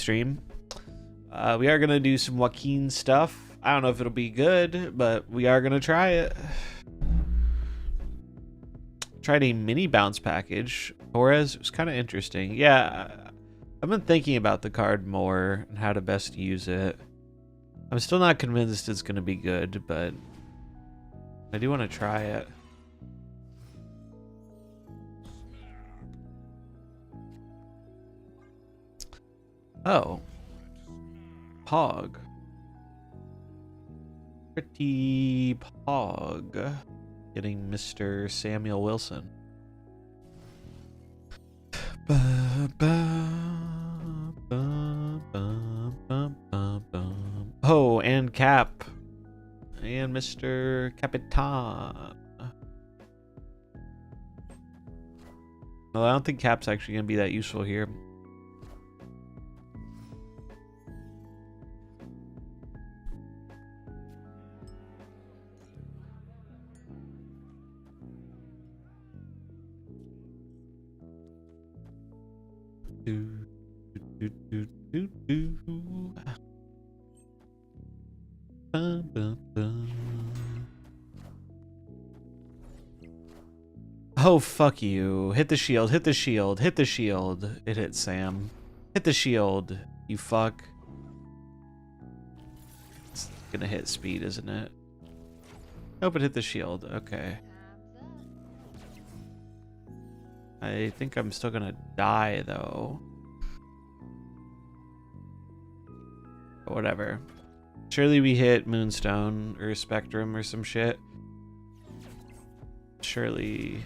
stream. We are gonna do some Joaquin stuff. I don't know if it'll be good, but we are gonna try it. Tried a mini bounce package. Torres, it was kind of interesting. Yeah, I've been thinking about the card more and how to best use it. I'm still not convinced it's gonna be good, but I do want to try it. Oh. Pog. Pretty Pog. Getting Mr. Samuel Wilson. Oh, and Cap. And Mr. Capitan. Well, I don't think Cap's actually going to be that useful here. Oh, fuck you. Hit the shield, hit the shield, hit the shield. It hit Sam. Hit the shield, you fuck. It's gonna hit speed, isn't it? Nope, it hit the shield. Okay. I think I'm still gonna die, though. But whatever. Surely we hit Moonstone or Spectrum or some shit. Surely.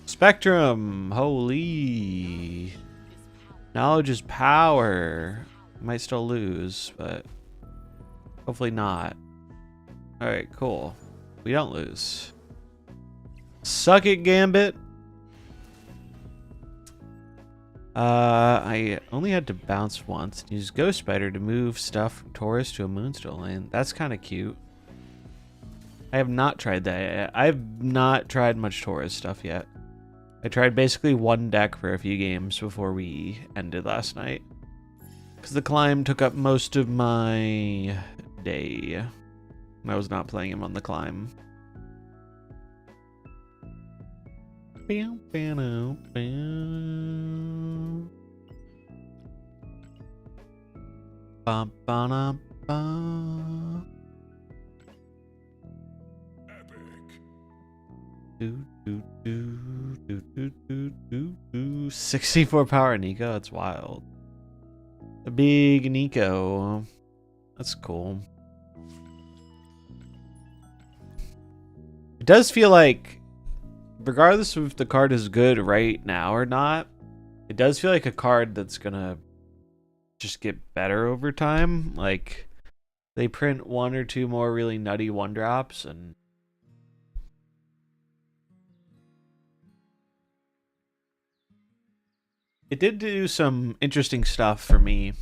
Spectrum! Holy. Knowledge is power. Might still lose, but hopefully not. Alright, cool. We don't lose. Suck it, Gambit. I only had to bounce once and use Ghost Spider to move stuff from Taurus to a Moonstone lane. That's kind of cute. I have not tried that yet. I've not tried much Taurus stuff yet. I tried basically one deck for a few games before we ended last night. Because the climb took up most of my day. And I was not playing him on the climb. Epic. 64 power Nico, that's wild. A big Nico. That's cool. It does feel like, regardless of if the card is good right now or not, it does feel like a card that's gonna just get better over time. Like, they print one or two more really nutty one drops and it did do some interesting stuff for me.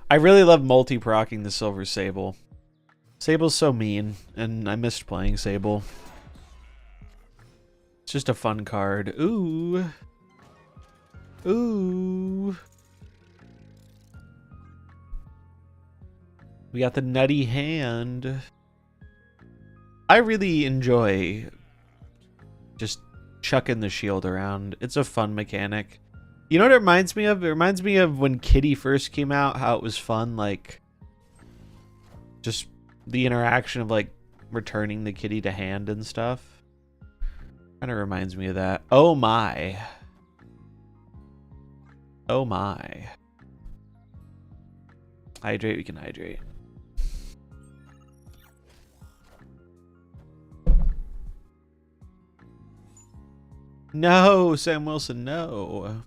I really love multi-procking the Silver Sable. Sable's so mean, and I missed playing Sable. It's just a fun card. Ooh. Ooh. We got the nutty hand. I really enjoy just chucking the shield around. It's a fun mechanic. You know what it reminds me of? It reminds me of when Kitty first came out, how it was fun, like, just the interaction of, like, returning the kitty to hand and stuff. Kind of reminds me of that. Oh my. Oh my. Hydrate, we can hydrate. No, Sam Wilson, no.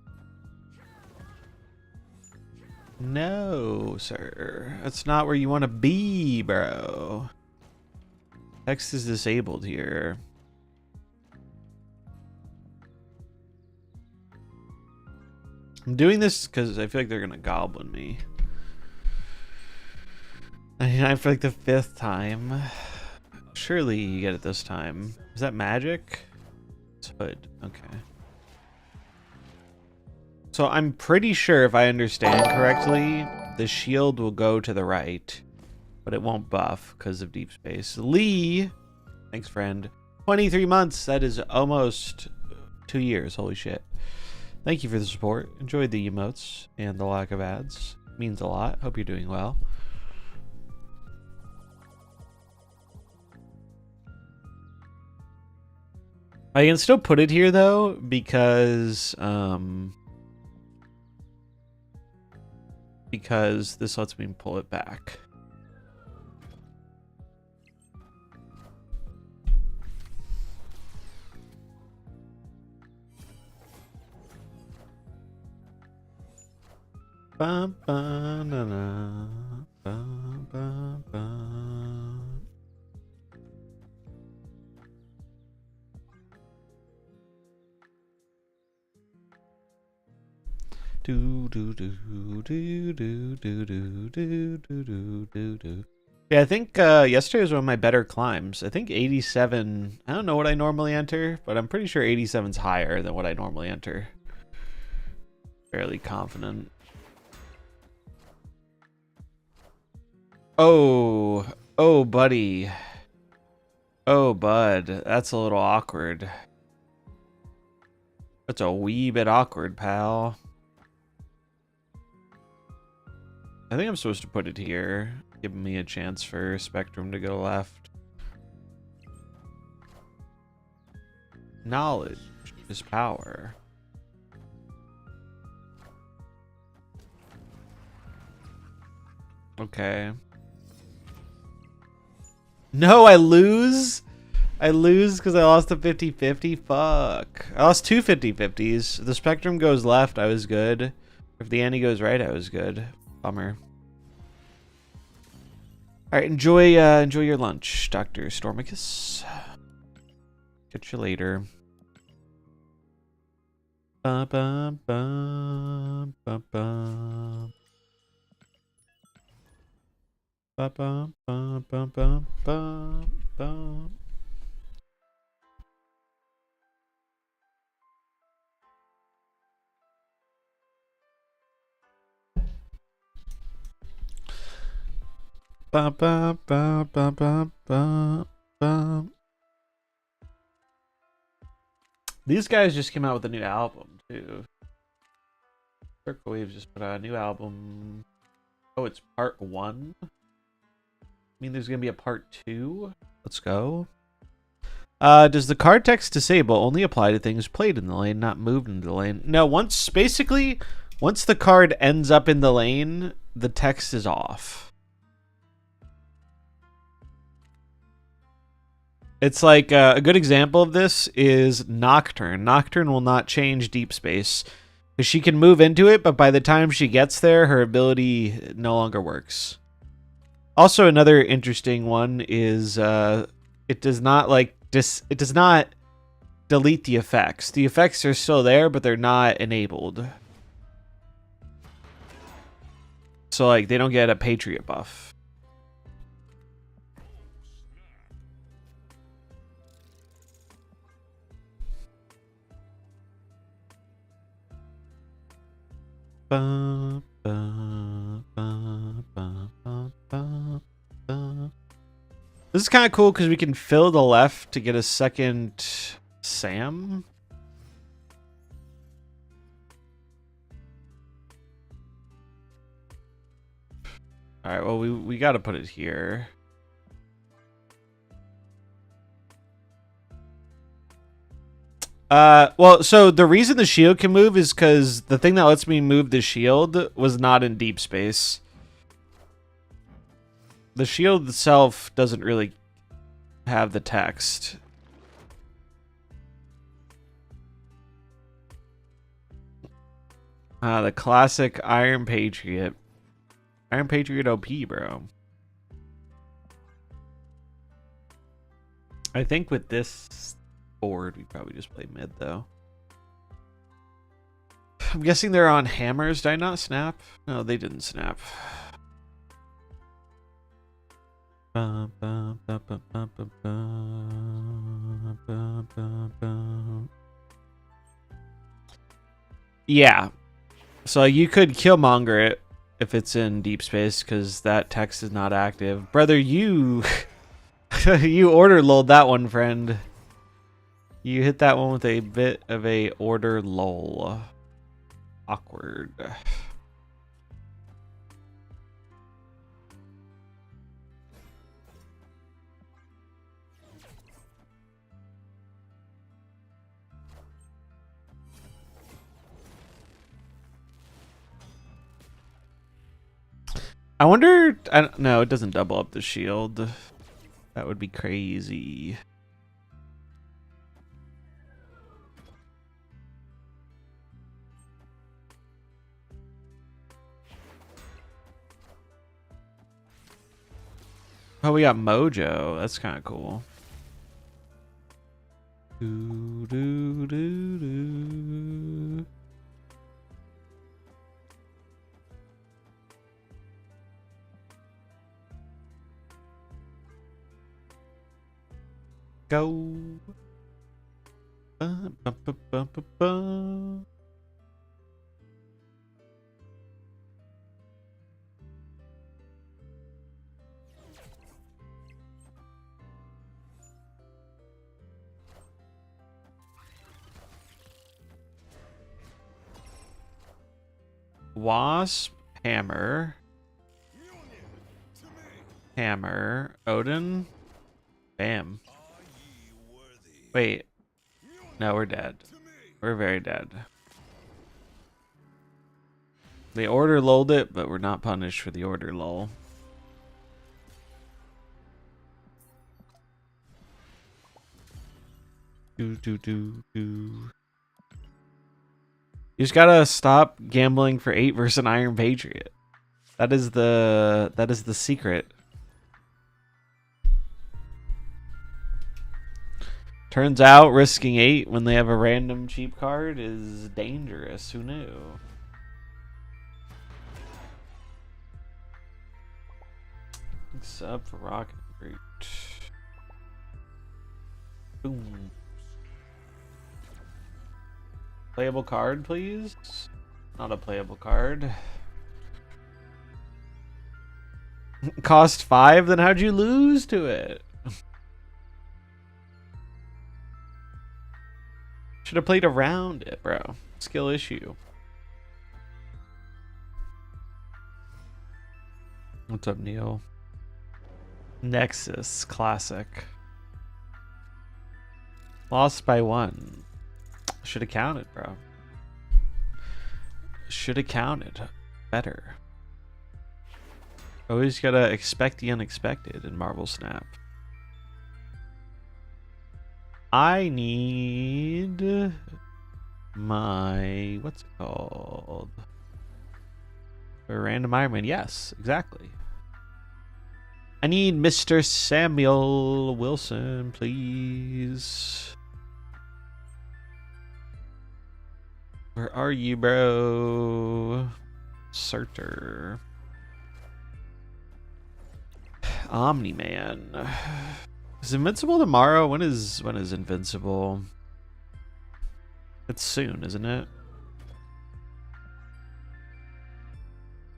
No, sir. That's not where you want to be, bro. Text is disabled here. I'm doing this because I feel like they're going to goblin me. I feel like the 5th time. Surely you get it this time. Is that magic? It's hood. Okay. So I'm pretty sure if I understand correctly, the shield will go to the right, but it won't buff because of deep space. Lee, thanks friend. 23 months, that is almost 2 years, holy shit. Thank you for the support. Enjoyed the emotes and the lack of ads. Means a lot. Hope you're doing well. I can still put it here though, because this lets me pull it back. Bum, bum, na, na, bum, bum, bum. Do do do do do do do do do do do do. Yeah, I think yesterday was one of my better climbs. I think 87. I don't know what I normally enter, but I'm pretty sure 87's higher than what I normally enter. Fairly confident. Oh, oh, buddy. Oh, bud. That's a little awkward. That's a wee bit awkward, pal. I think I'm supposed to put it here, giving me a chance for Spectrum to go left. Knowledge is power. Okay. No, I lose? I lose because I lost a 50-50? Fuck. I lost two 50-50s. If the Spectrum goes left, I was good. If the Annie goes right, I was good. Bummer. Alright, enjoy your lunch, Dr. Stormicus. Catch you later. Ba ba ba ba ba. Ba ba ba ba ba ba ba. Ba ba ba ba ba ba ba. These guys just came out with a new album too. Circle Waves just put out a new album. Oh, it's part 1? I mean, there's gonna be a part 2? Let's go. Does the card text disable only apply to things played in the lane, not moved into the lane? No, once the card ends up in the lane, the text is off. It's like a good example of this is Nocturne. Nocturne will not change deep space. Because she can move into it, but by the time she gets there, her ability no longer works. Also, another interesting one is it does not it does not delete the effects. The effects are still there, but they're not enabled. So like they don't get a Patriot buff. Ba, ba, ba, ba, ba, ba, ba. This is kind of cool because we can fill the left to get a second Sam. All right, well, we got to put it here. Well, so the reason the shield can move is because the thing that lets me move the shield was not in deep space. The shield itself doesn't really have the text. The classic Iron Patriot. Iron Patriot OP, bro. I think with this board, we probably just play mid, though. I'm guessing they're on hammers. Did I not snap? No, they didn't snap. Yeah. So you could killmonger it if it's in deep space because that text is not active. Brother, you you order lulled that one, friend. You hit that one with a bit of a order lull. Awkward. I wonder. I don't know. It doesn't double up the shield. That would be crazy. Oh, we got Mojo. That's kind of cool. Do, do, do, do. Go. Ba, ba, ba, ba, ba, ba. Wasp, hammer, hammer, Odin, bam. Wait, no, we're dead. We're very dead. They order lulled it, but we're not punished for the order lull. Do do do do. You just gotta stop gambling for 8 versus an Iron Patriot. That is the secret. Turns out risking 8 when they have a random cheap card is dangerous. Who knew? Sub for Rocket Root. Boom. Playable card, please. Not a playable card. Cost 5? Then how'd you lose to it? Should have played around it, bro. Skill issue. What's up, Neil? Nexus Classic. Lost by 1. Should have counted, bro. Should have counted better. Always gotta expect the unexpected in MarvelSnap. I need my, what's it called? A random Iron Man. Yes, exactly. I need Mr. Samuel Wilson, please. Where are you, bro? Surtur. Omni-Man. Is Invincible tomorrow? When is Invincible? It's soon, isn't it?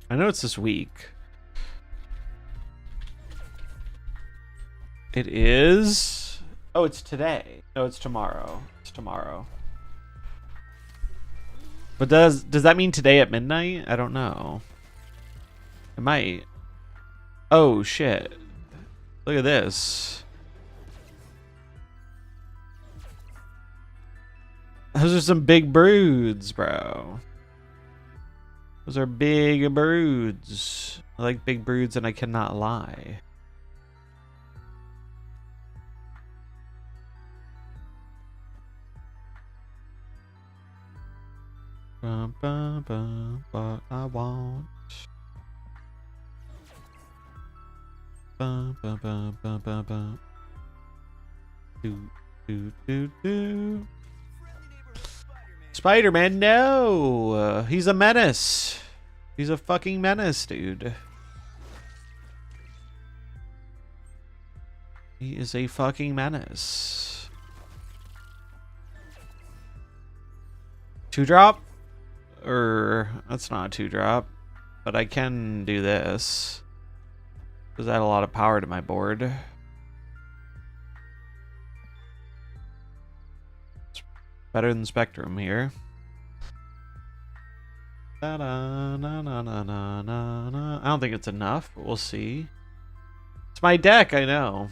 I know it's this week. It is. Oh, it's today. No, it's tomorrow. It's tomorrow. But does that mean today at midnight? I don't know. It might. Oh shit. Look at this. Those are some big broods, bro. Those are big broods. I like big broods and I cannot lie. Bum, bum, bum, what I want. Bum, bum, bum, bum, bum, bum. Do, do, do, do. Spider-Man, no! He's a menace. He's a fucking menace, dude. He is a fucking menace. 2-drop? That's not a 2-drop. But I can do this. Does add a lot of power to my board. It's better than Spectrum here. I don't think it's enough, but we'll see. It's my deck, I know.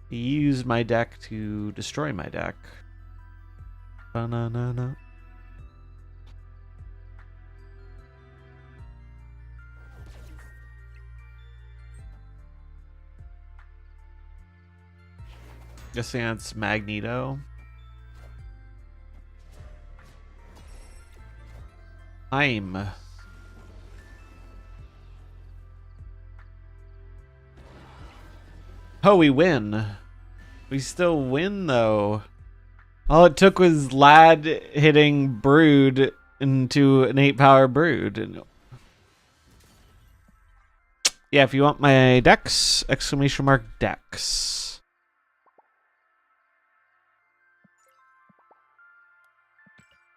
He used my deck to destroy my deck. Ba-na-na-na. Guessing that's Magneto. I'm. Oh, we win. We still win, though. All it took was Lad hitting Brood into an 8-power Brood. Yeah, if you want my decks, !decks.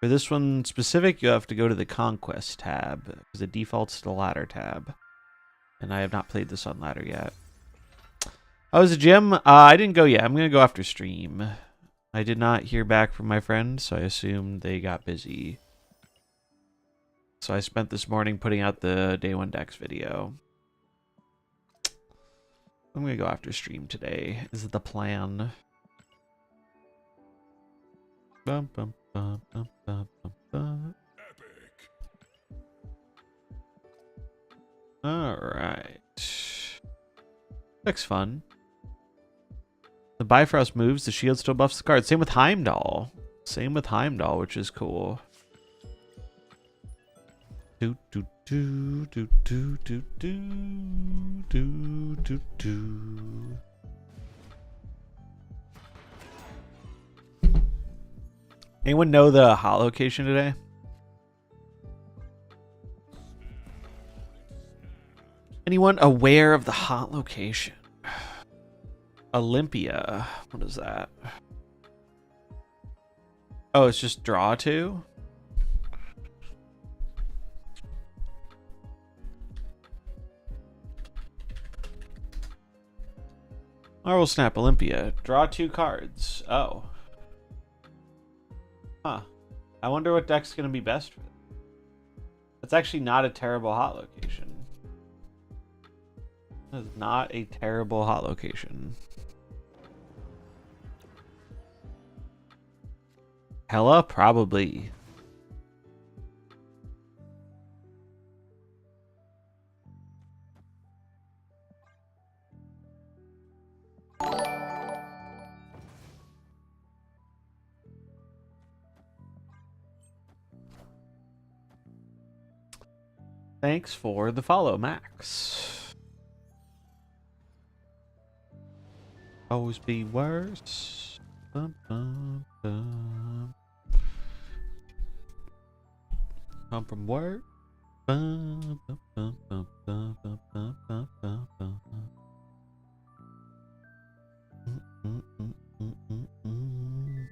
For this one specific, you have to go to the Conquest tab, because it defaults to the Ladder tab. And I have not played this on Ladder yet. Oh, is it Jim? I didn't go yet. I'm going to go after stream. I did not hear back from my friend, so I assumed they got busy. So I spent this morning putting out the Day 1 Decks video. I'm going to go after stream today. Is it the plan? Bum, bum, bum, bum, bum, bum, bum. Alright. Looks fun. The Bifrost moves, the shield still buffs the card. Same with Heimdall. Same with Heimdall, which is cool. Do do do do do do do do do do. Anyone know the hot location today? Anyone aware of the hot location? Olympia. What is that? Oh, it's just draw 2? MarvelSnap Olympia. Draw 2 cards. Oh. Huh. I wonder what deck's going to be best for it. That's actually not a terrible hot location. That is not a terrible hot location. Hella? Probably. Thanks for the follow, Max. Always be worse. Bum, bum, bum. Come from work. Bum, bum, bum, bum, bum, bum, bum, bum, bum, bum. Mm, mm, mm, mm, mm.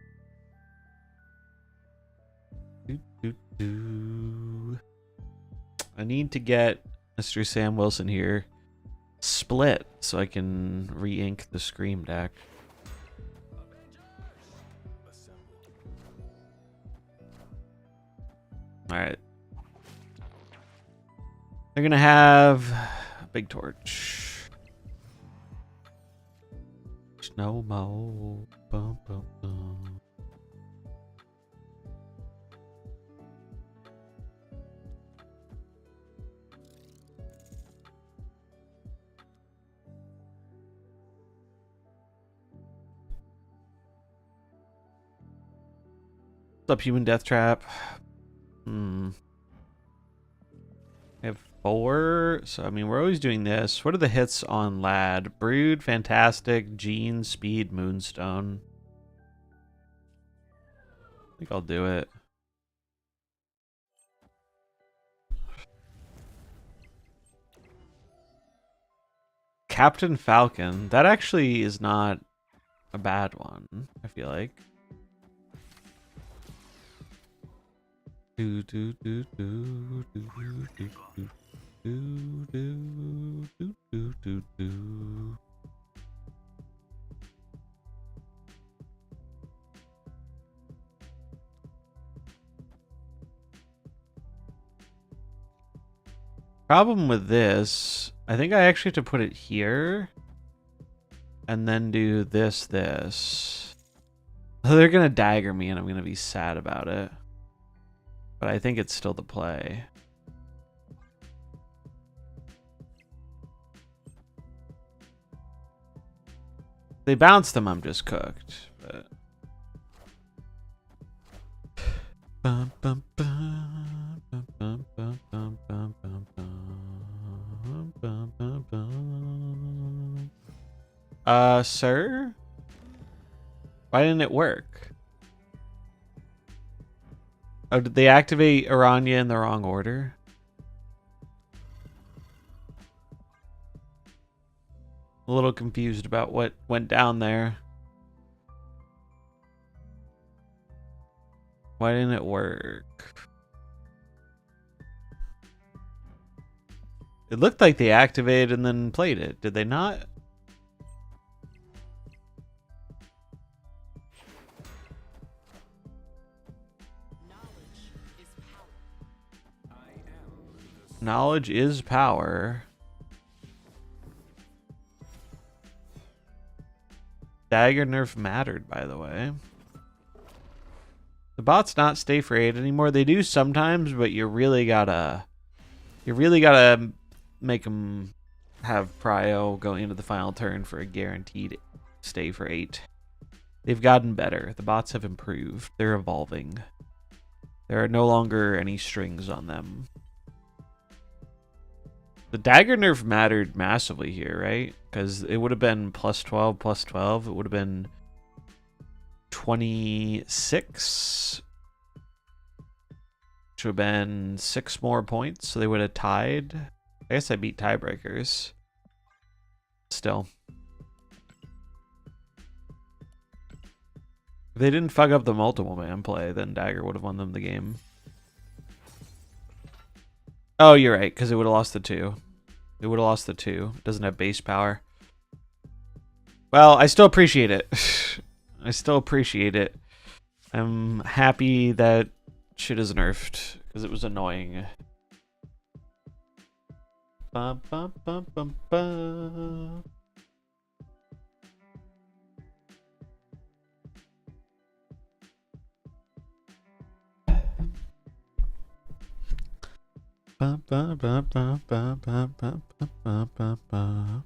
Do, do, do. I need to get Mr. Sam Wilson here split so I can re-ink the Scream deck. Alright. They're gonna have a big torch. Snowball. Bum, bum, bum. What's up, Human Death Trap? I have 4. So, I mean, we're always doing this. What are the hits on Lad? Brood, Fantastic, Gene, Speed, Moonstone. I think I'll do it. Captain Falcon. That actually is not a bad one, I feel like. Do do do do do do do do do do do do do. Problem with this, I think I actually have to put it here and then do this. They're gonna dagger me and I'm gonna be sad about it. But I think it's still the play. They bounce them, I'm just cooked. But bum, bum, bum, bum, bum, bum, bum, bum, bum, bum, bum, bum, bum. Sir? Why didn't it work? Oh, did they activate Aranya in the wrong order? A little confused about what went down there. Why didn't it work? It looked like they activated and then played it. Did they not? Knowledge is power. Dagger nerf mattered, by the way. The bots not stay for 8 anymore. They do sometimes, but you really gotta make them have prio going into the final turn for a guaranteed stay for 8. They've gotten better. The bots have improved. They're evolving. There are no longer any strings on them. The dagger nerf mattered massively here, right? Because it would have been plus 12, plus 12. It would have been 26. Which would have been 6 more points. So they would have tied. I guess I beat tiebreakers. Still. If they didn't fuck up the multiple man play, then dagger would have won them the game. Oh, you're right, because it would have lost the 2. It would have lost the 2. It doesn't have base power. Well, I still appreciate it. I still appreciate it. I'm happy that shit is nerfed, because it was annoying. Bum, bum, bum, bum, bum. Ba, ba, ba, ba, ba, ba, ba, ba, ba, ba.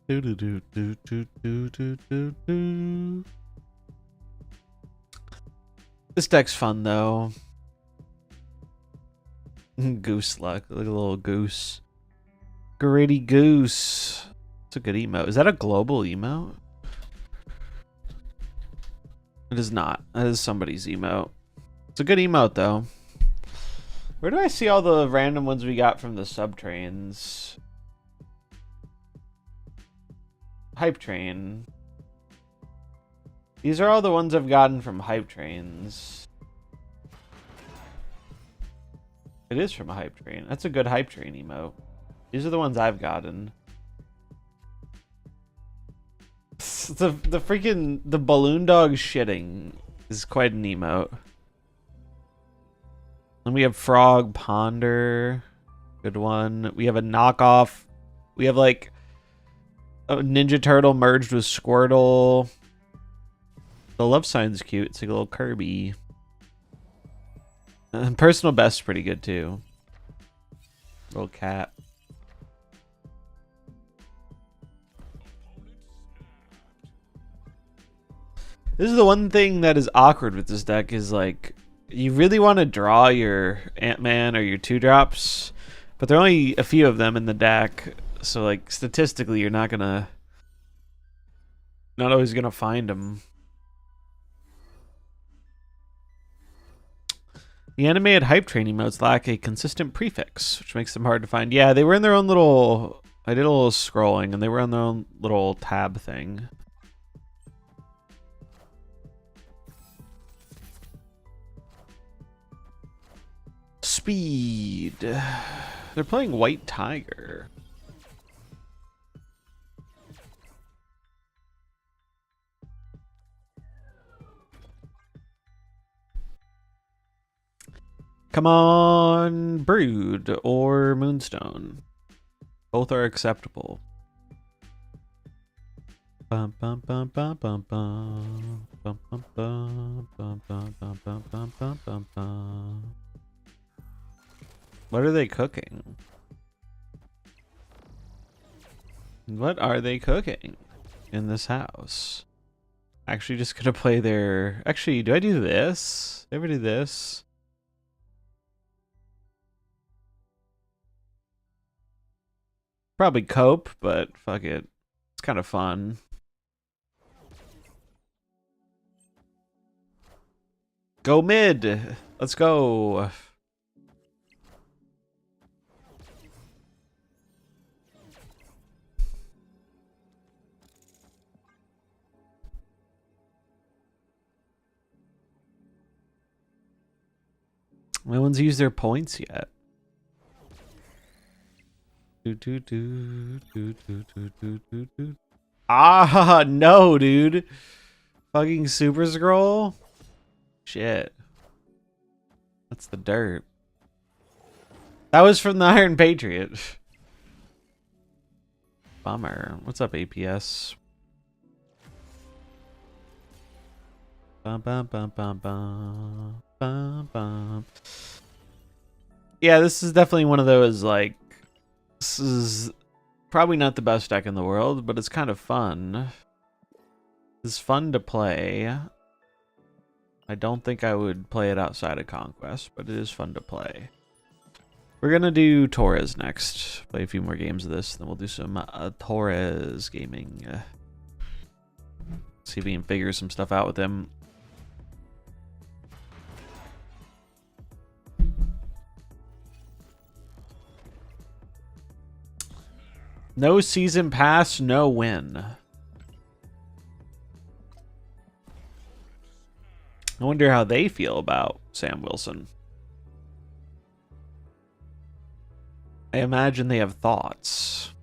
Do, do, do, do, do, do, do, do, do. This deck's fun though. Goose luck, like a little goose. Gritty goose. It's a good emote. Is that a global emote? It is not. That is somebody's emote. It's a good emote, though. Where do I see all the random ones we got from the subtrains? Hype Train. These are all the ones I've gotten from Hype Trains. It is from a Hype Train. That's a good Hype Train emote. These are the ones I've gotten. The freaking balloon dog shitting is quite an emote. Then we have Frog Ponder, good one. We have a knockoff. We have like a Ninja Turtle merged with Squirtle. The love sign's cute. It's like a little Kirby. And personal best's pretty good too. Little cat. This is the one thing that is awkward with this deck is like you really want to draw your Ant-Man or your 2-drops, but there are only a few of them in the deck, so like statistically you're not always gonna find them. The animated Hype Train emotes lack a consistent prefix, which makes them hard to find. Yeah, they were in their own little... I did a little scrolling, and they were on their own little tab thing. speed. They're playing White Tiger. Come on, Brood or Moonstone. Both are acceptable. Bum, bum, bum, bum, bum, bum. Bum, bum, bum, bum, bum, bum, bum, bum, bum, bum, bum. What are they cooking? What are they cooking in this house? Actually, just gonna play their... Actually, do I do this? Ever do this? Probably cope, but fuck it. It's kind of fun. Go mid. Let's go. No one's used their points yet. Ah, no, dude. Fucking Super Scroll? Shit. That's the dirt. That was from the Iron Patriot. Bummer. What's up, APS? Bum, bum, bum, bum, bum, bum, bum. Yeah, this is definitely one of those, like, this is probably not the best deck in the world, but it's kind of fun. It's fun to play. I don't think I would play it outside of Conquest, but it is fun to play. We're going to do Torres next. Play a few more games of this, then we'll do some Torres gaming. See if we can figure some stuff out with him. No season pass, no win. I wonder how they feel about Sam Wilson. I imagine they have thoughts.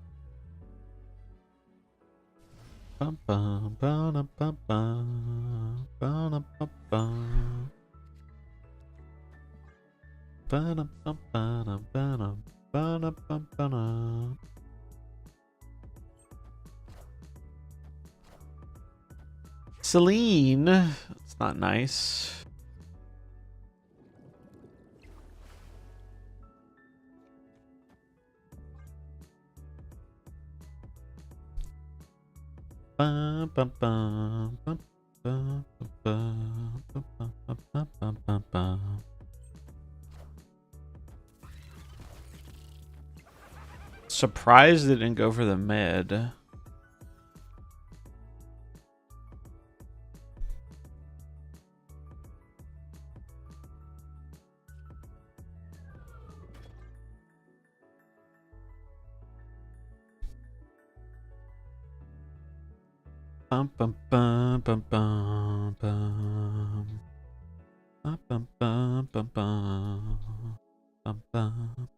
Bum, bum, bum, bum, bum, bum, bum, bum. Ba-dum, bum, ba-dum, ba-dum, ba-dum, bum, ba-dum. Celine, it's not nice. Bum, bum, bum, bum, bum, bum, bum, bum, bum, bum, bum, bum. Surprised they didn't go for the mid. Bum bum bum bum bum bum. Bum bum bum bum bum. Bum bum.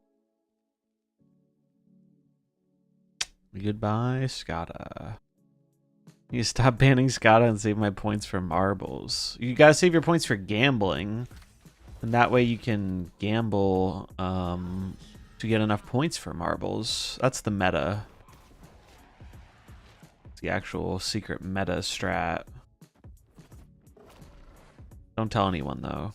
Goodbye, Scotta. You stop banning Scotta and save my points for marbles. You gotta save your points for gambling. And that way you can gamble to get enough points for marbles. That's the meta. The actual secret meta strat. Don't tell anyone though.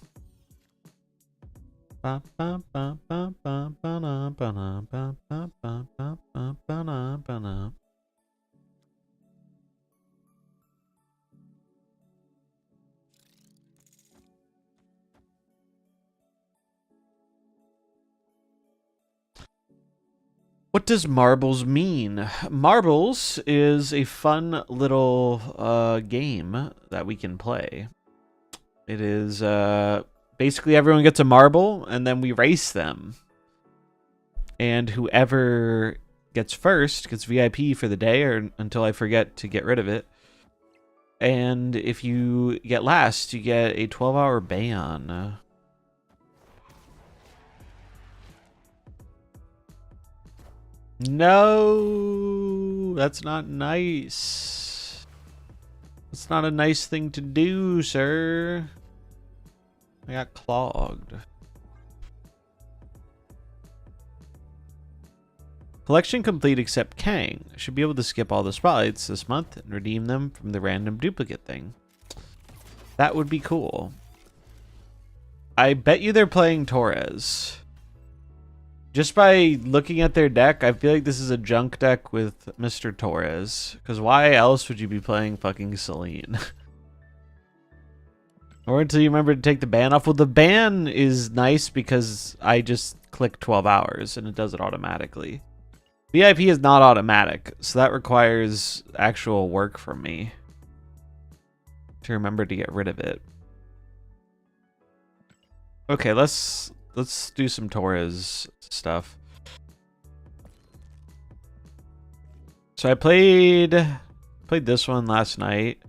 What does marbles mean? Marbles is a fun little game that we can play. It is basically everyone gets a marble and then we race them. And whoever gets first gets VIP for the day or until I forget to get rid of it. And if you get last, you get a 12-hour ban. No, that's not nice. It's not a nice thing to do, sir. I got clogged. Collection complete except Kang. I should be able to skip all the spotlights this month and redeem them from the random duplicate thing. That would be cool. I bet you they're playing Torres. Just by looking at their deck, I feel like this is a junk deck with Mr. Torres. Because why else would you be playing fucking Celine? Or until you remember to take the ban off. Well, the ban is nice because I just click 12 hours and it does it automatically. VIP is not automatic, so that requires actual work from me to remember to get rid of it. Okay, let's do some Torres stuff. So I played this one last night.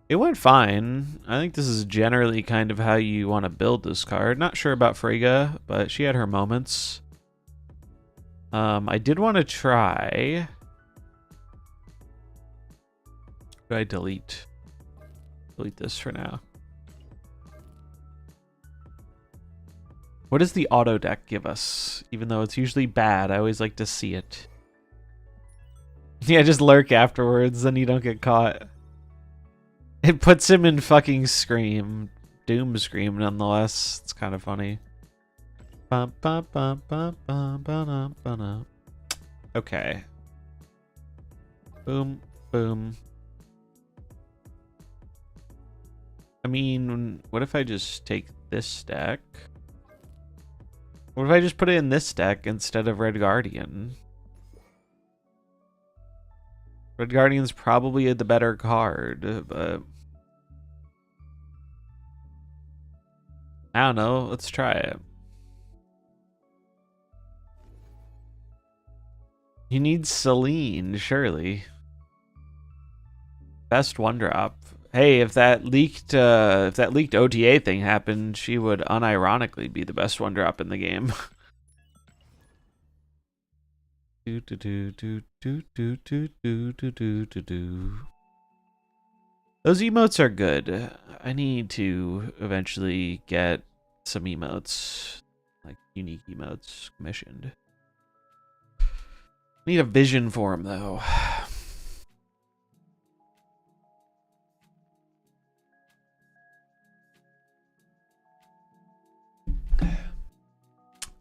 It went fine. I think this is generally kind of how you want to build this card. Not sure about Frigga, but she had her moments. I did want to try. What do I delete? Delete this for now. What does the auto deck give us? Even though it's usually bad, I always like to see it. Yeah, just lurk afterwards, then you don't get caught. It puts him in fucking Scream. Doom Scream, nonetheless. It's kind of funny. Okay. Boom, boom. I mean, what if I just take this deck? What if I just put it in this deck instead of Red Guardian? Red Guardian's probably the better card, but I don't know. Let's try it. You need Celine, surely. Best one drop. Hey, if that leaked OTA thing happened, she would unironically be the best one drop in the game. Those emotes are good. I need to eventually get some emotes, like unique emotes, commissioned. Need a vision for them, though.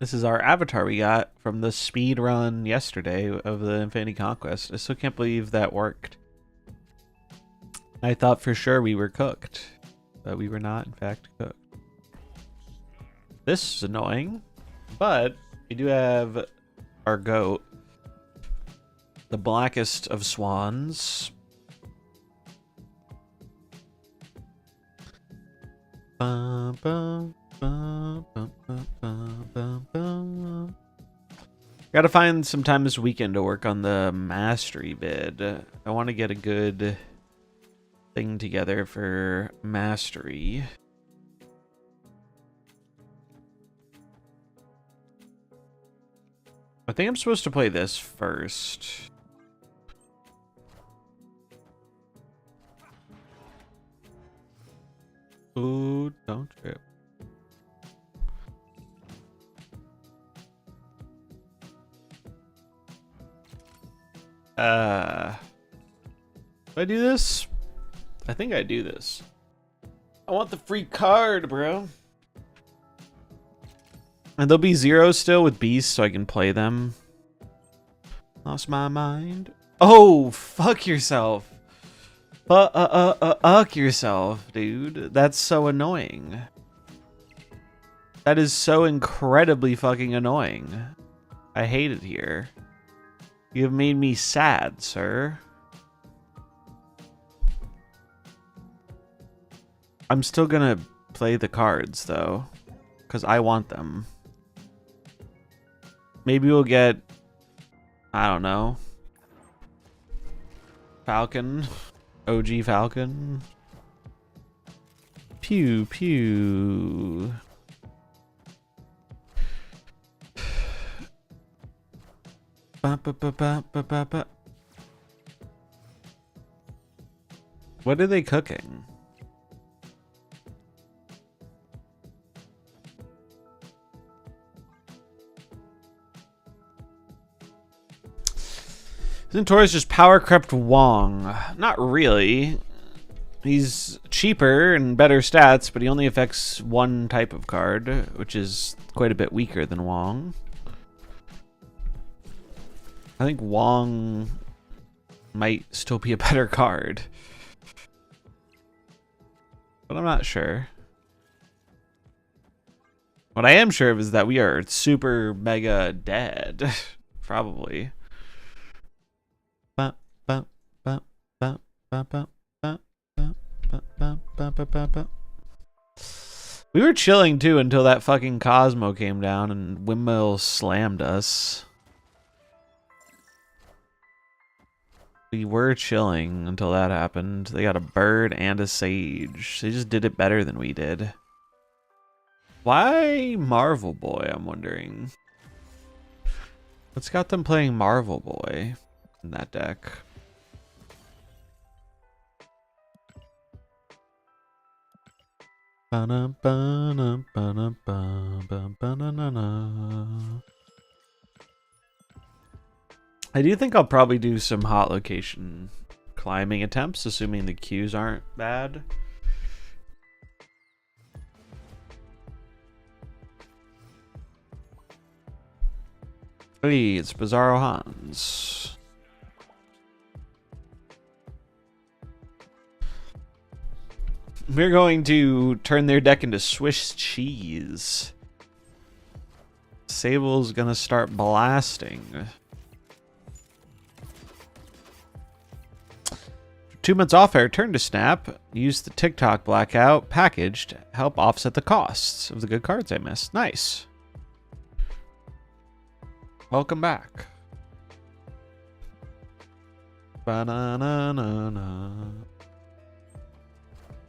This is our avatar we got from the speed run yesterday of the Infinity Conquest. I still can't believe that worked. I thought for sure we were cooked, but we were not, in fact, cooked. This is annoying, but we do have our goat, the blackest of swans. Bum, bum. Gotta find some time this weekend to work on the mastery bid. I want to get a good thing together for mastery. I think I'm supposed to play this first. Ooh, don't trip. Do I do this? I think I do this. I want the free card, bro. And there'll be zeros still with beasts so I can play them. Lost my mind. Oh, fuck yourself. Fuck yourself, dude. That's so annoying. That is so incredibly fucking annoying. I hate it here. You have made me sad, sir. I'm still gonna play the cards, though, because I want them. Maybe we'll get, I don't know, Falcon, OG Falcon. Pew, pew. Ba, ba, ba, ba, ba, ba, ba. What are they cooking? Centaurus just power crept Wong. Not really. He's cheaper and better stats, but he only affects one type of card, which is quite a bit weaker than Wong. I think Wong might still be a better card, but I'm not sure. What I am sure of is that we are super mega dead. Probably. We were chilling too until that fucking Cosmo came down and Windmill slammed us. We were chilling until that happened. They got a bird and a sage. They just did it better than we did. Why Marvel Boy, I'm wondering. What's got them playing Marvel Boy in that deck? I do think I'll probably do some hot location climbing attempts, assuming the queues aren't bad. Hey, it's Bizarro Hans. We're going to turn their deck into Swiss cheese. Sable's gonna start blasting. 2 months off air, turn to Snap. Use the TikTok blackout package to help offset the costs of the good cards I missed. Nice. Welcome back. Ba-na-na-na-na.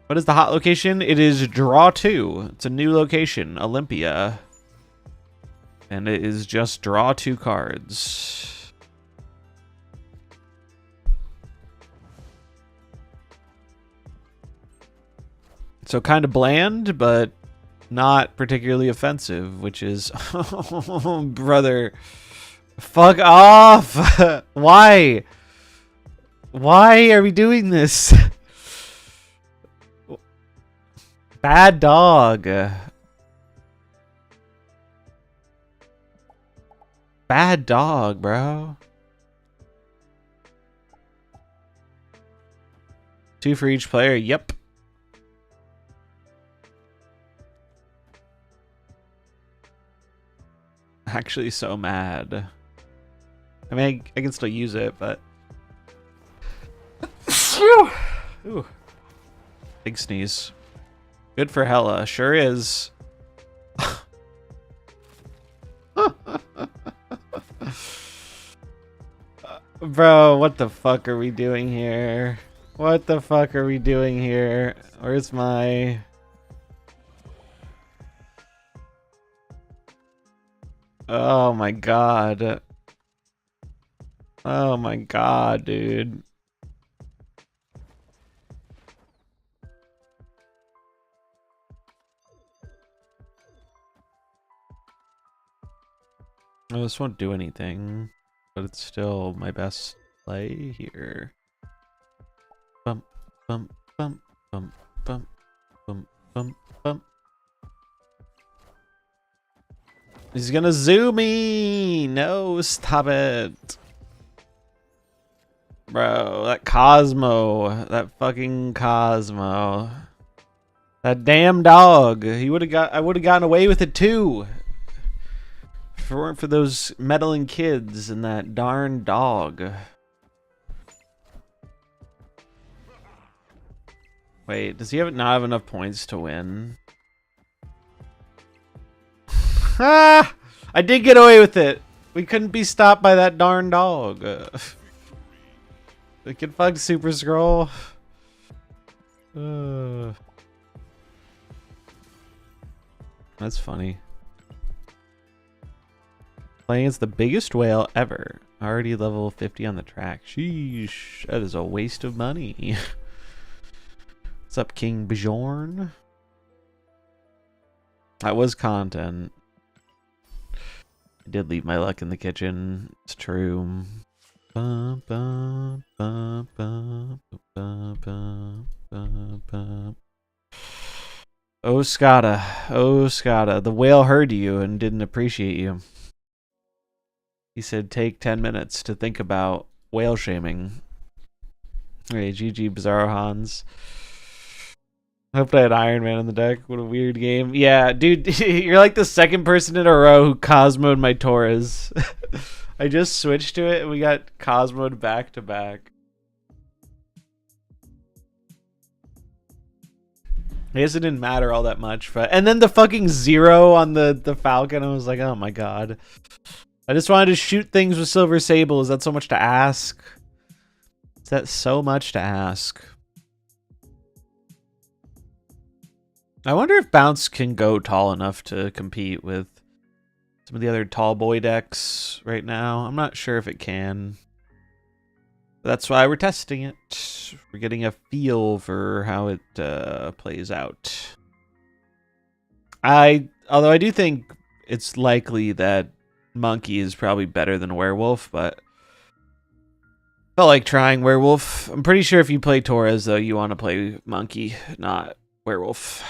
What is the hot location? It is Draw 2. It's a new location, Olympia. And it is just draw 2 cards. So kind of bland, but not particularly offensive, which is... Oh, brother. Fuck off! Why? Why are we doing this? Bad dog. Bad dog, bro. 2 for each player. Yep. Actually so mad. I mean, I can still use it, but... Ooh. Big sneeze. Good for Hella. Sure is. Bro, what the fuck are we doing here? What the fuck are we doing here? Where's my... Oh my god. Oh my god, dude. Oh, this won't do anything, but it's still my best play here. Bump, bump, bump, bump, bump, bump, bump, bump. He's gonna zoom me! No, stop it. Bro, that Cosmo. That fucking Cosmo. That damn dog. I would have gotten away with it too. If it weren't for those meddling kids and that darn dog. Wait, does he not have enough points to win? Ah! I did get away with it. We couldn't be stopped by that darn dog. We can fuck Super Scroll. That's funny. Playing as the biggest whale ever. Already level 50 on the track. Sheesh. That is a waste of money. What's up, King Bjorn? That was content. I did leave my luck in the kitchen. It's true. Oh, Scotta. Oh, Scotta. The whale heard you and didn't appreciate you. He said, take 10 minutes to think about whale shaming. Alright, GG Bizarro Hans. I hope I had Iron Man in the deck. What a weird game. Yeah, dude, you're like the second person in a row who Cosmo'd my Taurus. I just switched to it and we got Cosmo'd back to back. I guess it didn't matter all that much, but and then the fucking 0 on the Falcon, I was like, oh my god. I just wanted to shoot things with Silver Sable. Is that so much to ask? Is that so much to ask? I wonder if Bounce can go tall enough to compete with some of the other tall boy decks right now. I'm not sure if it can. But that's why we're testing it. We're getting a feel for how it plays out. Although I do think it's likely that Monkey is probably better than Werewolf, but felt like trying Werewolf. I'm pretty sure if you play Torres, though, you want to play Monkey, not Werewolf.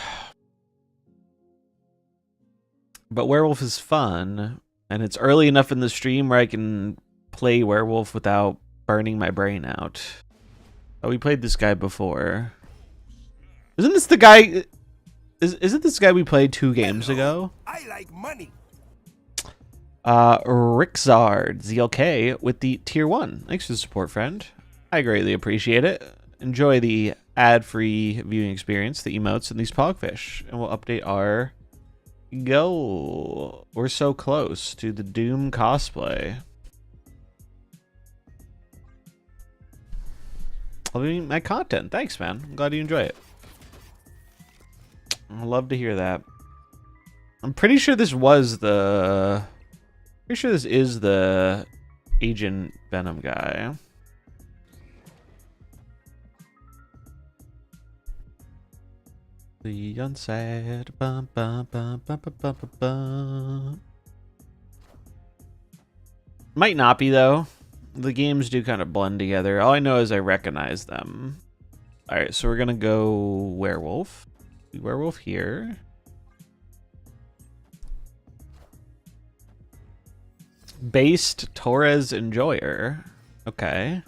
But Werewolf is fun, and it's early enough in the stream where I can play Werewolf without burning my brain out. Oh, we played this guy before. Isn't this the guy... Isn't this guy we played 2 games ago? I like money. Rixard ZLK with the tier 1. Thanks for the support, friend. I greatly appreciate it. Enjoy the ad-free viewing experience, the emotes, and these pogfish. And we'll update our goal. We're so close to the Doom cosplay. Loving my content. Thanks, man. I'm glad you enjoy it. I love to hear that. I'm pretty sure this was the... Pretty sure this is the Agent Venom guy. The unsaid. Bum, bum, bum, bum, bum, bum, bum, bum. Might not be, though. The games do kind of blend together. All I know is I recognize them. Alright, so we're going to go Werewolf. Werewolf here. Based Torres Enjoyer. Okay.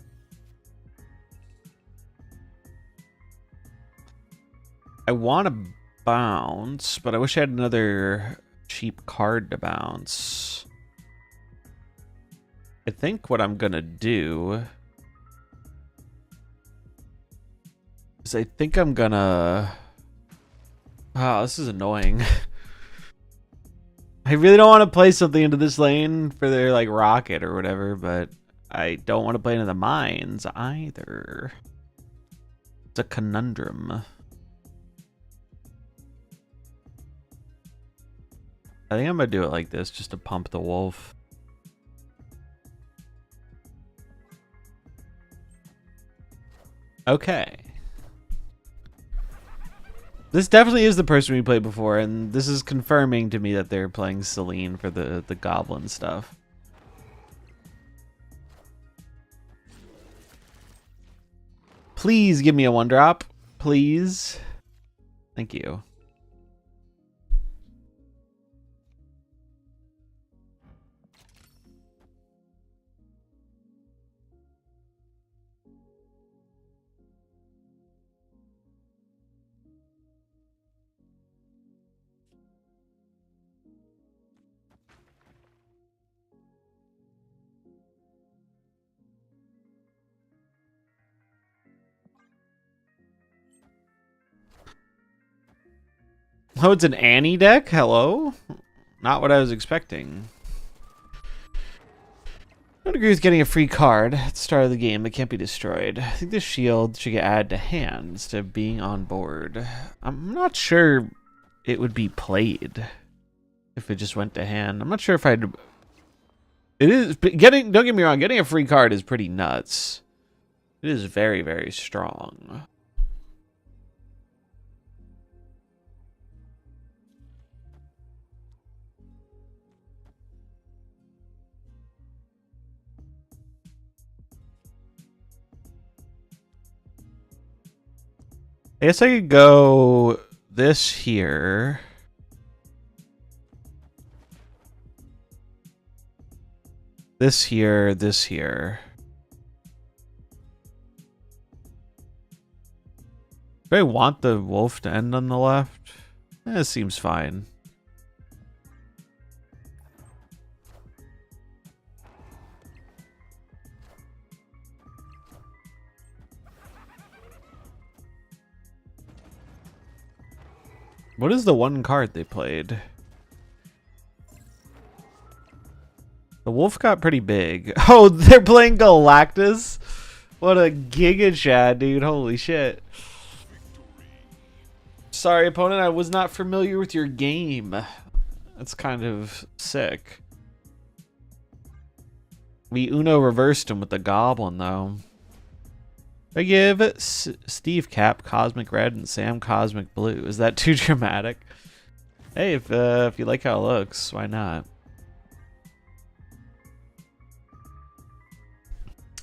I want to bounce, but I wish I had another cheap card to bounce. I think what I'm gonna do is I think I'm gonna... Wow, this is annoying. I really don't want to play something into this lane for their like rocket or whatever, but I don't want to play into the mines either. It's a conundrum. I think I'm gonna do it like this just to pump the wolf. Okay. This definitely is the person we played before, and this is confirming to me that they're playing Celine for the goblin stuff. Please give me a 1-drop. Please. Thank you. Oh, it's an Annie deck? Hello? Not what I was expecting. I don't agree with getting a free card at the start of the game that can't be destroyed. I think this shield should get added to hand instead of being on board. I'm not sure it would be played if it just went to hand. I'm not sure if I'd It is getting. Don't get me wrong. Getting a free card is pretty nuts. It is very, very strong. I guess I could go this here. This here, this here. Do I want the wolf to end on the left? It seems fine. What is the one card they played? The wolf got pretty big. Oh, they're playing Galactus? What a giga chad, dude. Holy shit. Sorry, opponent. I was not familiar with your game. That's kind of sick. We Uno reversed him with the goblin, though. I give Steve Cap Cosmic Red and Sam Cosmic Blue. Is that too dramatic? Hey, if you like how it looks, why not?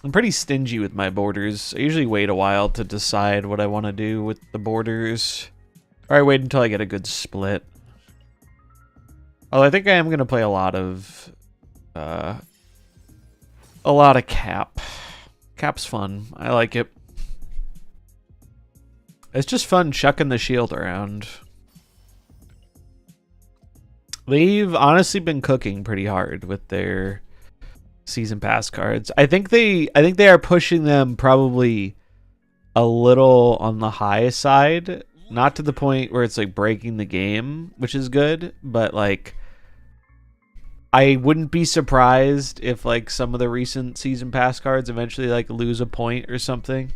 I'm pretty stingy with my borders. I usually wait a while to decide what I want to do with the borders. Or I wait until I get a good split. Although I think I am going to play a lot of Cap. Cap's fun. I like it. It's just fun chucking the shield around. They've honestly been cooking pretty hard with their season pass cards. I think they are pushing them probably a little on the high side, not to the point where it's like breaking the game, which is good, but like I wouldn't be surprised if like some of the recent season pass cards eventually like lose a point or something,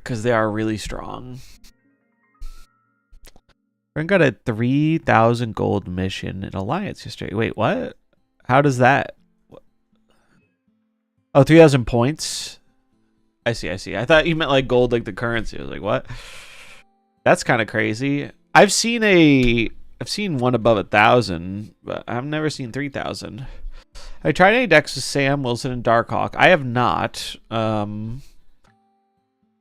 because they are really strong. We got a 3,000 gold mission in Alliance history. Wait, what? How does that? Oh, 3,000 points. I see. I thought you meant like gold, like the currency. I was like, what? That's kind of crazy. I've seen one above 1,000, but I've never seen 3,000. I tried any decks with Sam, Wilson, and Darkhawk. I have not.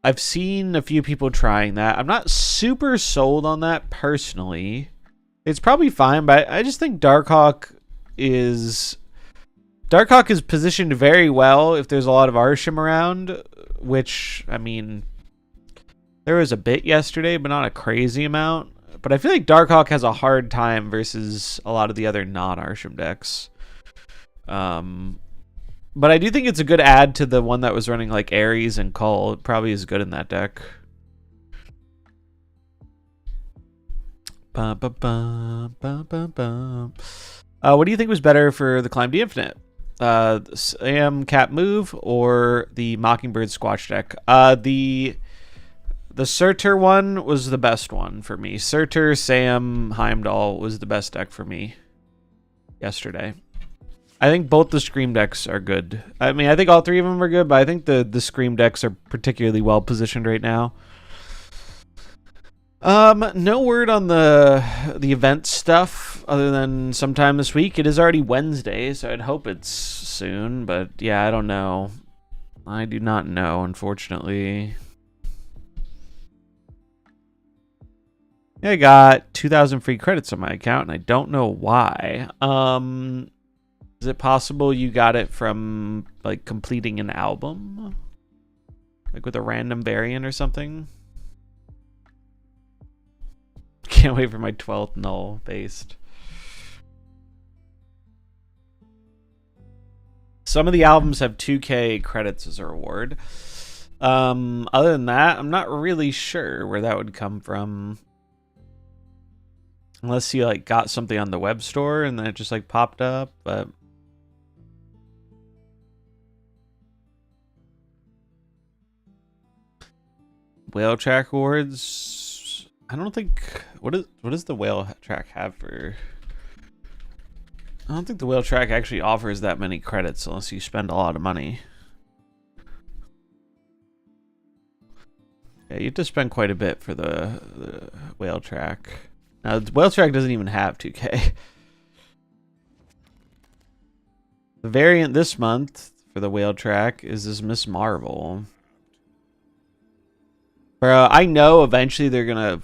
I've seen a few people trying that. I'm not super sold on that personally. It's probably fine, but I just think Darkhawk is positioned very well if there's a lot of Arsham around, which, I mean, there was a bit yesterday, but not a crazy amount. But I feel like Darkhawk has a hard time versus a lot of the other non-Arsham decks. But I do think it's a good add to the one that was running like Ares and Cull. It probably is good in that deck. What do you think was better for the Climb to Infinite? Sam Cap Move or the Mockingbird Squatch deck? The Surtur one was the best one for me. Surtur, Sam, Heimdall was the best deck for me yesterday. I think both the Scream decks are good. I mean, I think all three of them are good, but I think the Scream decks are particularly well positioned right now. No word on the event stuff other than sometime this week. It is already Wednesday, so I'd hope it's soon, but yeah, I don't know. I do not know, unfortunately. I got 2,000 free credits on my account, and I don't know why. Is it possible you got it from like completing an album? Like with a random variant or something? Can't wait for my 12th null based. Some of the albums have 2K credits as a reward. Other than that, I'm not really sure where that would come from. Unless you like got something on the web store and then it just like popped up, but whale track awards. I don't think what does the whale track have for I don't think the whale track actually offers that many credits unless you spend a lot of money. Yeah, you have to spend quite a bit for the whale track. Now, the whale track doesn't even have 2K. The variant this month for the whale track is this Miss Marvel. Bro, I know eventually they're gonna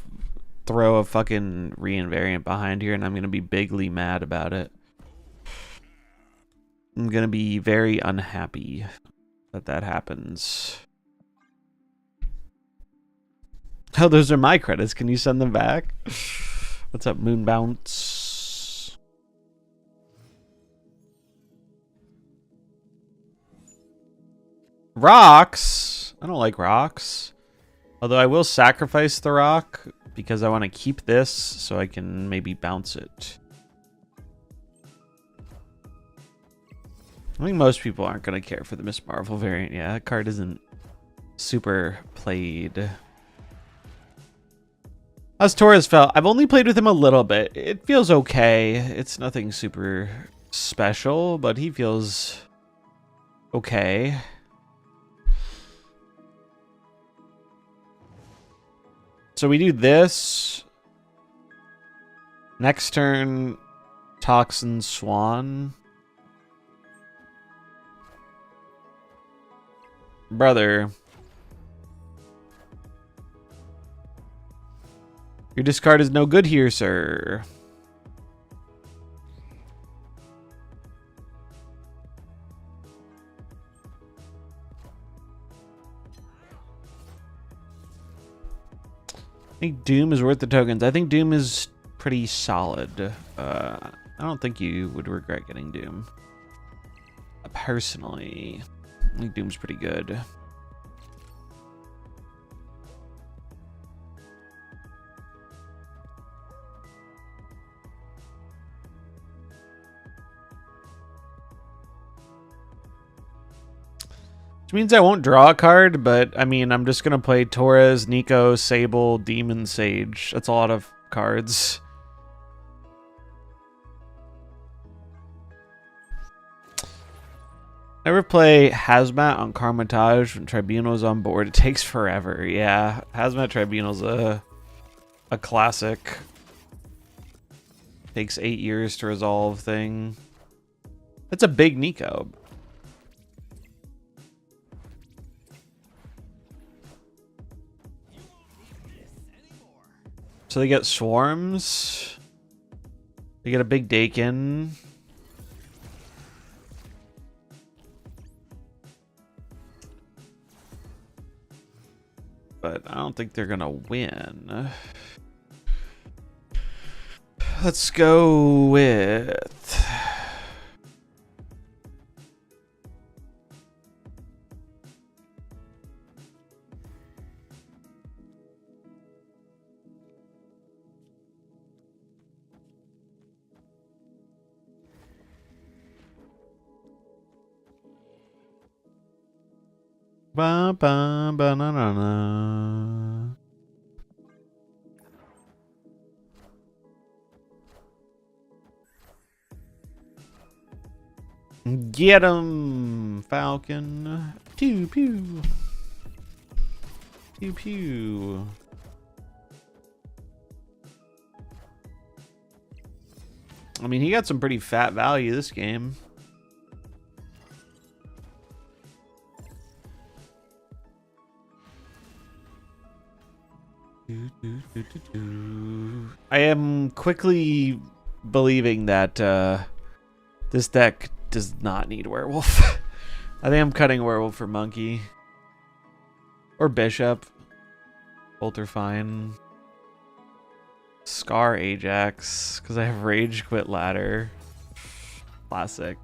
throw a fucking re-invariant behind here and I'm gonna be bigly mad about it. I'm gonna be very unhappy that happens. Oh, those are my credits. Can you send them back? What's up, Moon Bounce? Rocks? I don't like rocks. Although I will sacrifice the rock because I want to keep this so I can maybe bounce it. I think most people aren't going to care for the Miss Marvel variant. Yeah, that card isn't super played. How's Torres felt? I've only played with him a little bit. It feels okay. It's nothing super special, but he feels okay. So we do this. Next turn, Toxin Swan. Brother. Your discard is no good here, sir. I think Doom is worth the tokens. I think Doom is pretty solid. I don't think you would regret getting Doom. Personally, I think Doom's pretty good. Which means I won't draw a card, but I mean, I'm just going to play Torres, Nico, Sable, Demon, Sage. That's a lot of cards. Never play Hazmat on Karmatage when Tribunal's on board. It takes forever. Yeah, Hazmat Tribunal's a classic. Takes 8 years to resolve thing. That's a big Nico. So they get swarms. They get a big Dakin. But I don't think they're gonna win. Let's go with... Ba ba ba na na na. Get him, Falcon. Pew pew. Pew pew. I mean, he got some pretty fat value this game. I am quickly believing that this deck does not need Werewolf. I think I'm cutting Werewolf for Monkey. Or Bishop. Both are fine. Scar Ajax, because I have Rage Quit Ladder. Classic.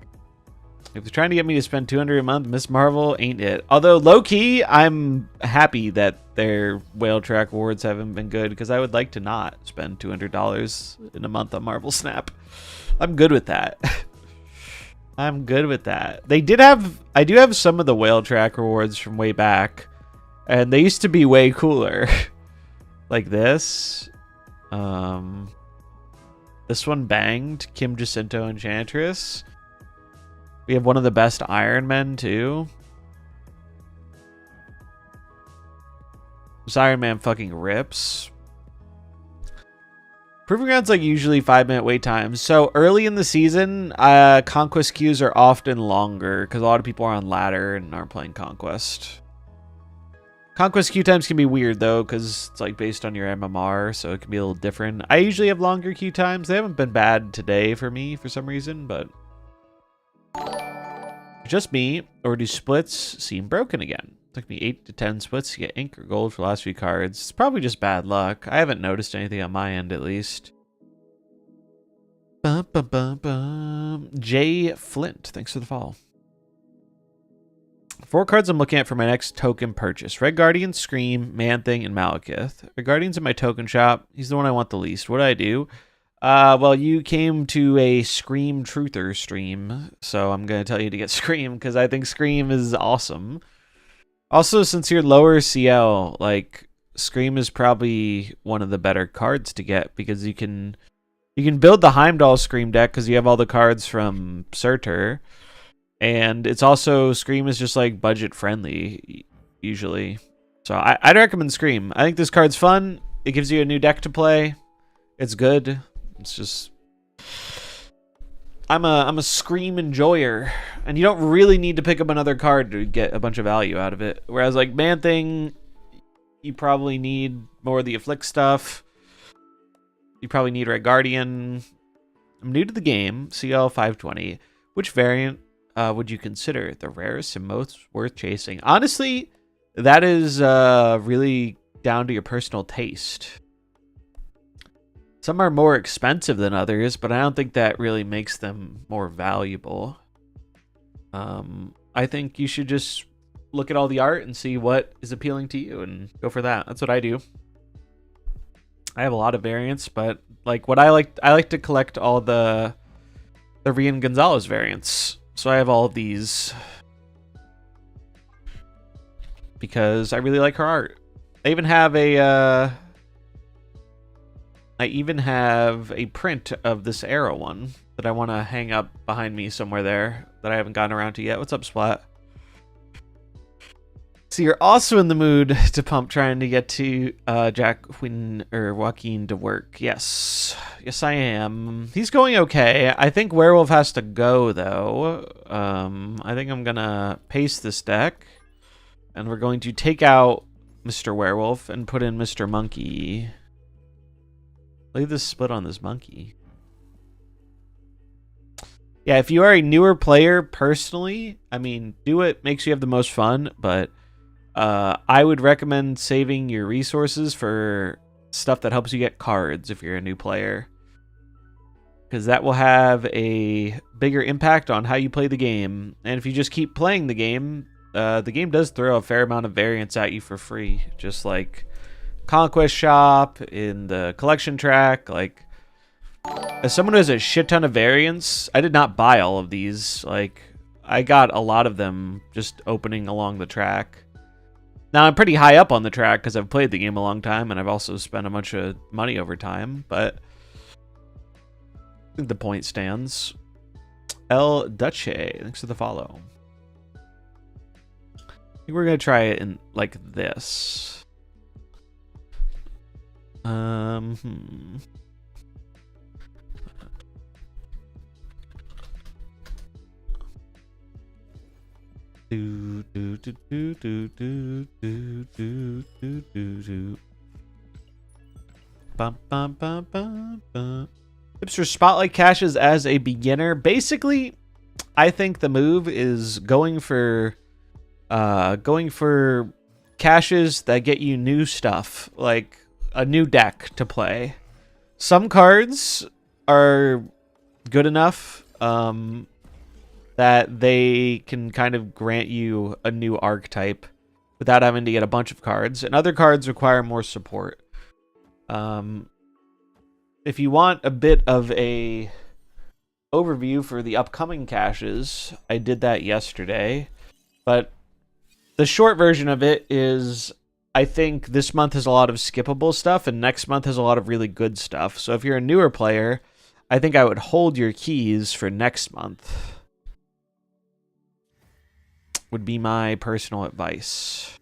If they're trying to get me to spend $200 a month, Miss Marvel ain't it. Although, low-key, I'm happy that their whale track awards haven't been good, because I would like to not spend $200 in a month on MarvelSnap. I'm good with that. I'm good with that. They did have... I do have some of the whale track rewards from way back, and they used to be way cooler. Like this. The This one banged. Kim Jacinto Enchantress. We have one of the best Iron Men, too. This Iron Man fucking rips. Proving Ground's like usually 5-minute wait times. So early in the season, Conquest queues are often longer because a lot of people are on ladder and aren't playing Conquest. Conquest queue times can be weird though because it's like based on your MMR, so it can be a little different. I usually have longer queue times. They haven't been bad today for me for some reason, but just me, or do splits seem broken again? It took me 8 to 10 splits to get ink or gold for the last few cards. It's probably just bad luck. I haven't noticed anything on my end at least. Bum, bum, bum, bum. Jay Flint, thanks for the follow. 4 cards I'm looking at for my next token purchase. Red Guardian, Scream, Man-Thing, and Malekith. Red Guardian's in my token shop. He's the one I want the least. What do I do? Well, you came to a Scream Truther stream, so I'm going to tell you to get Scream, because I think Scream is awesome. Also, since you're lower CL, like, Scream is probably one of the better cards to get, because you can build the Heimdall Scream deck, because you have all the cards from Surtur. And it's also, Scream is just like budget friendly, usually. So I'd recommend Scream. I think this card's fun. It gives you a new deck to play. It's good. It's just, I'm a Scream enjoyer. And you don't really need to pick up another card to get a bunch of value out of it. Whereas like Man-Thing, you probably need more of the Afflict stuff. You probably need Red Guardian. I'm new to the game, CL 520. Which variant would you consider the rarest and most worth chasing? Honestly, that is really down to your personal taste. Some are more expensive than others, but I don't think that really makes them more valuable. I think you should just look at all the art and see what is appealing to you and go for that. That's what I do. I have a lot of variants, but like what I like to collect all the Rian Gonzalez variants. So I have all of these because I really like her art. I even have a print of this Arrow one that I want to hang up behind me somewhere there that I haven't gotten around to yet. What's up, Splat? So you're also in the mood to pump trying to get to Joaquin to work. Yes. Yes, I am. He's going okay. I think Werewolf has to go, though. I think I'm going to paste this deck. And we're going to take out Mr. Werewolf and put in Mr. Monkey. Leave this split on this monkey. Yeah, if you are a newer player, personally, I mean, do what makes you have the most fun, but I would recommend saving your resources for stuff that helps you get cards if you're a new player. Because that will have a bigger impact on how you play the game. And if you just keep playing the game does throw a fair amount of variants at you for free. Just like Conquest Shop, in the collection track. Like, as someone who has a shit ton of variants, I did not buy all of these. Like, I got a lot of them just opening along the track. Now, I'm pretty high up on the track because I've played the game a long time, and I've also spent a bunch of money over time, but I think the point stands. El Duce, thanks for the follow. I think we're going to try it in like this. Bum, bum, bum, bum, bum. Tips for spotlight caches as a beginner. Basically, I think the move is going for caches that get you new stuff, like a new deck to play. Some cards are good enough that they can kind of grant you a new archetype without having to get a bunch of cards, and other cards require more support. If you want a bit of a overview for the upcoming caches, I did that yesterday, but the short version of it is I think this month has a lot of skippable stuff and next month has a lot of really good stuff. So if you're a newer player, I think I would hold your keys for next month. Would be my personal advice.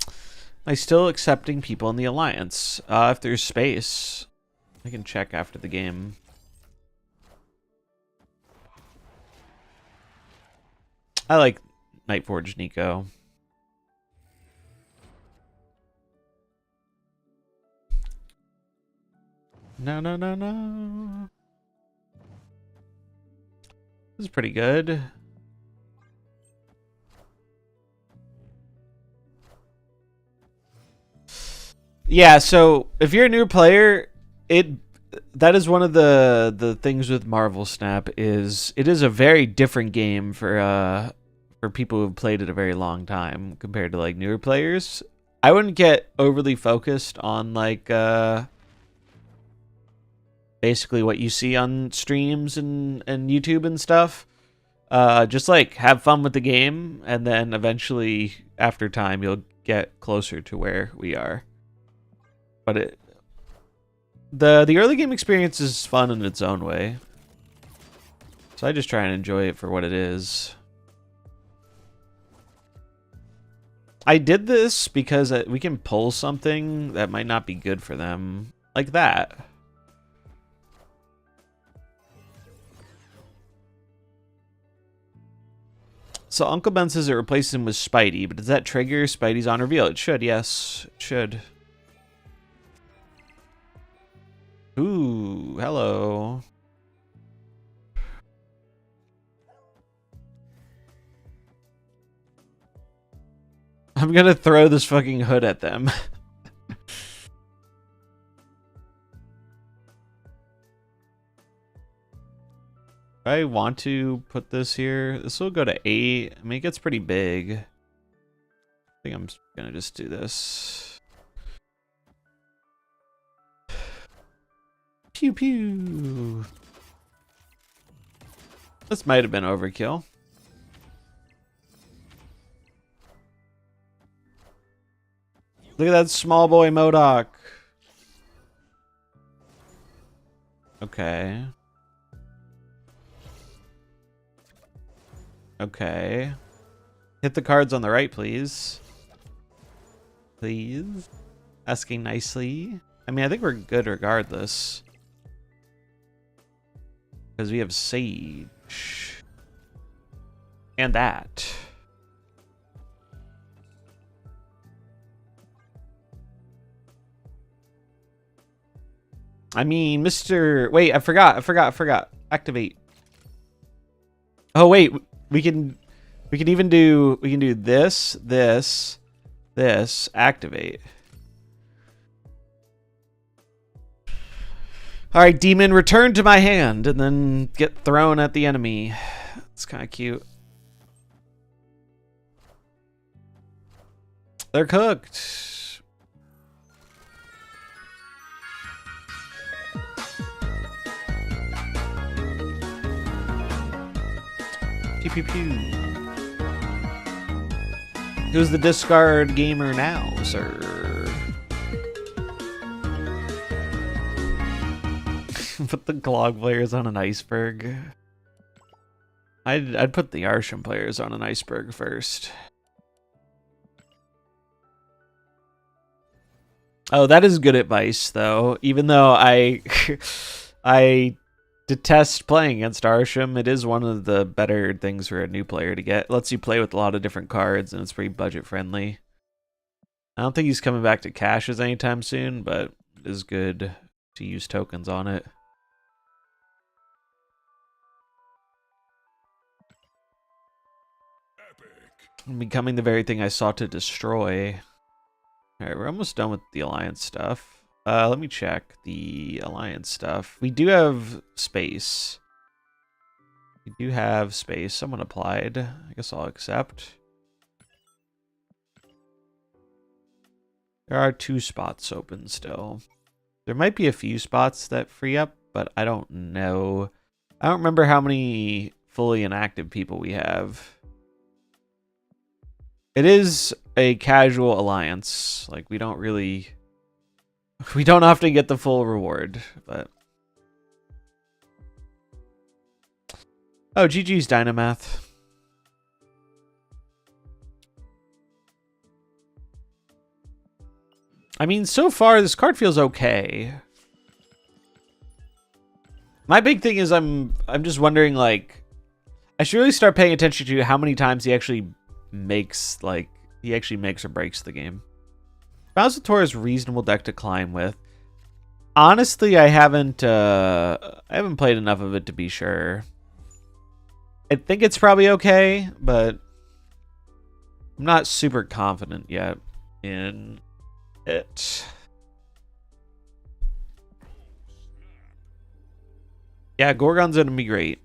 Am I still accepting people in the Alliance? If there's space, I can check after the game. I like Nightforge Nico. No, no, no, no. This is pretty good. Yeah, so if you're a new player, that is one of the things with MarvelSnap is it is a very different game for people who've played it a very long time compared to like newer players. I wouldn't get overly focused on like basically what you see on streams and YouTube and stuff. Just like have fun with the game, and then eventually after time you'll get closer to where we are. But the early game experience is fun in its own way. So I just try and enjoy it for what it is. I did this because we can pull something that might not be good for them. Like that. So Uncle Ben says it replaces him with Spidey, but does that trigger Spidey's on reveal? It should, yes. It should. Ooh, hello. I'm gonna throw this fucking hood at them. I want to put this here. This will go to 8. I mean, it gets pretty big. I think I'm gonna just do this. Pew pew. This might have been overkill. Look at that small boy MODOK. Okay. Okay. Hit the cards on the right, please. Please. Asking nicely. I mean, I think we're good regardless. Because we have Sage. And that. I mean, Mr. Wait, I forgot. Activate. Oh, wait. We can even do this, activate. All right, demon, return to my hand and then get thrown at the enemy. It's kind of cute. They're cooked. Pew pew pew. Who's the discard gamer now, sir? Put the Glog players on an iceberg. I'd put the Arsham players on an iceberg first. Oh, that is good advice, though. Even though I detest playing against Arsham, it is one of the better things for a new player to get. It lets you play with a lot of different cards, and it's pretty budget friendly. I don't think he's coming back to caches anytime soon, but it is good to use tokens on it. Becoming the very thing I sought to destroy. Alright, we're almost done with the Alliance stuff. Let me check the Alliance stuff. We do have space. Someone applied. I guess I'll accept. There are 2 spots open still. There might be a few spots that free up, but I don't know. I don't remember how many fully inactive people we have. It is a casual alliance. Like, we don't often get the full reward, but... Oh, GG's Dynamath. I mean, so far, this card feels okay. My big thing is I'm just wondering, like, I should really start paying attention to how many times he actually makes or breaks the game. Bowser is a reasonable deck to climb with. Honestly, I haven't played enough of it to be sure. I think it's probably okay, but I'm not super confident yet in it. Yeah, Gorgon's gonna be great.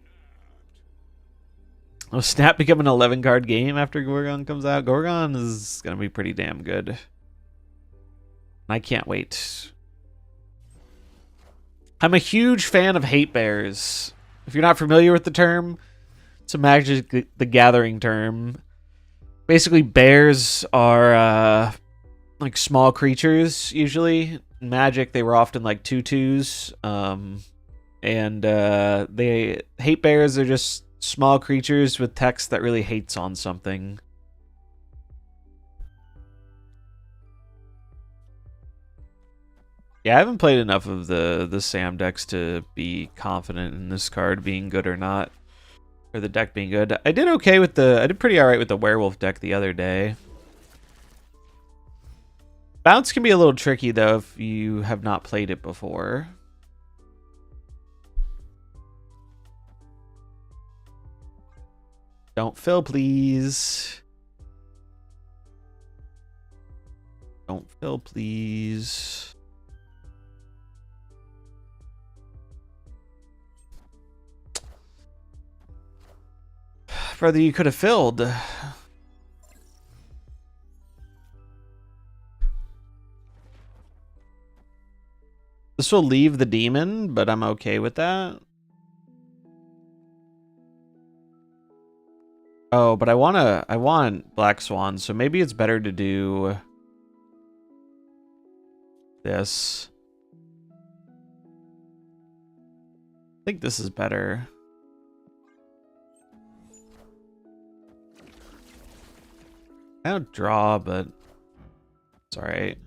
Will Snap become an 11-card game after Gorgon comes out? Gorgon is gonna be pretty damn good. I can't wait. I'm a huge fan of hate bears. If you're not familiar with the term, it's a Magic the Gathering term. Basically, bears are like small creatures, usually. In Magic, they were often like 2/2s. They hate bears are just small creatures with text that really hates on something. Yeah, I haven't played enough of the Sam decks to be confident in this card being good or not. Or the deck being good. I did pretty alright with the werewolf deck the other day. Bounce can be a little tricky though if you have not played it before. Don't fill, please. Don't fill, please. Brother, you could have filled. This will leave the demon, but I'm okay with that. Oh, but I want Black Swan, so maybe it's better to do this. I think this is better. I don't draw, but it's alright.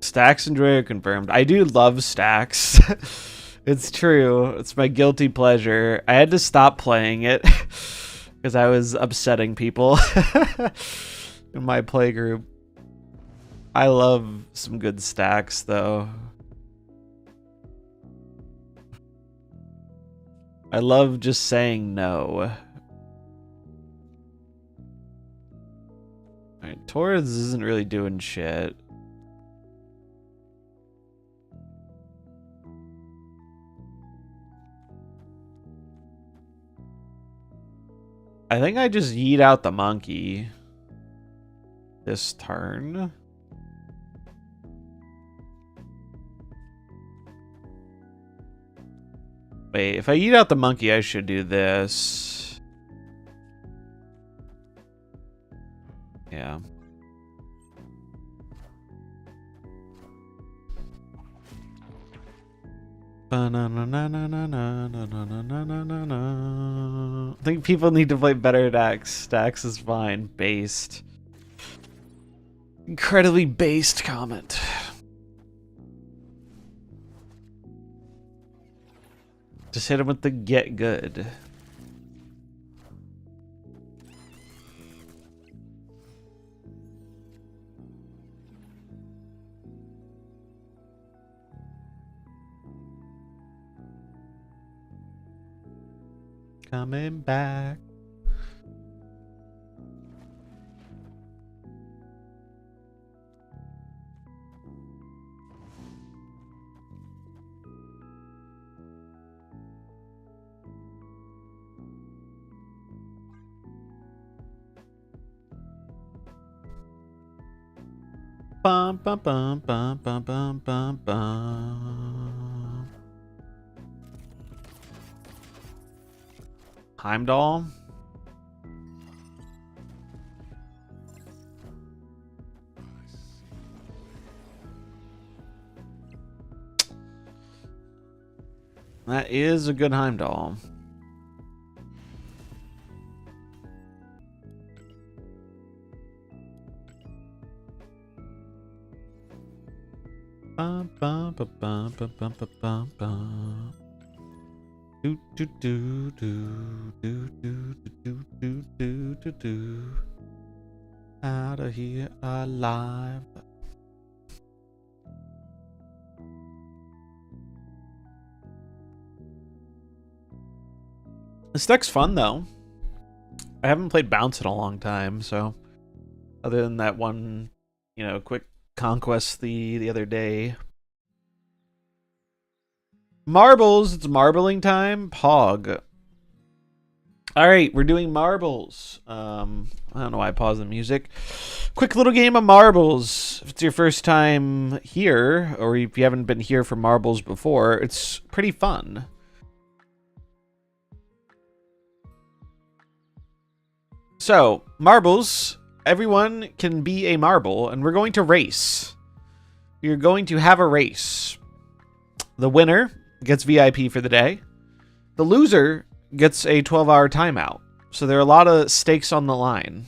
Stacks and Joy are confirmed. I do love Stacks. It's true. It's my guilty pleasure. I had to stop playing it because I was upsetting people in my playgroup. I love some good Stacks, though. I love just saying no. Alright, Torres isn't really doing shit. I think I just yeet out the monkey this turn. Wait, if I yeet out the monkey, I should do this. Yeah. I think people need to play better decks. Stacks is fine. Based. Incredibly based comment. Just hit him with the get good. Coming back. Bum bum bum bum bum bum bum bum. Heimdall. That is a good Heimdall. Bum, bum, bum, bum, bum, bum, bum, bum. Do do do do do do do do do do do. Out of here alive. This deck's fun though. I haven't played Bounce in a long time, so other than that one, you know, quick conquest the other day. Marbles, it's marbling time. Pog. Alright, we're doing marbles. I don't know why I paused the music. Quick little game of marbles. If it's your first time here, or if you haven't been here for marbles before, it's pretty fun. So, marbles, everyone can be a marble, and we're going to race. We're going to have a race. The winner gets VIP for the day. The loser gets a 12-hour timeout. So there are a lot of stakes on the line.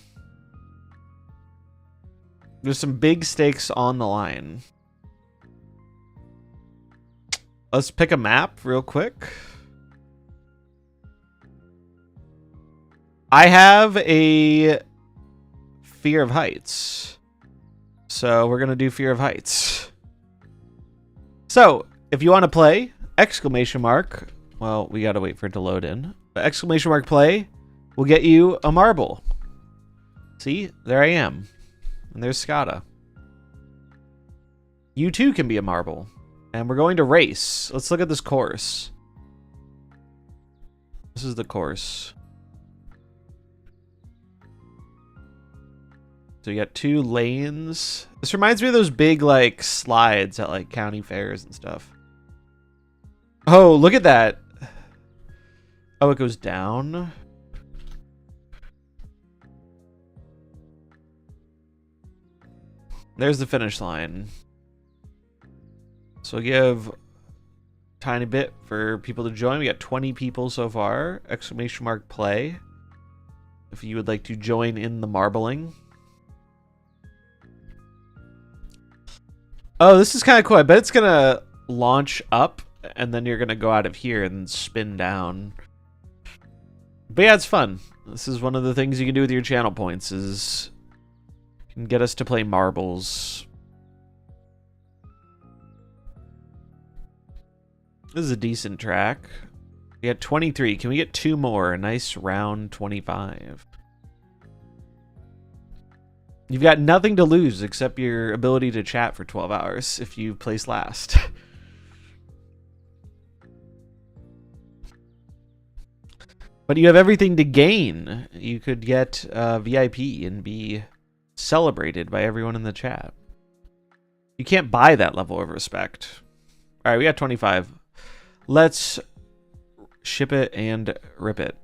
There's some big stakes on the line. Let's pick a map real quick. I have a Fear of Heights. So we're going to do Fear of Heights. So if you want to play, exclamation mark. Well, we got to wait for it to load in. But exclamation mark play will get you a marble. See, there I am. And there's Skada. You too can be a marble. And we're going to race. Let's look at this course. This is the course. So you got 2 lanes. This reminds me of those big, like, slides at, like, county fairs and stuff. Oh, look at that. Oh, it goes down. There's the finish line. So we'll give a tiny bit for people to join. We got 20 people so far. Exclamation mark play. If you would like to join in the marbling. Oh, this is kind of cool. I bet it's going to launch up, and then you're going to go out of here and spin down. But yeah, it's fun. This is one of the things you can do with your channel points, is you can get us to play marbles. This is a decent track. We got 23. Can we get 2 more? A nice round 25. You've got nothing to lose except your ability to chat for 12 hours if you place last. But you have everything to gain. You could get VIP and be celebrated by everyone in the chat. You can't buy that level of respect. All right, we got 25. Let's ship it and rip it.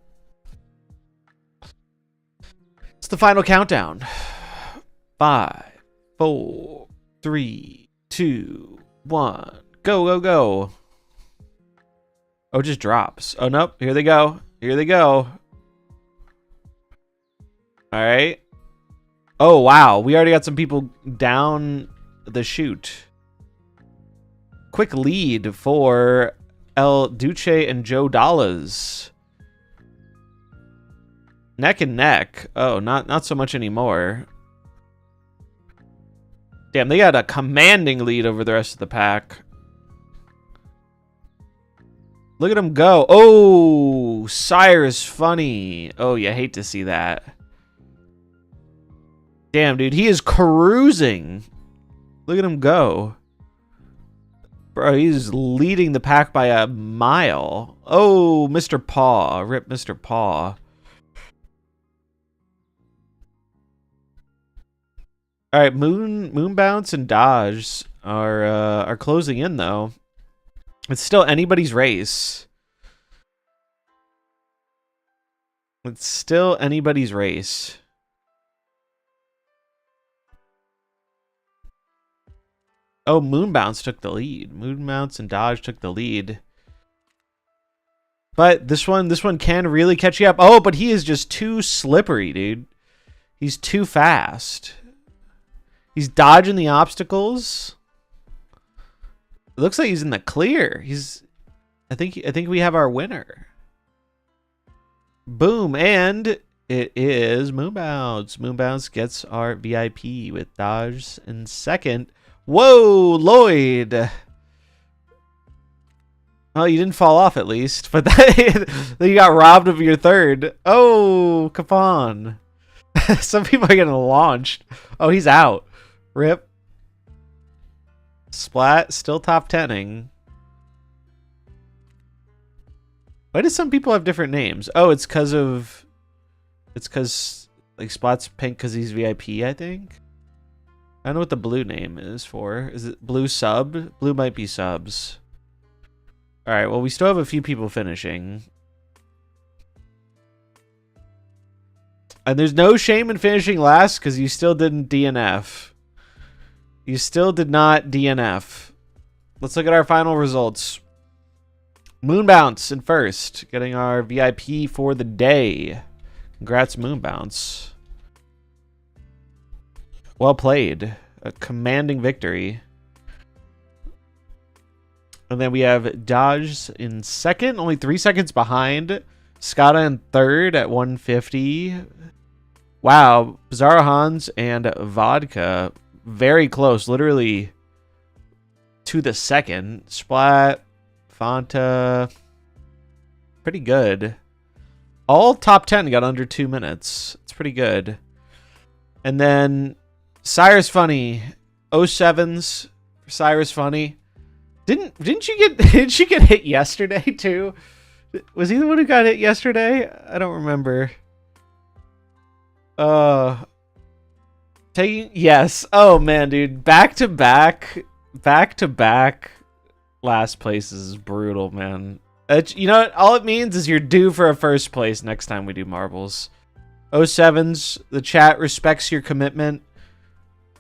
It's the final countdown. 5, 4, 3, 2, 1. Go, go, go. Oh, it just drops. Oh, nope. Here they go. Here they go. All right. Oh, wow. We already got some people down the chute. Quick lead for El Duce and Joe Dallas. Neck and neck. Oh, not so much anymore. Damn, they got a commanding lead over the rest of the pack. Look at him go. Oh, Sire's funny. Oh, you hate to see that. Damn, dude, he is cruising. Look at him go. Bro, he's leading the pack by a mile. Oh, Mr. Paw. Rip Mr. Paw. All right, Moon Bounce and Dodge are closing in though. It's still anybody's race. It's still anybody's race. Oh, Moon Bounce took the lead. Moon Bounce and Dodge took the lead. But this one can really catch you up. Oh, but he is just too slippery, dude. He's too fast. He's dodging the obstacles. It looks like he's in the clear. I think we have our winner. Boom, and it is Moonbounce. Moonbounce gets our VIP with dodge in second. Whoa, Lloyd. Oh, you didn't fall off at least, but you got robbed of your third. Oh, Capon. Some people are getting launched. Oh, he's out. Rip. Splat, still top 10ing. Why do some people have different names? Oh, it's because like Splat's pink because he's VIP, I think. I don't know what the blue name is for. Is it blue sub? Blue might be subs. All right, well, we still have a few people finishing. And there's no shame in finishing last because you still didn't DNF. You still did not DNF. Let's look at our final results. Moonbounce in first, getting our VIP for the day. Congrats, Moonbounce. Well played. A commanding victory. And then we have Dodge in second, only 3 seconds behind. Skada in third at 150. Wow, Bizarro Hans and Vodka very close, literally to the second. Splat, Fanta, pretty good. All top 10 got under 2 minutes. It's pretty good. And then Cyrus Funny, 07s for Cyrus Funny. Didn't you get hit yesterday too? Was he the one who got hit yesterday? I don't remember. Yes. Oh man, dude. Back to back last place is brutal, man. You know what? All it means is you're due for a first place next time we do marbles. 07s, the chat respects your commitment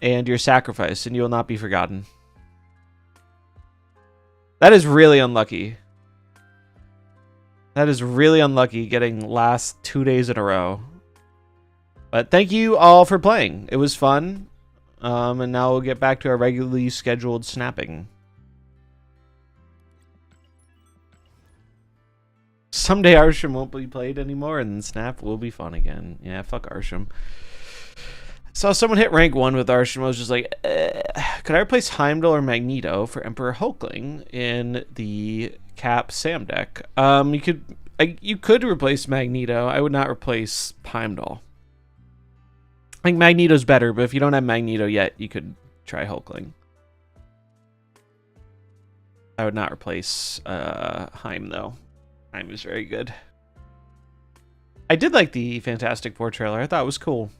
and your sacrifice, and you will not be forgotten. That is really unlucky. That is really unlucky getting last 2 days in a row. But thank you all for playing. It was fun. And now we'll get back to our regularly scheduled snapping. Someday Arsham won't be played anymore, and Snap will be fun again. Yeah, fuck Arsham. Saw someone hit rank 1 with Arsham. I was just like, could I replace Heimdall or Magneto for Emperor Hulkling in the Cap Sam deck? You could replace Magneto. I would not replace Heimdall. I think Magneto's better, but if you don't have Magneto yet, you could try Hulkling. I would not replace Heim, though. Heim is very good. I did like the Fantastic Four trailer. I thought it was cool.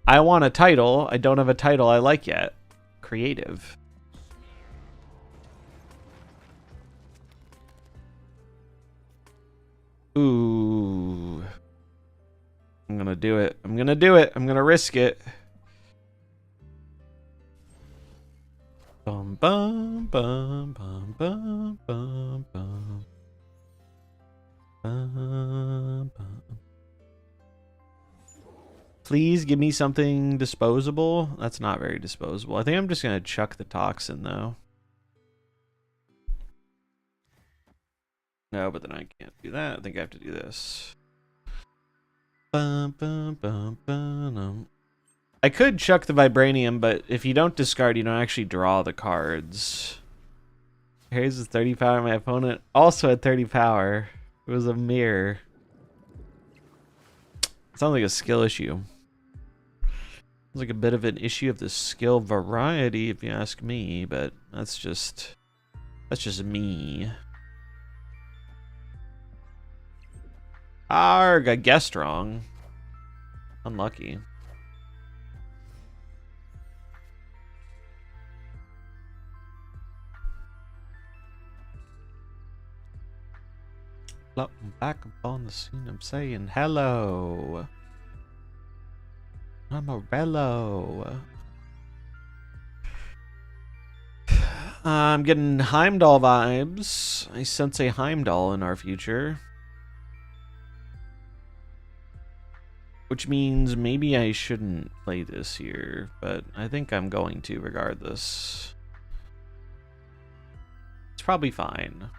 I want a title. I don't have a title I like yet. Creative. Ooh. I'm gonna do it. I'm gonna do it. I'm gonna risk it. Bum bum bum bum bum bum bum. Bum, bum. Please give me something disposable. That's not very disposable. I think I'm just gonna chuck the toxin though. No, but then I can't do that. I think I have to do this. Bum, bum, bum, bum. I could chuck the vibranium, but if you don't discard, you don't actually draw the cards. Here's the 30 power. My opponent also had 30 power. It was a mirror. Sounds like a skill issue. Sounds like a bit of an issue of the skill variety, if you ask me, but that's just me. Arg, I guessed wrong. Unlucky. I'm back upon the scene. I'm saying hello. I'm a rello. I'm getting Heimdall vibes. I sense a Heimdall in our future. Which means maybe I shouldn't play this here, but I think I'm going to regardless. It's probably fine.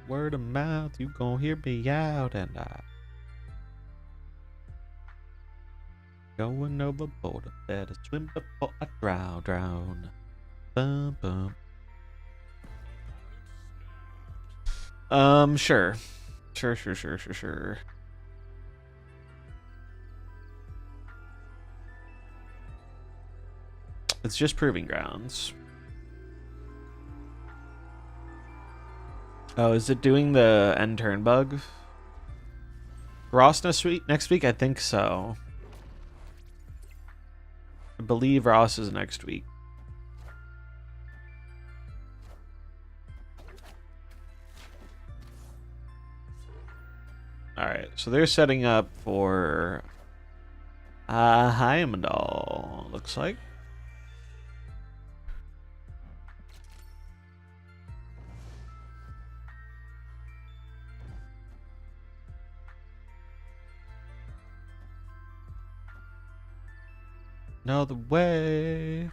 Word of mouth, you gon' hear me out, and I going overboard. I better swim before I drown. Bum, bum. Sure. Sure. It's just proving grounds. Oh, is it doing the end turn bug? Ross next week? I think so. I believe Ross is next week. Alright, so they're setting up for Heimdall, looks like. Another way.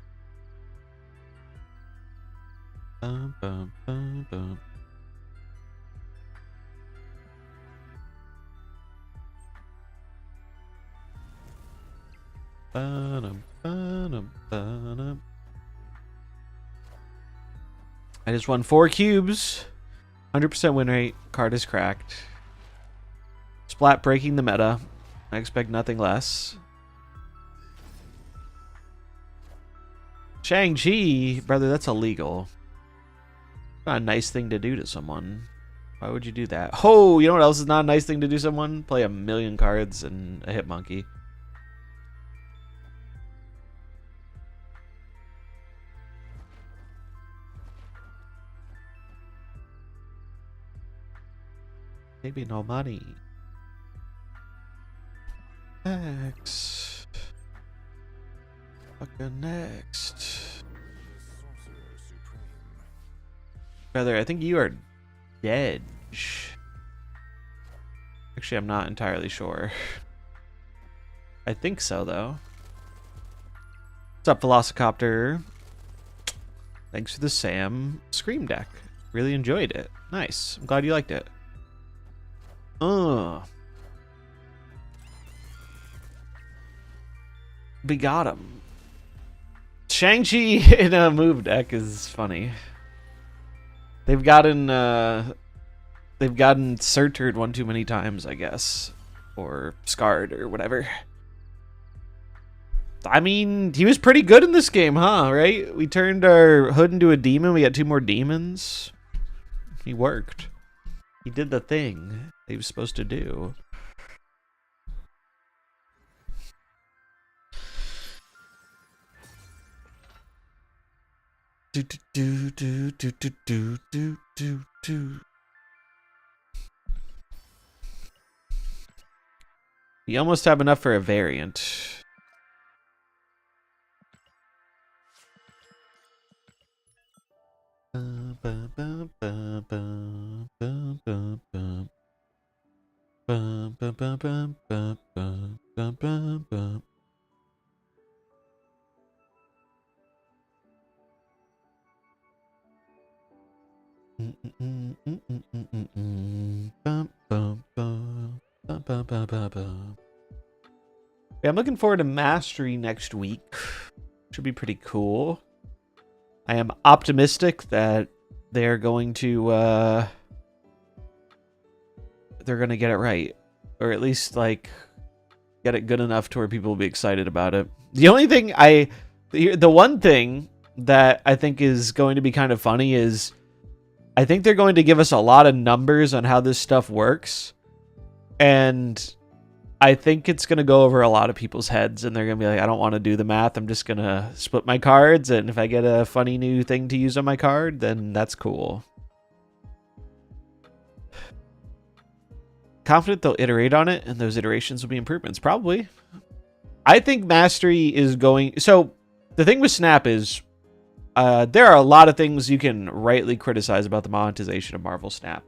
Bum, bum, bum, bum. Ba-dum, ba-dum, ba-dum. I just won 4 cubes. 100% win rate. Card is cracked. Splat breaking the meta. I expect nothing less. Shang-Chi, brother, that's illegal. Not a nice thing to do to someone. Why would you do that? Oh, you know what else is not a nice thing to do to someone? Play a million cards and a hit monkey. Maybe no money. Next. Fucking next. Brother, I think you are dead. Actually, I'm not entirely sure. I think so, though. What's up, Velocicopter? Thanks for the Sam Scream deck. Really enjoyed it. Nice. I'm glad you liked it. We got him. Shang-Chi in a move deck is funny. They've gotten Surtured one too many times, I guess. Or Scarred or whatever. I mean, he was pretty good in this game, huh? Right? We turned our hood into a demon. We got 2 more demons. He worked. He did the thing he was supposed to do. You almost have enough for a variant. Yeah, I'm looking forward to Mastery next week. Should be pretty cool. I am optimistic that they're going to get it right, or at least like get it good enough to where people will be excited about it. The only thing the one thing that I think is going to be kind of funny is I think they're going to give us a lot of numbers on how this stuff works, and I think it's going to go over a lot of people's heads, and they're going to be like, I don't want to do the math. I'm just going to split my cards, and if I get a funny new thing to use on my card, then that's cool. Confident they'll iterate on it, and those iterations will be improvements. Probably. I think mastery is going... So, the thing with Snap is, there are a lot of things you can rightly criticize about the monetization of MarvelSnap.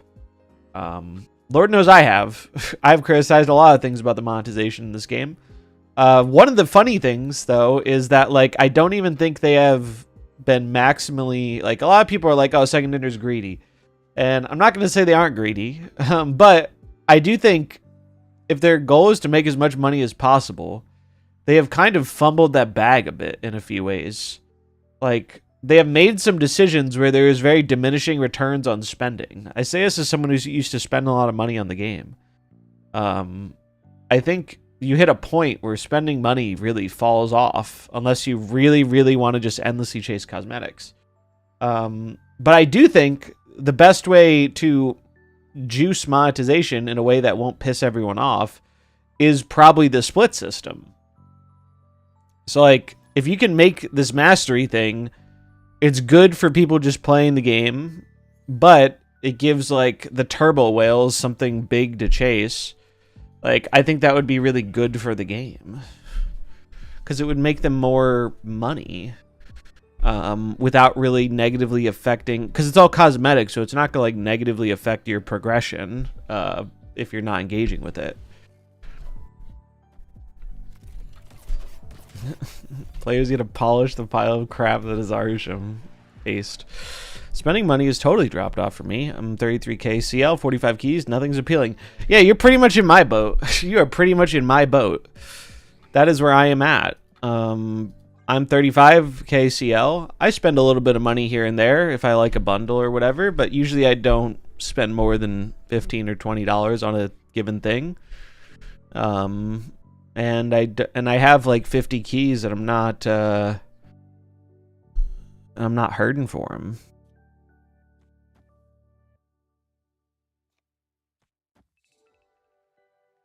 Lord knows I have. I've criticized a lot of things about the monetization in this game. One of the funny things, though, is that, like, I don't even think they have been maximally... Like, a lot of people are like, oh, Second Dinner's greedy. And I'm not going to say they aren't greedy, but I do think if their goal is to make as much money as possible, they have kind of fumbled that bag a bit in a few ways. Like, they have made some decisions where there is very diminishing returns on spending. I say this as someone who's used to spend a lot of money on the game. I think you hit a point where spending money really falls off unless you really, really want to just endlessly chase cosmetics. But I do think the best way to juice monetization in a way that won't piss everyone off is probably the split system. So, like, if you can make this mastery thing, it's good for people just playing the game, but it gives, like, the turbo whales something big to chase. Like, I think that would be really good for the game. Because it would make them more money. Without really negatively affecting... Because it's all cosmetic, so it's not going to, like, negatively affect your progression if you're not engaging with it. Players get to polish the pile of crap that is Arsham paste. Spending money has totally dropped off for me. I'm 33k CL, 45 keys, nothing's appealing. Yeah, you're pretty much in my boat. You are pretty much in my boat. That is where I am at. I'm 35k CL. I spend a little bit of money here and there if I like a bundle or whatever, but usually I don't spend more than $15 or $20 on a given thing. And I have like 50 keys that I'm not hurting for them.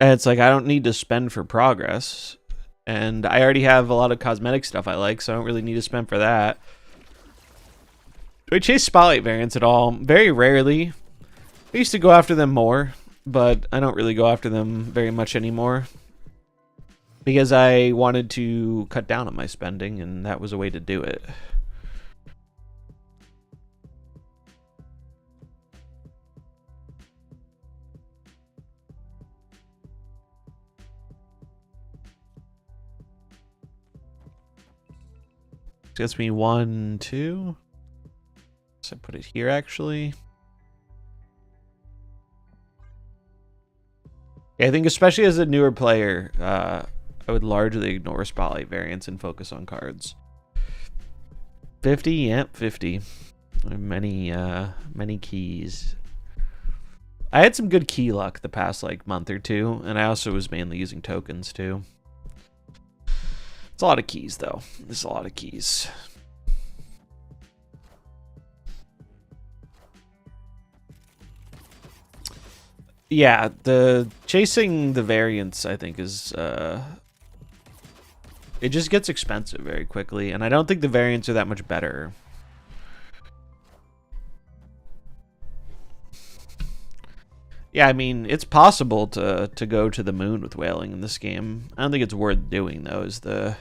And it's like I don't need to spend for progress. And I already have a lot of cosmetic stuff I like, so I don't really need to spend for that. Do I chase spotlight variants at all? Very rarely. I used to go after them more, but I don't really go after them very much anymore. Because I wanted to cut down on my spending, and that was a way to do it. Gets me 1, 2. So I put it here, actually. Yeah, I think especially as a newer player, I would largely ignore spotlight variants and focus on cards. 50, yep, 50. Many keys. I had some good key luck the past like month or two, and I also was mainly using tokens too. It's a lot of keys though. There's a lot of keys. Yeah, the chasing the variants I think is it just gets expensive very quickly, and I don't think the variants are that much better. Yeah, I mean, it's possible to go to the moon with whaling in this game. I don't think it's worth doing, though, is the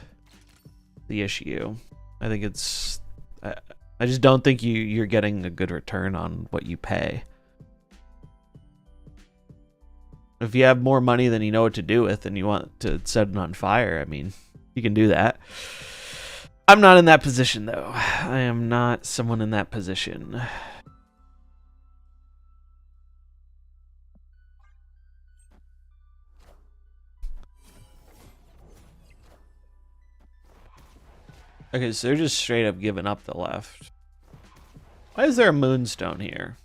issue. I think it's... I just don't think you're getting a good return on what you pay. If you have more money than you know what to do with and you want to set it on fire, I mean, you can do that. I'm not in that position, though. I am not someone in that position. Okay, so they're just straight up giving up the left. Why is there a moonstone here?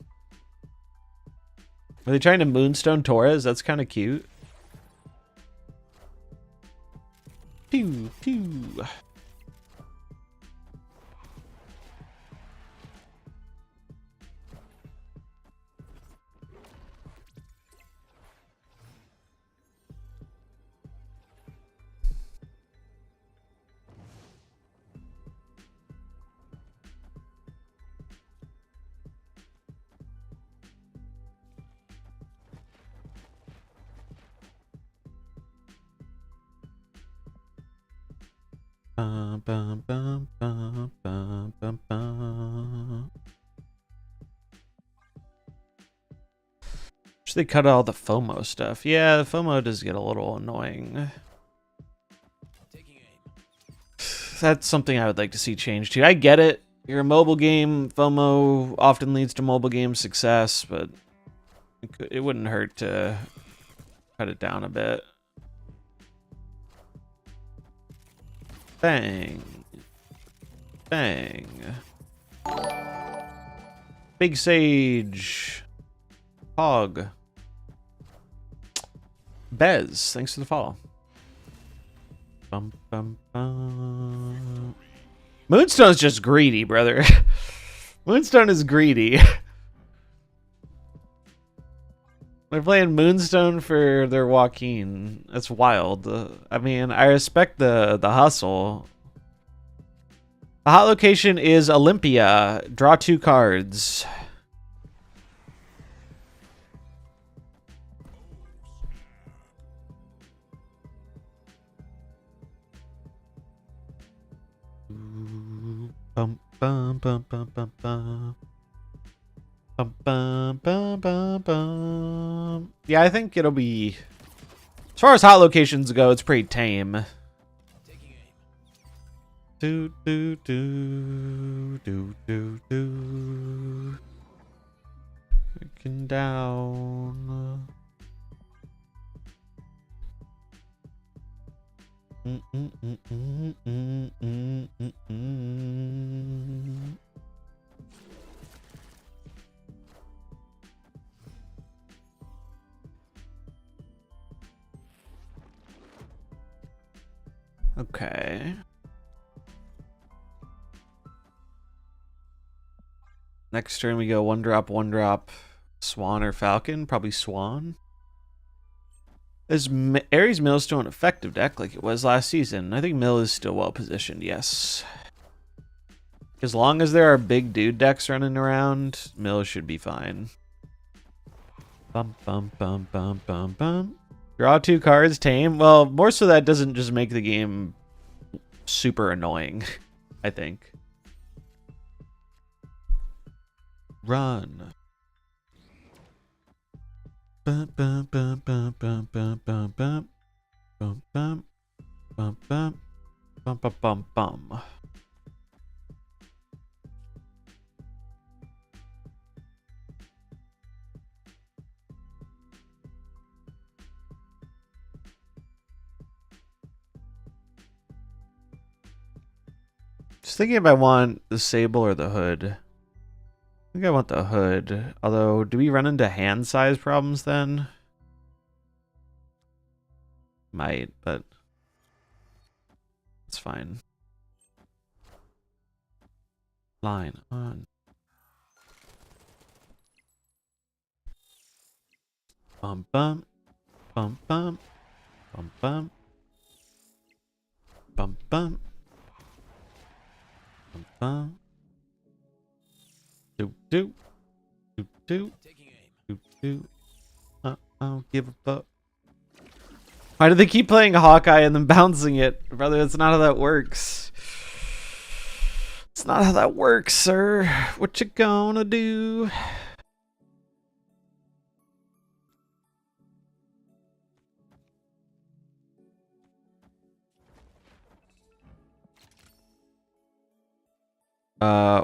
Are they trying to moonstone Torres? That's kind of cute. Pew, pew. bum, bum, bum, bum, bum, bum, bum. Should they cut all the FOMO stuff? Yeah, the FOMO does get a little annoying. That's something I would like to see changed too. I get it. You're a mobile game. FOMO often leads to mobile game success, but it wouldn't hurt to cut it down a bit. Bang. Bang. Big Sage. Hog. Bez, thanks for the follow. Bum, bum, bum. Moonstone's just greedy, brother. Moonstone is greedy. They're playing Moonstone for their Joaquin. That's wild. I mean, I respect the hustle. The hot location is Olympia. Draw 2 cards. Bum bum bum bum bum bum. Bum bum bum bum bum. Yeah, I think it'll be, as far as hot locations go, it's pretty tame. Do do do do do do. Looking down. Okay. Next turn we go 1-drop, Swan or Falcon. Probably Swan. Is Ares Mill still an effective deck like it was last season? I think Mill is still well positioned, yes. As long as there are big dude decks running around, Mill should be fine. Bum bum bum bum bum bum. Draw 2 cards, tame. Well, more so that doesn't just make the game super annoying, I think. Run. Bum bum bum bum bum bum bum bum bum bum bum bum bum bum bum bum. Just thinking if I want the Sable or the Hood. I think I want the Hood. Although, do we run into hand size problems then? Might, but it's fine. Line on. Bum bum. Bum bum. Bum bum. Bum bum. Bum bum. Do do. Do do. Do do. I don't give a fuck. Why do they keep playing Hawkeye and then bouncing it? Brother, that's not how that works. It's not how that works, sir. What you gonna do?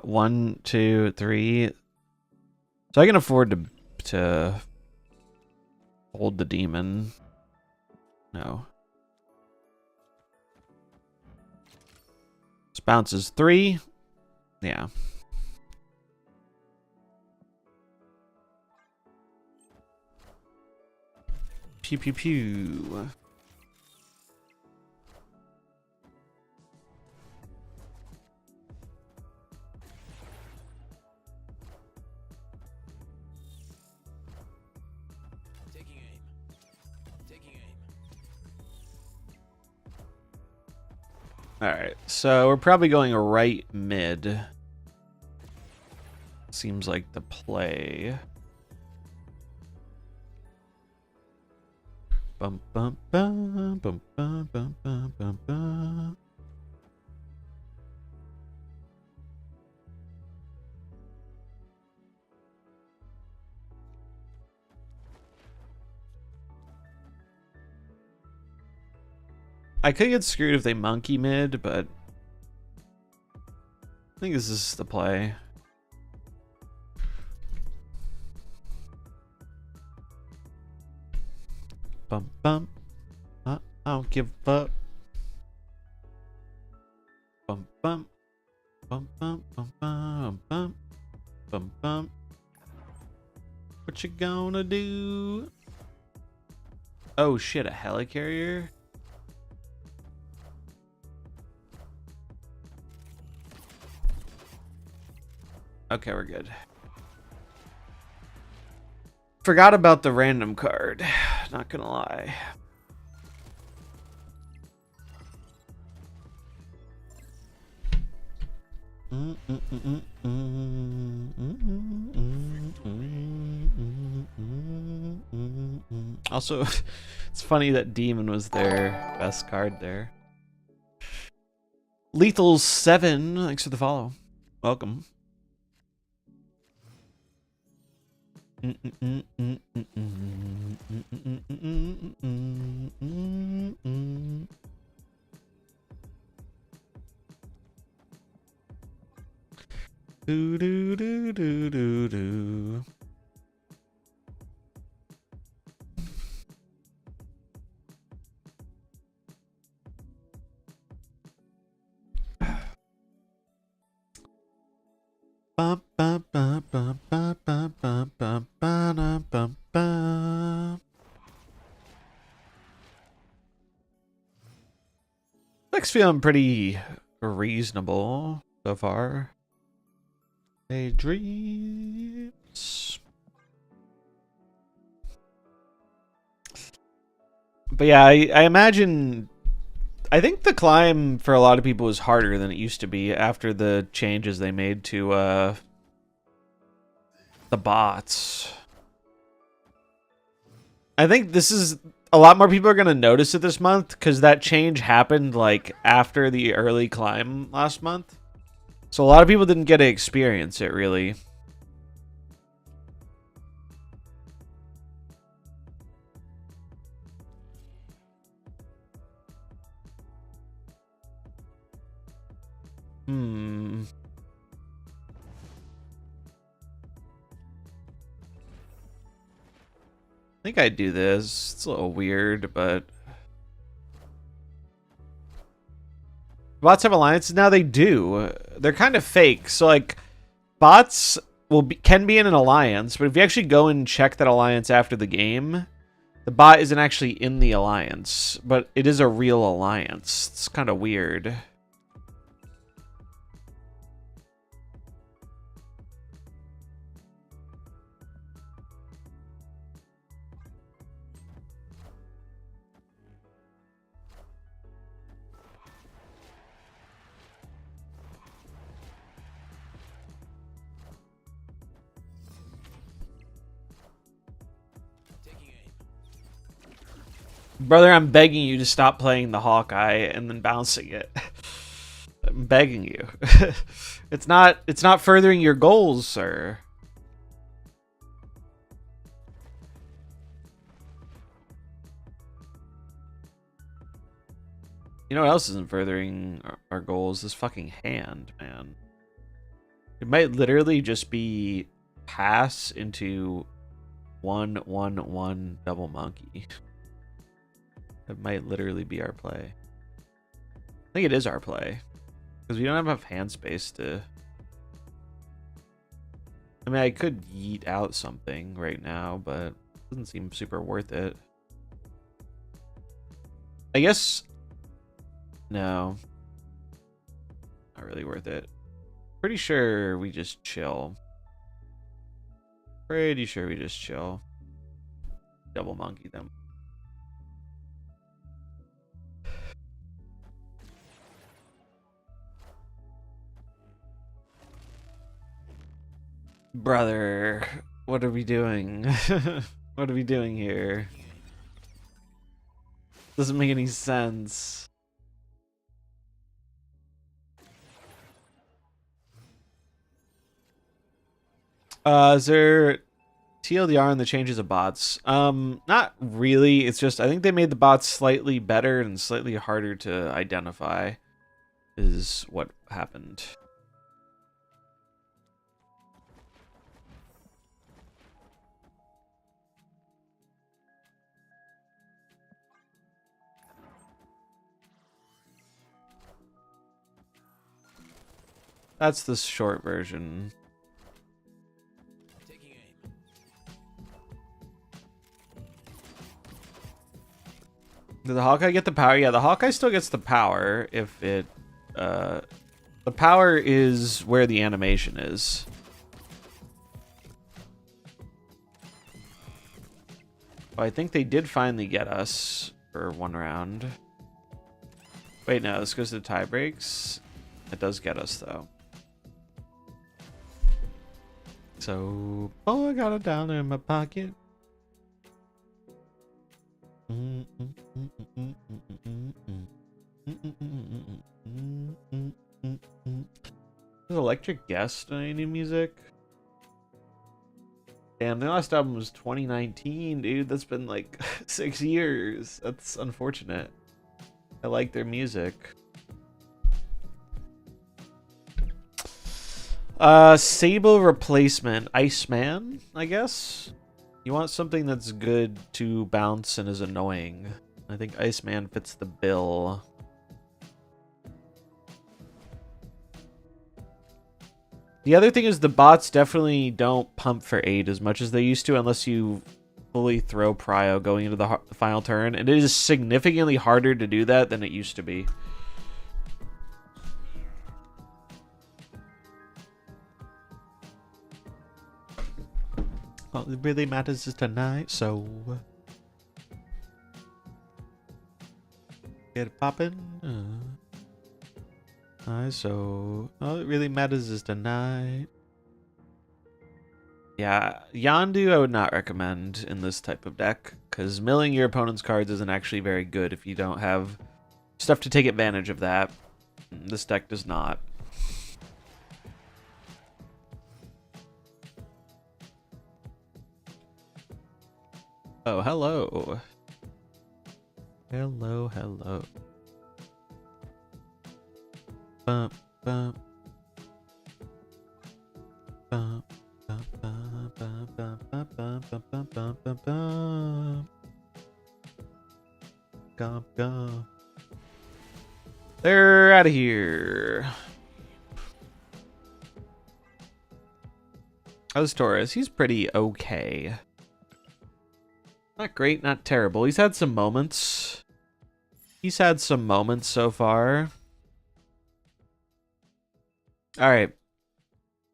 One, two, three. So I can afford to hold the demon. No. This bounces 3. Yeah. Pew pew pew. Alright, so we're probably going right mid. Seems like the play. Bum bum bum bum bum bum bum bum bum. I could get screwed if they monkey mid, but I think this is the play. Bum bum. I don't give a fuck. Bum bum. Bum bum bum bum bum. Bum bum. What you gonna do? Oh shit, a helicarrier? Okay, we're good. Forgot about the random card. Not gonna lie. Also, it's funny that Demon was their best card there. Lethal 7, thanks for the follow. Welcome. Do do do do do do. Ba ba ba ba ba ba ba ba ba ba ba. Deck's feeling pretty reasonable so far. Daydreams. But yeah, I imagine. I think the climb for a lot of people is harder than it used to be after the changes they made to the bots. I think this is a lot more people are going to notice it this month because that change happened like after the early climb last month. So a lot of people didn't get to experience it really. I think I'd do this. It's a little weird, but bots have alliances now. They do. They're kind of fake. So like, bots can be in an alliance, but if you actually go and check that alliance after the game, the bot isn't actually in the alliance, but it is a real alliance. It's kind of weird. Brother, I'm begging you to stop playing the Hawkeye and then bouncing it. I'm begging you. It's not furthering your goals, sir. You know what else isn't furthering our goals? This fucking hand, man. It might literally just be pass into 1/1/1 double monkey. That might literally be our play. I think it is our play. Because we don't have enough hand space to... I mean, I could yeet out something right now, but it doesn't seem super worth it. I guess... No. Not really worth it. Pretty sure we just chill. Pretty sure we just chill. Double monkey them. Brother, what are we doing? What are we doing here? Doesn't make any sense. Is there TLDR on the changes of bots. Not really. It's just I think they made the bots slightly better and slightly harder to identify is what happened. That's the short version. Did the Hawkeye get the power? Yeah, the Hawkeye still gets the power if it... the power is where the animation is. Well, I think they did finally get us for one round. Wait, no, this goes to tie breaks. It does get us, though. So, oh, I got $1 in my pocket. Is Electric Guest any music? Damn, the last album was 2019, dude. That's been like 6 years. That's unfortunate. I like their music. Sable replacement. Iceman, I guess? You want something that's good to bounce and is annoying. I think Iceman fits the bill. The other thing is the bots definitely don't pump for 8 as much as they used to unless you fully throw Prio going into the final turn. And it is significantly harder to do that than it used to be. All that really matters is tonight, so... Get it poppin'. So all that really matters is tonight. Yeah, Yondu I would not recommend in this type of deck, because milling your opponent's cards isn't actually very good if you don't have stuff to take advantage of that. This deck does not. Oh, hello. Hello, hello. Bump, bump. Bump, bump, bump, bump, bump, bump, bump, bump, bump, bump, bump, bump. Gump, gump. They're out of here. How's Torres? He's pretty okay. Not great, not terrible. He's had some moments. He's had some moments so far. Alright.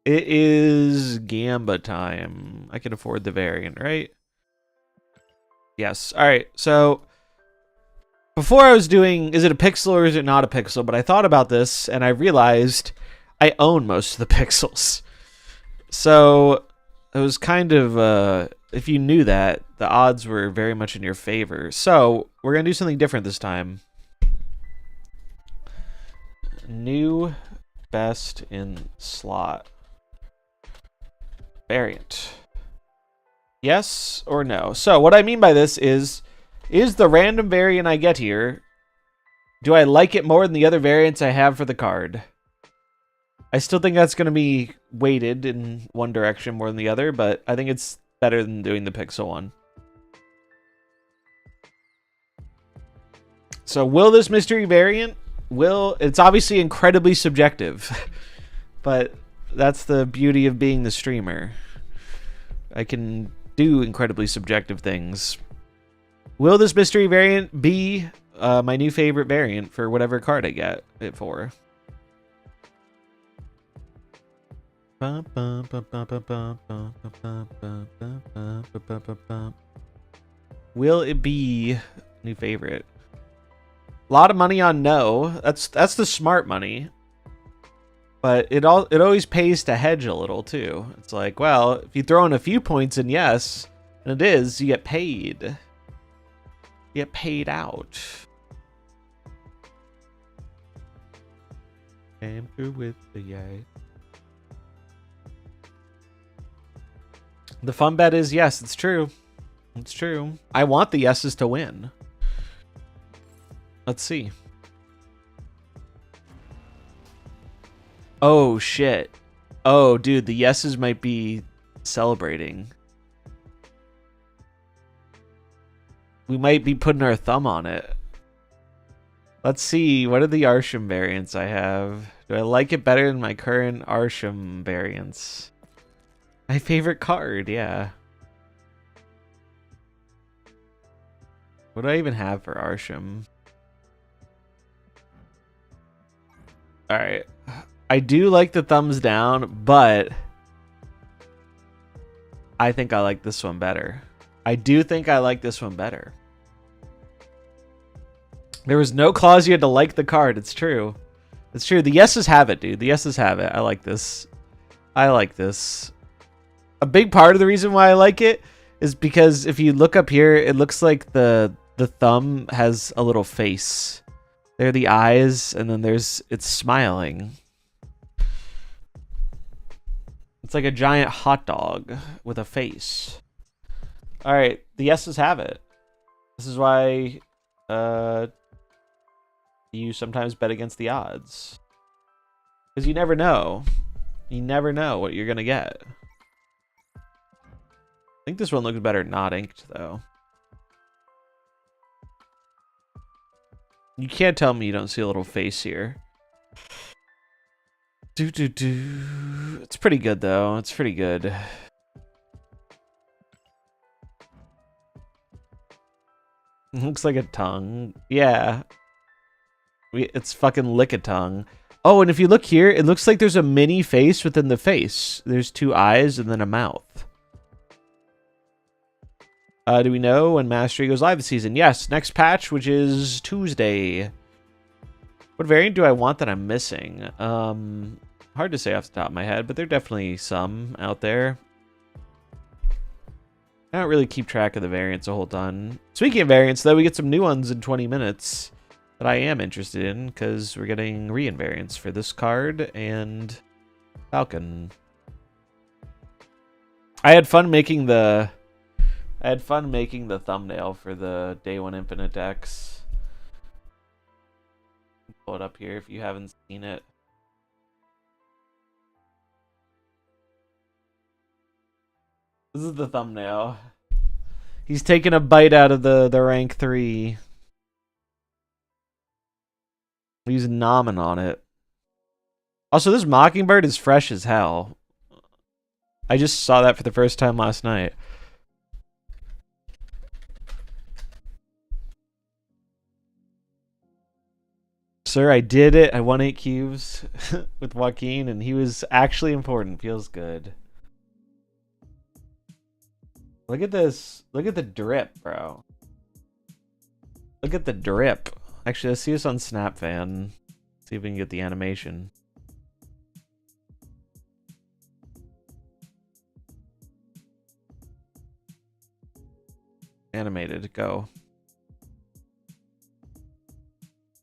It is Gamba time. I can afford the variant, right? Yes. Alright, so... Before I was doing, is it a pixel or is it not a pixel? But I thought about this and I realized I own most of the pixels. So it was kind of, if you knew that, the odds were very much in your favor. So we're going to do something different this time. New best in slot. Variant. Yes or no? So what I mean by this is the random variant I get here, do I like it more than the other variants I have for the card? I still think that's going to be weighted in one direction more than the other, but I think it's better than doing the pixel one. So will this mystery variant, it's obviously incredibly subjective, but that's the beauty of being the streamer. I can do incredibly subjective things. Will this mystery variant be my new favorite variant for whatever card I get it for? Will it be new favorite? A lot of money on no. That's the smart money. But it always pays to hedge a little too. It's like, well, if you throw in a few points in yes, and it is, you get paid. Get paid out. Came through with the yay. The fun bet is yes, it's true. It's true. I want the yeses to win. Let's see. Oh, shit. Oh, dude, the yeses might be celebrating. We might be putting our thumb on it. Let's see. What are the Arsham variants I have? Do I like it better than my current Arsham variants? My favorite card, yeah. What do I even have for Arsham? Alright. I do like the thumbs down, but I think I like this one better. I do think I like this one better. There was no clause you had to like the card. It's true. It's true. The yeses have it, dude. The yeses have it. I like this. I like this. A big part of the reason why I like it is because if you look up here, it looks like the thumb has a little face. There are the eyes, and then it's smiling. It's like a giant hot dog with a face. All right, the yeses have it. This is why you sometimes bet against the odds. Because you never know. You never know what you're going to get. I think this one looks better not inked, though. You can't tell me you don't see a little face here. It's pretty good, though. It's pretty good. It looks like a tongue. Yeah. It's fucking lick-a-tongue. Oh, and if you look here, it looks like there's a mini face within the face. There's 2 eyes and then a mouth. Do we know when Mastery goes live this season? Yes, next patch, which is Tuesday. What variant do I want that I'm missing? Hard to say off the top of my head, but there are definitely some out there. I don't really keep track of the variants a whole ton. Speaking of variants, though, we get some new ones in 20 minutes that I am interested in, because we're getting re-invariants for this card and Falcon. I had fun making the thumbnail for the Day 1 Infinite decks. Pull it up here if you haven't seen it. This is the thumbnail. He's taking a bite out of the rank 3. He's nomming on it. Also, this Mockingbird is fresh as hell. I just saw that for the first time last night. Sir, I did it. I won 8 cubes with Joaquin, and he was actually important. Feels good. Look at this. Look at the drip, bro. Look at the drip. Actually, let's see this on Snap Fan. See if we can get the animation. Animated, go.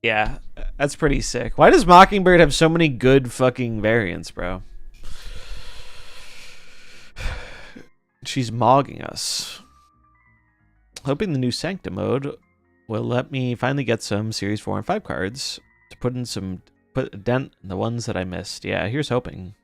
Yeah, that's pretty sick. Why does Mockingbird have so many good fucking variants, bro? She's mogging us. Hoping the new Sanctum mode will let me finally get some Series 4 and 5 cards to put a dent in the ones that I missed. Yeah, here's hoping.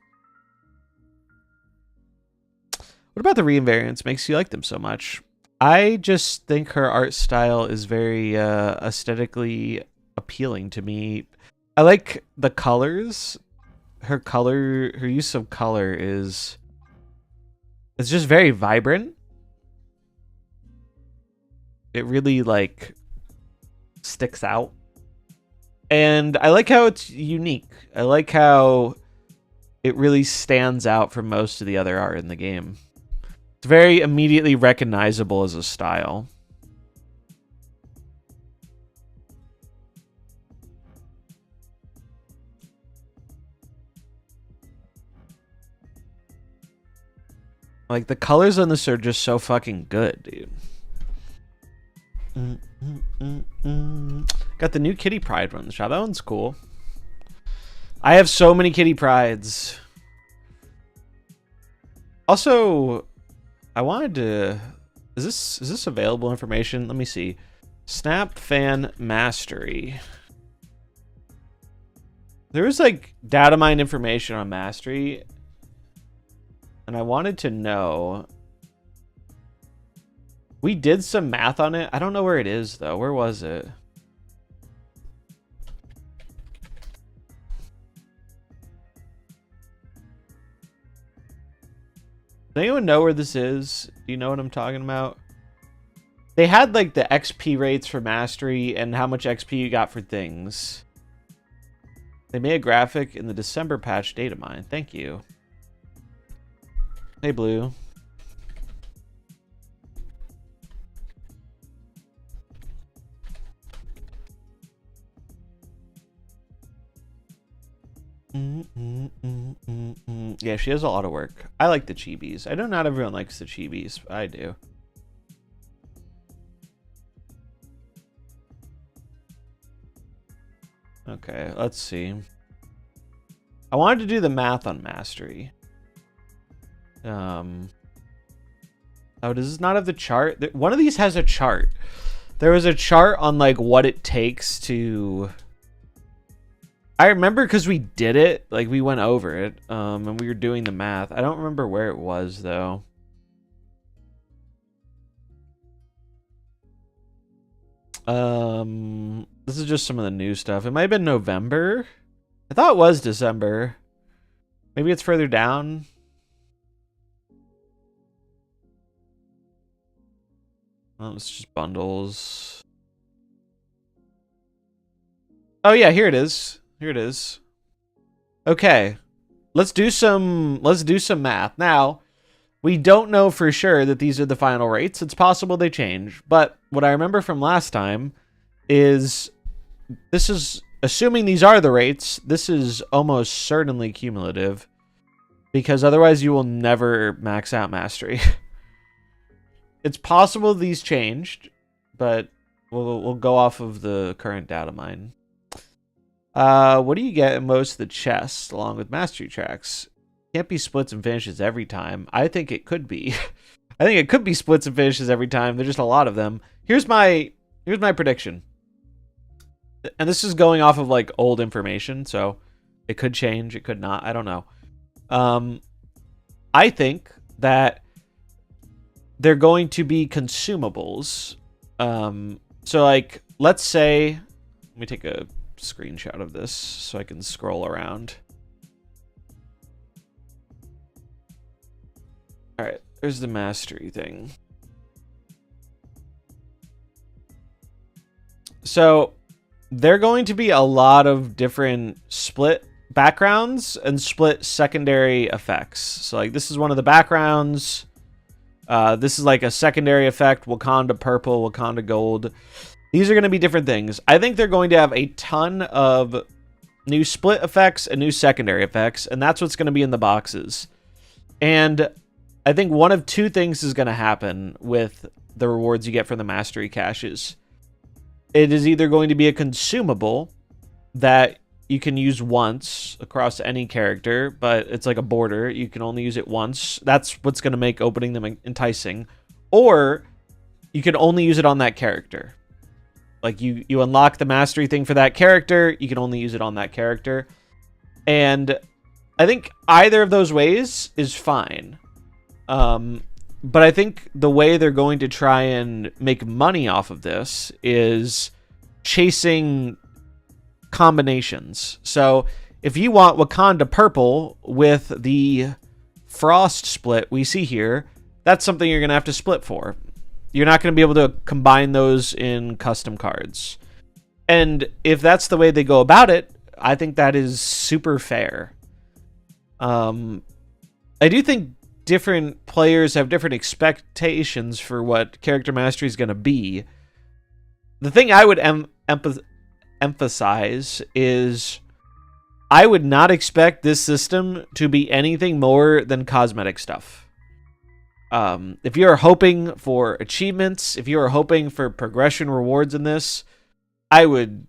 What about the re-invariants makes you like them so much? I just think her art style is very aesthetically appealing to me. I like the colors. Her use of color is... It's just very vibrant. It really, like, sticks out. And I like how it's unique. I like how it really stands out from most of the other art in the game. It's very immediately recognizable as a style. Like, the colors on this are just so fucking good, dude. Got the new Kitty Pride one in the shop. That one's cool. I have so many Kitty Prides. Also, I wanted to... Is this available information? Let me see. Snap fan mastery. There was like data mine information on mastery, and I wanted to know. We did some math on it. I don't know where it is though. Where was it? Does anyone know where this is? Do you know what I'm talking about? They had like the XP rates for mastery and how much XP you got for things. They made a graphic in the December patch data mine. Thank you. Hey, Blue. Yeah, she has a lot of work. I like the chibis. I know not everyone likes the chibis, but I do. Okay, let's see. I wanted to do the math on mastery. Oh, does this not have the chart? One of these has a chart. There was a chart on like what it takes to... I remember because we did it, like we went over it, and we were doing the math. I don't remember where it was though. This is just some of the new stuff. It might have been November. I thought it was December. Maybe it's further down. Oh, it's just bundles. Oh yeah, here it is. Here it is. Okay. Let's do some math. Now, we don't know for sure that these are the final rates. It's possible they change. But what I remember from last time is this is assuming these are the rates, this is almost certainly cumulative because otherwise you will never max out mastery. It's possible these changed, but we'll go off of the current data mine. What do you get in most of the chests along with mastery tracks? Can't be splits and finishes every time. I think it could be. I think it could be splits and finishes every time. There's just a lot of them. Here's my prediction. And this is going off of like old information, so it could change, it could not. I don't know. I think that they're going to be consumables. So like, let's say, let me take a screenshot of this so I can scroll around. All right, there's the mastery thing. So they're going to be a lot of different split backgrounds and split secondary effects. So like this is one of the backgrounds. This is like a secondary effect, Wakanda purple, Wakanda gold. These are going to be different things. I think they're going to have a ton of new split effects and new secondary effects, and that's what's going to be in the boxes. And I think one of two things is going to happen with the rewards you get from the mastery caches. It is either going to be a consumable that you can use once across any character, but it's like a border. You can only use it once. That's what's going to make opening them enticing. Or you can only use it on that character. Like you unlock the mastery thing for that character. You can only use it on that character. And I think either of those ways is fine. But I think the way they're going to try and make money off of this is chasing combinations. So if you want Wakanda purple with the frost split we see here, that's something you're going to have to split for. You're not going to be able to combine those in custom cards. And if that's the way they go about it, I think that is super fair. I do think different players have different expectations for what character mastery is going to be. The thing I would emphasize is I would not expect this system to be anything more than cosmetic stuff. If you're hoping for achievements, if you're hoping for progression rewards in this, I would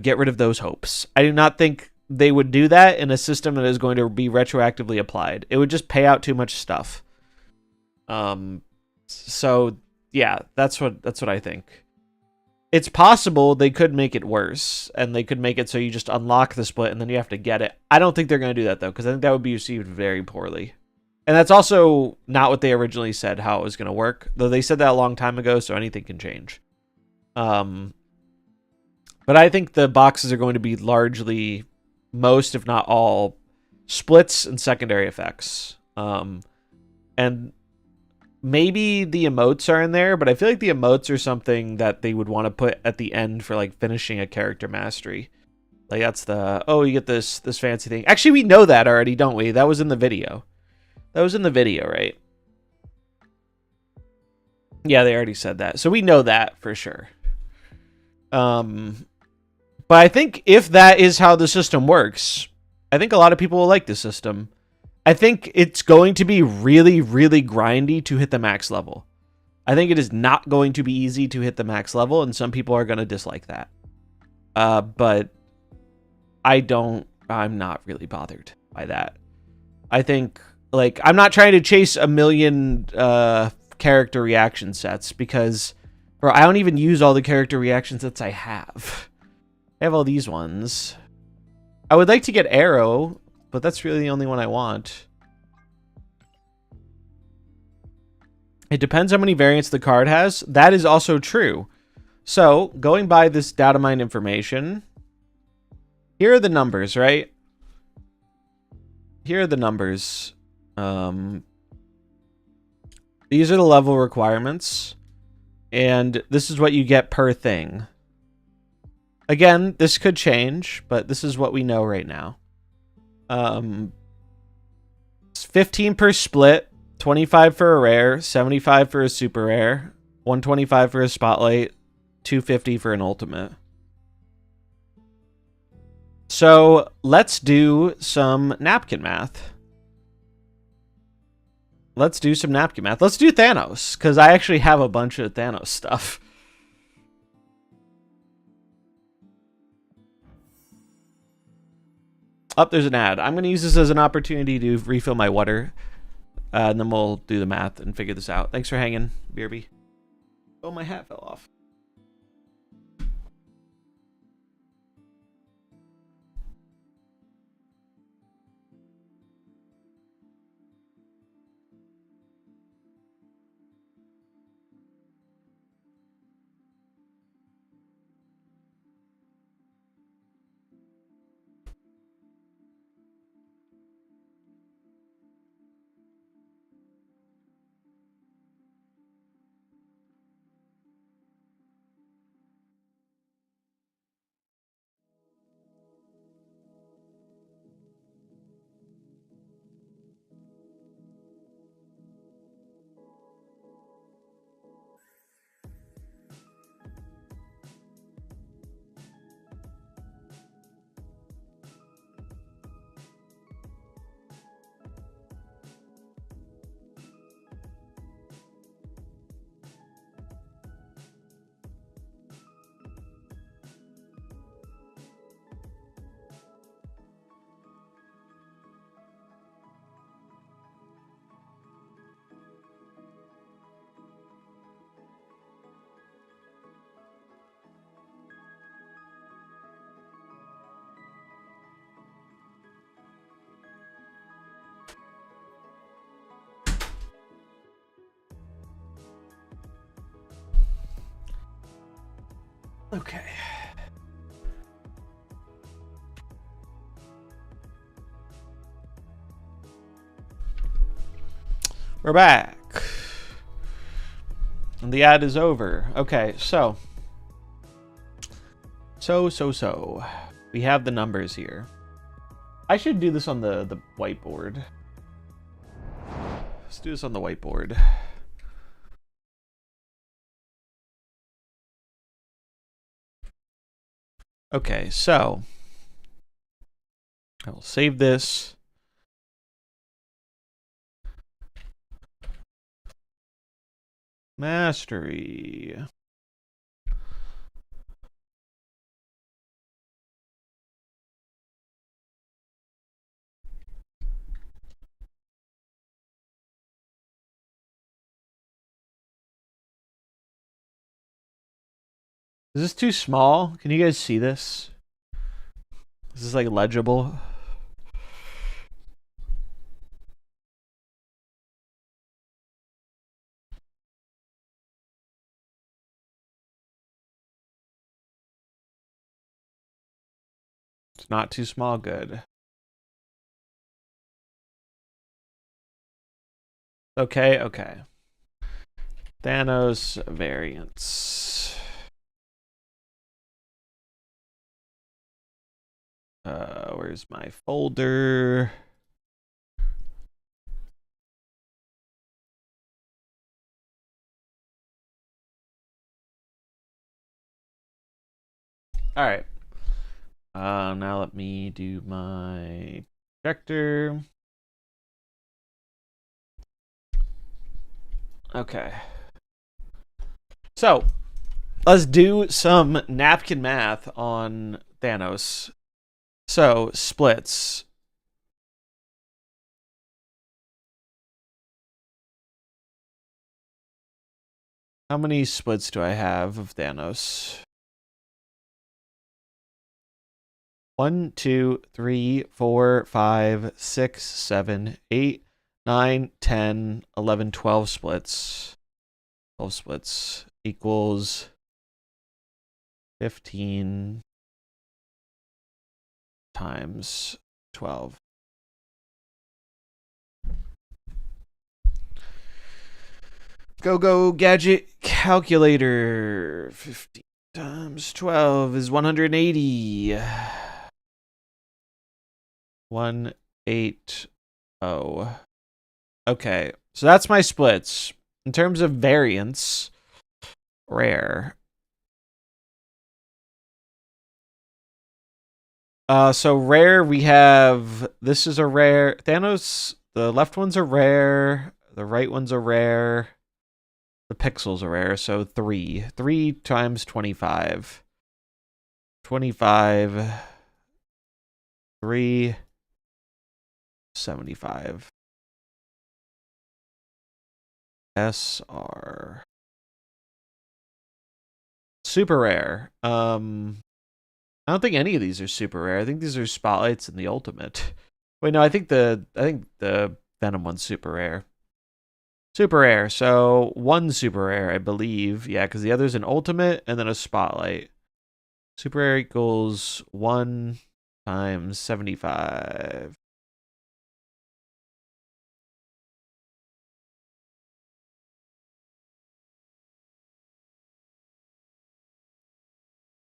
get rid of those hopes. I do not think they would do that in a system that is going to be retroactively applied. It would just pay out too much stuff. So yeah, that's what I think. It's possible they could make it worse, and they could make it so you just unlock the split and then you have to get it. I don't think they're going to do that, though, because I think that would be received very poorly. And that's also not what they originally said, how it was going to work. Though they said that a long time ago, so anything can change. But I think the boxes are going to be largely, most, if not all, splits and secondary effects. And maybe the emotes are in there, but I feel like the emotes are something that they would want to put at the end for like finishing a character mastery. Like that's the, oh, you get this fancy thing. Actually, we know that already, don't we? That was in the video. That was in the video, right? Yeah, they already said that. So we know that for sure. But I think if that is how the system works, I think a lot of people will like the system. I think it's going to be really, really grindy to hit the max level. I think it is not going to be easy to hit the max level, and some people are going to dislike that. But I'm not really bothered by that. I think, like, I'm not trying to chase a million character reaction sets because, bro, I don't even use all the character reaction sets I have. I have all these ones. I would like to get Arrow, but that's really the only one I want. It depends how many variants the card has. That is also true. So, going by this data mine information, here are the numbers, right? Here are the numbers. These are the level requirements. And this is what you get per thing. Again, this could change, but this is what we know right now. 15 per split, 25 for a rare, 75 for a super rare, 125 for a spotlight, 250 for an ultimate. So let's do some napkin math. Let's do Thanos, because I actually have a bunch of Thanos stuff. Oh, there's an ad. I'm going to use this as an opportunity to refill my water. And then we'll do the math and figure this out. Thanks for hanging, Beerby. Oh, my hat fell off. Okay. We're back. And the ad is over. Okay, so. We have the numbers here. I should do this on the whiteboard. Let's do this on the whiteboard. Okay, so I will save this. Mastery. Is this too small? Can you guys see this? Is this like legible? It's not too small. Good. Okay, okay. Thanos variants. Where's my folder? All right. Now let me do my projector. Okay. So, let's do some napkin math on Thanos. So, splits. How many splits do I have of Thanos? 1, 2, 3, 4, 5, 6, 7, 8, 9, 10, 11, 12 splits. 12 splits equals 15 times 12. Go gadget calculator. 15 times 12 is 180. 180. Okay, so that's my splits. In terms of variance, rare. So rare, we have, this is a rare. Thanos, the left one's a rare. The right one's a rare. The pixel's a rare, so 3. 3 times 25. 25. 3. 75. SR. Super rare. I don't think any of these are super rare. I think these are spotlights in the ultimate. Wait, no, I think the Venom one's super rare. Super rare. So 1 super rare, I believe. Yeah, because the other's an ultimate and then a spotlight. Super rare equals 1 times 75.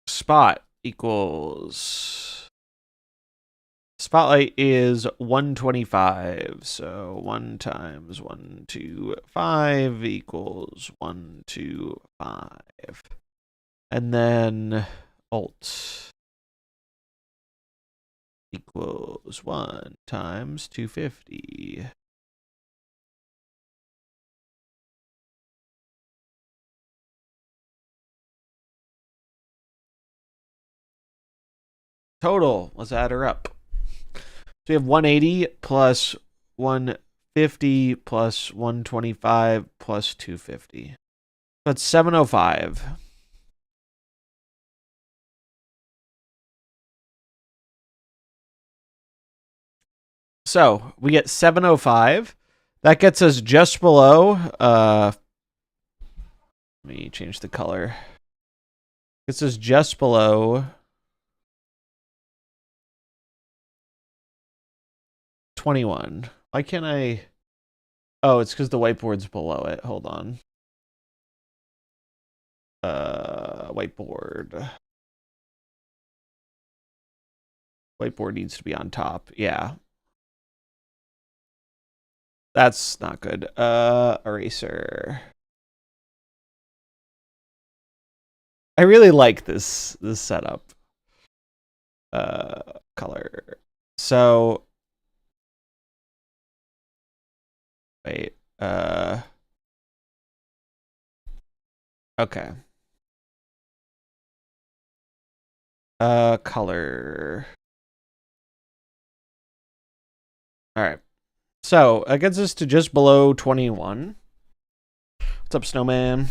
Spot equals, spotlight is 125. So 1 times 125 equals 125. And then alt equals 1 times 250. Total, let's add her up. So we have 180 plus 150 plus 125 plus 250. That's 705. So we get 705. That gets us just below. Let me change the color. Gets us just below 21. Why can't I? Oh, it's because the whiteboard's below it. Hold on. Whiteboard. Whiteboard needs to be on top. Yeah. That's not good. Eraser. I really like this setup. Color. So wait. Okay. Color. All right. So that gets us to just below 21. What's up, Snowman?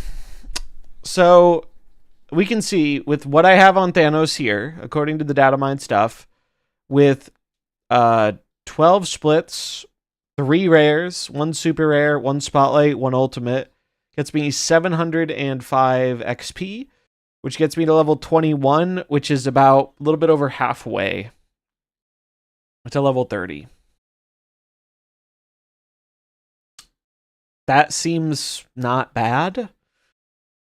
So we can see with what I have on Thanos here, according to the data mine stuff, with 12 splits, 3 rares, 1 super rare, 1 spotlight, 1 ultimate, gets me 705 XP, which gets me to level 21, which is about a little bit over halfway to level 30. That seems not bad.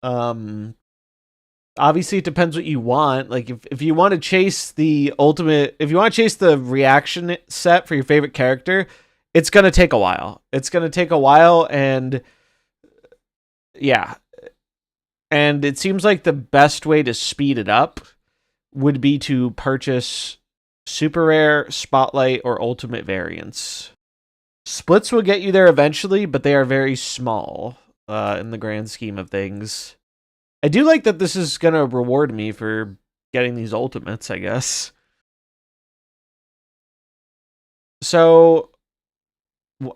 Obviously it depends what you want. Like if you want to chase the ultimate, if you want to chase the reaction set for your favorite character, it's going to take a while. It's going to take a while, and yeah. And it seems like the best way to speed it up would be to purchase super rare, spotlight, or ultimate variants. Splits will get you there eventually, but they are very small in the grand scheme of things. I do like that this is going to reward me for getting these ultimates, I guess. So,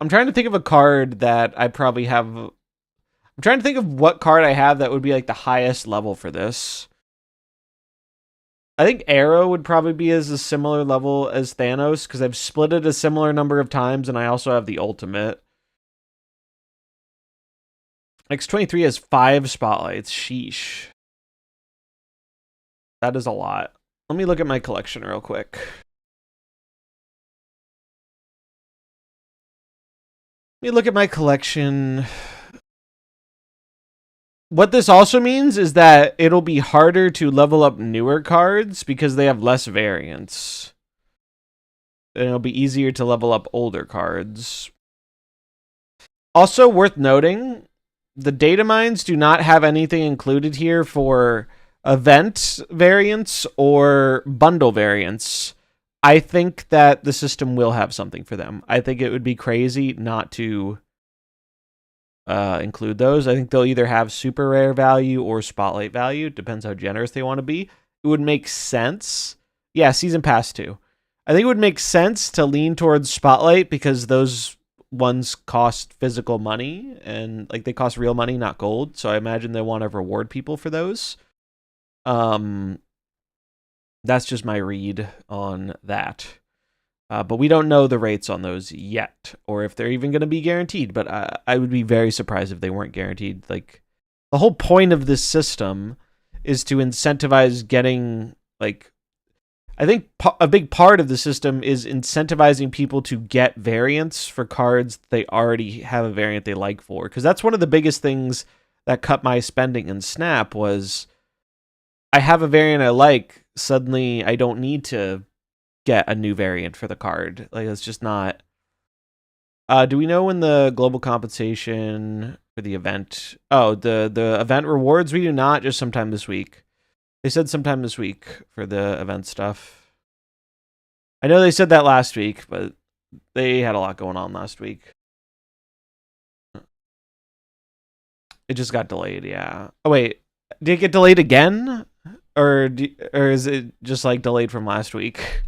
I'm trying to think of a card that I probably have. I'm trying to think of what card I have that would be like the highest level for this. I think Arrow would probably be as a similar level as Thanos, because I've split it a similar number of times, and I also have the ultimate. X23 has 5 spotlights. Sheesh. That is a lot. Let me look at my collection real quick. Let me look at my collection. What this also means is that it'll be harder to level up newer cards because they have less variants. And it'll be easier to level up older cards. Also worth noting, the data mines do not have anything included here for event variants or bundle variants. I think that the system will have something for them. I think it would be crazy not to include those. I think they'll either have super rare value or spotlight value. Depends how generous they want to be. It would make sense. Yeah, season pass too. I think it would make sense to lean towards spotlight because those ones cost physical money, and like they cost real money, not gold. So I imagine they want to reward people for those. That's just my read on that. But we don't know the rates on those yet, or if they're even going to be guaranteed. But I would be very surprised if they weren't guaranteed. Like, the whole point of this system is to incentivize getting, like, I think a big part of the system is incentivizing people to get variants for cards they already have a variant they like for. Because that's one of the biggest things that cut my spending in Snap was I have a variant I like, suddenly I don't need to get a new variant for the card. Like, it's just not. Do we know when the global compensation for the event? Oh, the event rewards? We do not, just sometime this week. They said sometime this week for the event stuff. I know they said that last week, but they had a lot going on last week. It just got delayed, yeah. Oh, wait. Did it get delayed again? Or is it just, like, delayed from last week?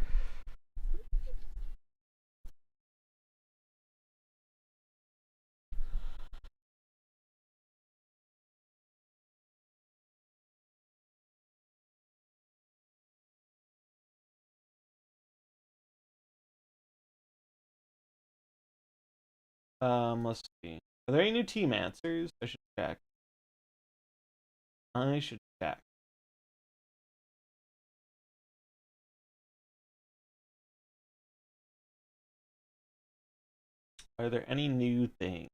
Let's see. Are there any new team answers? I should check. I should check. Are there any new things?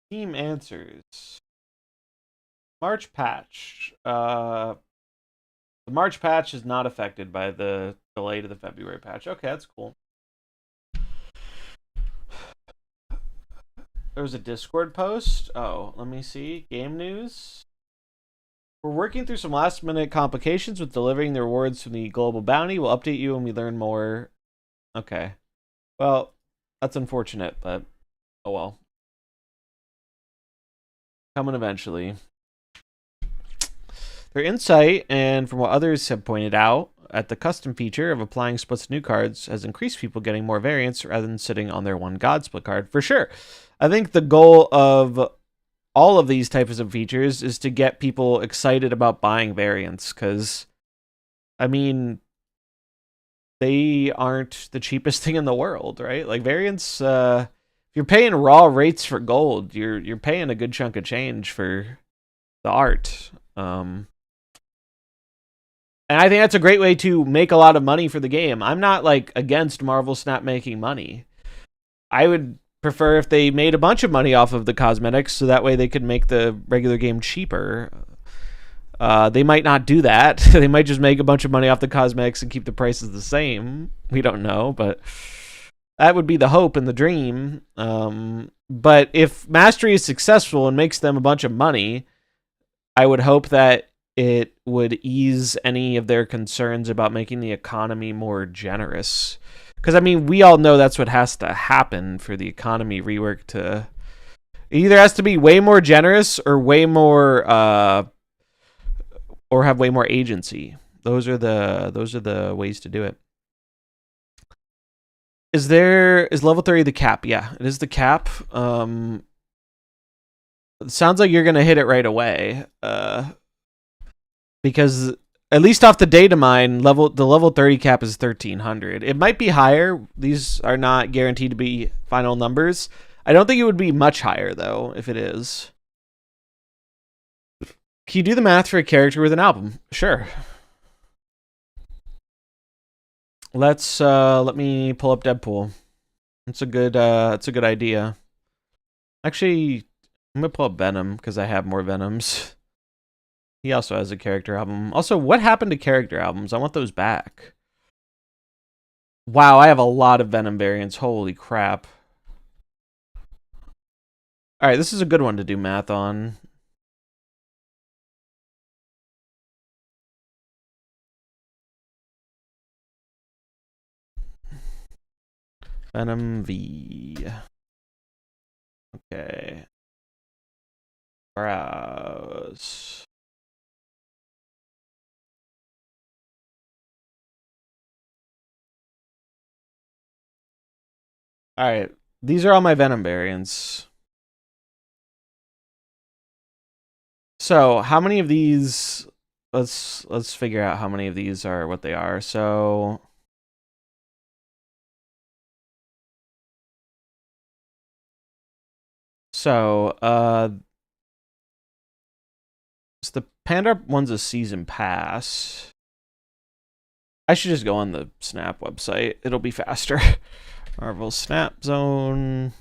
Team answers. March patch. The March patch is not affected by the delay to the February patch. Okay, that's cool. There was a Discord post. Oh, let me see. Game news. We're working through some last minute complications with delivering the rewards from the global bounty. We'll update you when we learn more. Okay. Well, that's unfortunate, but oh well. Coming eventually. Their insight, and from what others have pointed out, at the custom feature of applying splits to new cards has increased people getting more variants rather than sitting on their one God split card. For sure. I think the goal of all of these types of features is to get people excited about buying variants, because, I mean, they aren't the cheapest thing in the world, right? Like, variants, if you're paying raw rates for gold, you're paying a good chunk of change for the art. And I think that's a great way to make a lot of money for the game. I'm not like against MarvelSnap making money. I would prefer if they made a bunch of money off of the cosmetics, so that way they could make the regular game cheaper. They might not do that. They might just make a bunch of money off the cosmetics and keep the prices the same. We don't know, but that would be the hope and the dream. But if Mastery is successful and makes them a bunch of money, I would hope that it would ease any of their concerns about making the economy more generous. Because, I mean, we all know that's what has to happen for the economy rework to... It either has to be way more generous or way more... or have way more agency. Those are the ways to do it. Is level 30 the cap? Yeah, it is the cap. It sounds like you're going to hit it right away. Because at least off the data mine, the level 30 cap is 1300. It might be higher. These are not guaranteed to be final numbers. I don't think it would be much higher, though, if it is. Can you do the math for a character with an album? Sure. Let me pull up Deadpool. It's a good idea. Actually, I'm gonna pull up Venom because I have more Venoms. He also has a character album. Also, what happened to character albums? I want those back. Wow, I have a lot of Venom variants. Holy crap. Alright, this is a good one to do math on. Venom V. Okay. Browse. Alright, these are all my Venom variants. So, how many of these... Let's figure out how many of these are what they are. So... the Panda one's a season pass. I should just go on the Snap website. It'll be faster. Marvel Snap Zone.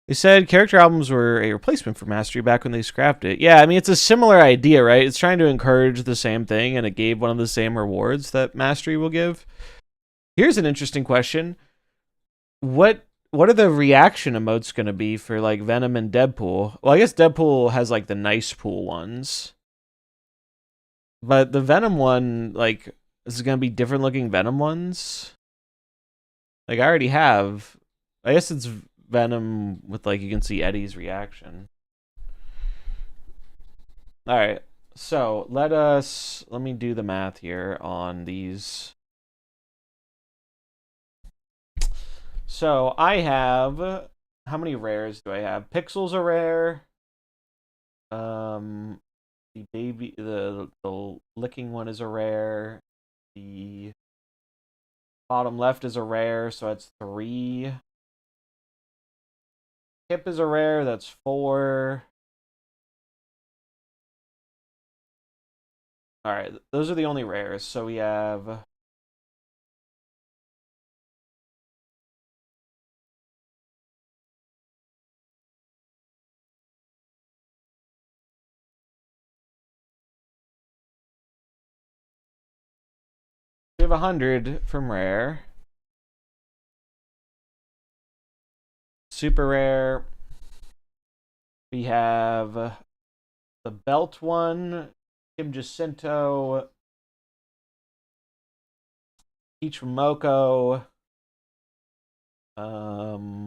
They said character albums were a replacement for Mastery back when they scrapped it. Yeah, I mean, it's a similar idea, right? It's trying to encourage the same thing, and it gave one of the same rewards that Mastery will give. Here's an interesting question. What are the reaction emotes going to be for, like, Venom and Deadpool? Well, I guess Deadpool has, like, the nice pool ones. But the Venom one, like, is it going to be different looking Venom ones? Like, I already have... I guess it's Venom with, like, you can see Eddie's reaction. Alright, so let me do the math here on these. So I have, how many rares do I have? Pixel's a rare. The licking one is a rare. The bottom left is a rare, so that's 3. Hip is a rare, that's 4. Alright, those are the only rares. So we have... We have 100 from rare. Super rare. We have the belt one, Kim Jacinto, Peach Momoko. I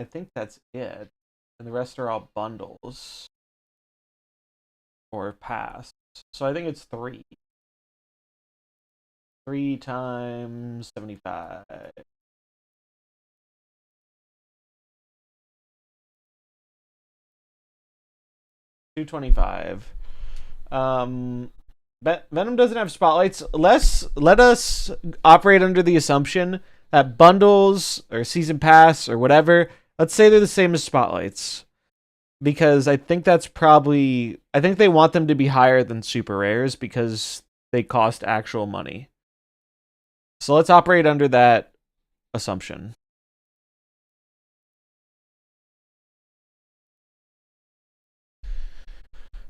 think that's it. And the rest are all bundles. or pass. So I think it's 3. 3 times 75. 225. Venom doesn't have spotlights. Let us operate under the assumption that bundles or season pass or whatever, let's say they're the same as spotlights. Because I think that's probably... I think they want them to be higher than super rares because they cost actual money. So let's operate under that assumption.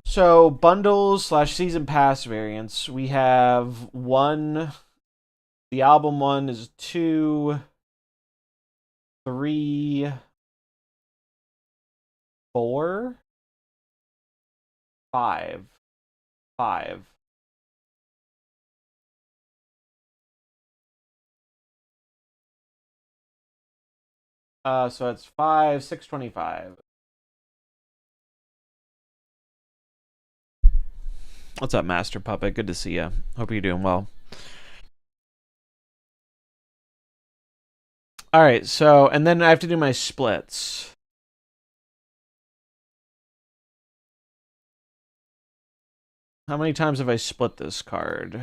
So bundles / season pass variants. We have 1. The album one is 2, 3, 4, 5. 5. So it's 5, 625. What's up, Master Puppet? Good to see you. Hope you're doing well. All right, so, and then I have to do my splits. How many times have I split this card?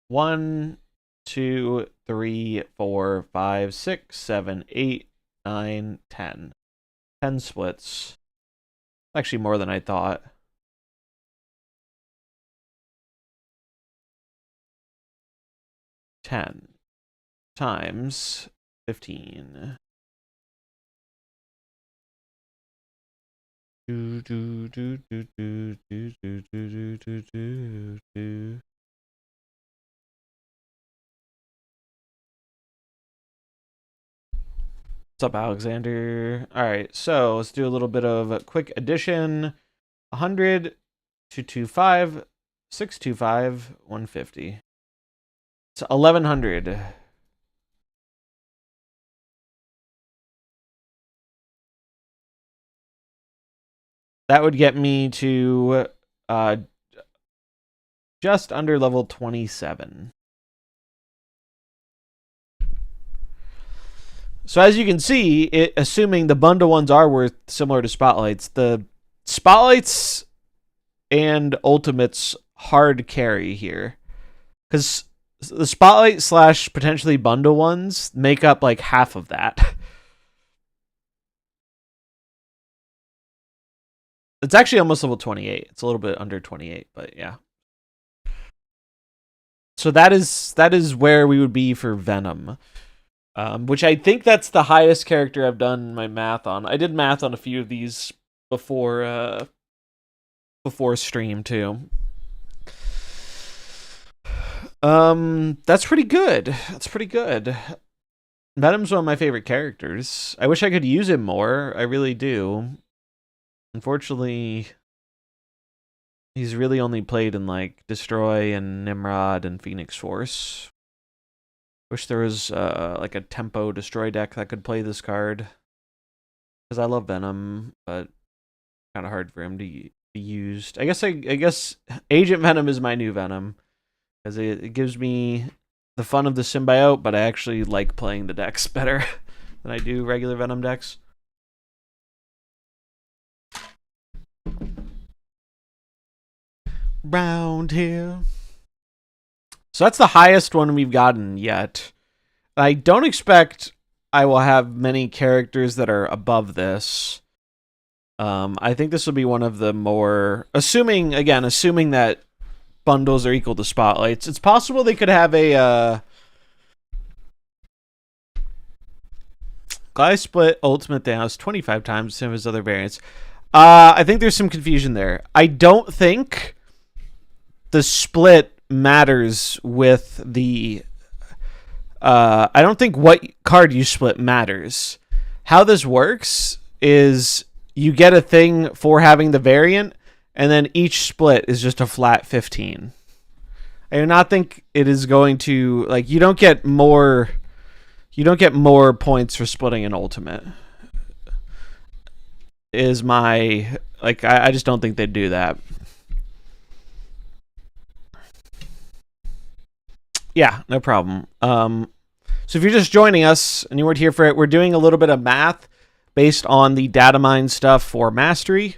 1, 2, 3, 4, 5, 6, 7, 8, 9, 10. 10 splits. Actually more than I thought. $10 times 15. What's up, Alexander? All right, so let's do a little bit of a quick addition. 100, 225, 625, 150. It's 1100. That would get me to just under level 27. So as you can see, assuming the bundle ones are worth similar to spotlights, the spotlights and ultimates hard carry here. Because the spotlight / potentially bundle ones make up like half of that. It's actually almost level 28. It's a little bit under 28, but yeah. So that is where we would be for Venom. Which I think that's the highest character I've done my math on. I did math on a few of these before stream too. That's pretty good. That's pretty good. Venom's one of my favorite characters. I wish I could use him more. I really do. Unfortunately, he's really only played in like Destroy and Nimrod and Phoenix Force. Wish there was like a tempo Destroy deck that could play this card. Because I love Venom, but kind of hard for him to be used. I guess Agent Venom is my new Venom. Because it gives me the fun of the symbiote, but I actually like playing the decks better than I do regular Venom decks. Round here. So that's the highest one we've gotten yet. I don't expect I will have many characters that are above this. I think this will be one of the more... Assuming that bundles are equal to spotlights, it's possible they could have a... Guy split ultimate Thanos 25 times some of his other variants. I think there's some confusion there. I don't think the split matters with the... I don't think what card you split matters. How this works is you get a thing for having the variant, and then each split is just a flat 15. I do not think it is going to... Like, you don't get more points for splitting an ultimate. is my, like, I just don't think they'd do that. Yeah, no problem. So if you're just joining us and you weren't here for it, we're doing a little bit of math based on the data mine stuff for mastery.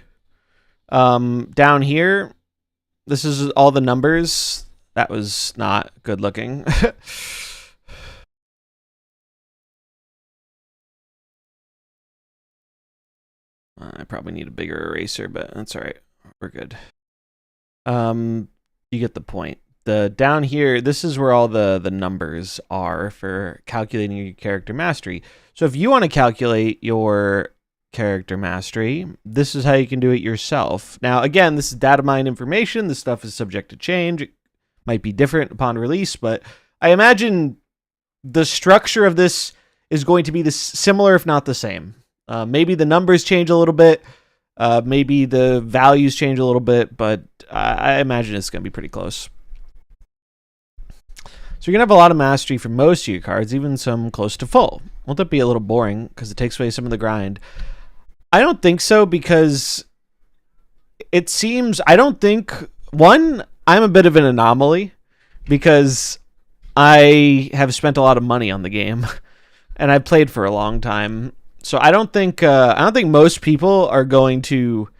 Down here, this is all the numbers. That was not good looking. I probably need a bigger eraser, but that's all right. We're good. You get the point. The down here, this is where all the numbers are for calculating your character mastery. So if you want to calculate your character mastery, this is how you can do it yourself. Now, again, this is data mine information. This stuff is subject to change. It might be different upon release, but I imagine the structure of this is going to be this similar, if not the same. Maybe the numbers change a little bit. Maybe the values change a little bit, but I imagine it's going to be pretty close. So you're going to have a lot of mastery for most of your cards, even some close to full. Won't that be a little boring because it takes away some of the grind? I don't think so, because it seems, I don't think, one, I'm a bit of an anomaly because I have spent a lot of money on the game and I've played for a long time. So I don't think most people are going to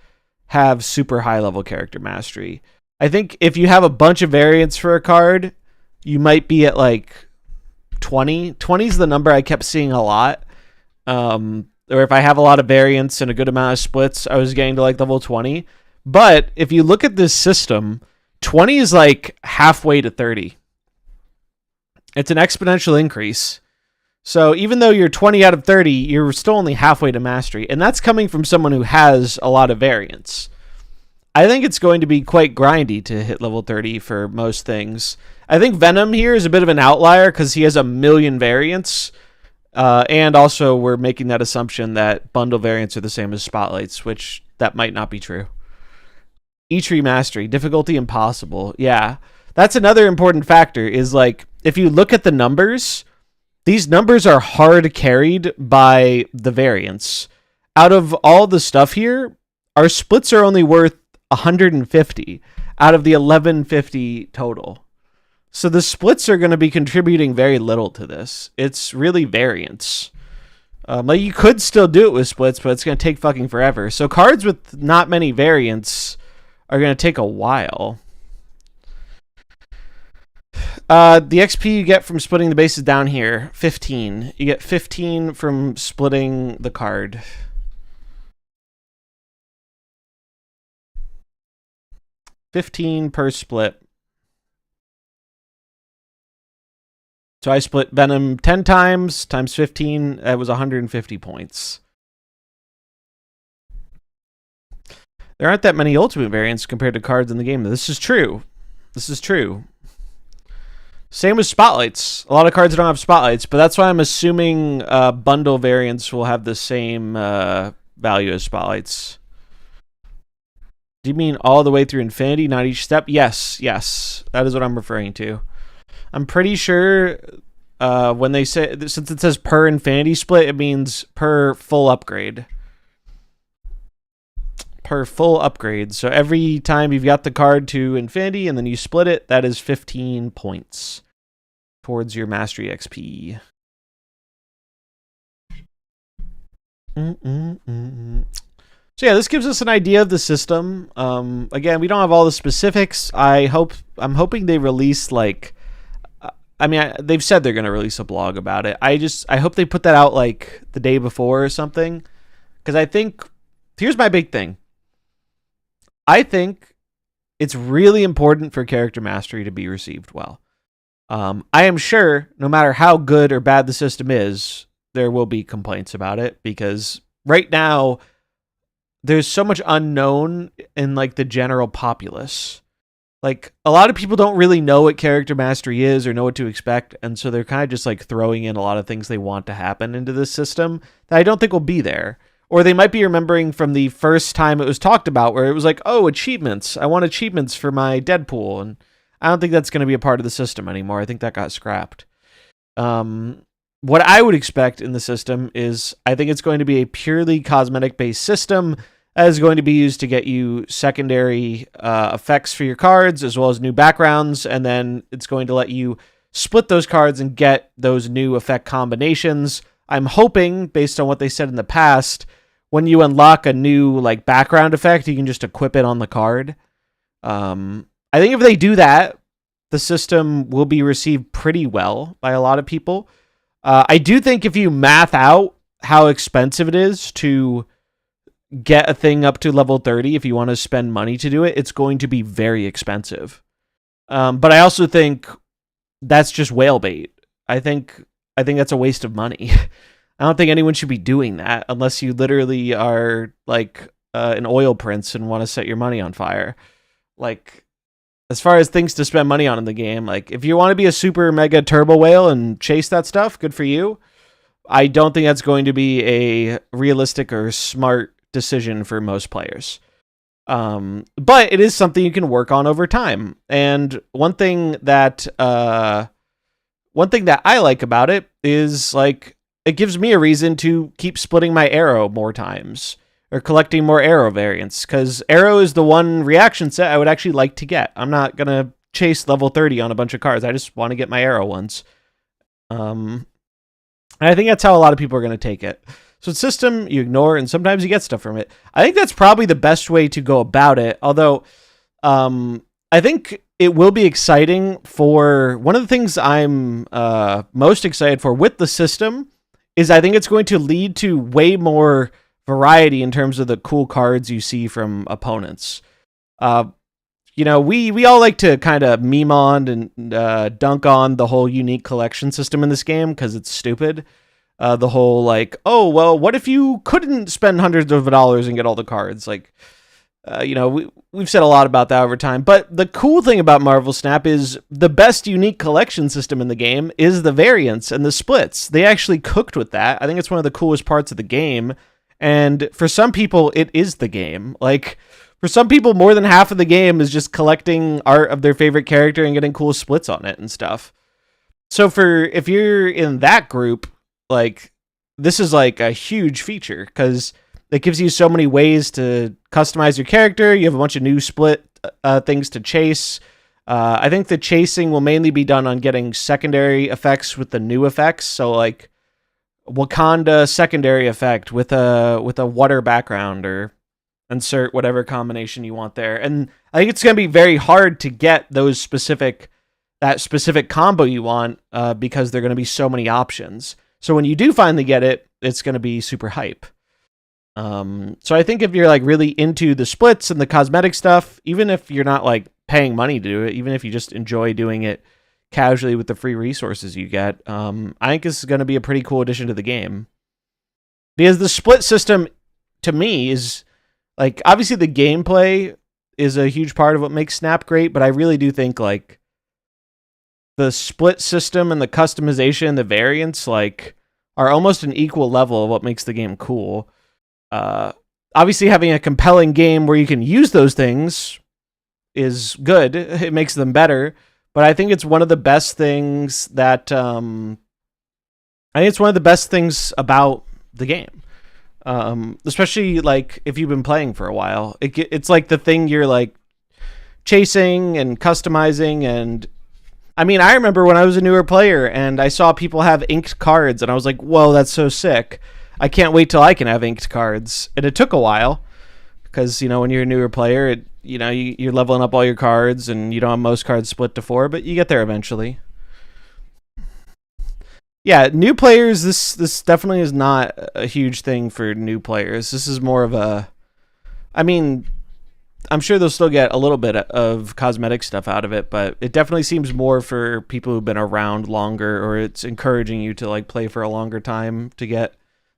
have super high level character mastery. I think if you have a bunch of variants for a card, you might be at like 20. 20 is the number I kept seeing a lot. Or if I have a lot of variants and a good amount of splits, I was getting to like level 20. But if you look at this system, 20 is like halfway to 30. It's an exponential increase. So even though you're 20 out of 30, you're still only halfway to mastery. And that's coming from someone who has a lot of variants. I think it's going to be quite grindy to hit level 30 for most things. I think Venom here is a bit of an outlier because he has a million variants. And also we're making that assumption that bundle variants are the same as spotlights, which that might not be true. E-tree mastery, difficulty impossible. Yeah, that's another important factor is like, if you look at the numbers, these numbers are hard carried by the variants. Out of all the stuff here, our splits are only worth 150 out of the 1150 total. So the splits are going to be contributing very little to this. It's really variance. Like you could still do it with splits, but it's going to take fucking forever. So cards with not many variants are going to take a while. The XP you get from splitting the bases down here, 15. You get 15 from splitting the card. $15 per split. So I split Venom 10 times 15. That was 150 points. There aren't that many ultimate variants compared to cards in the game. This is true. This is true. Same with spotlights. A lot of cards don't have spotlights, but that's why I'm assuming bundle variants will have the same value as spotlights. Do you mean all the way through infinity, not each step? Yes, yes. That is what I'm referring to. I'm pretty sure when they say, since it says per infinity split, it means per full upgrade. Per full upgrade. So every time you've got the card to infinity and then you split it, that is 15 points towards your mastery XP. So yeah, this gives us an idea of the system. Again, we don't have all the specifics. I'm hoping they release like, they've said they're going to release a blog about it. I hope they put that out like the day before or something. Because I think, here's my big thing. I think it's really important for character mastery to be received well. I am sure no matter how good or bad the system is, there will be complaints about it because right now there's so much unknown in like the general populace. Like a lot of people don't really know what character mastery is or know what to expect, and so they're kind of just like throwing in a lot of things they want to happen into this system that I don't think will be there. Or they might be remembering from the first time it was talked about where it was like, oh, achievements. I want achievements for my Deadpool. And I don't think that's going to be a part of the system anymore. I think that got scrapped. what I would expect in the system is I think it's going to be a purely cosmetic-based system that is going to be used to get you secondary effects for your cards as well as new backgrounds, and then it's going to let you split those cards and get those new effect combinations. I'm hoping, based on what they said in the past, when you unlock a new like background effect, you can just equip it on the card. I think if they do that, the system will be received pretty well by a lot of people. I do think if you math out how expensive it is to get a thing up to level 30, if you want to spend money to do it, it's going to be very expensive. But I also think that's just whale bait. I think that's a waste of money. I don't think anyone should be doing that unless you literally are like an oil prince and want to set your money on fire. Like, as far as things to spend money on in the game, like if you want to be a super mega turbo whale and chase that stuff, good for you. I don't think that's going to be a realistic or smart decision for most players. But it is something you can work on over time. And one thing that I like about it is like it gives me a reason to keep splitting my arrow more times or collecting more arrow variants, because arrow is the one reaction set I would actually like to get. I'm not gonna chase level 30 on a bunch of cards. I just want to get my arrow ones. And I think that's how a lot of people are going to take it. So it's system, you ignore, and sometimes you get stuff from it. I think that's probably the best way to go about it. Although, I think it will be exciting for... One of the things I'm most excited for with the system is I think it's going to lead to way more variety in terms of the cool cards you see from opponents. You know, we all like to kind of meme on and dunk on the whole unique collection system in this game because it's stupid. The whole like, oh, well, what if you couldn't spend hundreds of dollars and get all the cards? Like, you know, we've said a lot about that over time. But the cool thing about MarvelSnap is the best unique collection system in the game is the variants and the splits. They actually cooked with that. I think it's one of the coolest parts of the game. And for some people, it is the game. Like, for some people, more than half of the game is just collecting art of their favorite character and getting cool splits on it and stuff. So if you're in that group, like, this is like a huge feature because it gives you so many ways to customize your character. You have a bunch of new split things to chase. I think the chasing will mainly be done on getting secondary effects with the new effects. So like Wakanda secondary effect with a water background, or insert whatever combination you want there. And I think it's going to be very hard to get that specific combo you want because there are going to be so many options. So when you do finally get it, it's going to be super hype. So I think if you're like really into the splits and the cosmetic stuff, even if you're not like paying money to do it, even if you just enjoy doing it casually with the free resources you get, I think this is going to be a pretty cool addition to the game. Because the split system, to me, is like, obviously the gameplay is a huge part of what makes Snap great, but I really do think like the split system and the customization, the variants, like, are almost an equal level of what makes the game cool. Obviously having a compelling game where you can use those things is good. It makes them better. But I think it's one of the best things that I think it's one of the best things about the game. Especially like if you've been playing for a while, it's like the thing you're like chasing and customizing. And I mean, I remember when I was a newer player and I saw people have inked cards and I was like, whoa, that's so sick. I can't wait till I can have inked cards. And it took a while because, you know, when you're a newer player, you're leveling up all your cards and you don't have most cards split to 4, but you get there eventually. Yeah, new players, this definitely is not a huge thing for new players. This is more of a... I mean, I'm sure they'll still get a little bit of cosmetic stuff out of it, but it definitely seems more for people who've been around longer, or it's encouraging you to like play for a longer time to get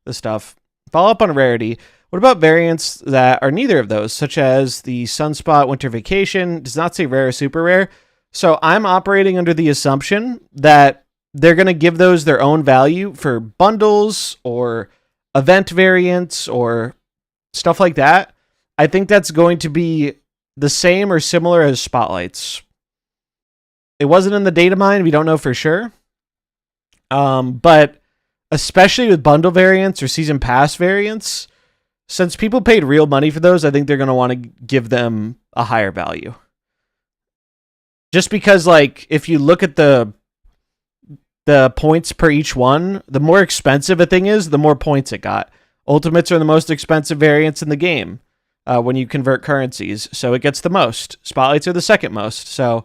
the stuff. Follow up on rarity. What about variants that are neither of those, such as the Sunspot Winter Vacation? Does not say rare or super rare. So I'm operating under the assumption that they're going to give those their own value for bundles or event variants or stuff like that. I think that's going to be the same or similar as spotlights. It wasn't in the data mine. We don't know for sure. But especially with bundle variants or season pass variants. Since people paid real money for those, I think they're going to want to give them a higher value. Just because, like, if you look at the points per each one, the more expensive a thing is, the more points it got. Ultimates are the most expensive variants in the game when you convert currencies, so it gets the most. Spotlights are the second most. So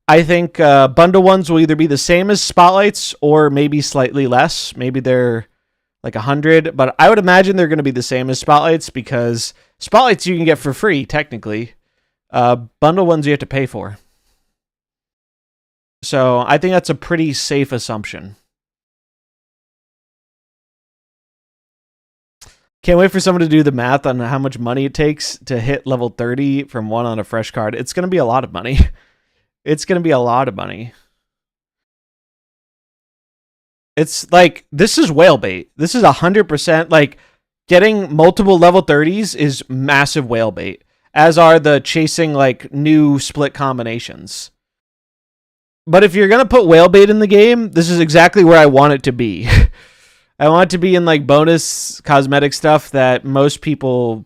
I think bundle ones will either be the same as Spotlights or maybe slightly less. Maybe they're like 100, but I would imagine they're going to be the same as Spotlights because Spotlights you can get for free, technically. Bundle ones you have to pay for. So I think that's a pretty safe assumption. Can't wait for someone to do the math on how much money it takes to hit level 30 from one on a fresh card. It's going to be a lot of money. It's going to be a lot of money. It's like, this is whale bait. This is 100%, like, getting multiple level 30s is massive whale bait, as are the chasing, like, new split combinations. But if you're going to put whale bait in the game, this is exactly where I want it to be. I want it to be in, like, bonus cosmetic stuff that most people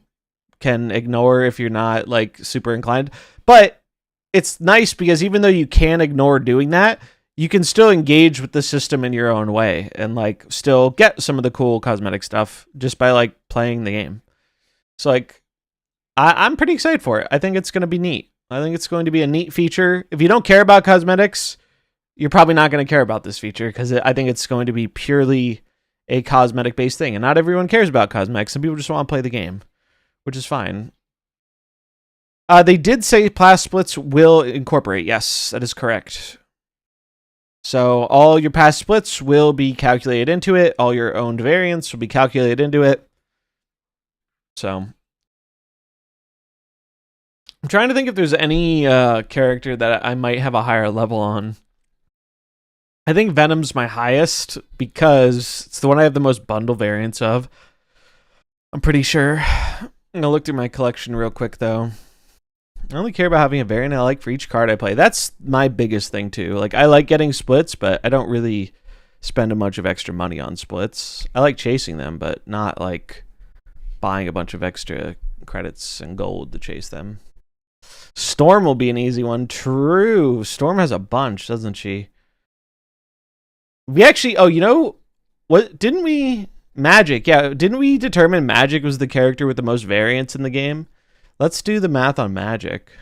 can ignore if you're not, like, super inclined. But it's nice because even though you can ignore doing that, you can still engage with the system in your own way and, like, still get some of the cool cosmetic stuff just by, like, playing the game. So, like, I'm pretty excited for it. I think it's going to be neat. I think it's going to be a neat feature. If you don't care about cosmetics, you're probably not going to care about this feature because I think it's going to be purely a cosmetic-based thing. And not everyone cares about cosmetics. Some people just want to play the game, which is fine. They did say pass splits will incorporate. Yes, that is correct. So all your pass splits will be calculated into it. All your owned variants will be calculated into it. So I'm trying to think if there's any character that I might have a higher level on. I think Venom's my highest because it's the one I have the most bundle variants of. I'm pretty sure. I'm going to look through my collection real quick, though. I only care about having a variant I like for each card I play. That's my biggest thing, too. Like, I like getting splits, but I don't really spend a bunch of extra money on splits. I like chasing them, but not, like, buying a bunch of extra credits and gold to chase them. Storm will be an easy one. True. Storm has a bunch, doesn't she? We actually... Oh, you know... What? Didn't we... Magic. Yeah, didn't we determine Magic was the character with the most variants in the game? Let's do the math on Magic.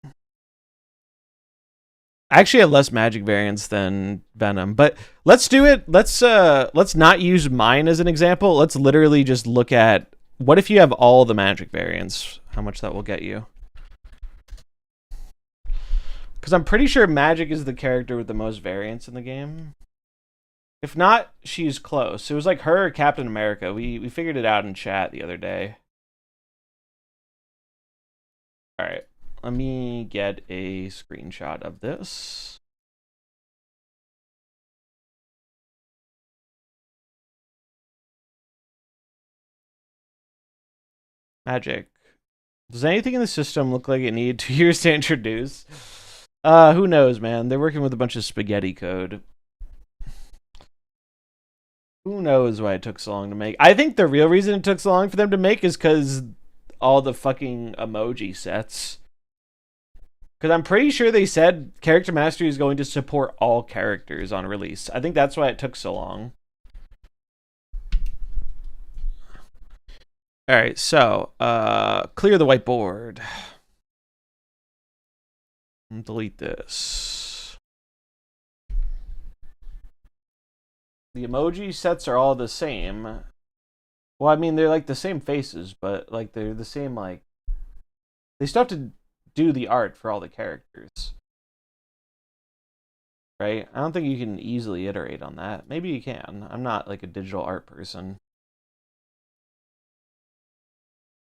I actually have less Magic variants than Venom, but let's do it. Let's not use mine as an example. Let's literally just look at what if you have all the Magic variants, how much that will get you. Because I'm pretty sure Magic is the character with the most variants in the game. If not, she's close. It was like her or Captain America. We figured it out in chat the other day. All right. Let me get a screenshot of this. Magic. Does anything in the system look like it needed 2 years to introduce? Who knows, man? They're working with a bunch of spaghetti code. Who knows why it took so long to make? I think the real reason it took so long for them to make is because all the fucking emoji sets. Because I'm pretty sure they said Character Mastery is going to support all characters on release. I think that's why it took so long. All right, so clear the whiteboard. Delete this. The emoji sets are all the same. Well, I mean, they're like the same faces, but like they're the same, like, they still have to do the art for all the characters. Right? I don't think you can easily iterate on that. Maybe you can. I'm not like a digital art person.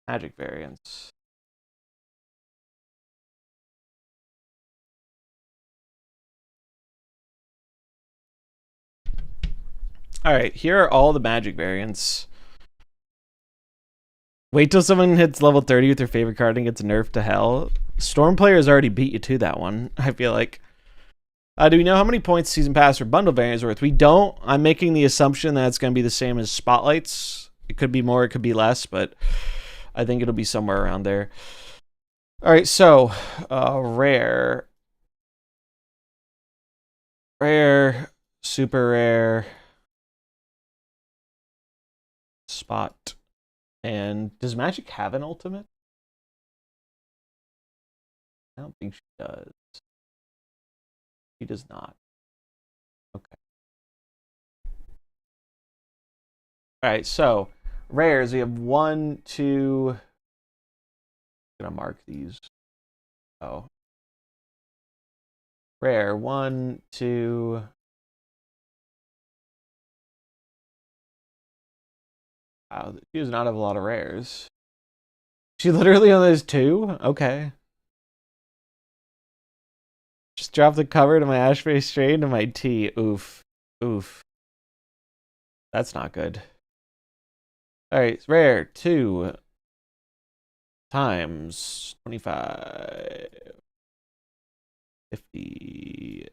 Magic variants. Alright, here are all the Magic variants. Wait till someone hits level 30 with their favorite card and gets nerfed to hell. Storm players already beat you to that one, I feel like. Do we know how many points season pass or bundle variants are worth? We don't. I'm making the assumption that it's going to be the same as spotlights. It could be more, it could be less, but I think it'll be somewhere around there. All right, so rare, super rare, spot. And does Magic have an ultimate? I don't think she does. She does not. Okay. All right, so rares, we have 1, 2. I'm gonna mark these. Oh. Rare, 1, 2. Wow, she does not have a lot of rares. She literally only has 2? Okay. Just drop the cover to my Ashbury strain to my tea. Oof. Oof. That's not good. Alright, rare, 2 times 25. 50.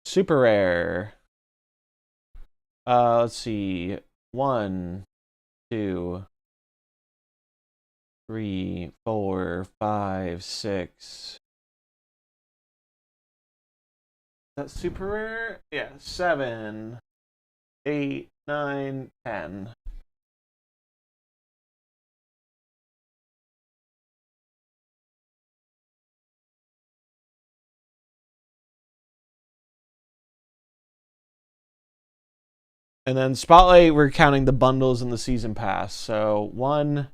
Super rare. Let's see. 1, 2, 3, 4, 5, 6. That's super rare? Yeah, 7, 8, 9, 10. And then Spotlight, we're counting the bundles in the season pass. So 1,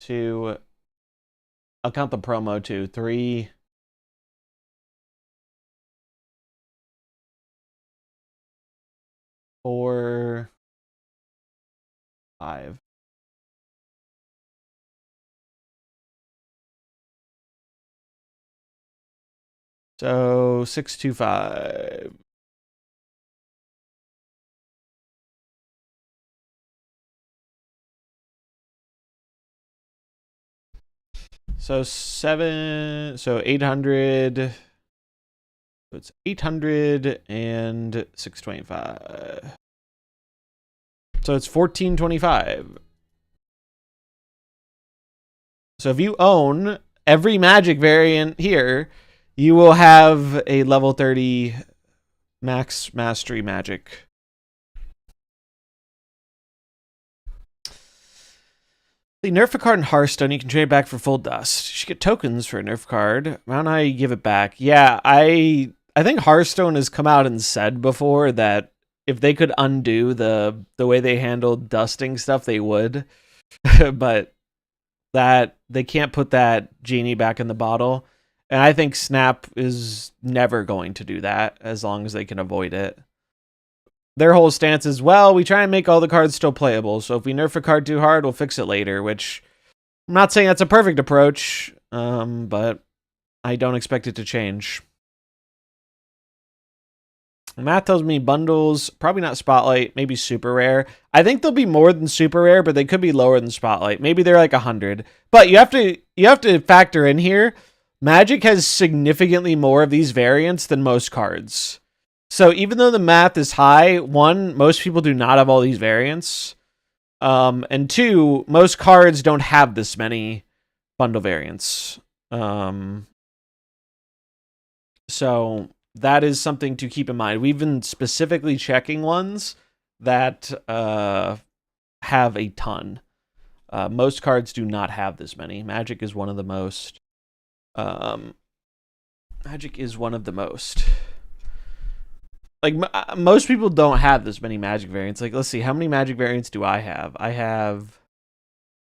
2, I'll count the promo too. 3, 4, 5. So 625. So 800. So it's 800 and 625. So it's 1425. So if you own every Magic variant here, you will have a level 30 max mastery Magic. The nerf a card in Hearthstone, you can trade it back for full dust. You should get tokens for a nerf card. Why don't I give it back? Yeah, I think Hearthstone has come out and said before that if they could undo the way they handled dusting stuff, they would. But that they can't put that genie back in the bottle. And I think Snap is never going to do that as long as they can avoid it. Their whole stance is, well, we try and make all the cards still playable. So if we nerf a card too hard, we'll fix it later, which I'm not saying that's a perfect approach, but I don't expect it to change. Matt tells me bundles, probably not Spotlight, maybe super rare. I think they'll be more than super rare, but they could be lower than Spotlight. Maybe they're like 100. But you have to factor in here, Magic has significantly more of these variants than most cards. So even though the math is high, 1, most people do not have all these variants. And 2, most cards don't have this many bundle variants. So that is something to keep in mind. We've been specifically checking ones that have a ton. Most cards do not have this many. Magic is one of the most. Magic is one of the most. Like, most people don't have this many Magic variants. Like, let's see, how many Magic variants do I have? I have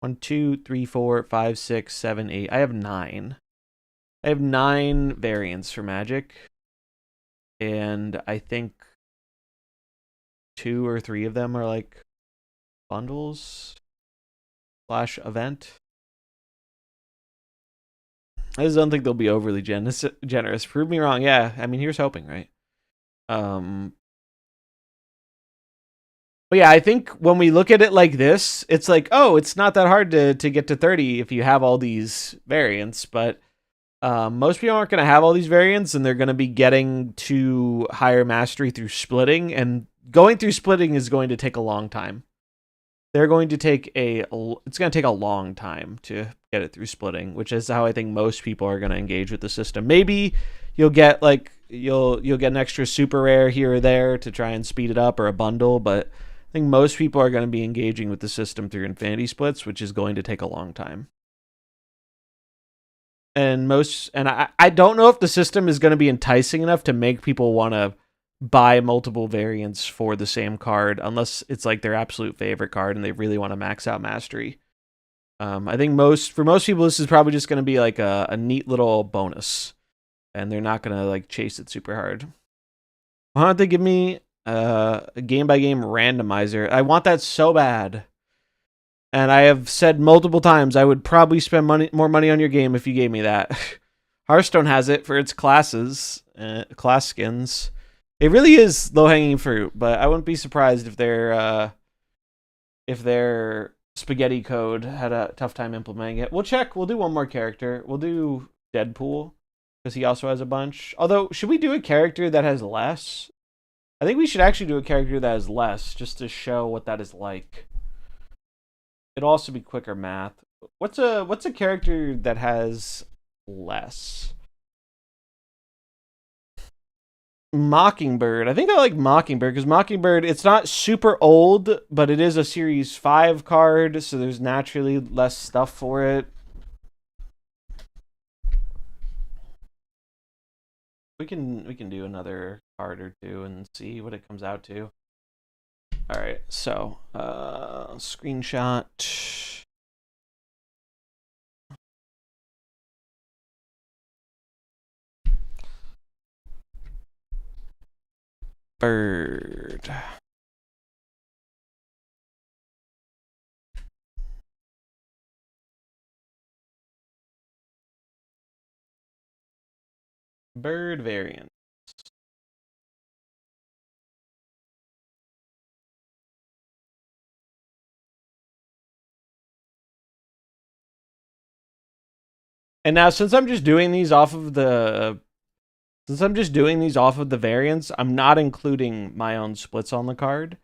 1, 2, 3, 4, 5, 6, 7, 8. I have 9. I have 9 variants for Magic. And I think 2 or 3 of them are like bundles / event. I just don't think they'll be overly generous. Prove me wrong. Yeah, I mean, here's hoping, right? But yeah, I think when we look at it like this, it's like, oh, it's not that hard to get to 30 if you have all these variants. But Most people aren't going to have all these variants, and they're going to be getting to higher mastery through splitting, and going through splitting is going to take a long time. It's going to take a long time to get it through splitting, which is how I think most people are going to engage with the system. Maybe you'll get you'll get an extra super rare here or there to try and speed it up, or a bundle, but I think most people are going to be engaging with the system through infinity splits, which is going to take a long time. And I don't know if the system is going to be enticing enough to make people want to buy multiple variants for the same card, unless it's like their absolute favorite card and they really want to max out mastery. I think for most people, this is probably just going to be like a neat little bonus, and they're not going to like chase it super hard. Why don't they give me a game by game randomizer? I want that so bad. And I have said multiple times I would probably spend more money on your game if you gave me that. Hearthstone has it for its classes, class skins. It really is low-hanging fruit, but I wouldn't be surprised if their spaghetti code had a tough time implementing it. We'll check. We'll do one more character. We'll do Deadpool, because he also has a bunch. Although, should we do a character that has less? I think we should actually do a character that has less, just to show what that is like. It'll also be quicker math. What's a character that has less? Mockingbird. I think I like Mockingbird because Mockingbird, it's not super old, but it is a Series 5 card, so there's naturally less stuff for it. We can do another card or two and see what it comes out to. All right, so screenshot. Bird. Bird variant. And now, since I'm just doing these off of the variants, I'm not including my own splits on the card.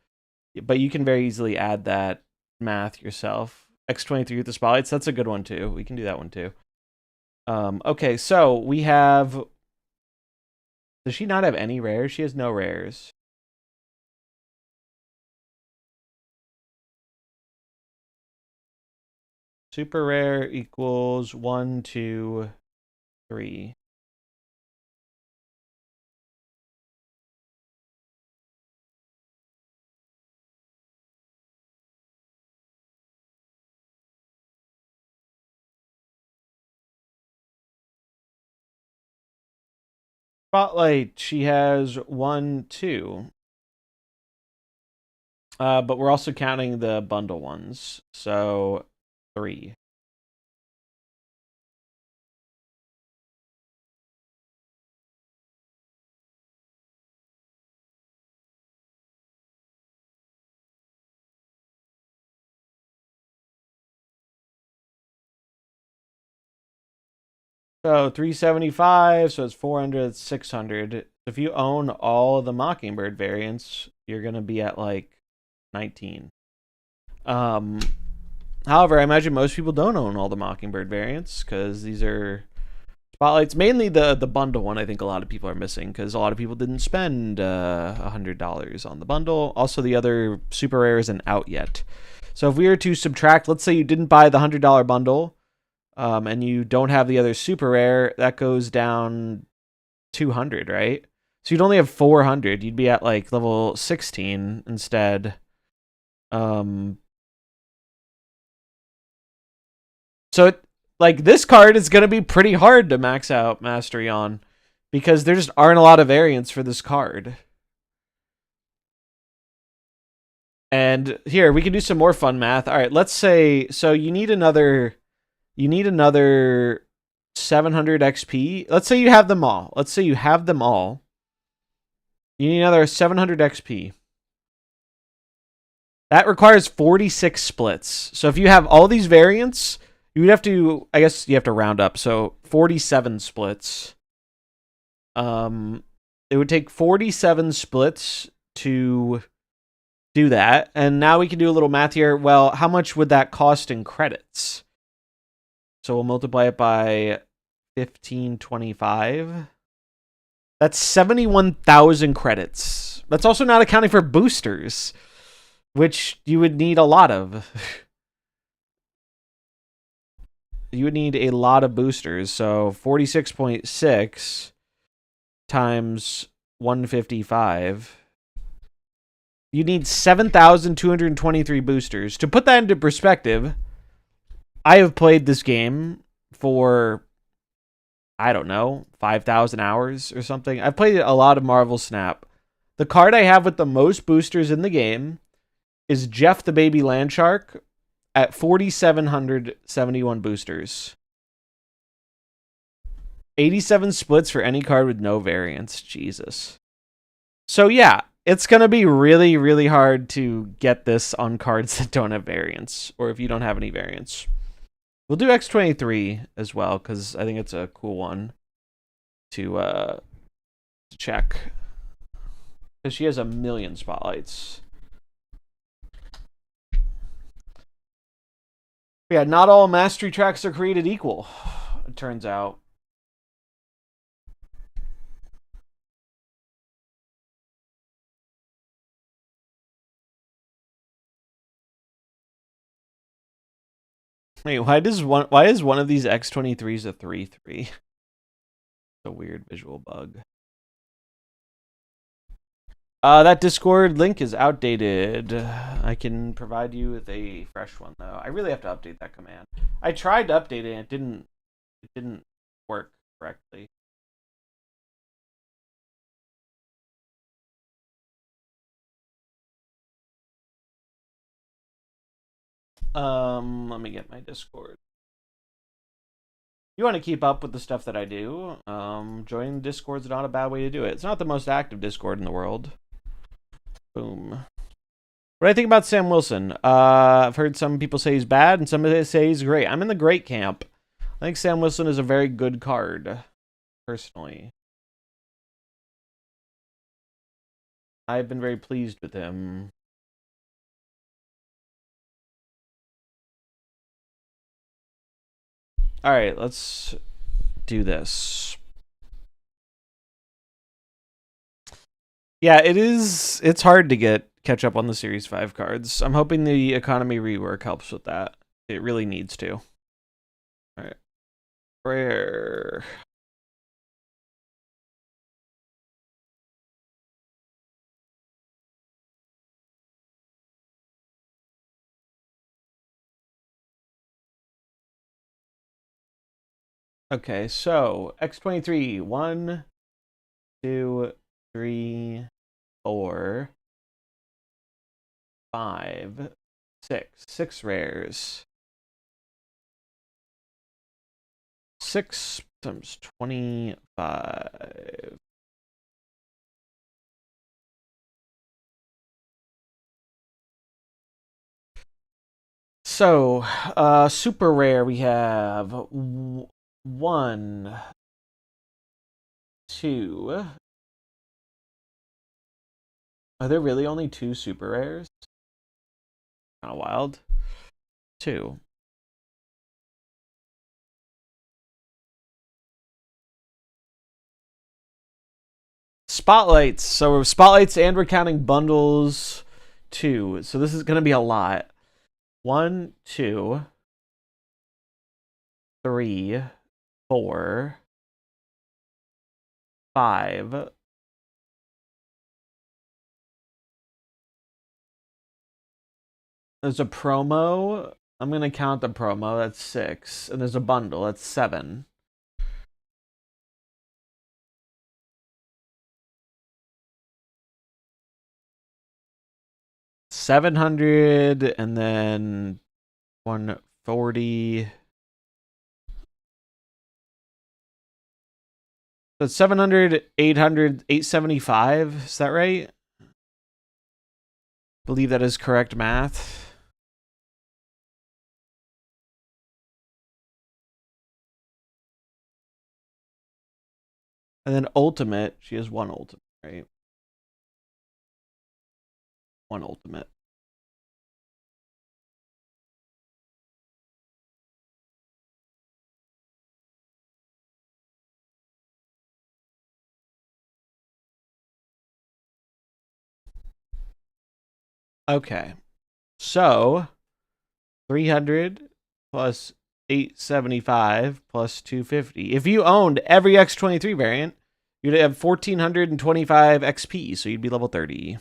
But you can very easily add that math yourself. X23 with the spotlights, that's a good one too. We can do that one too. Okay, so we have... Does she not have any rares? She has no rares. Super rare equals 1, 2, 3. Spotlight, she has 1, 2. But we're also counting the bundle ones, so 3. So 375, so it's 400, 600. If you own all the Mockingbird variants, you're gonna be at like 19. However, I imagine most people don't own all the Mockingbird variants because these are spotlights. Mainly the bundle one. I think a lot of people are missing because a lot of people didn't spend $100 on the bundle. Also, the other super rare isn't out yet. So if we were to subtract, let's say you didn't buy the $100 bundle. And you don't have the other super rare, that goes down 200, right? So you'd only have 400. You'd be at like level 16 instead. So like this card is going to be pretty hard to max out mastery on because there just aren't a lot of variants for this card. And here, we can do some more fun math. All right, let's say, so you need another 700 XP. Let's say you have them all. You need another 700 XP. That requires 46 splits. So if you have all these variants, You would have to, I guess you have to round up. So 47 splits. It would take 47 splits to do that. And now we can do a little math here. Well, how much would that cost in credits? So we'll multiply it by 1525. That's 71,000 credits. That's also not accounting for boosters, which you would need a lot of. You would need a lot of boosters. So 46.6 times 155. You need 7,223 boosters. To put that into perspective, I have played this game for, I don't know, 5,000 hours or something. I've played a lot of MarvelSnap. The card I have with the most boosters in the game is Jeff the Baby Landshark at 4,771 boosters. 87 splits for any card with no variants. Jesus. So yeah, it's going to be really, really hard to get this on cards that don't have variants, or if you don't have any variants. We'll do X23 as well, because I think it's a cool one to check. Because she has a million spotlights. Yeah, not all mastery tracks are created equal, it turns out. Wait, why is one of these X23s a 3/3? It's a weird visual bug. That Discord link is outdated. I can provide you with a fresh one though. I really have to update that command. I tried to update it and it didn't work correctly. Let me get my Discord. You want to keep up with the stuff that I do, join Discord's not a bad way to do it. It's not the most active Discord in the world. Boom. What do I think about Sam Wilson? I've heard some people say he's bad and some say he's great. I'm in the great camp. I think Sam Wilson is a very good card, personally. I've been very pleased with him. All right, let's do this. Yeah, it's hard to catch up on the Series 5 cards. I'm hoping the economy rework helps with that. It really needs to. All right. Rare. Okay, so X23, 1, 2, 3, 4, 5, 6 rares. 6 times 25. So, super rare, we have 1, 2. Are there really only 2 super rares? Kind of wild. 2. Spotlights. So spotlights, and we're counting bundles. 2. So this is going to be a lot. 1, 2, 3, 4, 5. There's a promo. I'm going to count the promo. That's 6. And there's a bundle. That's 7. $700 and then 140. So it's 700, 800, 875. Is that right? Believe that is correct math. And then ultimate, she has one ultimate, right? One ultimate. Okay. So 300 plus 875 plus 250. If you owned every X23 variant, you'd have 1425 XP, so you'd be level 30.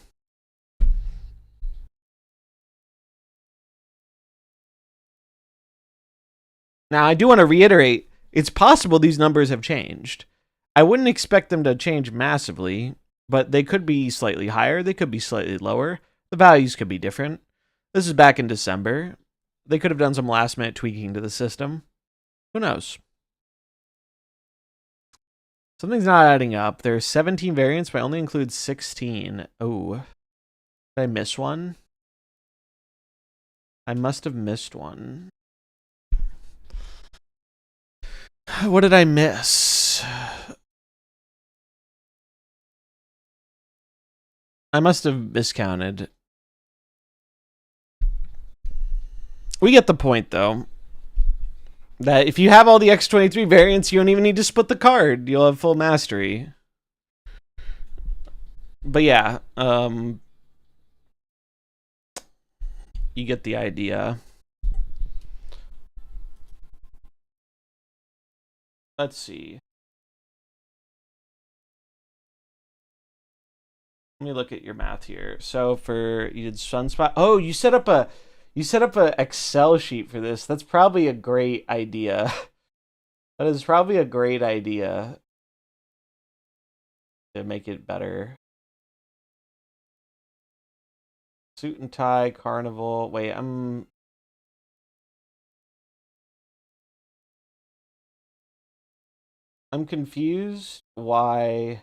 Now, I do want to reiterate, it's possible these numbers have changed. I wouldn't expect them to change massively, but they could be slightly higher, they could be slightly lower. The values could be different. This is back in December. They could have done some last minute tweaking to the system. Who knows? Something's not adding up. There's 17 variants, but I only include 16. Oh. Did I miss one? I must have missed one. What did I miss? I must have miscounted. We get the point, though. That if you have all the X23 variants, you don't even need to split the card. You'll have full mastery. But yeah, you get the idea. Let's see. Let me look at your math here. So for you did Sunspot. Oh, you set up a Excel sheet for this. That's probably a great idea. That is probably a great idea to make it better. Suit and tie, carnival. Wait, I'm confused why.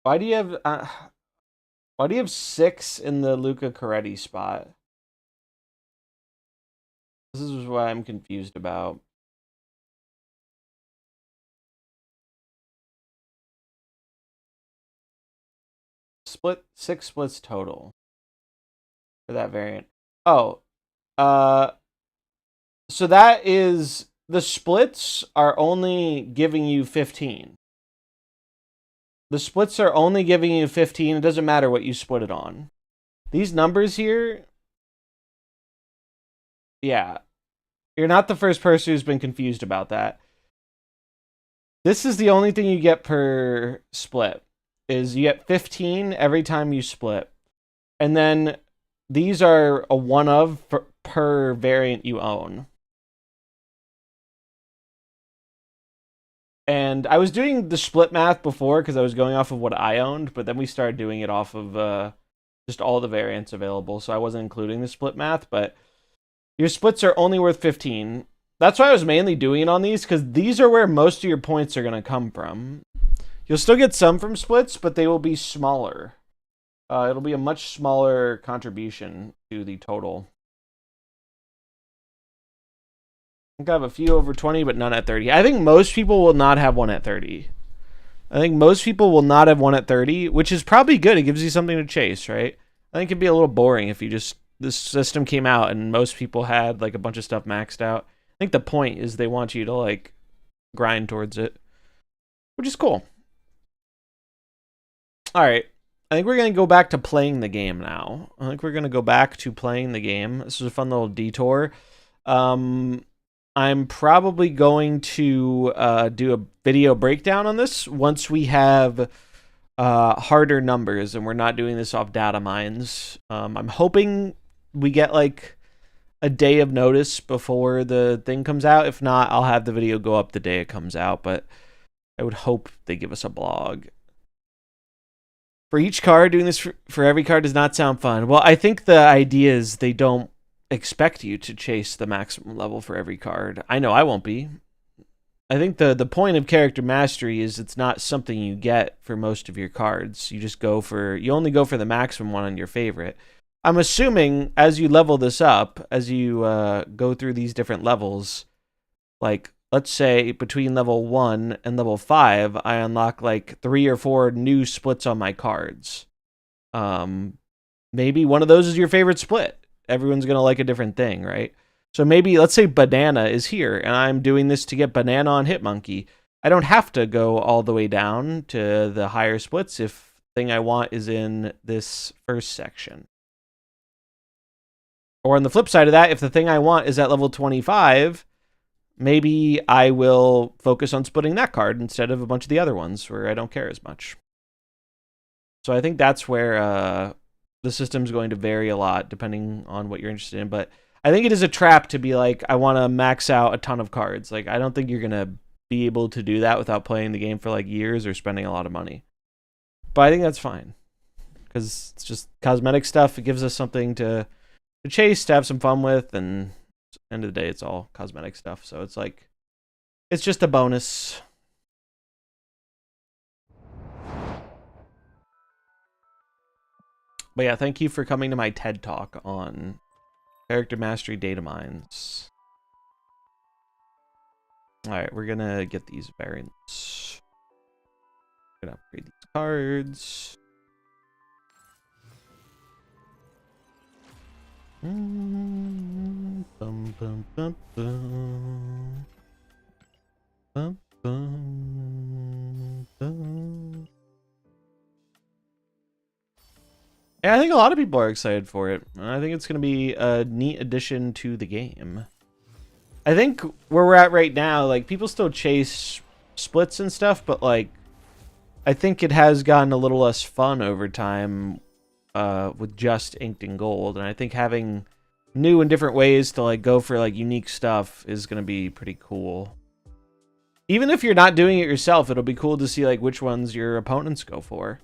Why do you have 6 in the Luca Coretti spot? This is what I'm confused about. Split 6 splits total for that variant. Oh, so that is the splits are only giving you 15. The splits are only giving you 15. It doesn't matter what you split it on. These numbers here, yeah. You're not the first person who's been confused about that. This is the only thing you get per split, is you get 15 every time you split. And then these are a one of per variant you own. And I was doing the split math before because I was going off of what I owned, but then we started doing it off of just all the variants available, so I wasn't including the split math, but your splits are only worth 15. That's why I was mainly doing it on these, because these are where most of your points are going to come from. You'll still get some from splits, but they will be smaller. It'll be a much smaller contribution to the total. I think I have a few over 20, but none at 30. I think most people will not have one at 30. I think most people will not have one at 30, which is probably good. It gives you something to chase, right? I think it'd be a little boring if you just, this system came out and most people had like a bunch of stuff maxed out. I think the point is they want you to like grind towards it, which is cool. All right. I think we're going to go back to playing the game now. I think we're going to go back to playing the game. This is a fun little detour. I'm probably going to do a video breakdown on this once we have harder numbers and we're not doing this off data mines. I'm hoping we get like a day of notice before the thing comes out. If not, I'll have the video go up the day it comes out, but I would hope they give us a blog. For each card, doing this for every card does not sound fun. Well, I think the idea is they don't expect you to chase the maximum level for every card. I know I won't be. I think the point of character mastery is it's not something you get for most of your cards. You just go for, you only go for the maximum one on your favorite. I'm assuming as you level this up, as you go through these different levels, like let's say between level 1 and level 5, I unlock like 3 or 4 new splits on my cards. Maybe one of those is your favorite split. Everyone's going to like a different thing, right? So maybe, let's say banana is here, and I'm doing this to get banana on Hitmonkey. I don't have to go all the way down to the higher splits if the thing I want is in this first section. Or on the flip side of that, if the thing I want is at level 25, maybe I will focus on splitting that card instead of a bunch of the other ones where I don't care as much. So I think that's where the system's going to vary a lot depending on what you're interested in. But I think it is a trap to be like, I want to max out a ton of cards. Like, I don't think you're going to be able to do that without playing the game for like years or spending a lot of money. But I think that's fine because it's just cosmetic stuff. It gives us something to chase, to have some fun with, and at the end of the day, it's all cosmetic stuff. So it's like, it's just a bonus. But yeah, thank you for coming to my TED Talk on character mastery data mines. Alright, we're gonna get these variants. Gonna upgrade these cards. Bum, bum, bum, bum. Bum, bum, bum. Yeah, I think a lot of people are excited for it. I think it's going to be a neat addition to the game. I think where we're at right now, like, people still chase splits and stuff, but, like, I think it has gotten a little less fun over time with just inked in gold. And I think having new and different ways to, like, go for, like, unique stuff is going to be pretty cool. Even if you're not doing it yourself, it'll be cool to see, like, which ones your opponents go for.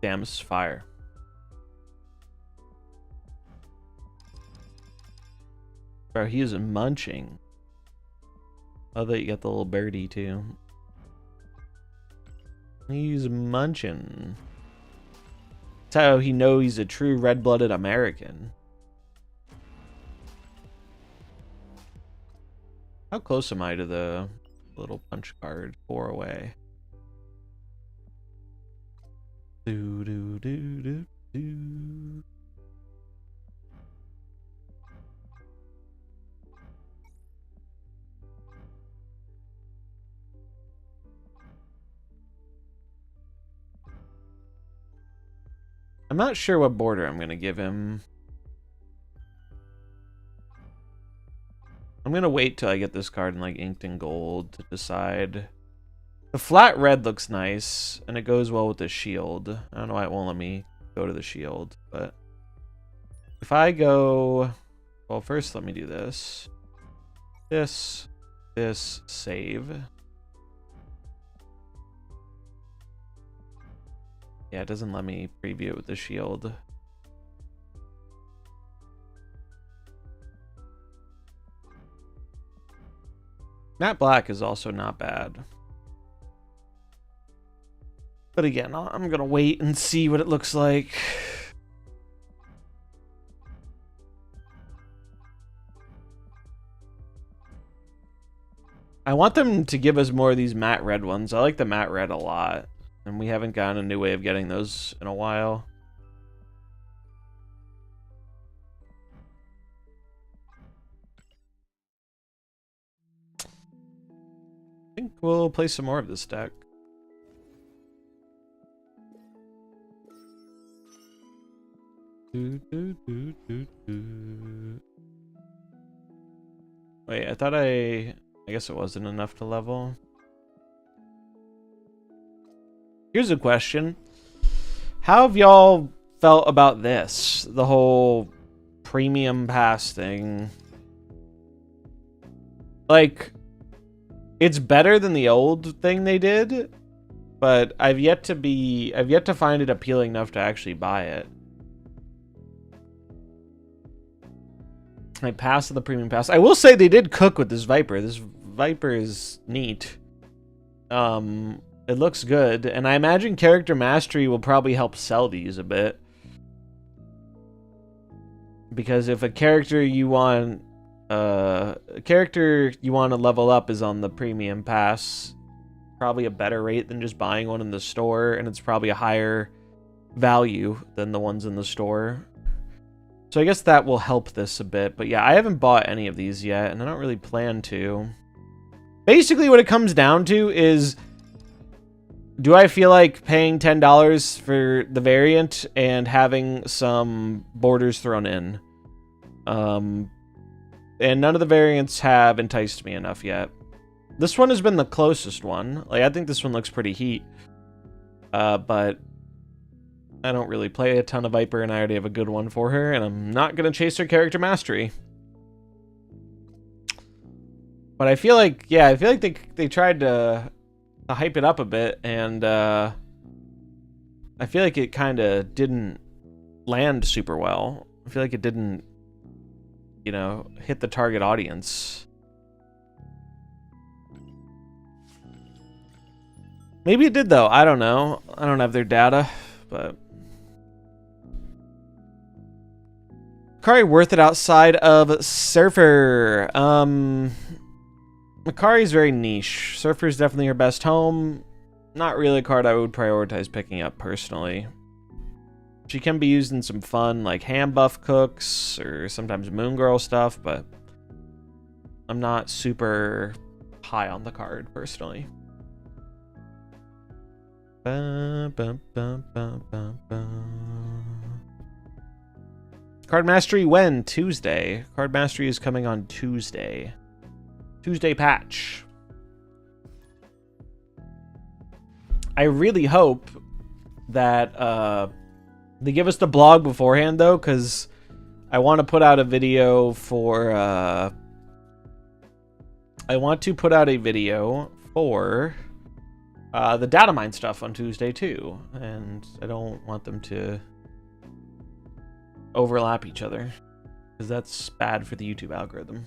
Damn, this is fire. Bro, he is munching. Oh, that you got the little birdie too. He's munching. That's how he knows he's a true red-blooded American. How close am I to the little punch card? 4 away. Do do do do do. I'm not sure what border I'm gonna give him. I'm gonna wait till I get this card in like inked in gold to decide. The flat red looks nice, and it goes well with the shield. I don't know why it won't let me go to the shield, but if I go... Well, first let me do this. This, save. Yeah, it doesn't let me preview it with the shield. Matte black is also not bad. But again, I'm gonna wait and see what it looks like. I want them to give us more of these matte red ones. I like the matte red a lot. And we haven't gotten a new way of getting those in a while. I think we'll play some more of this deck. Wait, I thought I guess it wasn't enough to level. Here's a question. How have y'all felt about this? The whole premium pass thing. Like, it's better than the old thing they did, but I've yet to find it appealing enough to actually buy it. I passed the premium pass. I will say they did cook with this Viper. This Viper is neat. It looks good, and I imagine character mastery will probably help sell these a bit. Because if a character you want to level up is on the premium pass, probably a better rate than just buying one in the store, and it's probably a higher value than the ones in the store. So I guess that will help this a bit. But yeah, I haven't bought any of these yet, and I don't really plan to. Basically what it comes down to is, do I feel like paying $10 for the variant and having some borders thrown in? And none of the variants have enticed me enough yet. This one has been the closest one. Like, I think this one looks pretty heat. But I don't really play a ton of Viper, and I already have a good one for her, and I'm not going to chase her character mastery. But I feel like, yeah, I feel like they tried to hype it up a bit, and I feel like it kind of didn't land super well. I feel like it didn't, you know, hit the target audience. Maybe it did, though. I don't know. I don't have their data, but... Makari worth it outside of Surfer. Makari's very niche. Surfer's definitely her best home. Not really a card I would prioritize picking up personally. She can be used in some fun, like ham buff cooks or sometimes Moon Girl stuff, but I'm not super high on the card personally. Card Mastery when? Tuesday. Card Mastery is coming on Tuesday. Tuesday patch. I really hope that they give us the blog beforehand, though, because I want to put out a video for... I want to put out a video for the data mine stuff on Tuesday, too. And I don't want them to overlap each other, because that's bad for the YouTube algorithm.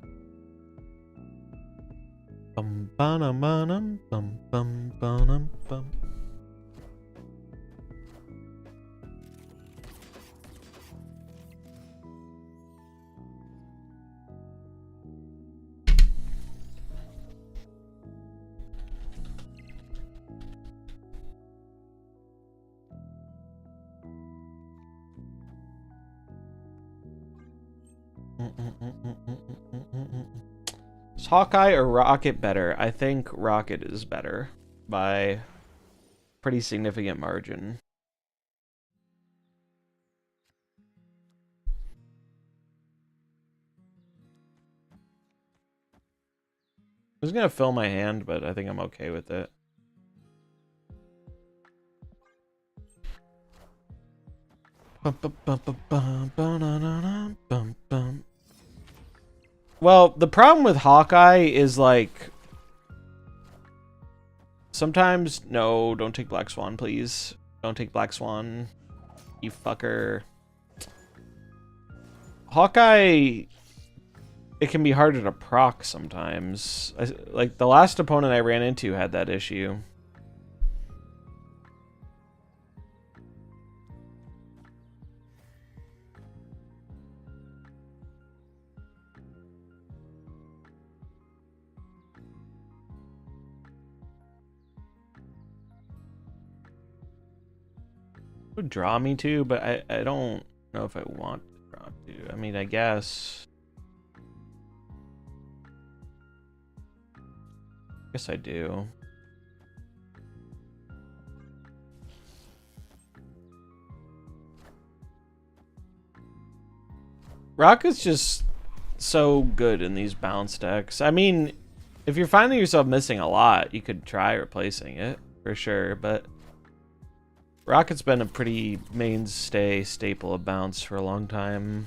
Bum, ba-dum, ba-dum, bum, bum, ba-dum, bum. Is Hawkeye or Rocket better? I think Rocket is better by pretty significant margin. I was gonna fill my hand, but I think I'm okay with it. Well, the problem with Hawkeye is, like, sometimes... No, don't take Black Swan, please. Don't take Black Swan, you fucker. Hawkeye, it can be harder to proc sometimes. Like, the last opponent I ran into had that issue. Would draw me to, but I don't know if I want to draw to. I mean, I guess I do. Rocket's just so good in these bounce decks. I mean, if you're finding yourself missing a lot, you could try replacing it for sure, but Rocket's been a pretty mainstay staple of bounce for a long time.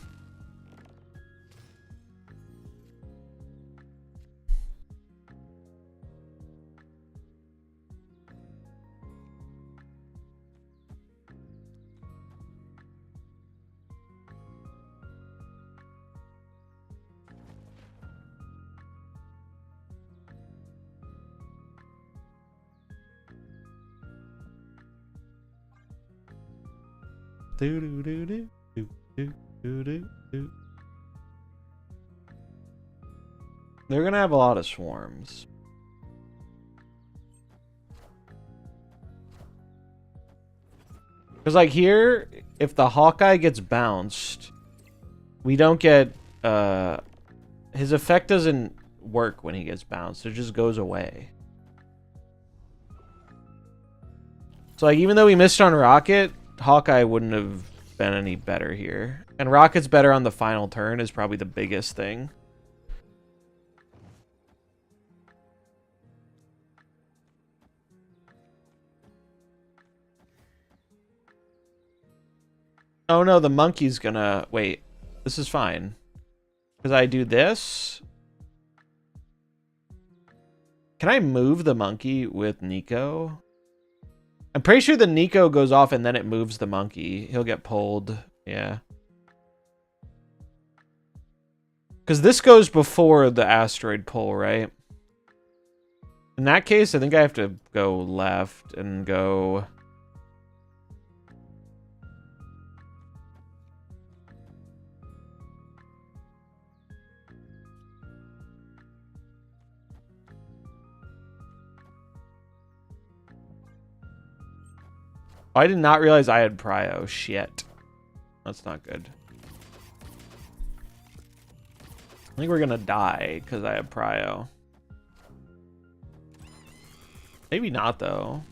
They're gonna have a lot of swarms. Because like here, if the Hawkeye gets bounced, we don't get his effect doesn't work when he gets bounced. It just goes away. So like even though we missed on Rocket, Hawkeye wouldn't have been any better here. And Rocket's better on the final turn is probably the biggest thing. Oh no, the monkey's gonna... Wait, this is fine. Because I do this. Can I move the monkey with Nico? I'm pretty sure the Nico goes off and then it moves the monkey. He'll get pulled. Yeah. Because this goes before the asteroid pull, right? In that case, I think I have to go left and go... I did not realize I had prio. Shit. That's not good. I think we're gonna die because I have prio. Maybe not, though.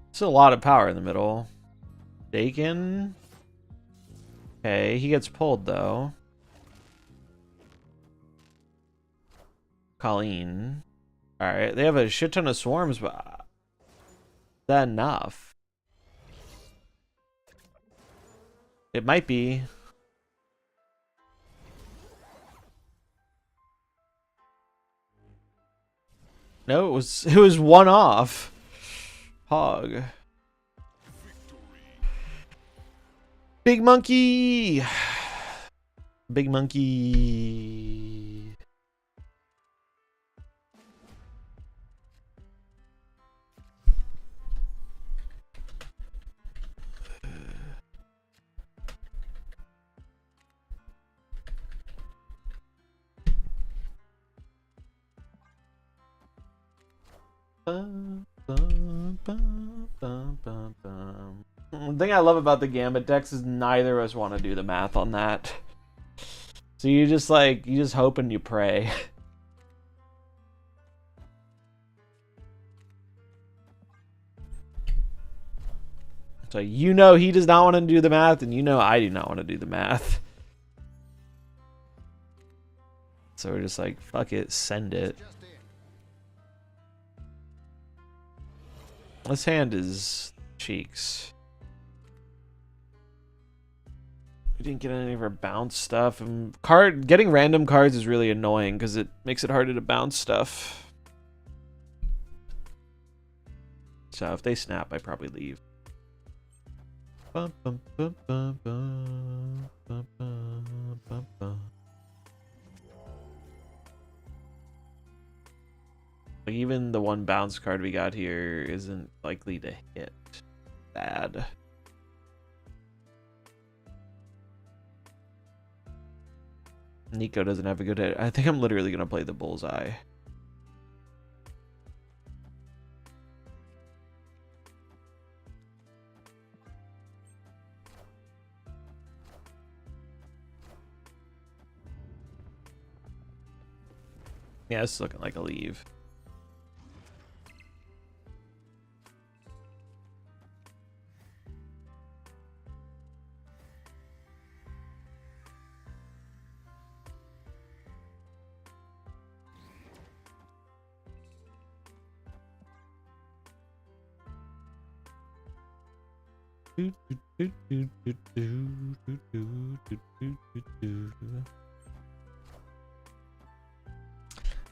It's a lot of power in the middle. Dakin. Okay, he gets pulled, though. Colleen. Alright, they have a shit ton of swarms, but... Is that enough? It might be. No, it was one off. Hog. Big monkey. Big monkey. The thing I love about the Gambit decks is neither of us want to do the math on that. So you just hope and you pray. So you know he does not want to do the math, and you know I do not want to do the math. So we're just like, fuck it, send it. This hand is cheeks. We didn't get any of our bounce stuff. And getting random cards is really annoying because it makes it harder to bounce stuff. So if they snap, I probably leave. Bum, bum, bum, bum, bum, bum, bum, bum, bum. Like even the one bounce card we got here isn't likely to hit bad. Nico doesn't have a good hit. I think I'm literally going to play the bullseye. Yeah, it's looking like a leave.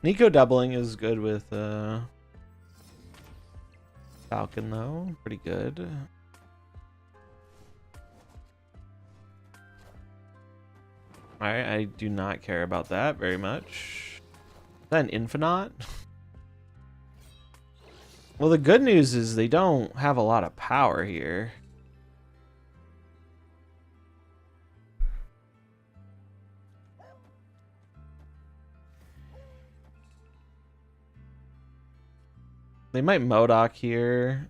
Nico doubling is good with Falcon though, pretty good. Alright, I do not care about that very much. Is that an Infinite? Well, the good news is they don't have a lot of power here. They might Modoc here.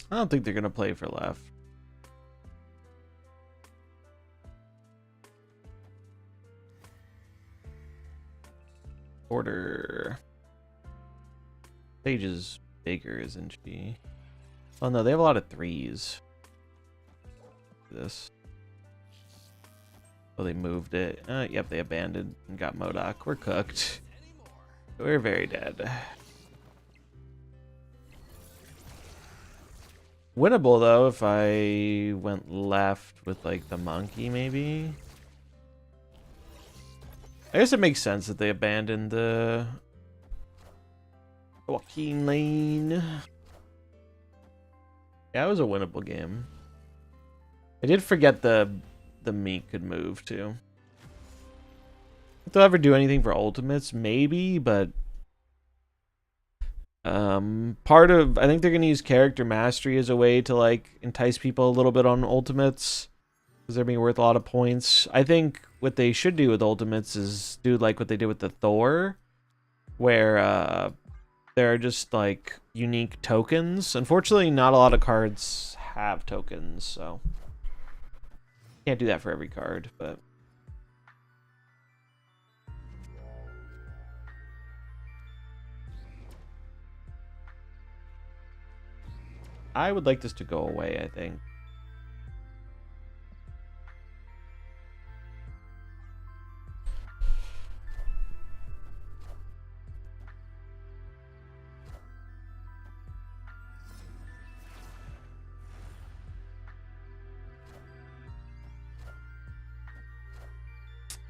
I don't think they're gonna play for left. Order. Sage is bigger, isn't she? Oh no, they have a lot of threes. This. Oh, they moved it. Yep, they abandoned and got Modoc. We're cooked. We're very dead. Winnable though if I went left with like the monkey maybe. I guess it makes sense that they abandoned the Joaquin lane. Yeah, it was a winnable game. I did forget the meat could move too. If they'll ever do anything for ultimates, maybe, but part of I think they're gonna use character mastery as a way to like entice people a little bit on ultimates because they're being worth a lot of points. I think what they should do with ultimates is do like what they did with the Thor, where there are just like unique tokens. Unfortunately, not a lot of cards have tokens, so can't do that for every card, but I would like this to go away, I think.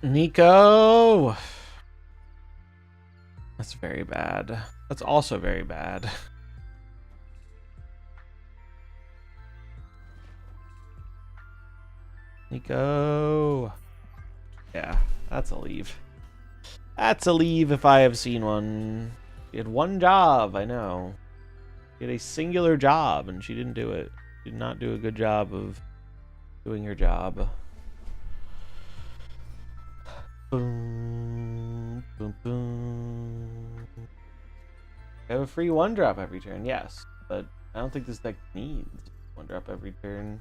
Nico! That's very bad. That's also very bad. Nico! Yeah, that's a leave. That's a leave if I have seen one. She had one job, I know. She had a singular job, and she didn't do it. She did not do a good job of doing her job. Boom, boom, boom. I have a free 1-drop every turn, yes, but I don't think this deck needs 1-drop every turn.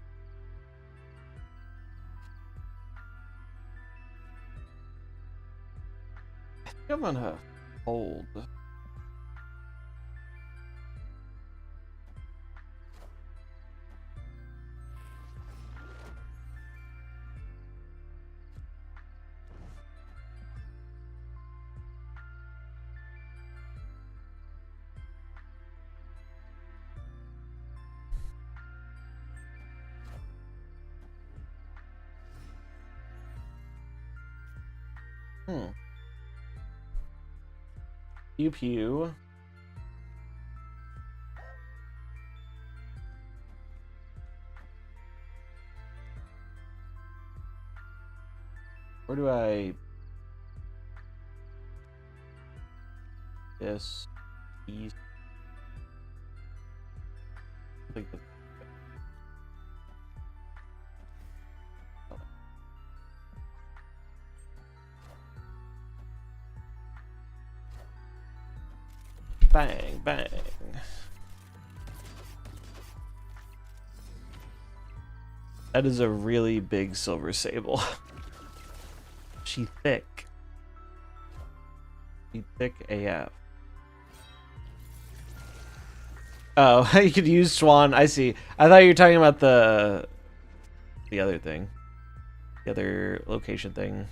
I think I'm gonna hold. Pew pew. Where do I... This... East... I think the... Bang, bang. That is a really big silver sable. She thick. She thick AF. Oh, you could use Swan. I see. I thought you were talking about the other thing. The other location thing.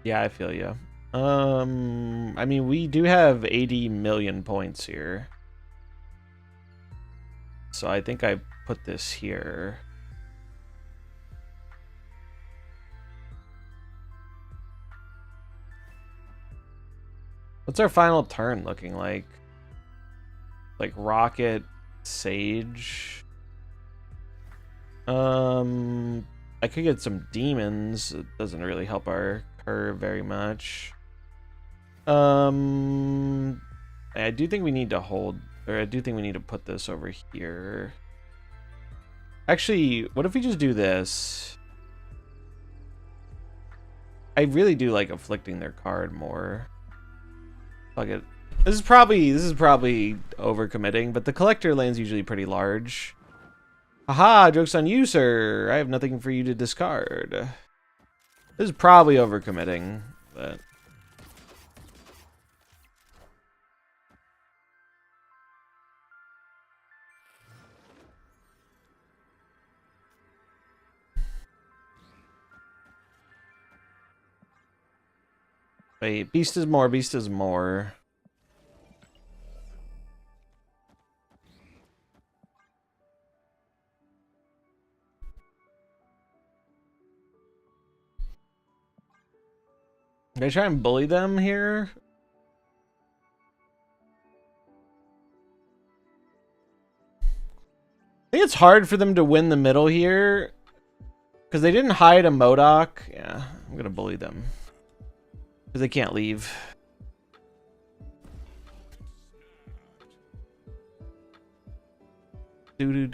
Yeah, I feel you. I mean, we do have 80 million points here. So I think I put this here. What's our final turn looking like? Like Rocket, Sage. I could get some demons. It doesn't really help our curve very much. I do think we need to hold, or I do think we need to put this over here. Actually, what if we just do this? I really do like afflicting their card more. Fuck it. This is probably overcommitting, but the collector land's usually pretty large. Haha, joke's on you, sir. I have nothing for you to discard. This is probably overcommitting, but... Wait, beast is more, beast is more. Can I try and bully them here? I think it's hard for them to win the middle here. Because they didn't hide a MODOK. Yeah, I'm going to bully them. Because they can't leave. They're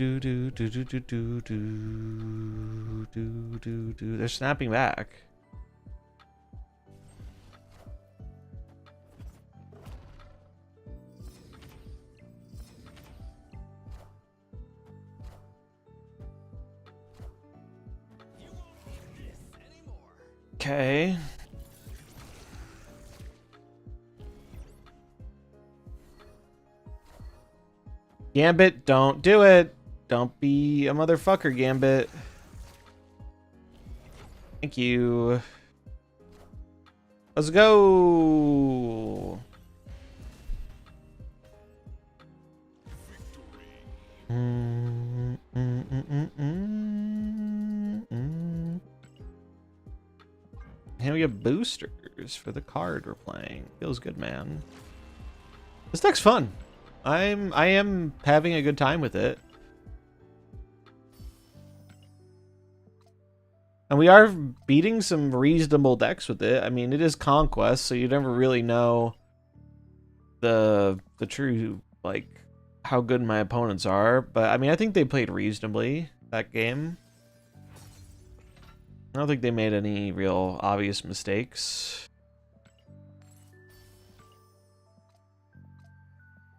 snapping back. Okay. Gambit, don't do it. Don't be a motherfucker, Gambit. Thank you. Let's go. And we have boosters for the card we're playing. Feels good, man. This deck's fun. I am having a good time with it. And we are beating some reasonable decks with it. I mean, it is Conquest, so you never really know the true, like, how good my opponents are. But, I mean, I think they played reasonably that game. I don't think they made any real obvious mistakes.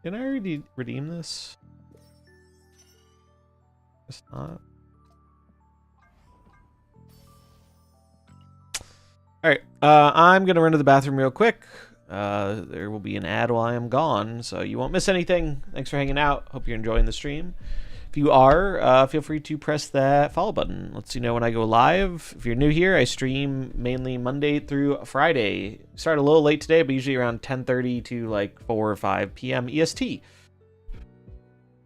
Can I already redeem this? Guess not. Alright, I'm gonna run to the bathroom real quick. There will be an ad while I am gone, so you won't miss anything. Thanks for hanging out. Hope you're enjoying the stream. If you are, feel free to press that follow button. Lets you know when I go live. If you're new here, I stream mainly Monday through Friday. Start a little late today, but usually around 10:30 to like 4 or 5 p.m. EST.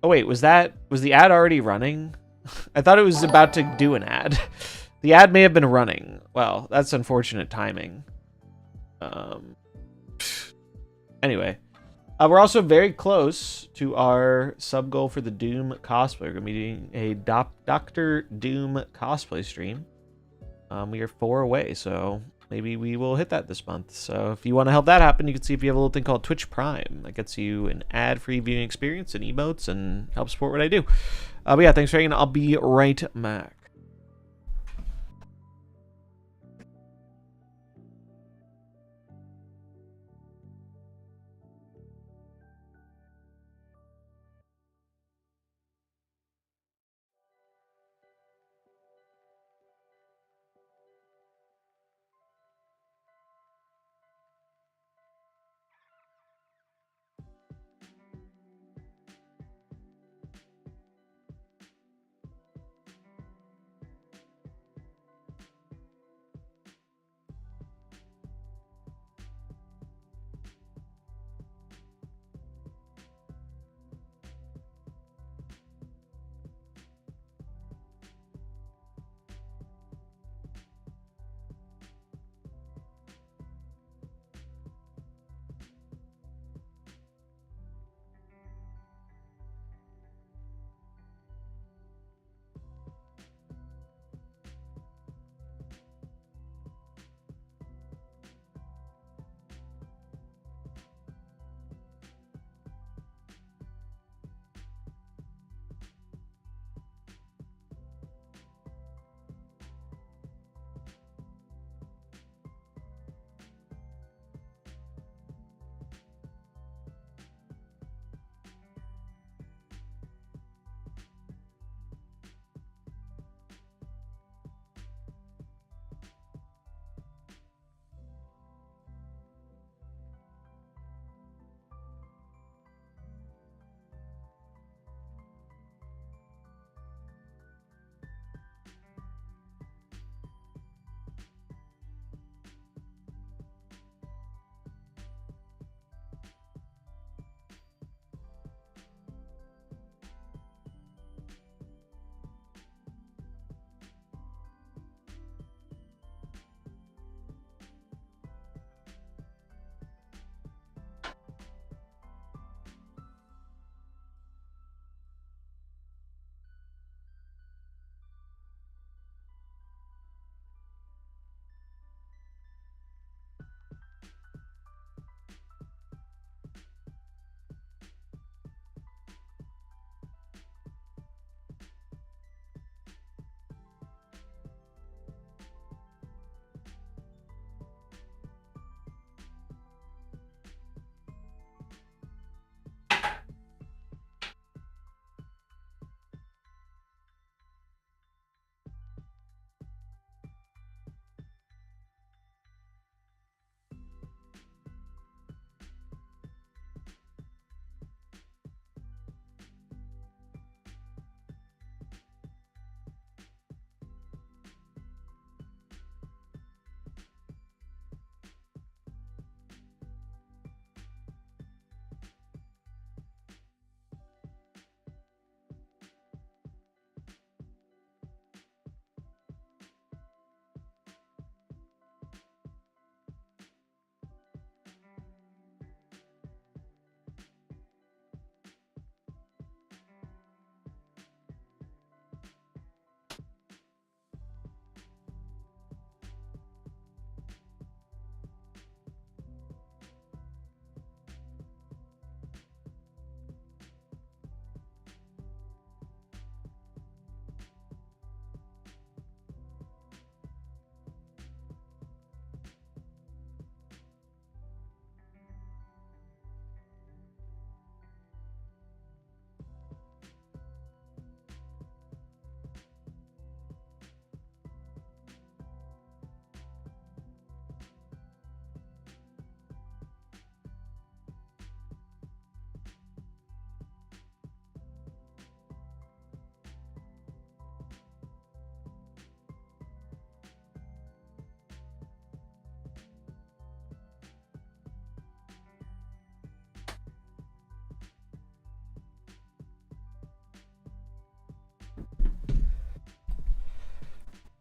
Oh wait, was the ad already running? I thought it was about to do an ad. The ad may have been running. Well, that's unfortunate timing. Anyway. We're also very close to our sub goal for the Doom cosplay. We're going to be doing a Dr. Doom cosplay stream. We are 4 away, so maybe we will hit that this month. So if you want to help that happen, you can see if you have a little thing called Twitch Prime. That gets you an ad-free viewing experience and emotes and helps support what I do. But yeah, thanks for hanging. I'll be right back.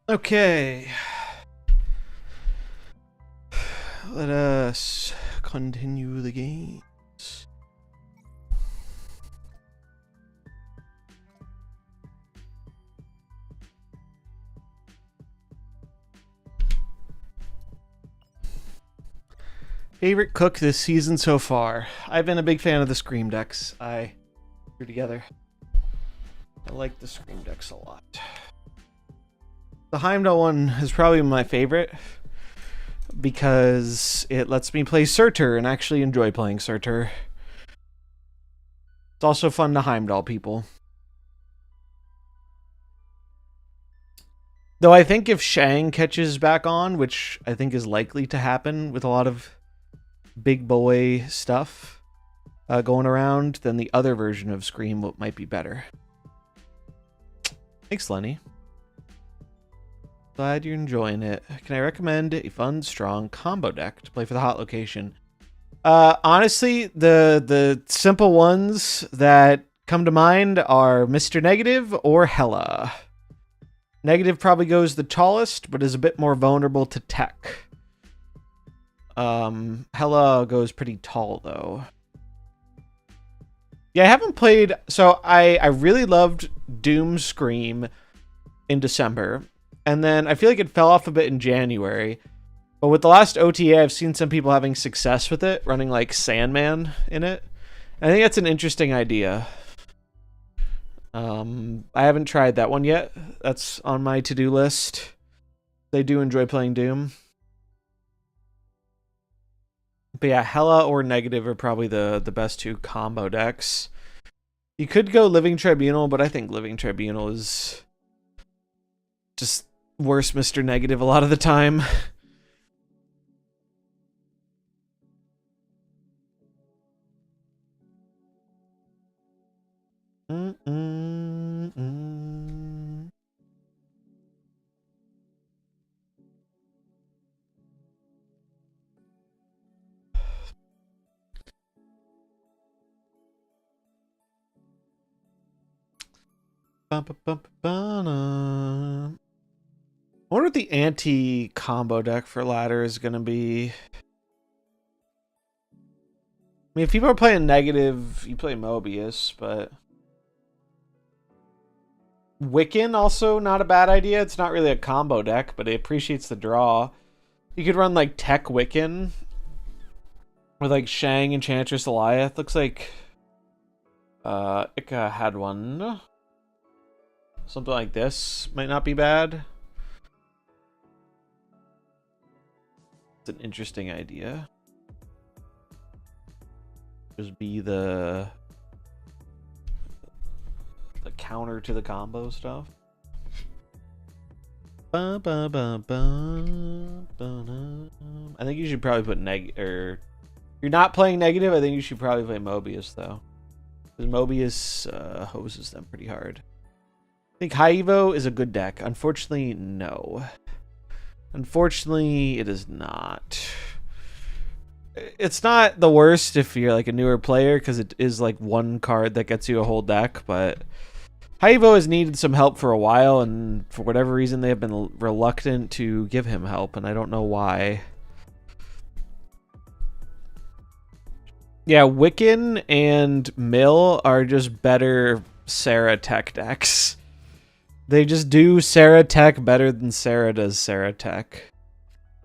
Okay. Let us continue the games. Favorite cook this season so far? I've been a big fan of the Scream decks I threw together. I like the Scream decks a lot. The Heimdall one is probably my favorite because it lets me play Surtur and actually enjoy playing Surtur. It's also fun to Heimdall people. Though I think if Shang catches back on, which I think is likely to happen with a lot of big boy stuff going around, then the other version of Scream might be better. Thanks, Lenny. Glad you're enjoying it. Can I recommend a fun, strong combo deck to play for the hot location? Honestly, the simple ones that come to mind are Mr. Negative or Hela. Negative probably goes the tallest, but is a bit more vulnerable to tech. Hela goes pretty tall, though. Yeah, I haven't played... So, I really loved Doom Scream in December. And then I feel like it fell off a bit in January. But with the last OTA, I've seen some people having success with it, running like Sandman in it. I think that's an interesting idea. I haven't tried that one yet. That's on my to-do list. They do enjoy playing Doom. But yeah, Hela or Negative are probably the best two combo decks. You could go Living Tribunal, but I think Living Tribunal is just worse Mr. Negative a lot of the time. I wonder what the anti-combo deck for ladder is going to be. I mean, if people are playing Negative, you play Mobius, but... Wiccan, also not a bad idea. It's not really a combo deck, but it appreciates the draw. You could run, like, Tech Wiccan. With, like, Shang, Enchantress, Eliath. Looks like... Ika had one. Something like this might not be bad. It's an interesting idea. Just be the counter to the combo stuff. I think you should probably put if you're not playing Negative, I think you should probably play Mobius though. Because Mobius hoses them pretty hard. I think High Evo is a good deck. Unfortunately, no. Unfortunately, it is not. It's not the worst if you're like a newer player, because it is like one card that gets you a whole deck, but High Evo has needed some help for a while, and for whatever reason they have been reluctant to give him help, and I don't know why. Yeah, Wiccan and Mill are just better Sarah Tech decks. They just do Sarah Tech better than Sarah does Sarah Tech.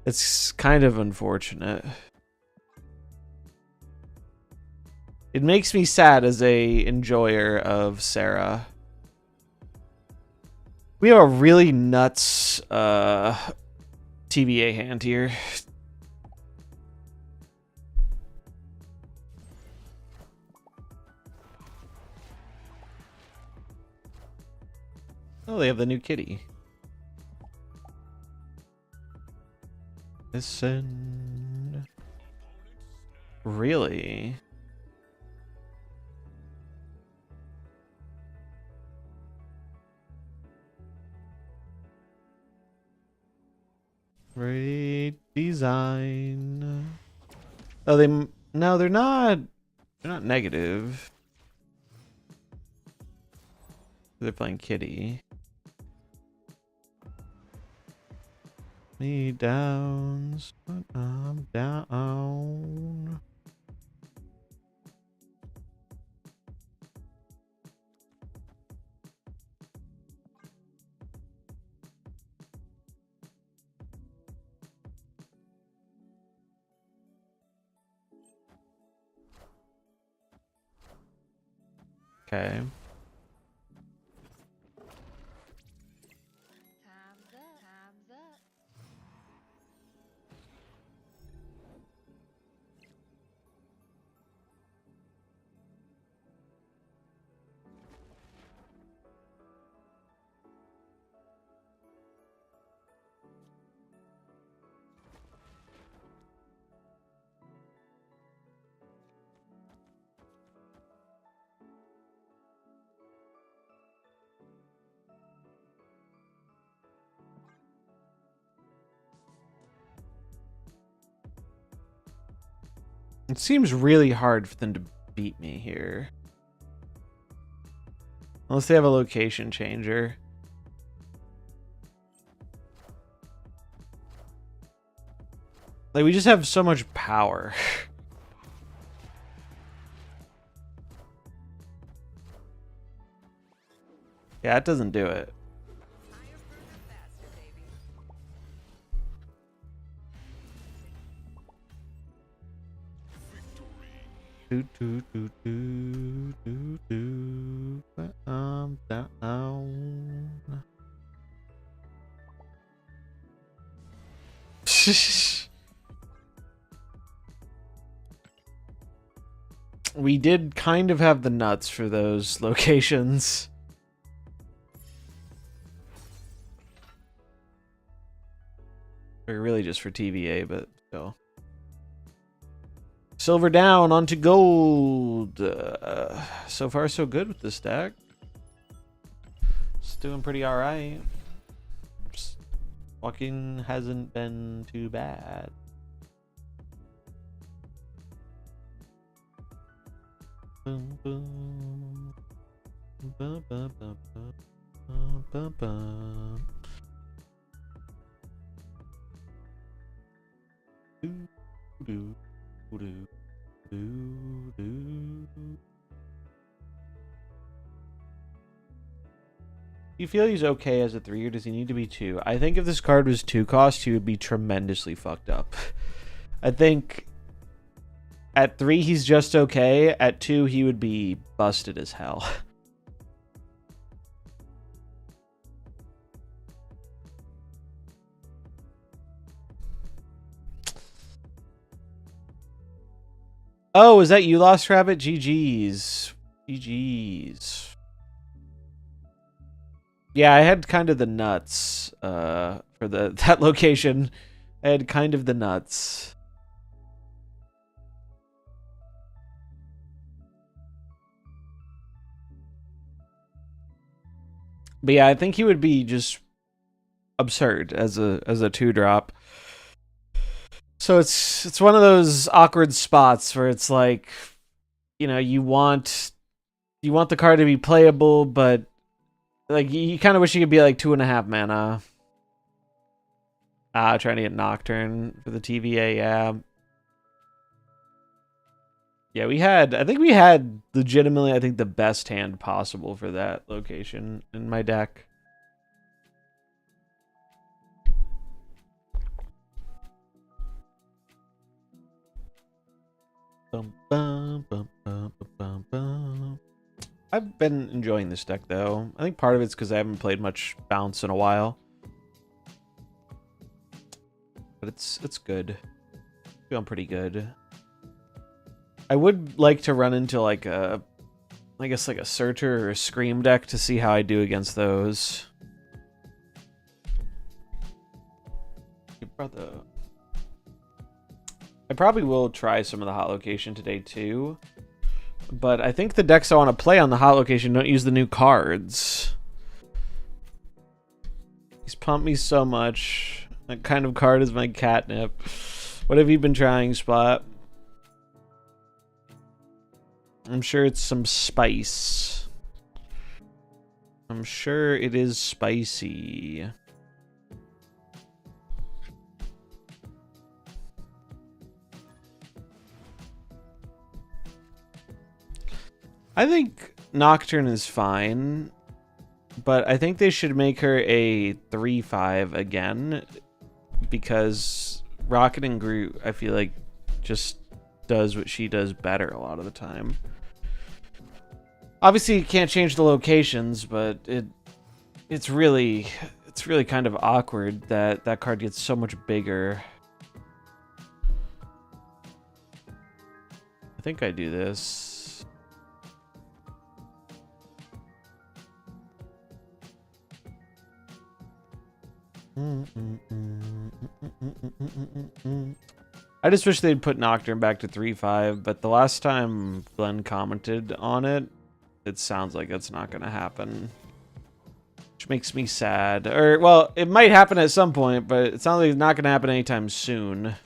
It's kind of unfortunate. It makes me sad as a enjoyer of Sarah. We have a really nuts TVA hand here. Oh, they have the new kitty. Listen. Really? Great design. Oh, no, they're not negative. They're playing kitty. me down, but I'm down. Okay. Time's up. It seems really hard for them to beat me here. Unless they have a location changer. Like, we just have so much power. Yeah, it doesn't do it. Do do do do do do. But I'm down. We did kind of have the nuts for those locations. Or really just for TVA, but still. Silver down onto gold. So far, so good with this deck. It's doing pretty alright. Fucking hasn't been too bad. Boom, boom. Ba, ba, ba, ba, ba, ba. Do, do, do, do, do. Do you feel he's okay as a 3, or does he need to be 2? I think if this card was 2 cost, he would be tremendously fucked up. I think at 3 he's just okay. At 2 he would be busted as hell. Oh, is that you, Lost Rabbit? GG's. GG's. Yeah, I had kind of the nuts for that location. I had kind of the nuts. But yeah, I think he would be just absurd as a 2-drop. So it's one of those awkward spots where it's like, you know, you want the card to be playable, but like you kind of wish you could be like 2.5 mana. Trying to get Nocturne for the TVA, yeah. Yeah, I think we had legitimately, I think, the best hand possible for that location in my deck. Bum, bum, bum, bum, bum, bum. I've been enjoying this deck, though. I think part of it's because I haven't played much Bounce in a while. But it's good. Feeling pretty good. I would like to run into like I guess like a Searcher or a Scream deck to see how I do against those. I probably will try some of the hot location today too. But I think the decks I want to play on the hot location don't use the new cards. He's pumped me so much. That kind of card is my catnip. What have you been trying, Spot? I'm sure it's some spice. I'm sure it is spicy. I think Nocturne is fine, but I think they should make her a 3/5 again, because Rocket and Groot, I feel like, just does what she does better a lot of the time. Obviously, you can't change the locations, but it's really kind of awkward that that card gets so much bigger. I think I do this. I just wish they'd put Nocturne back to 3/5, but the last time Glenn commented on it, it sounds like it's not going to happen. Which makes me sad. Or, well, it might happen at some point, but it sounds like it's not going to happen anytime soon.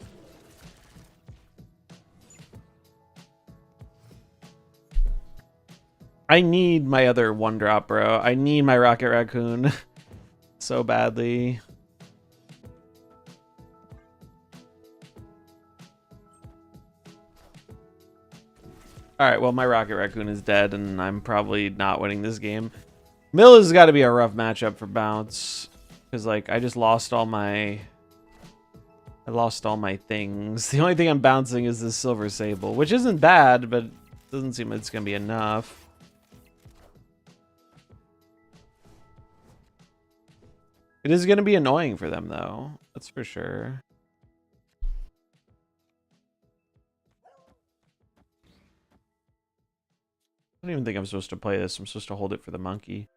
I need my other 1-drop, bro. I need my Rocket Raccoon so badly. Alright, well, my Rocket Raccoon is dead, and I'm probably not winning this game. Mill has got to be a rough matchup for Bounce. Because, like, I just lost all my... I lost all my things. The only thing I'm bouncing is this Silver Sable, which isn't bad, but it doesn't seem like it's going to be enough. It is going to be annoying for them, though. That's for sure. I don't even think I'm supposed to play this. I'm supposed to hold it for the monkey.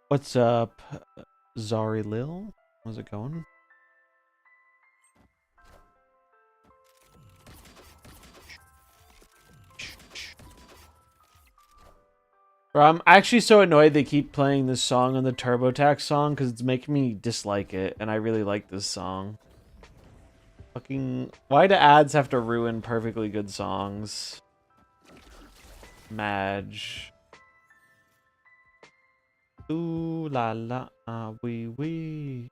What's up, Zari Lil? How's it going? Bro, I'm actually so annoyed they keep playing this song on the TurboTax song because it's making me dislike it, and I really like this song. Fucking, why do ads have to ruin perfectly good songs? Madge. Ooh la la, wee wee.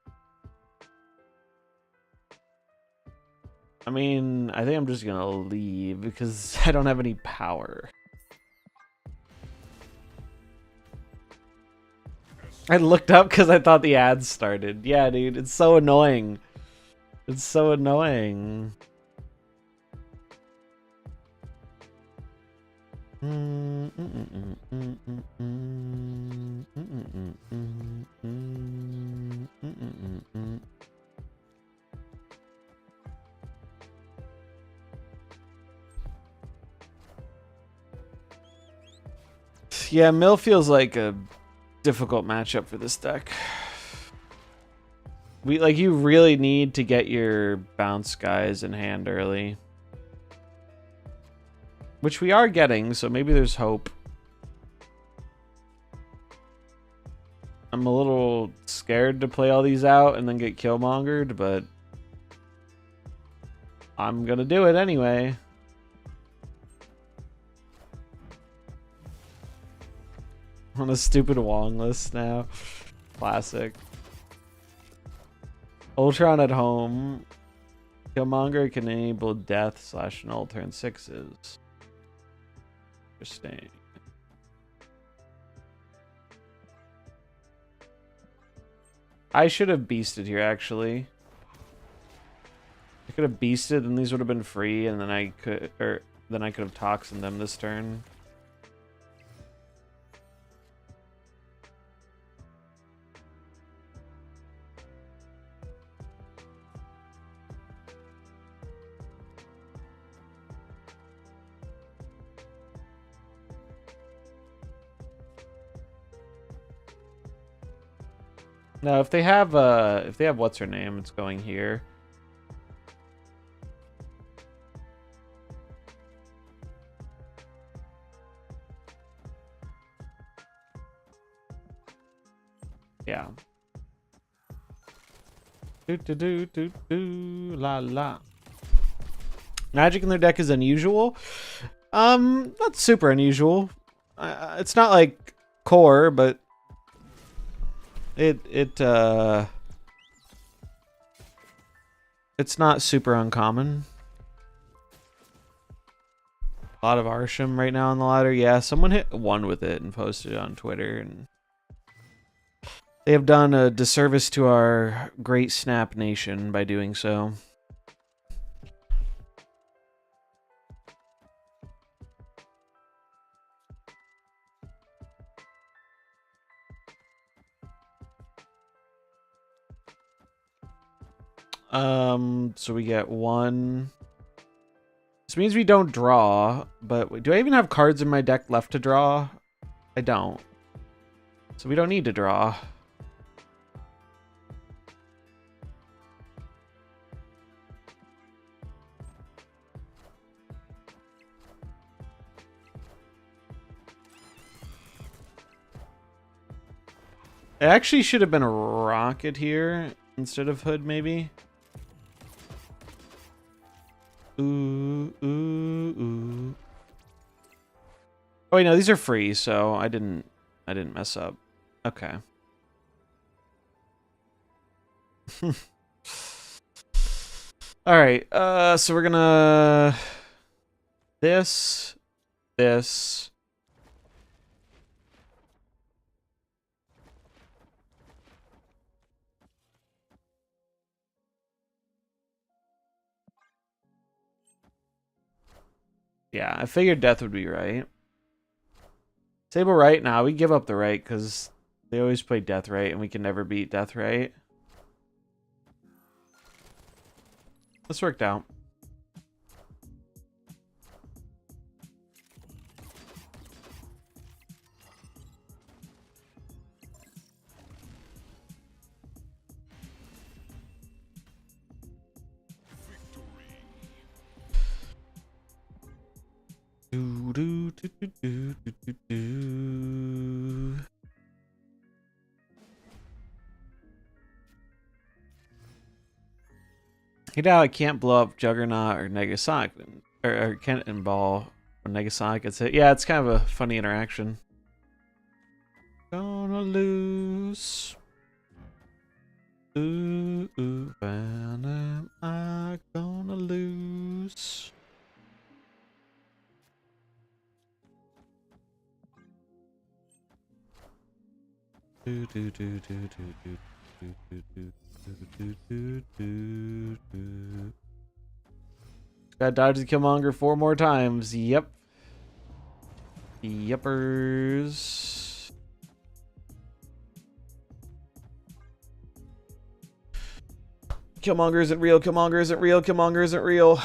I mean, I think I'm just gonna leave because I don't have any power. I looked up because I thought the ads started. Yeah, dude, it's so annoying. It's so annoying. Yeah, Mill feels like a difficult matchup for this deck. You really need to get your bounce guys in hand early. Which we are getting, so maybe there's hope. I'm a little scared to play all these out and then get killmongered, but I'm gonna do it anyway. On a stupid Wong list now. Classic. Ultron at home. Killmonger can enable death / null turn 6s. Interesting. I should have beasted here, actually. I could have beasted and these would have been free, and then I could have toxined them this turn. No, if they have what's her name, it's going here. Yeah. La la. Magic in their deck is unusual. Not super unusual. It's not like core, but it's It's not super uncommon. A lot of Arsham right now on the ladder. Yeah, someone hit 1 with it and posted it on Twitter, and they have done a disservice to our great Snap nation by doing so. So we get 1. This means we don't draw, but do I even have cards in my deck left to draw? I don't. So we don't need to draw. It actually should have been a rocket here instead of hood, maybe. Ooh, ooh, ooh. Oh wait, no, these are free, so I didn't mess up. Okay. All right. So we're gonna this. Yeah, I figured death would be right. Disable right now. We give up the right because they always play death right, and we can never beat death right. This worked out. Do, do, do, do, do, do, do. You know, I can't blow up Juggernaut or Negasonic, or Kenton Ball when Negasonic gets hit. Yeah, it's kind of a funny interaction. Gonna lose. Ooh, ooh, when am I gonna lose? Do, do, do, do, do, do, do, do, do. Got dodge the Killmonger 4 more times. Yep. Yuppers. Killmonger isn't real. Killmonger isn't real. Killmonger isn't real.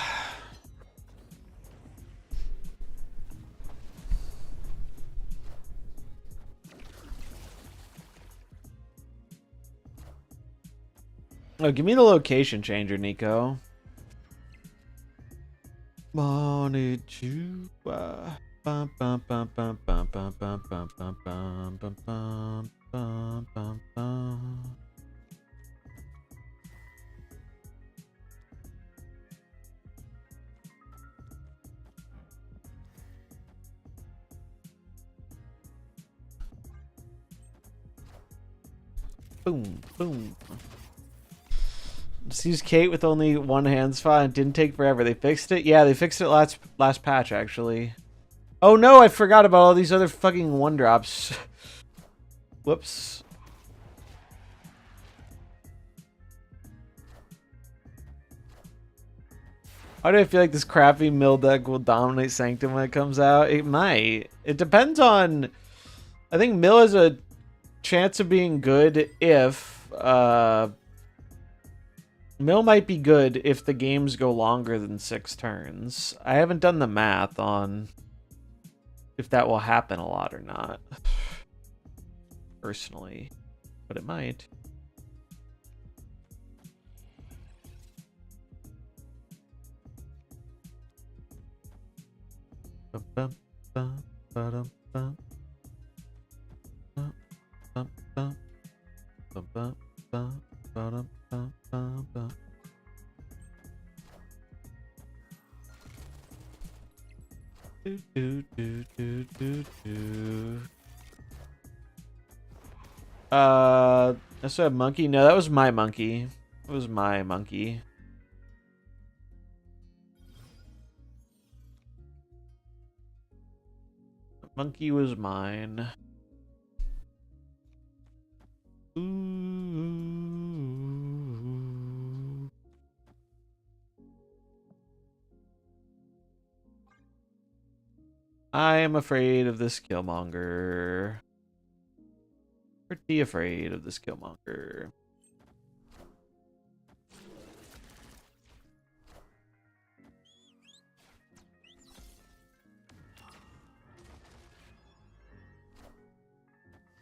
Oh, give me the location changer, Nico. Wanted you. Bum, bum, bum, bum, bum, bum, bum, bum, bum, bum, bum, bum, bum, bum, bum. Boom, boom. Just use Kate with only one hand spot. It didn't take forever. They fixed it? Yeah, they fixed it last patch, actually. Oh no, I forgot about all these other fucking 1-drops. Whoops. Why do I feel like this crappy mill deck will dominate Sanctum when it comes out? It might. It depends on... I think mill has a chance of being good if... Mill might be good if the games go longer than 6 turns. I haven't done the math on if that will happen a lot or not. Personally. But it might. That's a monkey? No, that was my monkey. It was my monkey. Monkey was mine. Ooh. I am afraid of this Killmonger. Pretty afraid of this Killmonger.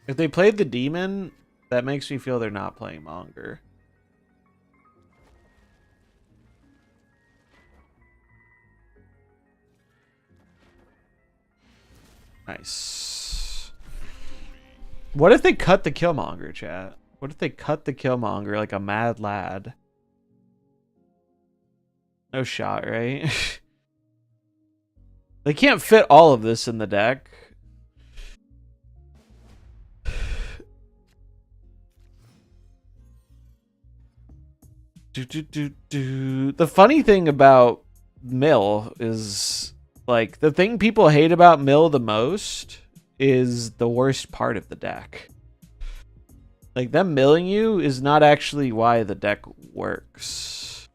If they played the demon, that makes me feel they're not playing Monger. Nice. What if they cut the Killmonger, chat? What if they cut the Killmonger like a mad lad? No shot, right? They can't fit all of this in the deck. The funny thing about Mill is, like, the thing people hate about Mill the most is the worst part of the deck. Like, them milling you is not actually why the deck works.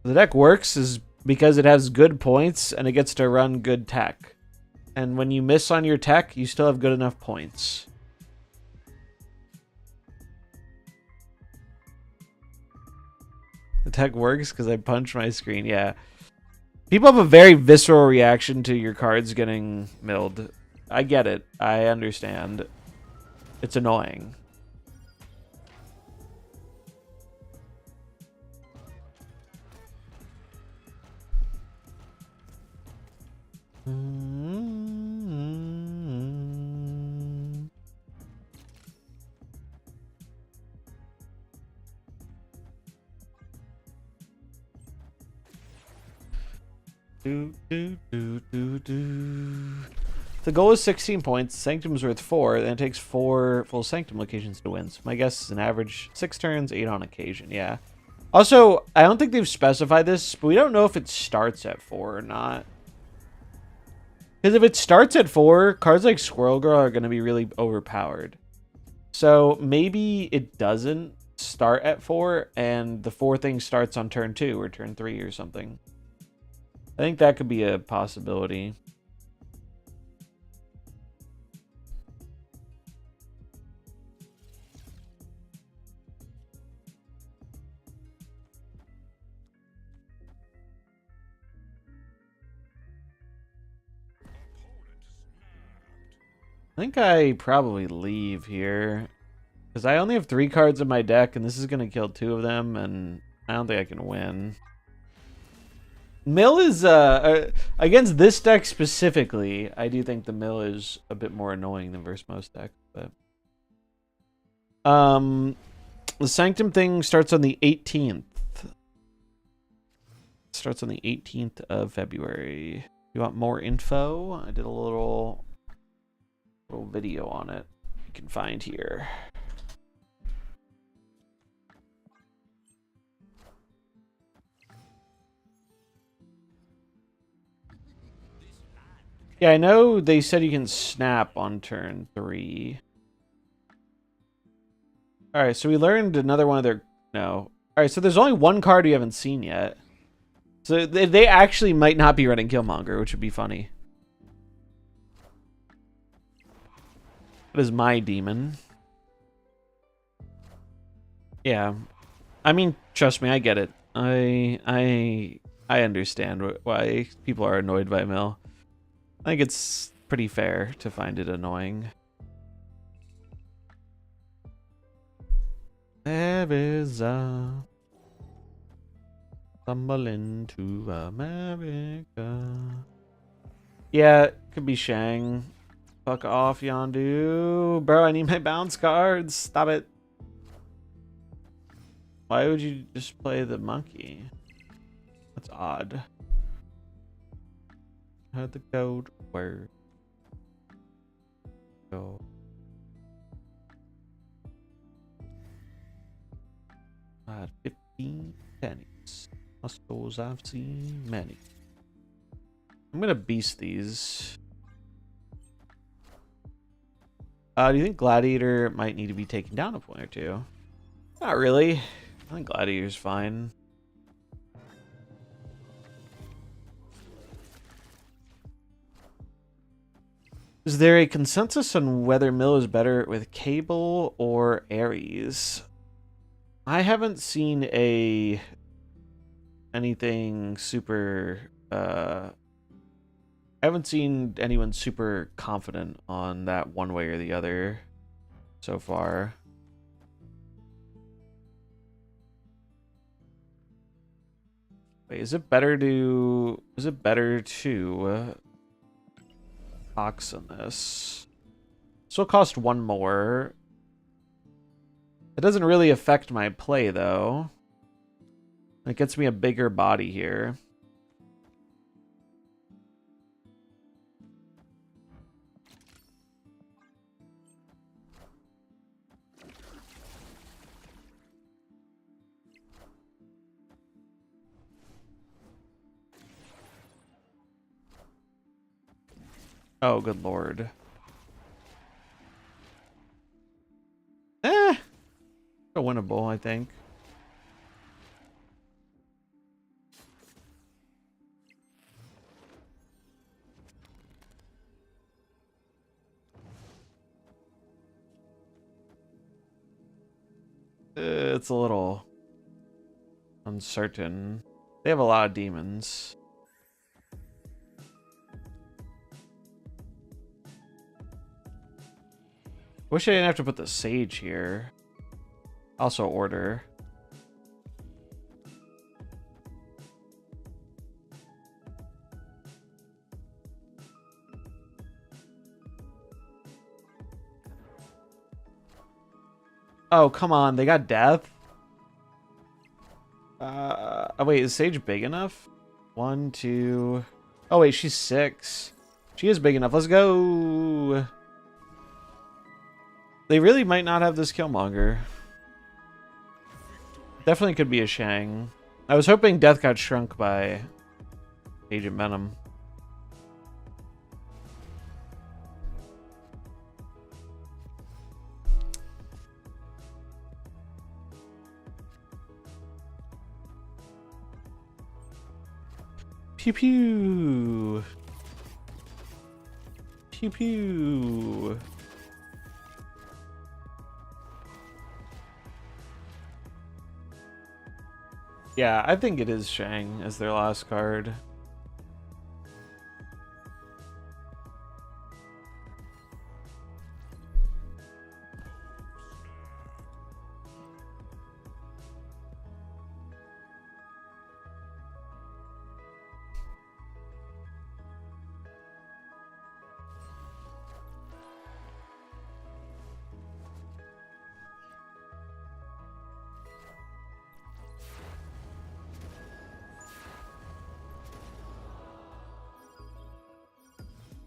The deck works is because it has good points and it gets to run good tech. And when you miss on your tech, you still have good enough points. The tech works because I punched my screen. Yeah. People have a very visceral reaction to your cards getting milled. I get it. I understand. It's annoying. The goal is 16 points. Sanctum's worth 4, and it takes 4 full Sanctum locations to win. So my guess is an average 6 turns, 8 on occasion. Yeah. Also, I don't think they've specified this, but we don't know if it starts at 4 or not. Because if it starts at 4, cards like Squirrel Girl are going to be really overpowered. So maybe it doesn't start at 4, and the 4 thing starts on turn 2 or turn 3 or something. I think that could be a possibility. I think I probably leave here. Because I only have 3 cards in my deck, and this is going to kill 2 of them, and I don't think I can win. Mill is, against this deck specifically, I do think the Mill is a bit more annoying than versus most decks, but... the Sanctum thing starts on the 18th. Starts on the 18th of February. You want more info? I did a little video on it you can find here. Yeah, I know they said you can snap on turn 3. Alright, so we learned another one of their... No. Alright, so there's only one card we haven't seen yet. So they actually might not be running Killmonger, which would be funny. That is my demon. Yeah. I mean, trust me, I get it. I understand why people are annoyed by Mill. I think it's pretty fair to find it annoying. There is a stumble into America. Yeah, it could be Shang. Fuck off, Yondu. Bro, I need my bounce cards. Stop it. Why would you just play the monkey? That's odd. Had the code word. Go. I had 15 pennies. I suppose I've seen many. I'm gonna beast these. Do you think Gladiator might need to be taken down a point or two? Not really. I think Gladiator's fine. Is there a consensus on whether Mill is better with Cable or Ares? I haven't seen anything super I haven't seen anyone super confident on that one way or the other so far. Wait, is it better to Ox on this? This will cost one more. It doesn't really affect my play though. It gets me a bigger body here. Oh, good lord. Winnable, I think. It's a little uncertain. They have a lot of demons. Wish I didn't have to put the sage here. Also order. Oh, come on. They got death? Oh, wait. Is Sage big enough? 1, 2... Oh, wait. She's 6. She is big enough. Let's go. They really might not have this Killmonger. Definitely could be a Shang. I was hoping Death got shrunk by Agent Venom. Pew pew. Pew pew. Yeah, I think it is Shang as their last card.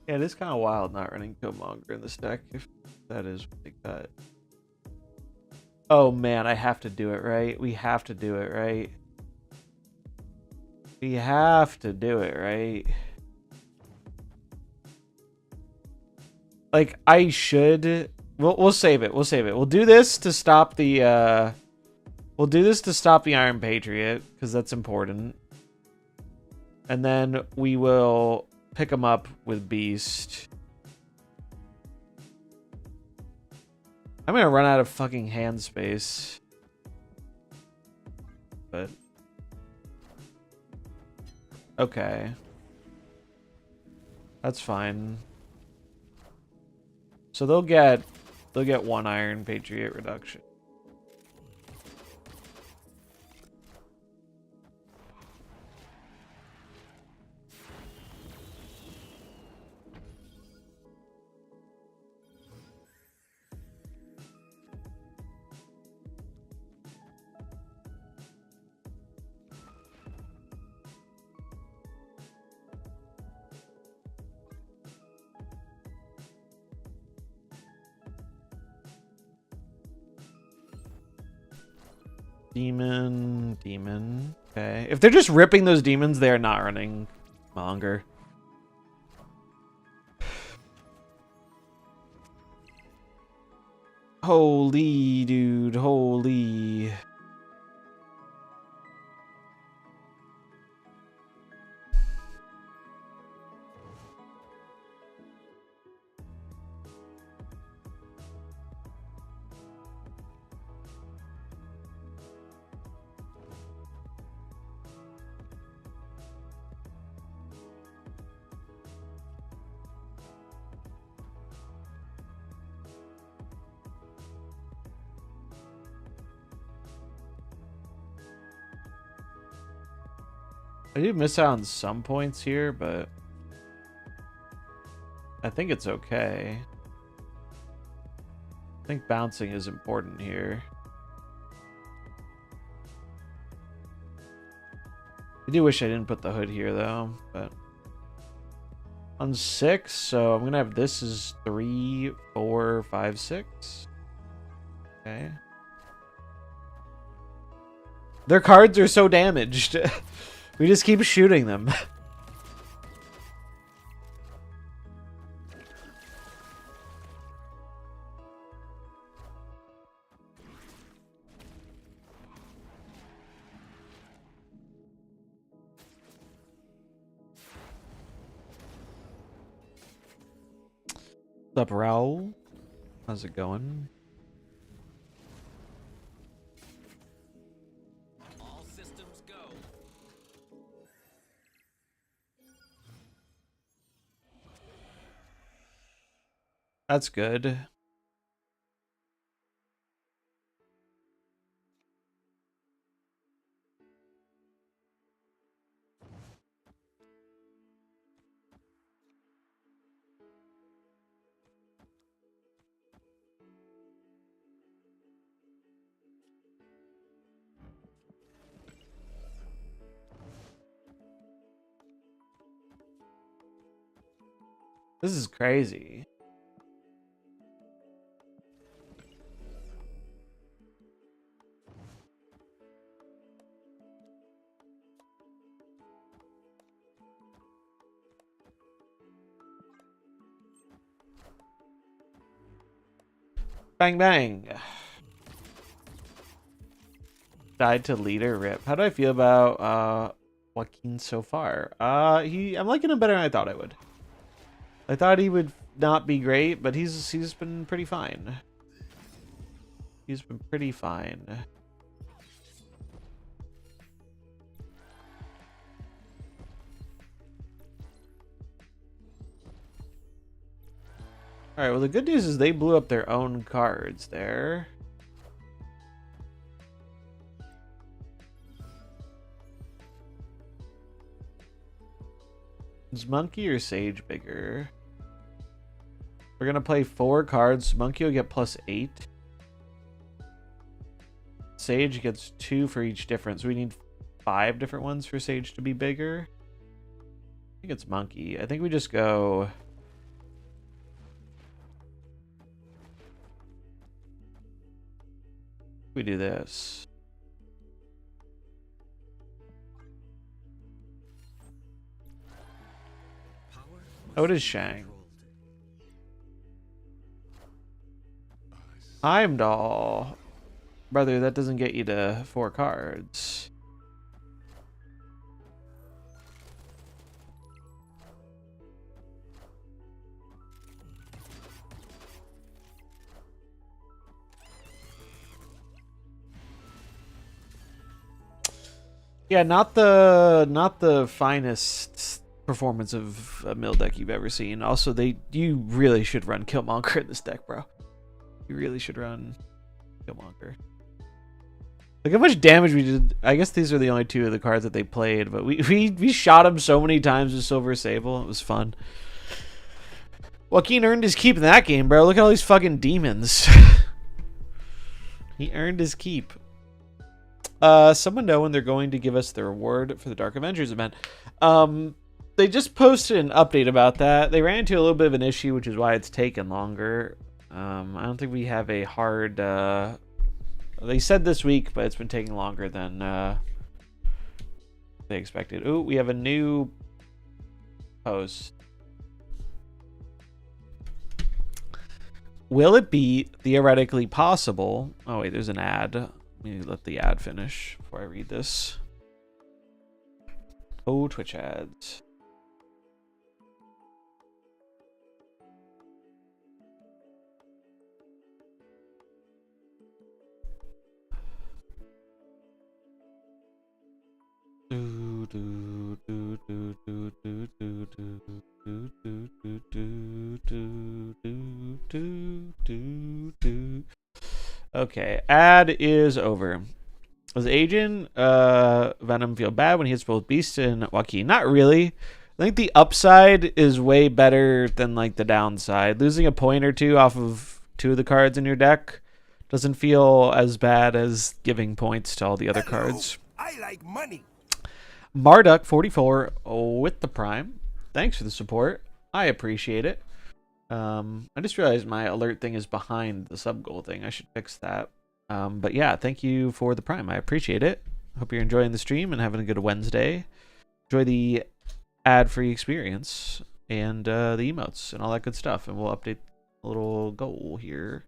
Yeah, it is kind of wild not running Killmonger in this deck, if that is what they cut. Oh man, I have to do it, right? We have to do it, right? We have to do it, right? Like, I should... We'll save it. We'll save it. We'll do this to stop the... We'll do this to stop the Iron Patriot, because that's important. And then we will... pick him up with Beast. I'm gonna run out of fucking hand space. But... okay. That's fine. So they'll get 1 Iron Patriot reduction. Demon. Okay. If they're just ripping those demons, they're not running longer. Holy, dude, holy. I did miss out on some points here, but I think it's okay. I think bouncing is important here. I do wish I didn't put the hood here though, but on 6, so I'm gonna have this as 3, 4, 5, 6. Okay. Their cards are so damaged. We just keep shooting them. What's up, Raul? How's it going? All systems go. That's good. This is crazy. Bang bang. Died to leader, rip. How do I feel about Joaquin so far? I'm liking him better than I thought I would. I thought he would not be great, but he's been pretty fine. He's been pretty fine. Alright, well the good news is they blew up their own cards there. Is Monkey or Sage bigger? We're gonna play 4 cards. Monkey will get +8. Sage gets 2 for each difference. We need 5 different ones for Sage to be bigger. I think it's Monkey. I think we just go... We do this. Oh, it is Shang. Heimdall. Brother, that doesn't get you to 4 cards. Yeah, not the finest performance of a mill deck you've ever seen. Also, you really should run Killmonger in this deck, bro. You really should run Killmonger. Look how much damage we did. I guess these are the only 2 of the cards that they played, but we shot him so many times with Silver Sable. It was fun. Joaquin earned his keep in that game, bro. Look at all these fucking demons. He earned his keep. Someone know when they're going to give us the reward for the Dark Avengers event. They just posted an update about that. They ran into a little bit of an issue, which is why it's taken longer. I don't think we have a hard... they said this week, but it's been taking longer than they expected. Ooh, we have a new post. will it be theoretically possible? Oh wait, there's an ad. Let me let the ad finish before I read this. Oh, Twitch ads. Okay, ad is over. Does Agent Venom feel bad when he hits both Beast and Joaquin? Not really. I think the upside is way better than like the downside. Losing a point or two off of 2 of the cards in your deck doesn't feel as bad as giving points to all the other cards. I like money. Marduk 44 with the Prime. Thanks for the support. I appreciate it. I just realized my alert thing is behind the sub goal thing. I should fix that. But yeah, thank you for the Prime. I appreciate it. Hope you're enjoying the stream and having a good Wednesday. Enjoy the ad-free experience and the emotes and all that good stuff. And we'll update a little goal here.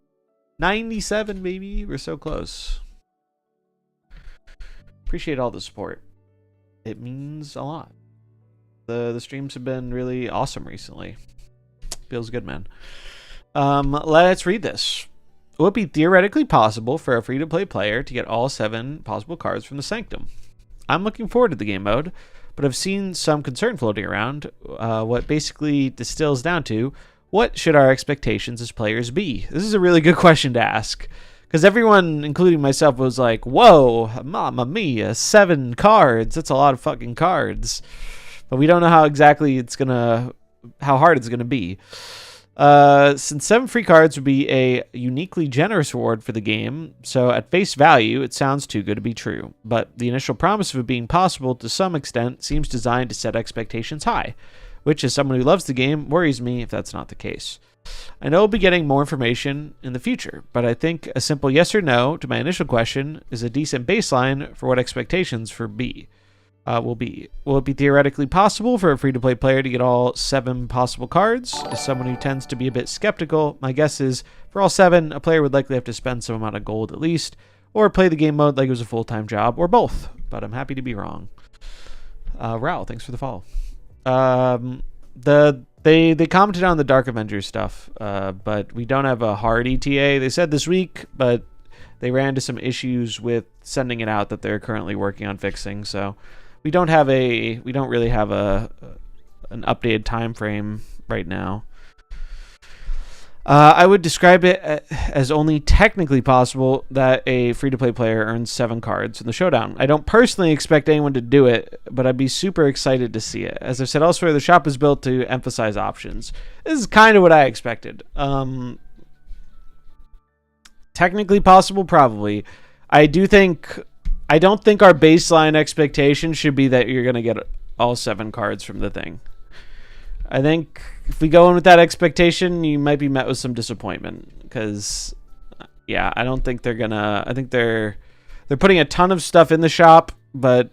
97, baby. We're so close. Appreciate all the support. It means a lot. The streams have been really awesome recently. Feels good, man. Let's read this. Will it be theoretically possible for a free-to-play player to get all 7 possible cards from the Sanctum? I'm looking forward to the game mode, but I've seen some concern floating around, what basically distills down to, what should our expectations as players be? This is a really good question to ask, because everyone, including myself, was like, whoa, mamma mia, 7 cards, that's a lot of fucking cards. But we don't know how exactly how hard it's gonna be. Since 7 free cards would be a uniquely generous reward for the game, so at face value, it sounds too good to be true. But the initial promise of it being possible to some extent seems designed to set expectations high, which, as someone who loves the game, worries me if that's not the case. I know we'll be getting more information in the future, but I think a simple yes or no to my initial question is a decent baseline for what expectations for will be. Will it be theoretically possible for a free-to-play player to get all 7 possible cards? As someone who tends to be a bit skeptical, my guess is for all 7, a player would likely have to spend some amount of gold at least, or play the game mode like it was a full-time job, or both. But I'm happy to be wrong. Raul, thanks for the follow. They commented on the Dark Avengers stuff, but we don't have a hard ETA. They said this week, but they ran into some issues with sending it out that they're currently working on fixing, so we don't really have an updated time frame right now. I would describe it as only technically possible that a free-to-play player earns 7 cards in the showdown. I don't personally expect anyone to do it, but I'd be super excited to see it. As I've said elsewhere, the shop is built to emphasize options. This is kind of what I expected. Technically possible, probably. I don't think our baseline expectation should be that you're going to get all 7 cards from the thing. I think if we go in with that expectation, you might be met with some disappointment. Because, yeah, I don't think they're going to... I think they're putting a ton of stuff in the shop, but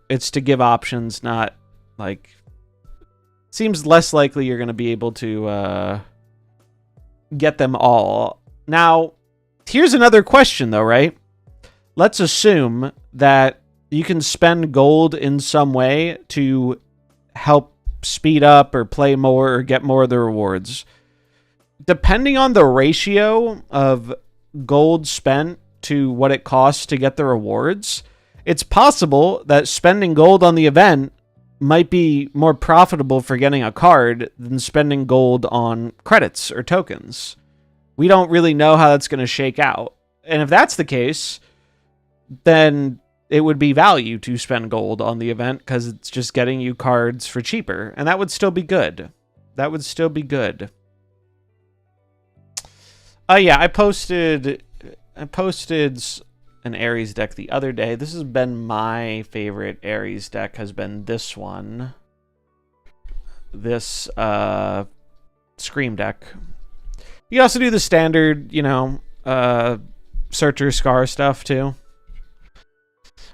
it's to give options, not, like... Seems less likely you're going to be able to get them all. Now, here's another question, though, right? Let's assume that you can spend gold in some way to help speed up or play more or get more of the rewards. Depending on the ratio of gold spent to what it costs to get the rewards, it's possible that spending gold on the event might be more profitable for getting a card than spending gold on credits or tokens. We don't really know how that's going to shake out. And if that's the case, then it would be value to spend gold on the event because it's just getting you cards for cheaper. And that would still be good. That would still be good. Yeah, I posted an Ares deck the other day. This has been my favorite Ares deck, has been this one. This Scream deck. You can also do the standard, Searcher Scar stuff too.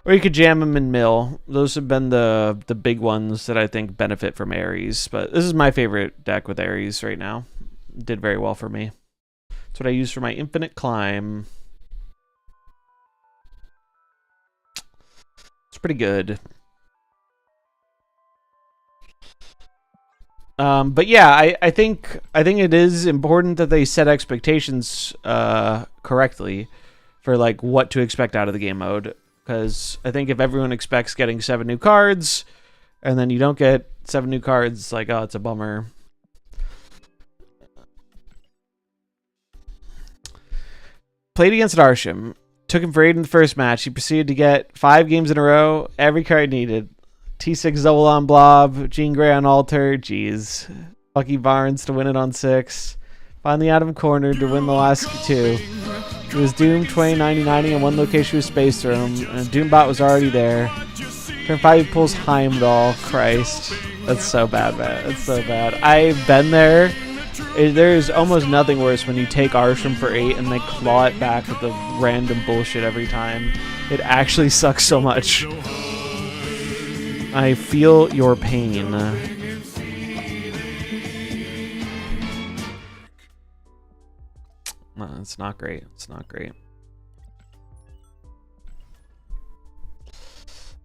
Or you could jam them in mill. Those have been the big ones that I think benefit from Ares. But this is my favorite deck with Ares right now. Did very well for me. That's what I use for my infinite climb. It's pretty good. But yeah, I think it is important that they set expectations correctly for like what to expect out of the game mode. Because I think if everyone expects getting 7 new cards, and then you don't get 7 new cards, it's like, oh, it's a bummer. Played against Arsham. Took him for 8 in the first match. He proceeded to get 5 games in a row. Every card needed. T6 double on Blob. Jean Grey on Alter. Jeez. Lucky Barnes to win it on 6. Finally had him cornered to win the last 2. He was doomed 20-90-90 in one location with Space Room. And Doombot was already there. Turn 5 he pulls Heimdall. Christ. That's so bad, man. That's so bad. I've been there. There's almost nothing worse when you take Arsham for 8 and they claw it back with the random bullshit every time. It actually sucks so much. I feel your pain. No, it's not great. It's not great.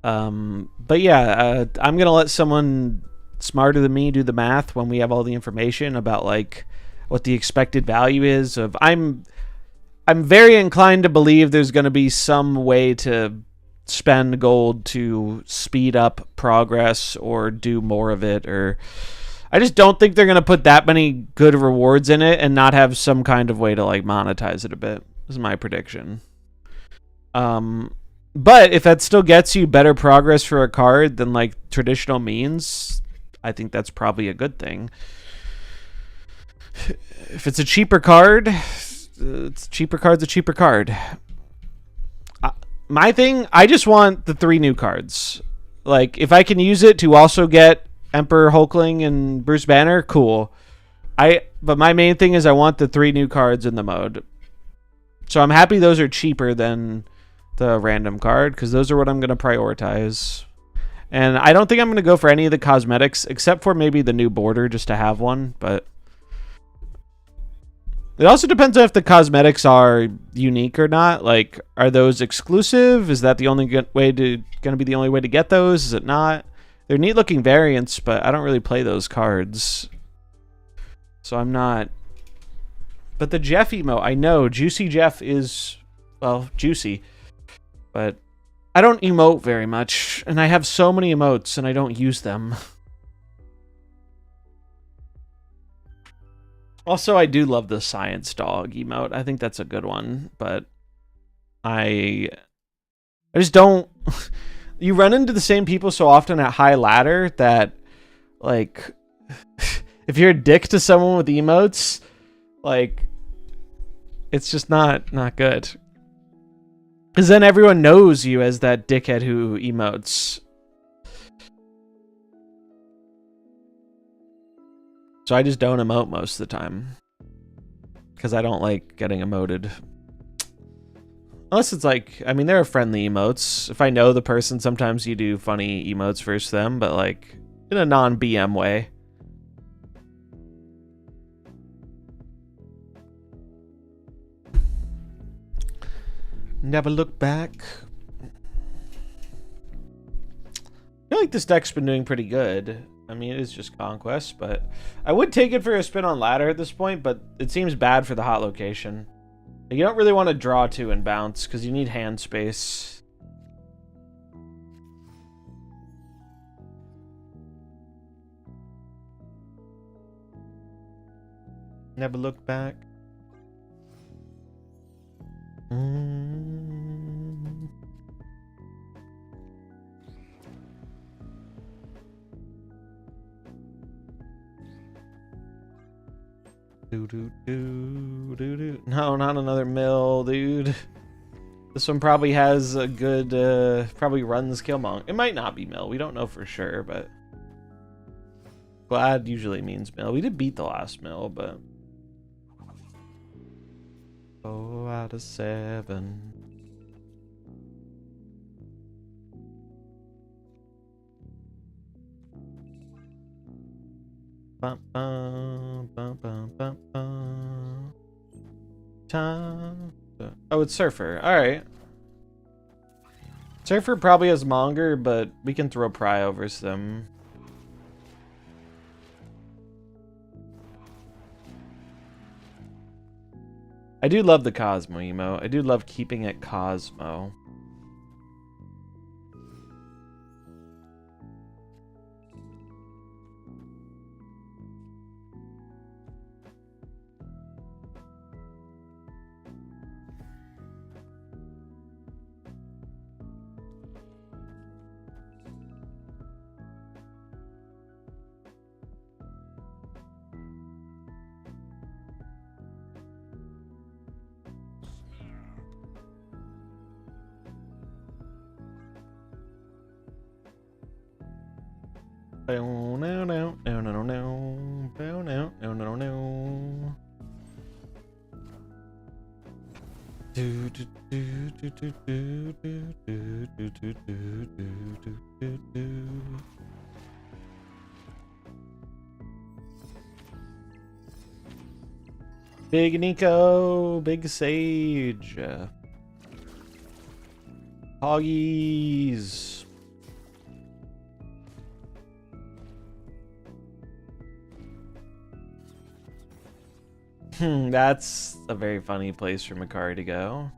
But yeah, I'm gonna let someone smarter than me do the math when we have all the information about like what the expected value is of. I'm very inclined to believe there's going to be some way to spend gold to speed up progress or do more of it, or I just don't think they're going to put that many good rewards in it and not have some kind of way to like monetize it a bit. This is my prediction. But if that still gets you better progress for a card than like traditional means, I think that's probably a good thing. If it's a cheaper card, it's cheaper card's a cheaper card. My thing, I just want the 3 new cards. Like, if I can use it to also get Emperor Hulkling and Bruce Banner, cool. But my main thing is I want the 3 new cards in the mode. So I'm happy those are cheaper than the random card, because those are what I'm going to prioritize. And I don't think I'm going to go for any of the cosmetics, except for maybe the new border, just to have one. But it also depends on if the cosmetics are unique or not. Like, are those exclusive? Is that the only way to going to be the only way to get those? Is it not? They're neat looking variants, but I don't really play those cards, so I'm not. But the Jeff emote, I know Juicy Jeff is, well, juicy, but I don't emote very much, and I have so many emotes, and I don't use them. Also, I do love the Science Dog emote. I think that's a good one, but I just don't... You run into the same people so often at high ladder that, like, if you're a dick to someone with emotes, like, it's just not good. Because then everyone knows you as that dickhead who emotes. So I just don't emote most of the time. Because I don't like getting emoted. Unless it's like, I mean, there are friendly emotes. If I know the person, sometimes you do funny emotes versus them, but like, in a non-BM way. Never look back. I feel like this deck's been doing pretty good. I mean, it is just Conquest, but I would take it for a spin on ladder at this point, but it seems bad for the hot location. You don't really want to draw 2 and bounce, because you need hand space. Never look back. No, not another mill, dude. This one probably has a good, probably runs Killmonger. It might not be mill. We don't know for sure, but glad usually means mill. We did beat the last mill, but 4 out of 7. Bum, bum, bum, bum, bum, bum. Oh, it's Surfer. Alright. Surfer probably has Monger, but we can throw Pry over them. I do love the Cosmo emo. I do love keeping it Cosmo. No, no, no, no, no, no, no, no, no, no, no. Do do do do do do do do do do do do do do. Big Nico, Big Sage, Hoggies. That's a very funny place for Makari to go.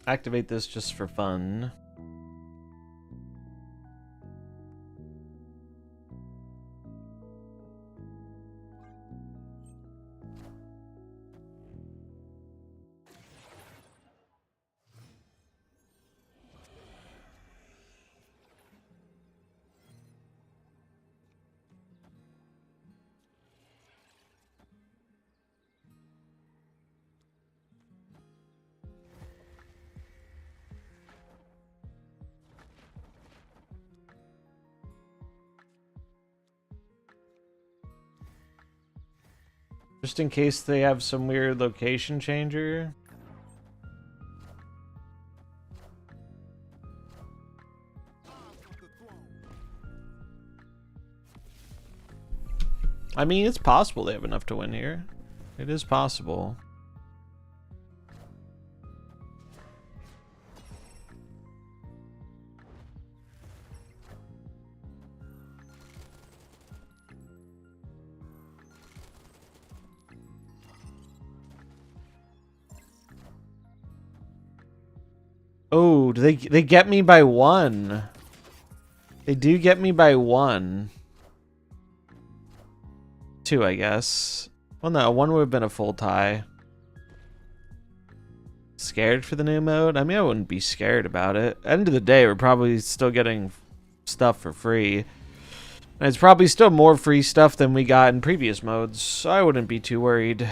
Activate this just for fun. Just in case they have some weird location changer. I mean, it's possible they have enough to win here. It is possible. Oh, do they get me by one? They do get me by one. Two, I guess. Well, no, one would have been a full tie. Scared for the new mode? I mean, I wouldn't be scared about it. End of the day, we're probably still getting stuff for free. And it's probably still more free stuff than we got in previous modes, so I wouldn't be too worried.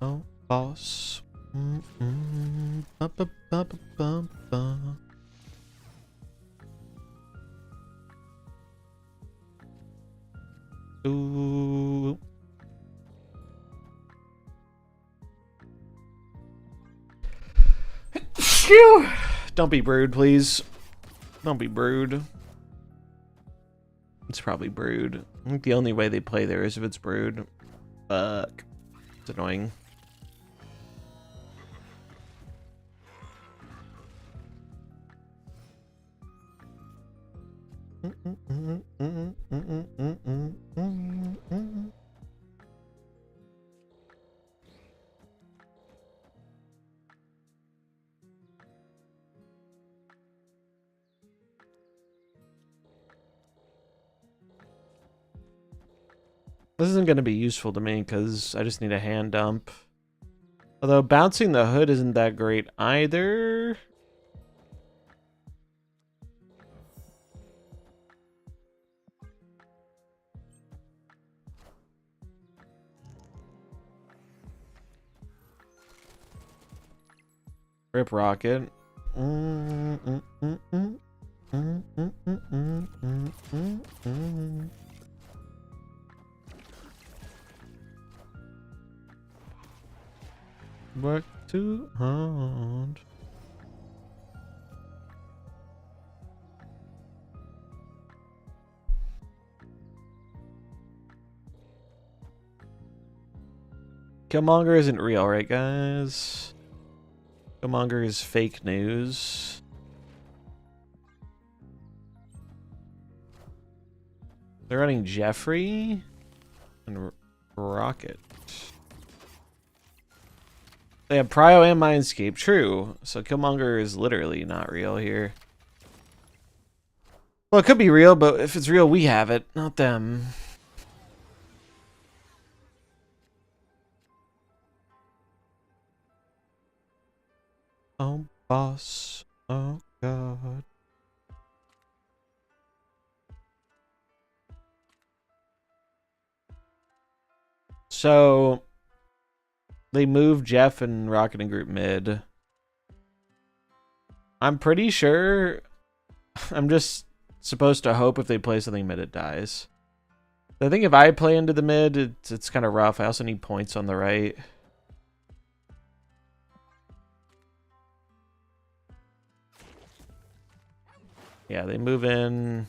Oh, boss. Ooh. Phew. Don't be brood, please. Don't be brood. It's probably brood. I think the only way they play there is if it's brood. Fuck. It's annoying. This isn't going to be useful to me because I just need a hand dump. Although bouncing the hood isn't that great either. Rip Rocket. Work too hard. Killmonger isn't real, right, guys? Killmonger is fake news. They're running Jeffrey and Rocket. They have Prio and Mindscape. True. So Killmonger is literally not real here. Well, it could be real, but if it's real, we have it, not them. Oh, boss. Oh, God. So, they moved Jeff and Rocket and Group mid. I'm pretty sure... I'm just supposed to hope if they play something mid, it dies. I think if I play into the mid, it's kind of rough. I also need points on the right. Yeah, they move in.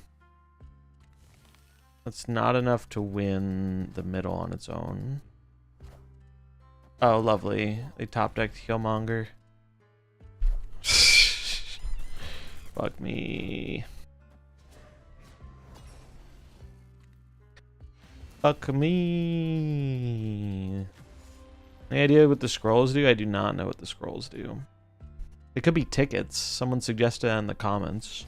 That's not enough to win the middle on its own. Oh, lovely. They top decked Killmonger. Fuck me. Fuck me. Any idea what the scrolls do? I do not know what the scrolls do. It could be tickets. Someone suggested that in the comments.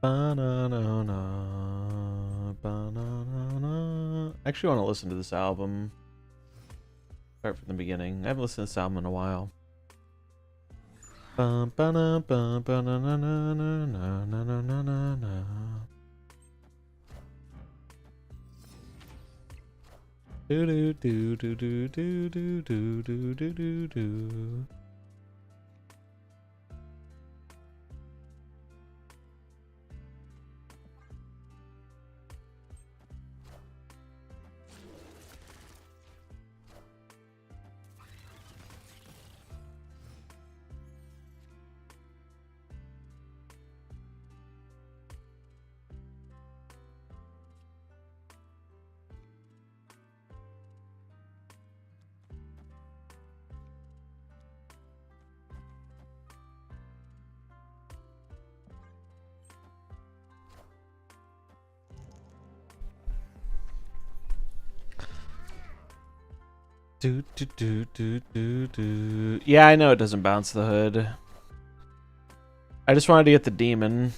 Ba-na-na-na, ba-na-na-na. I actually want to listen to this album. Start from the beginning. I haven't listened to this album in a while. Ba-ba-na-ba-ba-na-na-na-na-na-na-na-na-na. Do do do do do do do do do do do do. Do, do, do, do, do, do. Yeah, I know it doesn't bounce the hood. I just wanted to get the demon.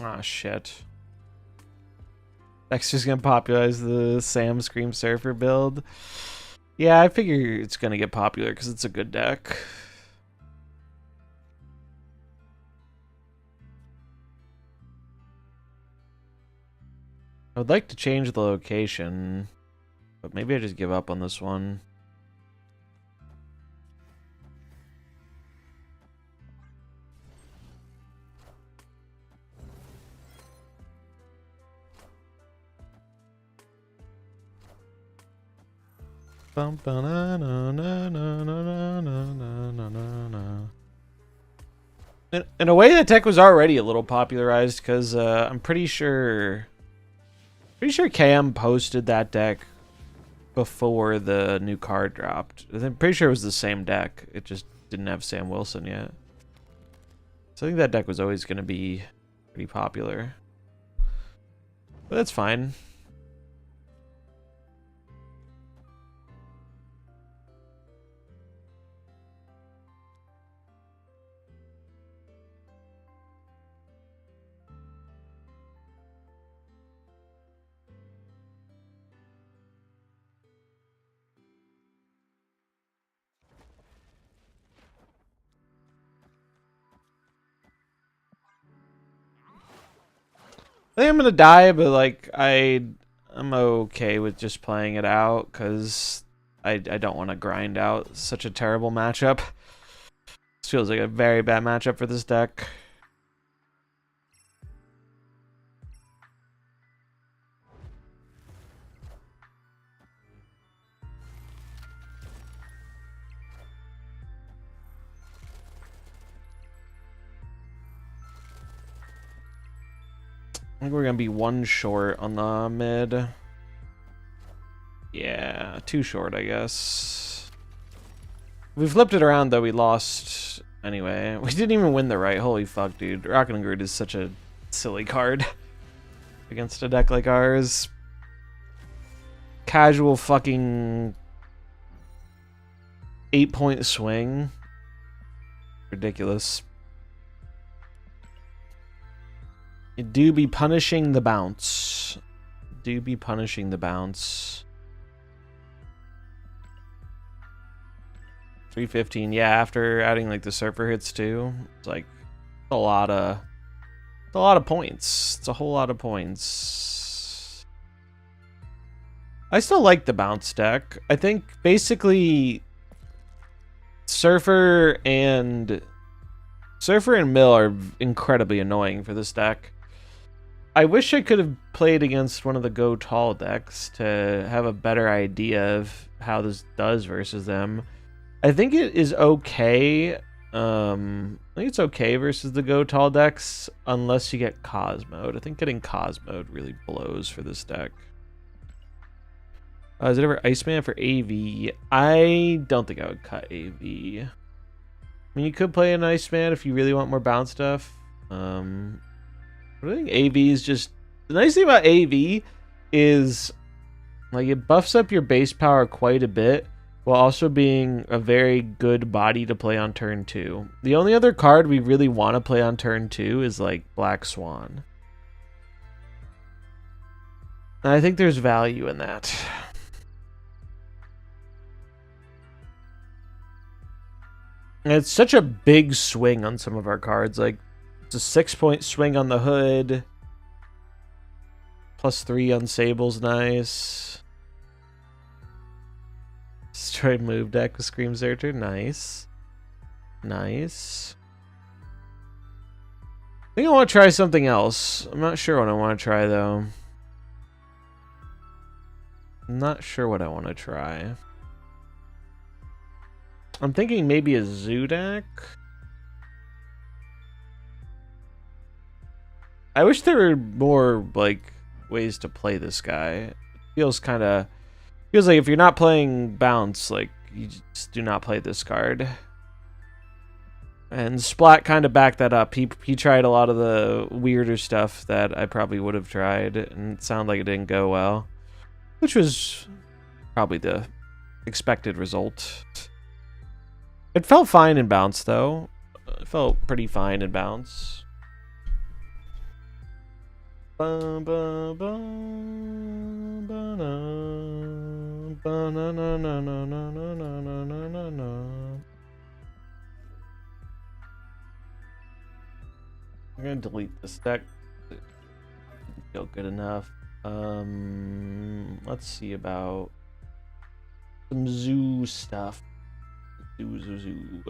Ah, shit. Dexter's gonna popularize the Sam Scream Surfer build. Yeah, I figure it's gonna get popular because it's a good deck. I would like to change the location, but maybe I just give up on this one. In a way, the tech was already a little popularized because I'm pretty sure Cam posted that deck before the new card dropped. I'm pretty sure it was the same deck. It just didn't have Sam Wilson yet. So I think that deck was always going to be pretty popular. But that's fine. I think I'm gonna die, but like I'm okay with just playing it out because I don't want to grind out such a terrible matchup. This feels like a very bad matchup for this deck. I think we're gonna be one short on the mid. Yeah, too short, I guess. If we flipped it around, though, we lost anyway. We didn't even win the right. Holy fuck, dude. Rockin' and Groot is such a silly card against a deck like ours. Casual fucking 8-point swing. Ridiculous. You do be punishing the bounce. Do be punishing the bounce. 315. Yeah, after adding like the surfer hits too, it's like a lot of points. It's a whole lot of points. I still like the bounce deck. I think basically Surfer and Mill are incredibly annoying for this deck. I wish I could have played against one of the Go Tall decks to have a better idea of how this does versus them. I think it is okay. I think it's okay versus the Go Tall decks unless you get Cosmode. I think getting Cosmode really blows for this deck. Is it ever Iceman for AV? I don't think I would cut AV. I mean, you could play an Iceman if you really want more bounce stuff. But I think AV is just... The nice thing about AV is like it buffs up your base power quite a bit while also being a very good body to play on turn 2. The only other card we really want to play on turn 2 is like Black Swan. And I think there's value in that. And it's such a big swing on some of our cards. Like, it's a 6-point swing on the Hood. +3 on Sable's nice. Destroyed move deck with Scream Zerter. Nice. Nice. I think I want to try something else. I'm not sure what I want to try, though. I'm not sure what I want to try. I'm thinking maybe a Zoo deck. I wish there were more, like, ways to play this guy. It feels like if you're not playing Bounce, like, you just do not play this card. And Splat kind of backed that up. He tried a lot of the weirder stuff that I probably would have tried, and it sounded like it didn't go well. Which was probably the expected result. It felt fine in Bounce, though. It felt pretty fine in Bounce. I'm gonna delete this deck. It didn't feel good enough. Let's see about some Zoo stuff. Zoo.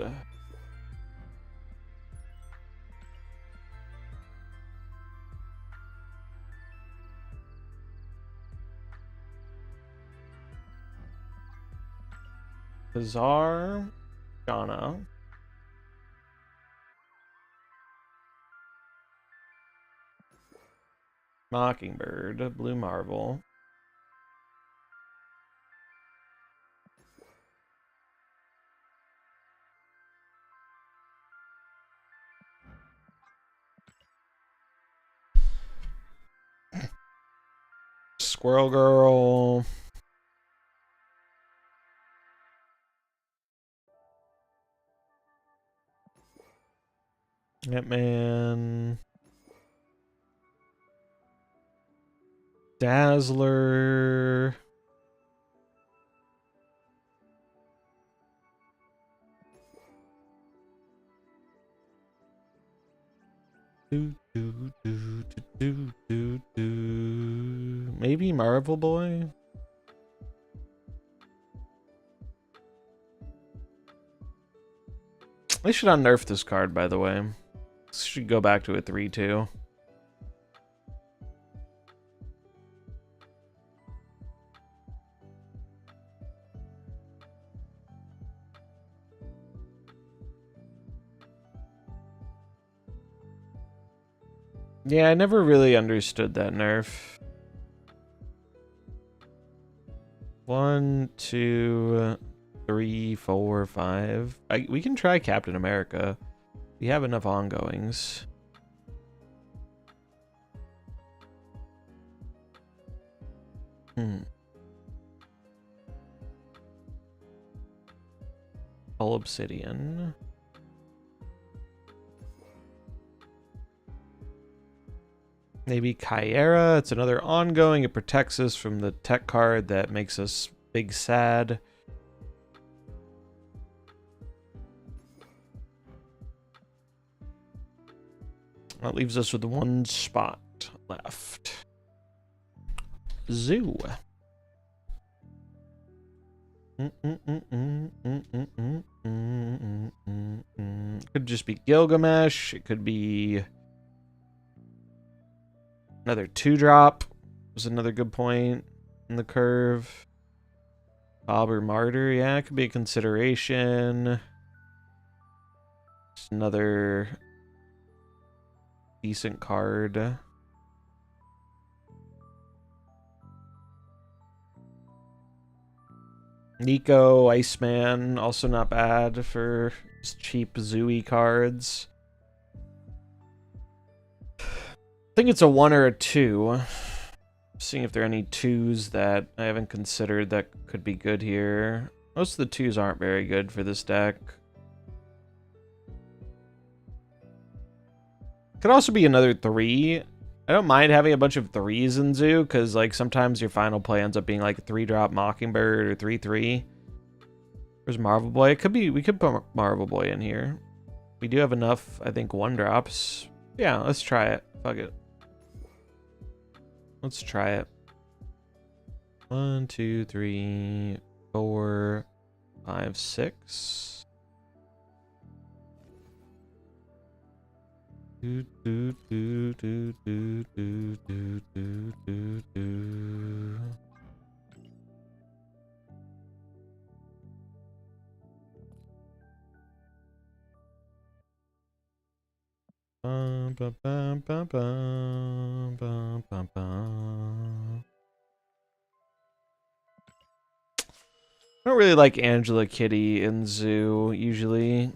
Bizarre, Shauna. Mockingbird, Blue Marvel. Squirrel Girl. Hitman. Dazzler. Maybe Marvel Boy? They should unnerf this card, by the way. This should go back to a 3-2. Yeah, I never really understood that nerf. 1, 2, 3, 4, 5. We can try Captain America. We have enough ongoings. All obsidian. Maybe Kyera. It's another ongoing. It protects us from the tech card that makes us big sad. That leaves us with one spot left. Zoo. Could just be Gilgamesh. It could be another 2-drop. Was another good point in the curve. Bob or Martyr. Yeah, it could be a consideration. Just another decent card. Nico, Iceman, also not bad for cheap Zooey cards. I think it's a 1 or a 2. Seeing if there are any 2s that I haven't considered that could be good here. Most of the 2s aren't very good for this deck. Could also be another 3. I don't mind having a bunch of 3s in Zoo, because like sometimes your final play ends up being like a 3-drop Mockingbird or 3/3. Where's Marvel Boy? It could be, we could put Marvel Boy in here. We do have enough, I think, 1-drops. Yeah, let's try it. Fuck it. Let's try it. 1, 2, 3, 4, 5, 6. Do, do, do, do, do, do, do, do, do, do. Bum, bum, bum, bum, bum, bum, bum, bum. I don't really like Angela Kitty in Zoo, usually.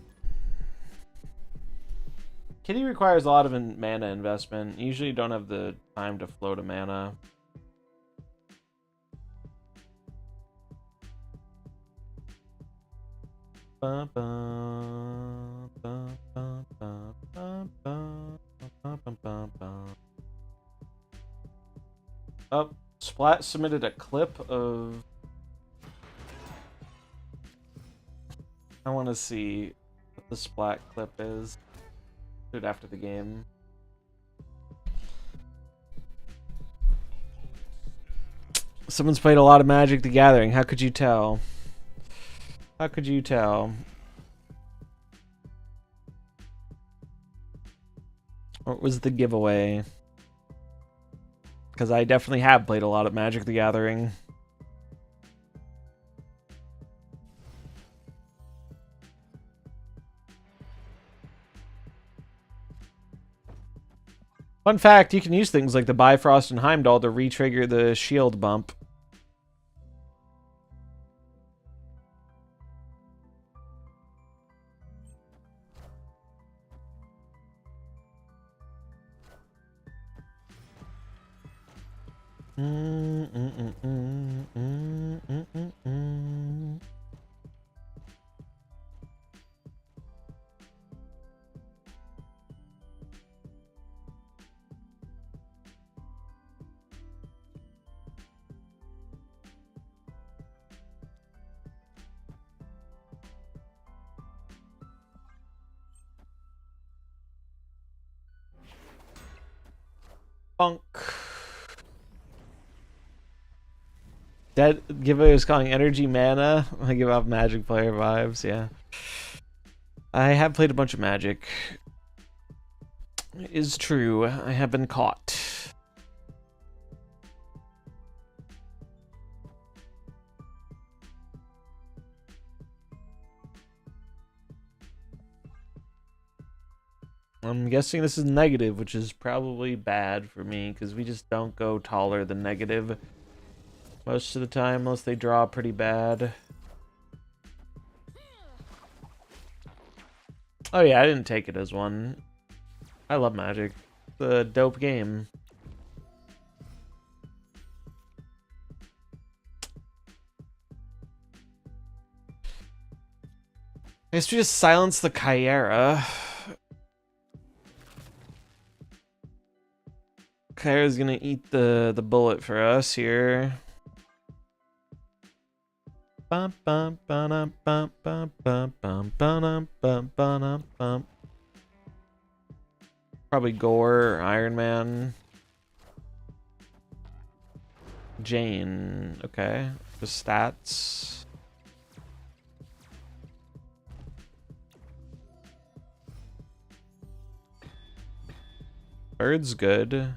Kitty requires a lot of mana investment. You usually don't have the time to float a mana. Oh, Splat submitted a clip of... I want to see what the Splat clip is. Do it after the game. Someone's played a lot of Magic the Gathering. How could you tell? How could you tell? What was the giveaway? Because I definitely have played a lot of Magic the Gathering. Fun fact, you can use things like the Bifrost and Heimdall to re-trigger the shield bump. Bunk. Dead giveaway was calling energy mana. I give off Magic player vibes, yeah. I have played a bunch of Magic. It is true. I have been caught. I'm guessing this is negative, which is probably bad for me because we just don't go taller than negative most of the time, unless they draw pretty bad. Oh yeah, I didn't take it as one. I love Magic. It's a dope game. I guess we just silence the Chimera. Chimera's gonna eat the bullet for us here. Bum, bum, ba-dum, bum, bum, bum, bum, ba-dum, bum, ba-dum, bum. Probably Gore or Iron Man. Jane. Okay. The stats. Bird's good.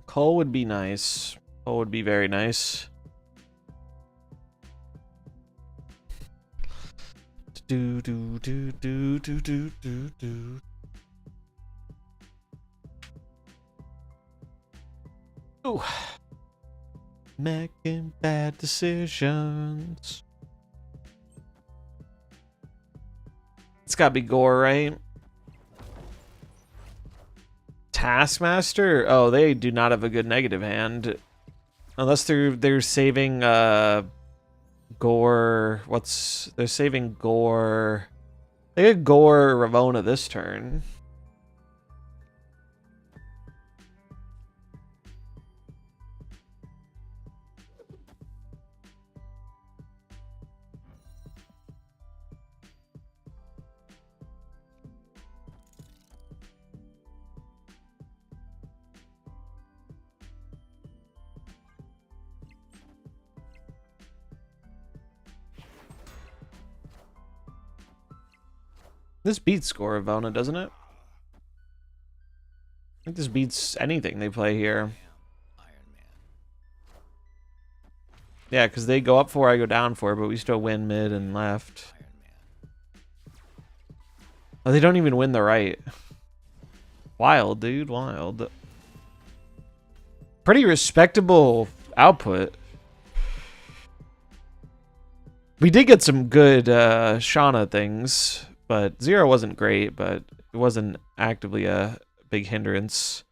Cole would be nice. Cole would be very nice. Do do do do do do do do. Ooh. Making bad decisions. It's gotta be Gore, right? Taskmaster? Oh, they do not have a good negative hand. Unless they're saving Gore. They're saving Gore. They had Gore Ravona this turn. This beats Gore Ravona, doesn't it? I think this beats anything they play here. Yeah, because they go up 4, I go down 4, but we still win mid and left. Oh, they don't even win the right. Wild, dude, wild. Pretty respectable output. We did get some good Shauna things, but 0 wasn't great, but it wasn't actively a big hindrance.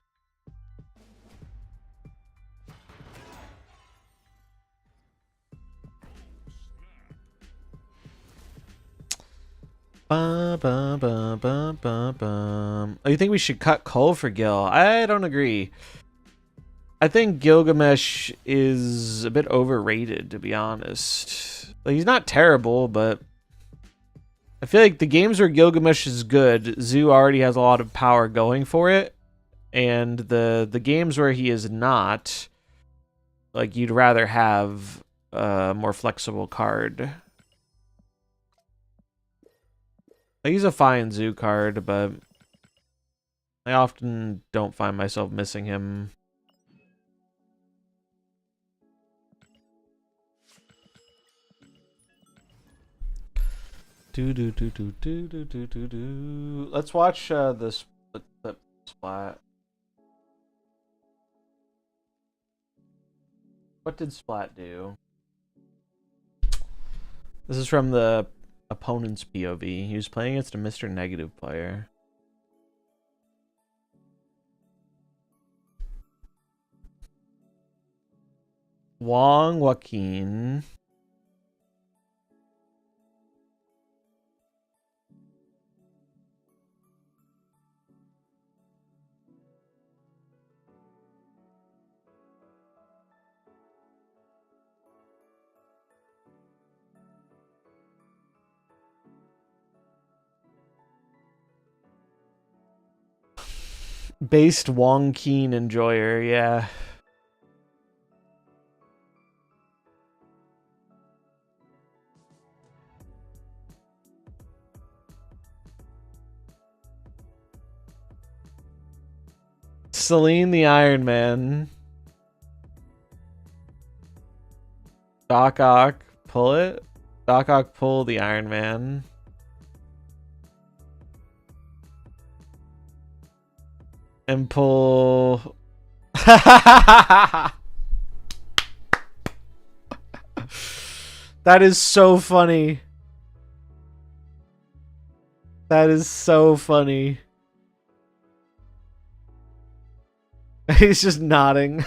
Oh, you think we should cut Cole for Gil? I don't agree. I think Gilgamesh is a bit overrated, to be honest. Like, he's not terrible, but I feel like the games where Gilgamesh is good, Zoo already has a lot of power going for it. And the games where he is not, like, you'd rather have a more flexible card. Like, he's a fine Zoo card, but I often don't find myself missing him. Let's watch this clip Splat. What did Splat do? This is from the opponent's POV. He was playing against a Mr. Negative player. Wong Joaquin. Based Wong Keen enjoyer, yeah. Celine the Iron Man. Doc Ock, pull it. Doc Ock, pull the Iron Man. And pull... That is so funny. That is so funny. He's just nodding.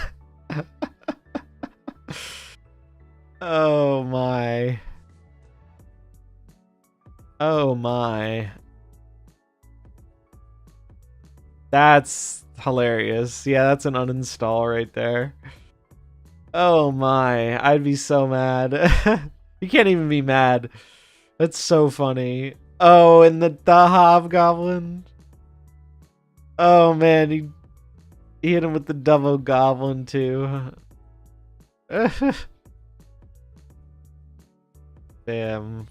Oh my. Oh my. That's hilarious. Yeah, that's an uninstall right there. Oh my. I'd be so mad. You can't even be mad. That's so funny. Oh, and the Hobgoblin. Oh man, he hit him with the double goblin too. Damn.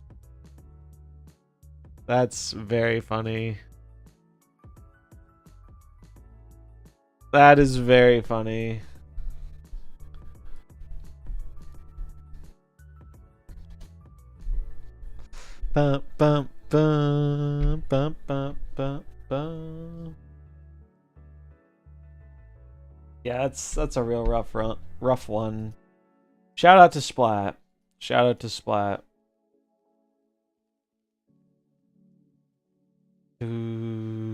That's very funny. That is very funny. Bum, bum, bum, bum, bum, bum, bum. Yeah, that's a real rough one. Shout out to Splat. Shout out to Splat. Ooh.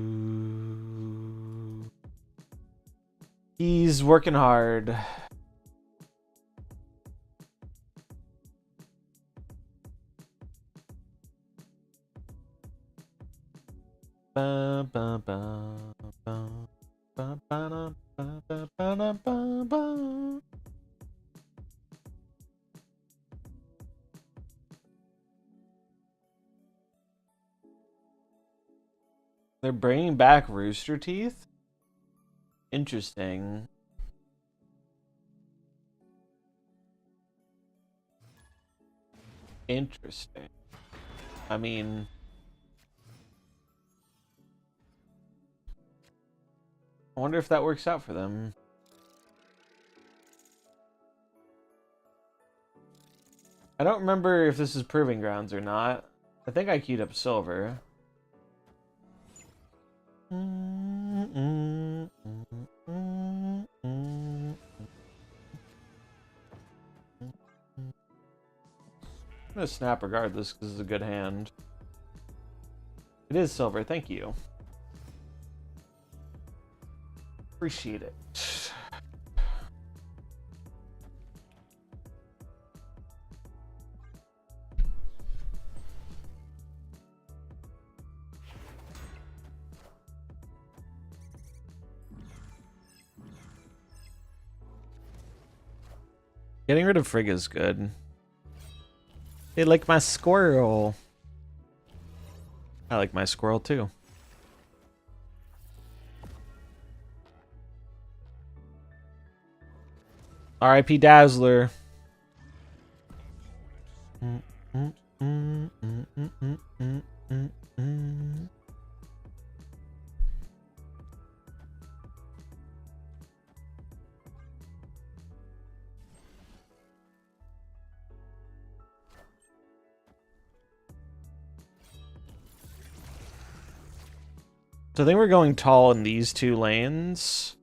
He's working hard. Ba, ba, ba, ba, ba, ba, ba, ba, ba, ba, ba. They're bringing back Rooster Teeth? Interesting. Interesting. I mean... I wonder if that works out for them. I don't remember if this is Proving Grounds or not. I think I queued up Silver. I'm gonna snap regardless because it's a good hand. It is Silver, thank you. Appreciate it. Getting rid of Frigg is good. They like my squirrel. I like my squirrel too. R.I.P. Dazzler. So I think we're going tall in these two lanes.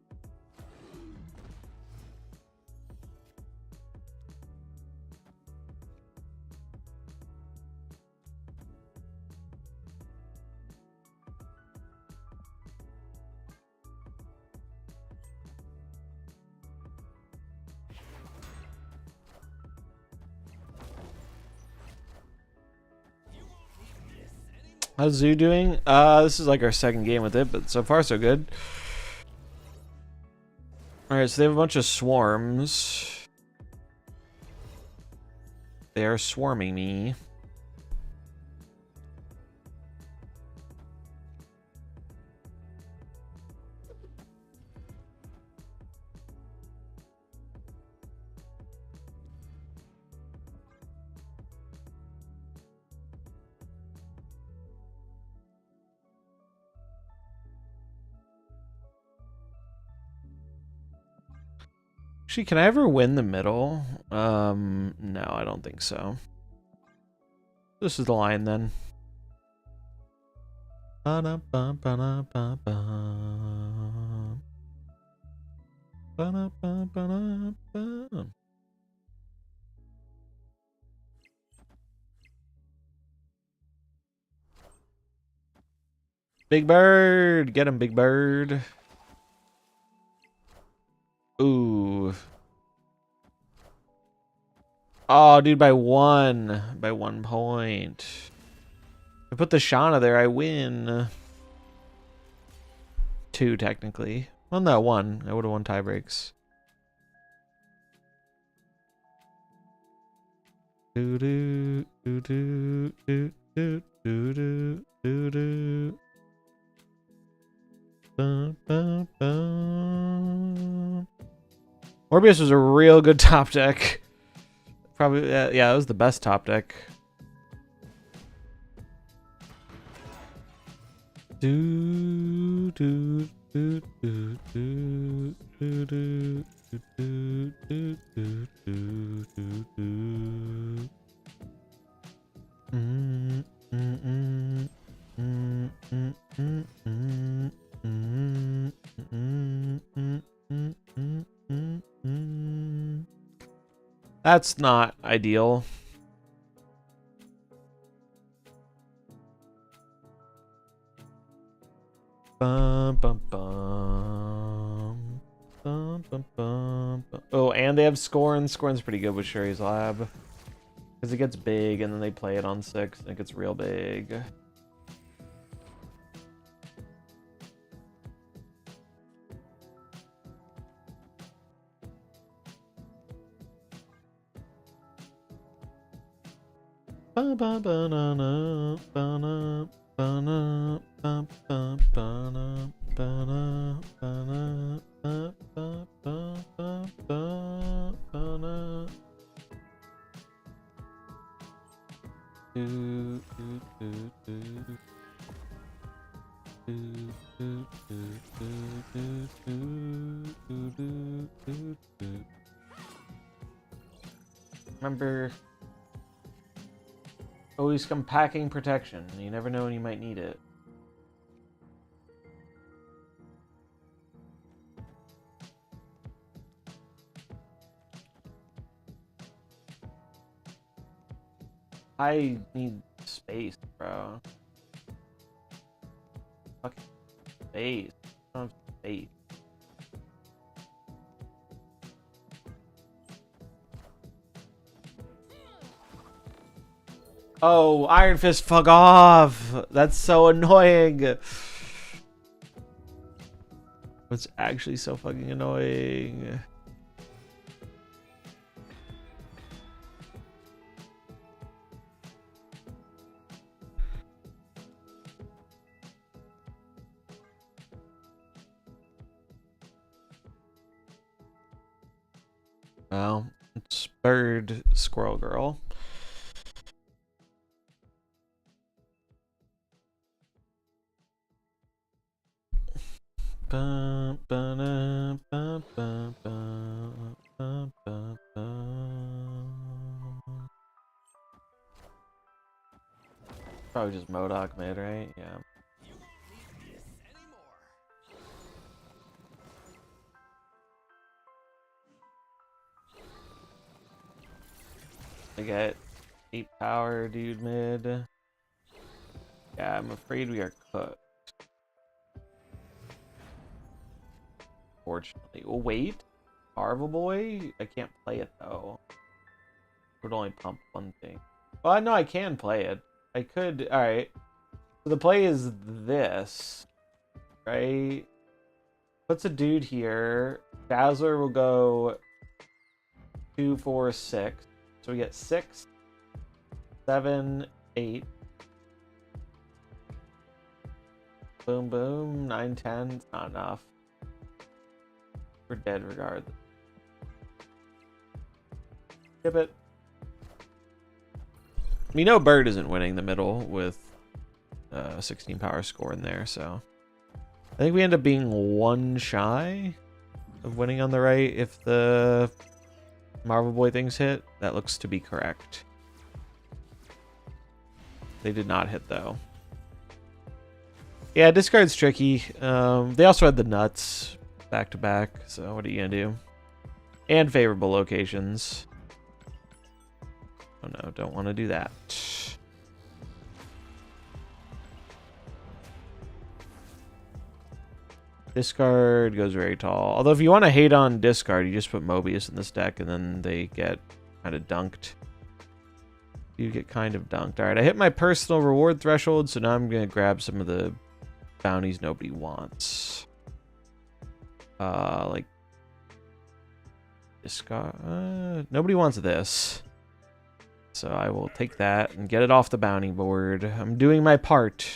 How's Zoo doing? This is like our second game with it, but so far so good. Alright, so they have a bunch of swarms. They are swarming me. Actually, can I ever win the middle? No, I don't think so. This is the line then. Ba-da-ba-ba-da-ba-ba. Ba-da-ba-ba-da-ba. Big Bird! Get him, Big Bird. Ooh. Oh, dude, by 1. By 1 point. I put the Shauna there, I win. 2, technically. Well, no, 1. I would have won tie breaks. Do do do do do do do do do do. Bum, bum, bum. Morbius was a real good top deck. Probably, yeah, it was the best top deck. Do do do do do do do do do do do do do. Mm mm mm mm mm mm mm mm mm mm mm mm. That's not ideal. Bum, bum, bum. Bum, bum, bum, bum. Oh, and they have Scorn. Scorn's pretty good with Sherry's Lab. Because it gets big, and then they play it on 6, and it gets real big. Ba-ba-ba-na-na, ba-na, ba-na, ba-ba, ba-na, ba-na, ba-na, ba-ba, ba-ba, ba-na. Do, do, do, do. Do, do, do, do, do, do, do, do, do. Remember, always come packing protection. You never know when you might need it. I need space, bro. Fucking space. I don't have space. Oh, Iron Fist, fuck off! That's so annoying! It's actually so fucking annoying. Well, it's Bird Squirrel Girl. Ba, ba, da, ba, ba, ba, ba, ba, ba. Probably just MODOK mid, right? Yeah. You won't need this anymore. I get 8 power, dude, mid. Yeah, I'm afraid we are cooked. Fortunately. Oh, wait. Marvel Boy? I can't play it, though. It would only pump 1 thing. Well, no, I can play it. I could... Alright. So the play is this. Right? Puts a dude here. Dazzler will go 2, 4, 6. So we get 6, 7, 8. Boom, boom. 9, 10. It's not enough. We're dead regardless. Skip it. We know Bird isn't winning the middle with 16 power score in there, so I think we end up being 1 shy of winning on the right if the Marvel Boy things hit. That looks to be correct. They did not hit though. Yeah, discard's tricky. They also had the nuts back to back, so what are you gonna do? And favorable locations. Oh no, don't want to do that. Discard goes very tall. Although if you want to hate on discard, you just put Mobius in this deck and then they get kind of dunked. You get kind of dunked. Alright, I hit my personal reward threshold, so now I'm going to grab some of the bounties nobody wants. Like... discard... nobody wants this. So I will take that and get it off the bounty board. I'm doing my part.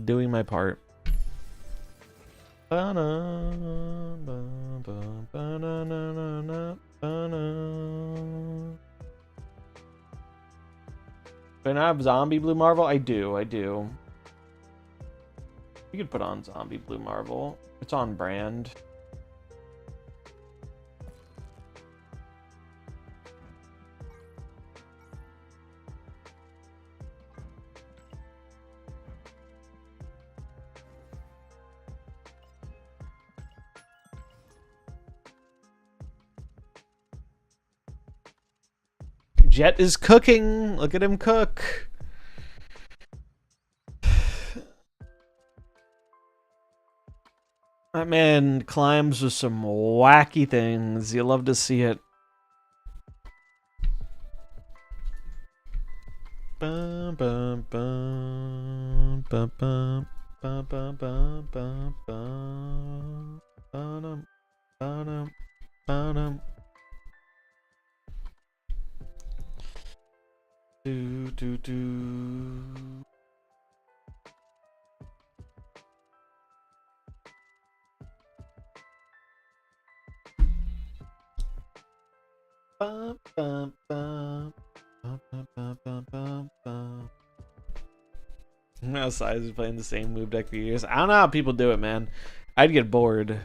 Doing my part. Can I have zombie blue Marvel? I do. You could put on zombie blue Marvel. It's on brand. Jet is cooking. Look at him cook. That man climbs with some wacky things. You love to see it. Bum, bum, bum, bum, bum, bum, bum, bum, bum, bum, ba-dum, ba-dum, ba-dum. Do, do, do. Bum, bum, bum. Bum, bum, bum, bum, bum, bum. Now Size is playing the same move deck for years. I don't know how people do it, man. I'd get bored.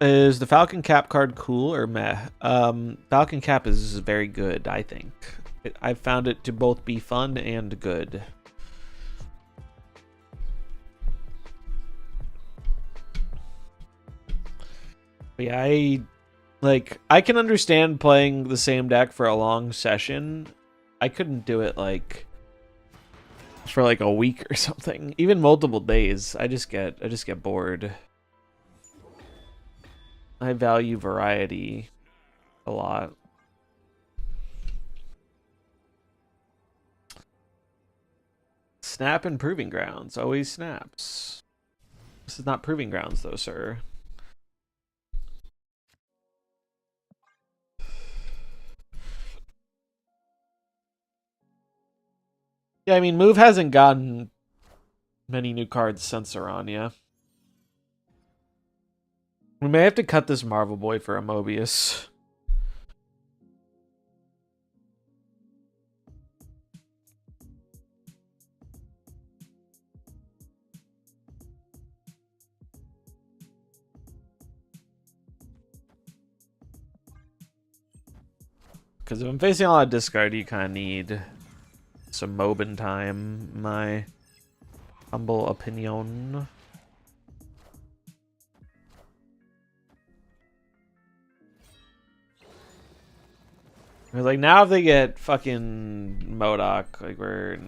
Is the Falcon Cap card cool or meh? Falcon Cap is very good, I think. I've found it to both be fun and good. But yeah, I can understand playing the same deck for a long session. I couldn't do it like for like a week or something. Even multiple days. I just get bored. I value variety a lot. Snap and Proving Grounds. Always snaps. This is not Proving Grounds though, sir. Yeah, I mean, Move hasn't gotten many new cards since Aranya. We may have to cut this Marvel Boy for a Mobius. Because if I'm facing a lot of discard, you kind of need some Mobin time, my humble opinion. Like, now if they get fucking MODOK, like or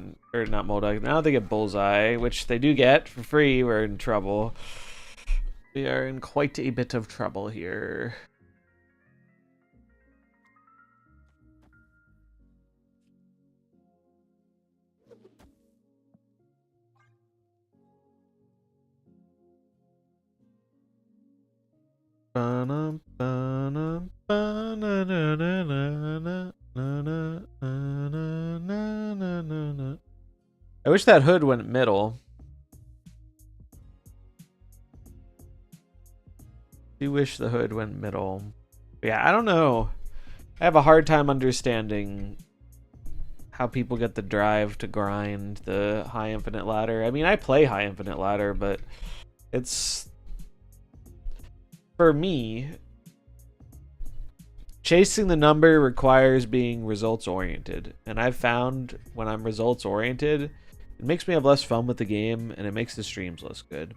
not MODOK, now if they get Bullseye, which they do get for free, we're in trouble. We are in quite a bit of trouble here. I wish that hood went middle. Do wish the hood went middle. But yeah, I don't know. I have a hard time understanding how people get the drive to grind the high infinite ladder. I mean, I play high infinite ladder, but it's, for me, chasing the number requires being results oriented. And I've found when I'm results oriented, it makes me have less fun with the game and it makes the streams less good.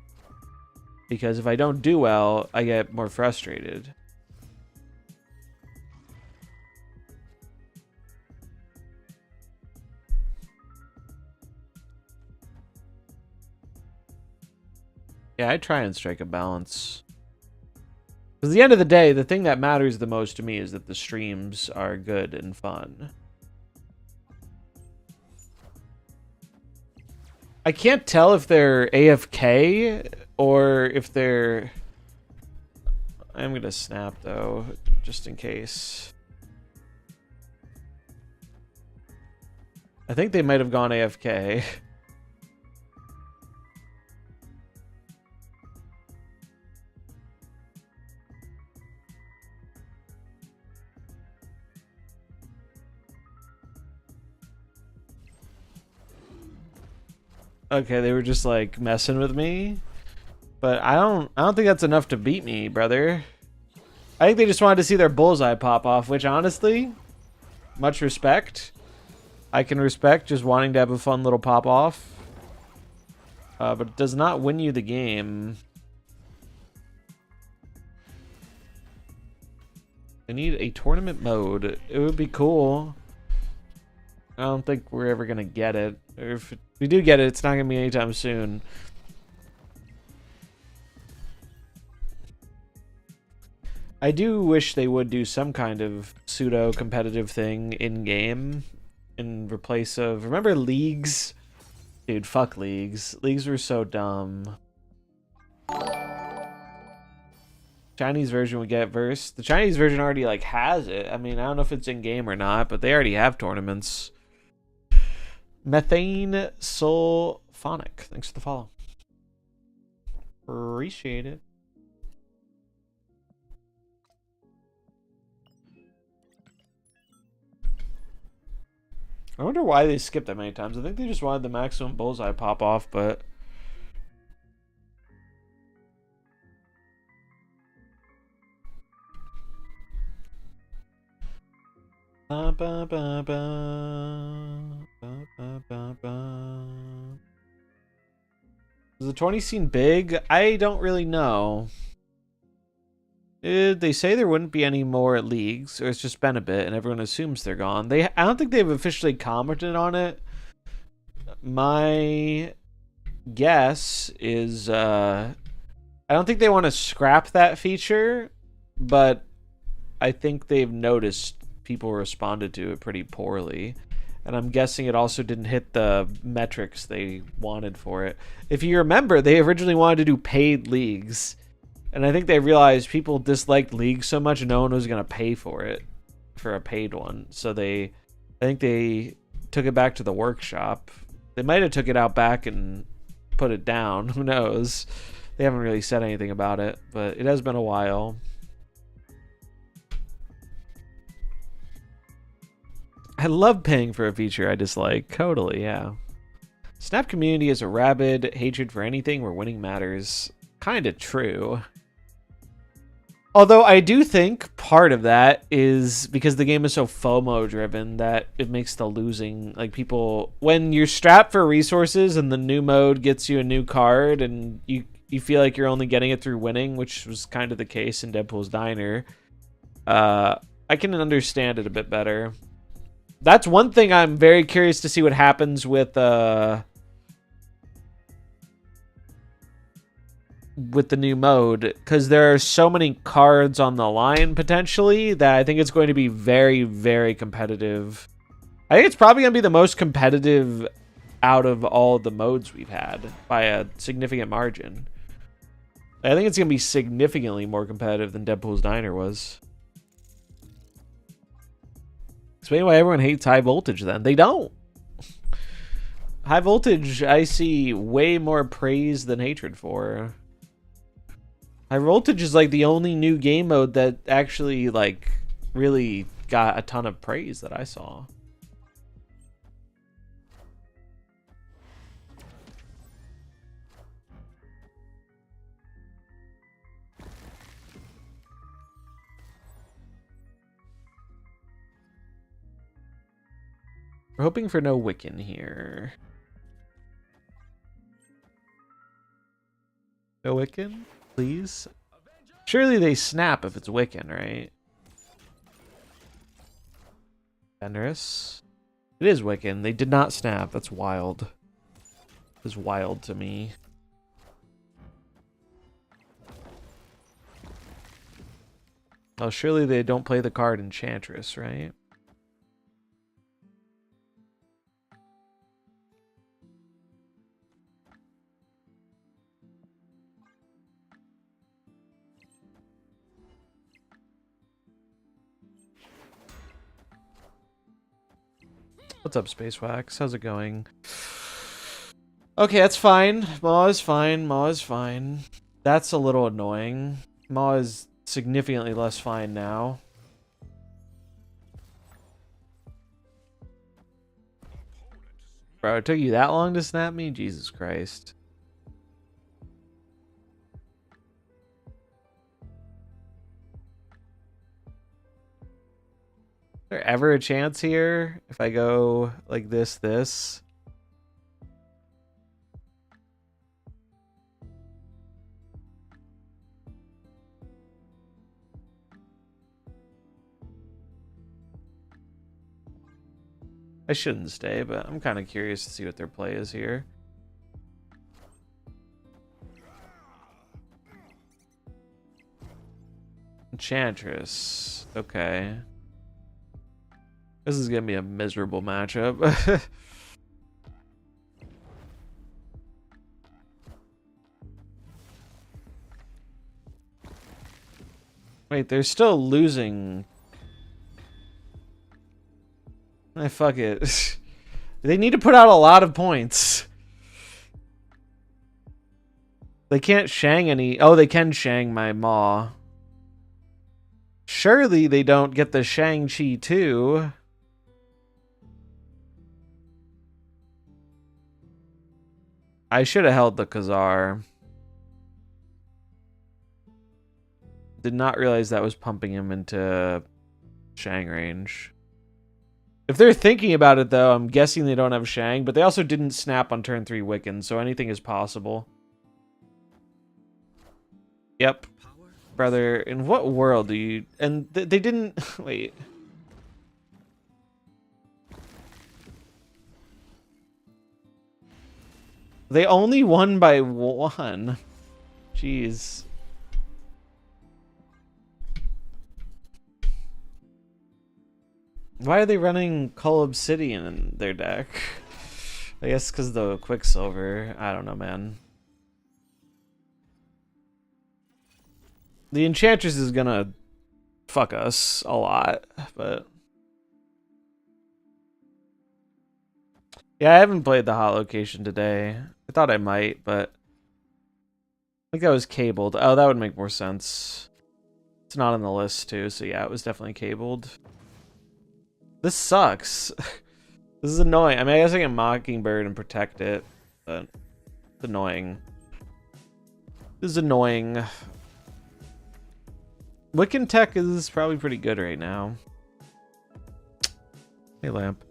Because if I don't do well, I get more frustrated. Yeah, I try and strike a balance. Because at the end of the day, the thing that matters the most to me is that the streams are good and fun. I can't tell if they're AFK or if they're... I'm going to snap, though, just in case. I think they might have gone AFK. Okay, they were just like messing with me. But I don't think that's enough to beat me, brother. I think they just wanted to see their bullseye pop off, which honestly, much respect. I can respect just wanting to have a fun little pop off. But it does not win you the game. I need a tournament mode. It would be cool. I don't think we're ever gonna get it. Or if we do get it, it's not gonna be anytime soon. I do wish they would do some kind of pseudo competitive thing in game in replace of, remember leagues? Dude, fuck leagues. Leagues were so dumb. Chinese version would get verse. The Chinese version already like has it. I mean, I don't know if it's in game or not, but they already have tournaments. Methane Sulphonic. Thanks for the follow. Appreciate it. I wonder why they skipped that many times. I think they just wanted the maximum bullseye pop off, but... Is the 20 scene big? I don't really know. They say there wouldn't be any more leagues, or it's just been a bit, and everyone assumes they're gone. I don't think they've officially commented on it. My guess is, I don't think they want to scrap that feature, but I think they've noticed people responded to it pretty poorly. And I'm guessing it also didn't hit the metrics they wanted for it. If you remember, they originally wanted to do paid leagues. And I think they realized people disliked leagues so much no one was going to pay for it, for a paid one. So I think they took it back to the workshop. They might have took it out back and put it down. Who knows? They haven't really said anything about it, but it has been a while. I love paying for a feature I dislike. Totally, yeah. Snap community has a rabid hatred for anything where winning matters. Kinda true. Although I do think part of that is because the game is so FOMO driven that it makes the losing, like people, when you're strapped for resources and the new mode gets you a new card and you feel like you're only getting it through winning, which was kind of the case in Deadpool's Diner, I can understand it a bit better. That's one thing I'm very curious to see what happens with the new mode, because there are so many cards on the line potentially that I think it's going to be very, very competitive. I think it's probably going to be the most competitive out of all the modes we've had by a significant margin. I think it's going to be significantly more competitive than Deadpool's Diner was. Explain why everyone hates high voltage then. They don't. High voltage I see way more praise than hatred for. High voltage is like the only new game mode that actually like really got a ton of praise that I saw. We're hoping for no Wiccan here. No Wiccan, please. Surely they snap if it's Wiccan, right? Generous. It is Wiccan. They did not snap. That's wild. It's wild to me. Oh, surely they don't play the card Enchantress, right? What's up, Space Wax? How's it going? Okay, that's fine. Maw is fine. Maw is fine. That's a little annoying. Maw is significantly less fine now. Bro, it took you that long to snap me? Jesus Christ. Is there ever a chance here if I go like this? I shouldn't stay, but I'm kind of curious to see what their play is here. Enchantress. Okay. This is going to be a miserable matchup. Wait, they're still losing. Fuck it. They need to put out a lot of points. They can't Shang any. Oh, they can Shang my Maw. Surely they don't get the Shang-Chi too. I should have held the Khazar. Did not realize that was pumping him into Shang range. If they're thinking about it, though, I'm guessing they don't have Shang, but they also didn't snap on turn 3 Wiccan, so anything is possible. Yep. Brother, in what world do you... And they didn't... Wait. They only won by 1. Jeez. Why are they running Cull Obsidian in their deck? I guess because the Quicksilver. I don't know, man. The Enchantress is gonna fuck us a lot, but... Yeah, I haven't played the hot location today. I thought I might, but... I think I was cabled. Oh, that would make more sense. It's not on the list, too, so yeah, it was definitely cabled. This sucks. This is annoying. I mean, I guess I can Mockingbird and protect it, but it's annoying. This is annoying. Wiccan tech is probably pretty good right now. Hey, Lamp.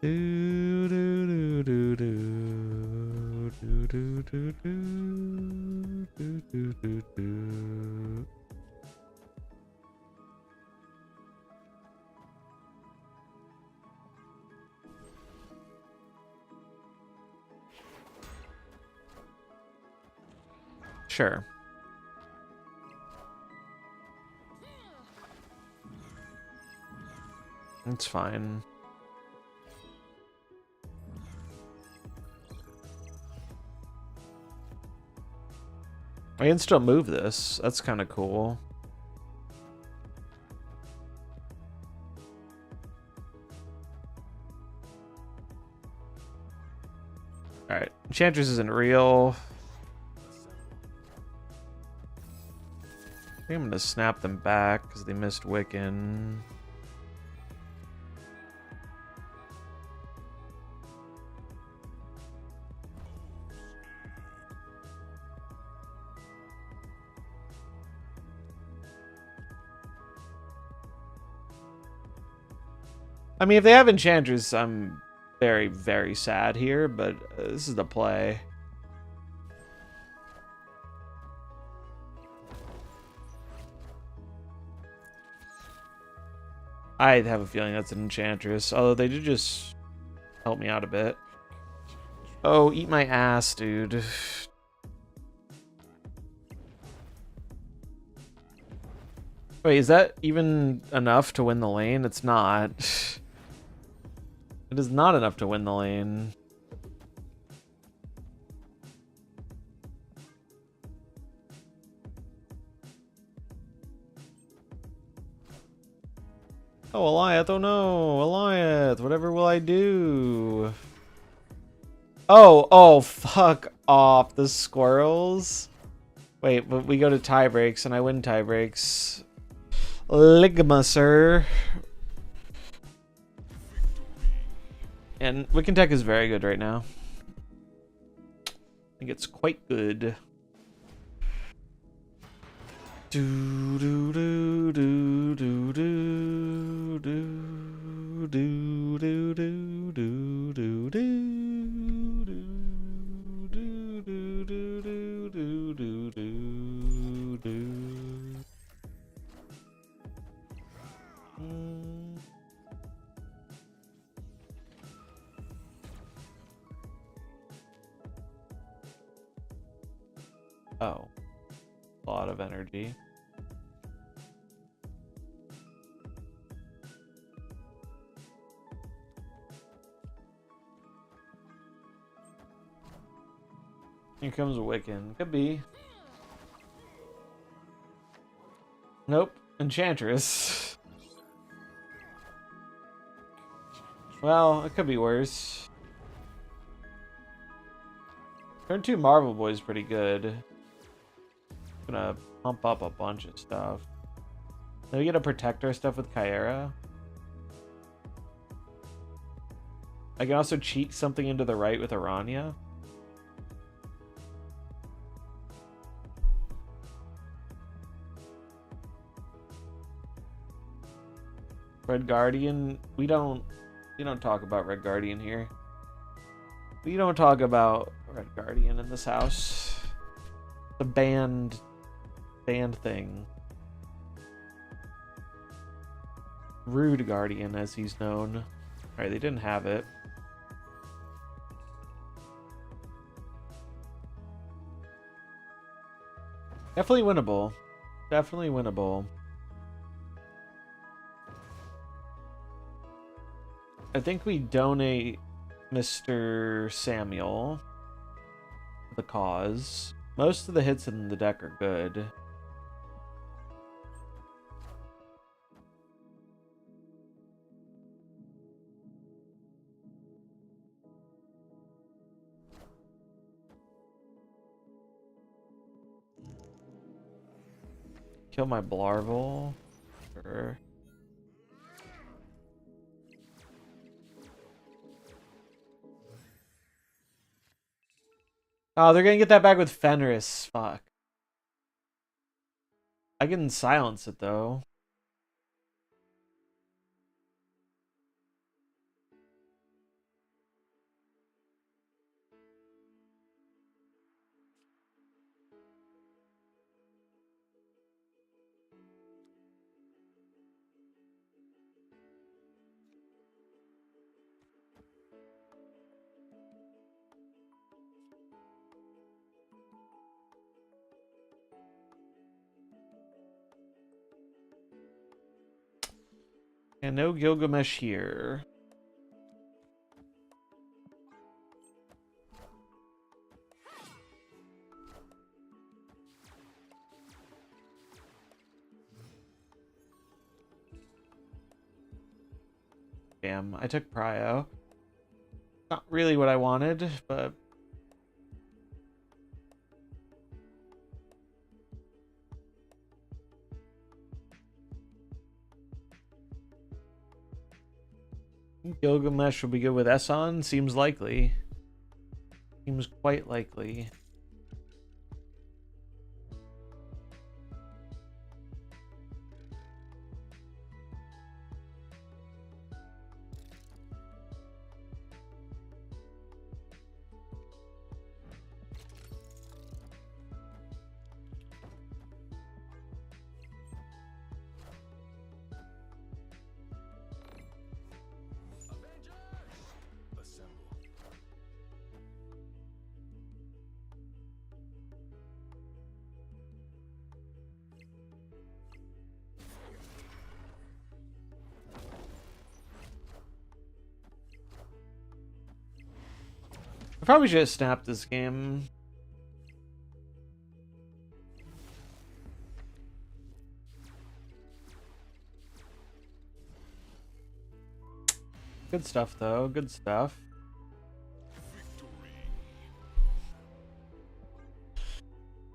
Do, do, do, do, do, do, do, do, do, do, do, do. Sure. It's fine. I can still move this. That's kind of cool. Alright. Enchantress isn't real. I think I'm going to snap them back because they missed Wiccan. I mean, if they have Enchantress, I'm very, very sad here, but this is the play. I have a feeling that's an Enchantress, although they did just help me out a bit. Oh, eat my ass, dude. Wait, is that even enough to win the lane? It's not. It is not enough to win the lane. Oh, Eliath, oh no, Eliath, whatever will I do? Oh, fuck off, the squirrels. Wait, but we go to tie breaks and I win tie breaks. Ligma, sir. And Wiccan is very good right now. I think it's quite good. Do do do do do do do do do do do do do do. Oh, a lot of energy. Here comes a Wiccan. Could be. Nope. Enchantress. Well, it could be worse. Turn 2 Marvel Boy's pretty good. Gonna pump up a bunch of stuff. Then we get to protect our stuff with Kyera. I can also cheat something into the right with Aranya. Red Guardian, we don't talk about Red Guardian here. We don't talk about Red Guardian in this house. The banned thing. Rude Guardian, as he's known. Alright, they didn't have it. Definitely winnable. Definitely winnable. I think we donate Mr. Samuel to the cause. Most of the hits in the deck are good. Kill my Blarvel. Sure. Oh, they're gonna get that back with Fenris. Fuck. I can silence it though. And no Gilgamesh here. Damn, I took Prio. Not really what I wanted, but... Gilgamesh will be good with Esson. Seems likely. Seems quite likely. I probably should have snapped this game. Good stuff, though. Good stuff.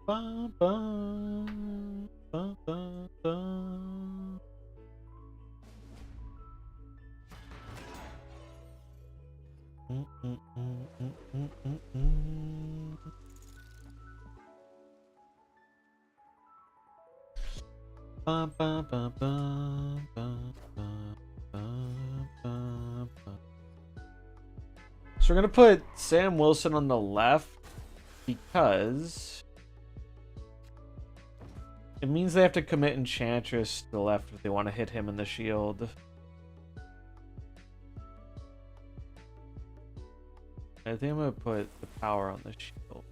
Ba, ba, ba, ba, ba. Ba, ba, ba, ba, ba, ba. So we're gonna put Sam Wilson on the left because it means they have to commit Enchantress to the left if they want to hit him in the shield. I think I'm gonna put the power on the shield.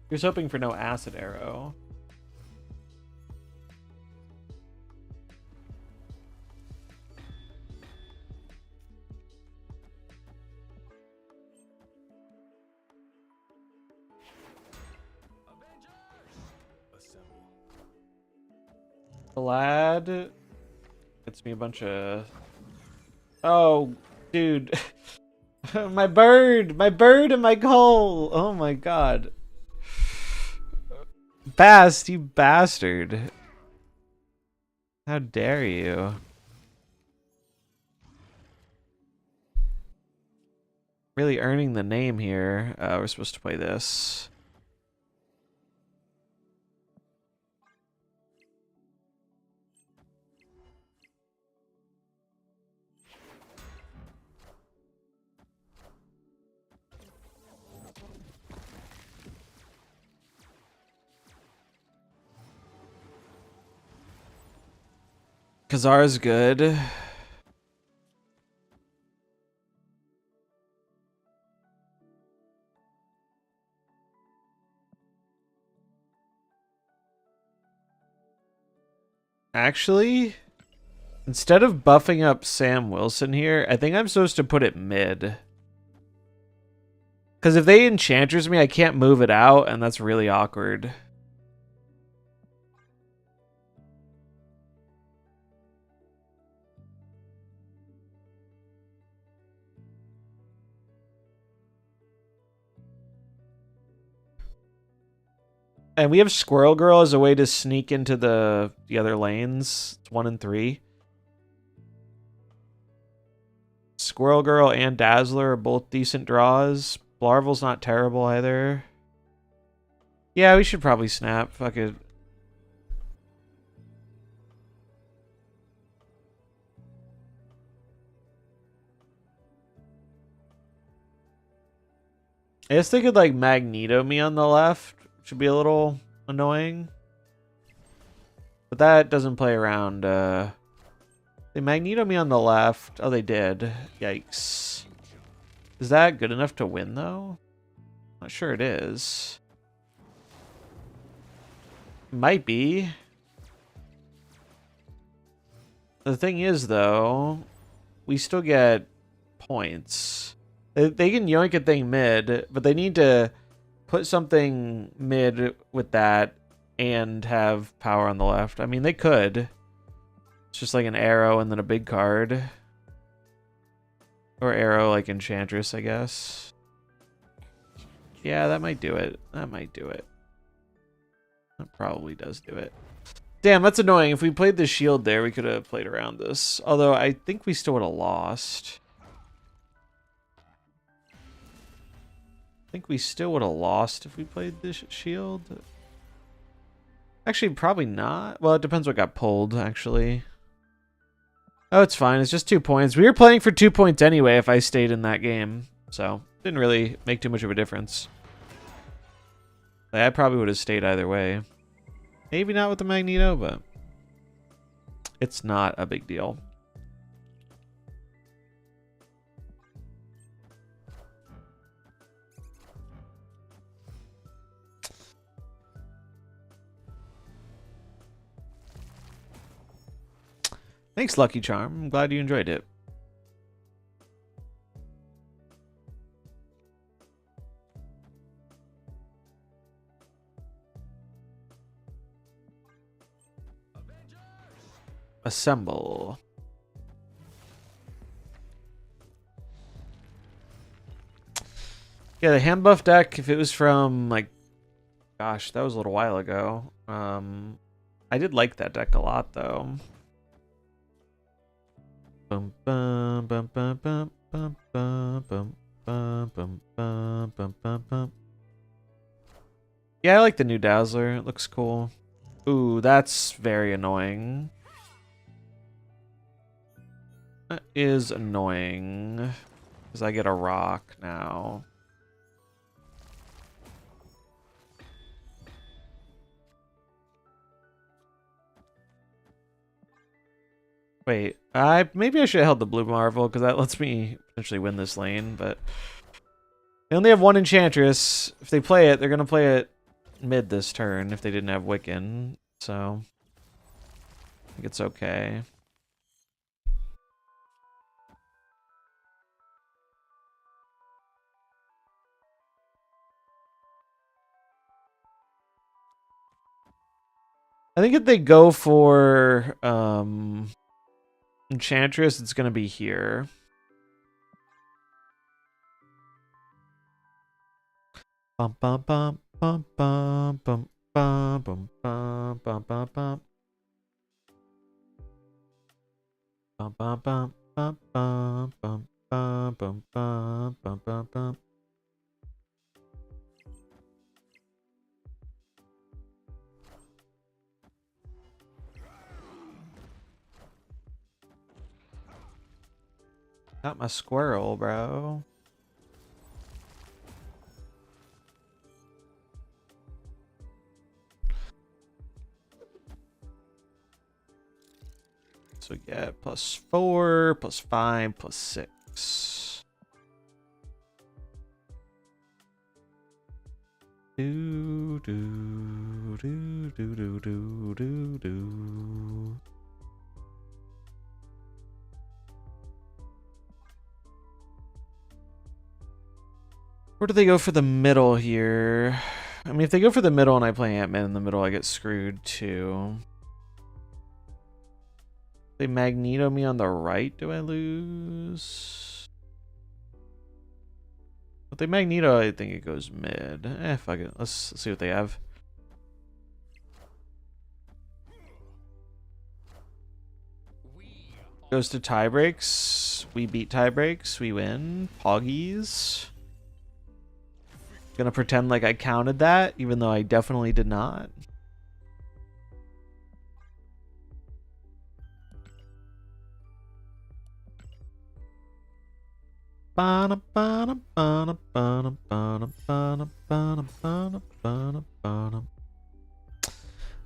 He was hoping for no acid arrow. Glad gets me a bunch of... Oh, dude. My bird and my coal. Oh my god. Bast, you bastard. How dare you? Really earning the name here. We're supposed to play this. Kazar's good. Actually, instead of buffing up Sam Wilson here, I think I'm supposed to put it mid. Because if they Enchantress me, I can't move it out, and that's really awkward. And we have Squirrel Girl as a way to sneak into the other lanes. It's 1 and 3. Squirrel Girl and Dazzler are both decent draws. Blarvel's not terrible either. Yeah, we should probably snap. Fuck it. I guess they could like Magneto me on the left. Should be a little annoying. But that doesn't play around. They Magneto me on the left. Oh, they did. Yikes. Is that good enough to win, though? Not sure it is. Might be. The thing is, though, we still get points. They can yoink a thing mid, but they need to put something mid with that and have power on the left. I mean, they could. It's just like an arrow and then a big card. Or arrow like Enchantress, I guess. Yeah, that might do it. That might do it. That probably does do it. Damn, that's annoying. If we played the shield there, we could have played around this. Although, I think we still would have lost. I think we still would have lost if we played this shield. Actually, probably not. Well, it depends what got pulled, actually. Oh, it's fine. It's just 2 points. We were playing for 2 points anyway if I stayed in that game. So, didn't really make too much of a difference. Like, I probably would have stayed either way. Maybe not with the Magneto, but it's not a big deal. Thanks, Lucky Charm. I'm glad you enjoyed it. Assemble. Yeah, the hand buff deck, if it was from, like, gosh, that was a little while ago. I did like that deck a lot, though. Bum, bum, bum, bum, bum, bum, bum, bum, bum, bum, bum, bum, bum, bum. Yeah, I like the new Dazzler. It looks cool. Ooh, that's very annoying. That is annoying. Because I get a rock now. Wait, maybe I should have held the blue Marvel, because that lets me potentially win this lane, but... They only have one Enchantress. If they play it, they're going to play it mid this turn if they didn't have Wiccan, so... I think it's okay. I think if they go for Enchantress, it's gonna be here. Bum bum bum bum bum bum bum bum bum bum bum bum. Bum bum bum bum bum bum bum bum bum bum bum bum. Got my squirrel, bro. So we get +4, +5, +6. Do do do do do do do do. Where do they go for the middle here? I mean, if they go for the middle and I play Ant-Man in the middle, I get screwed too. They Magneto me on the right, do I lose? If they Magneto, I think it goes mid. Fuck it. Let's see what they have. Goes to tie breaks. We beat tie breaks. We win. Poggies. Gonna pretend like I counted that, even though I definitely did not.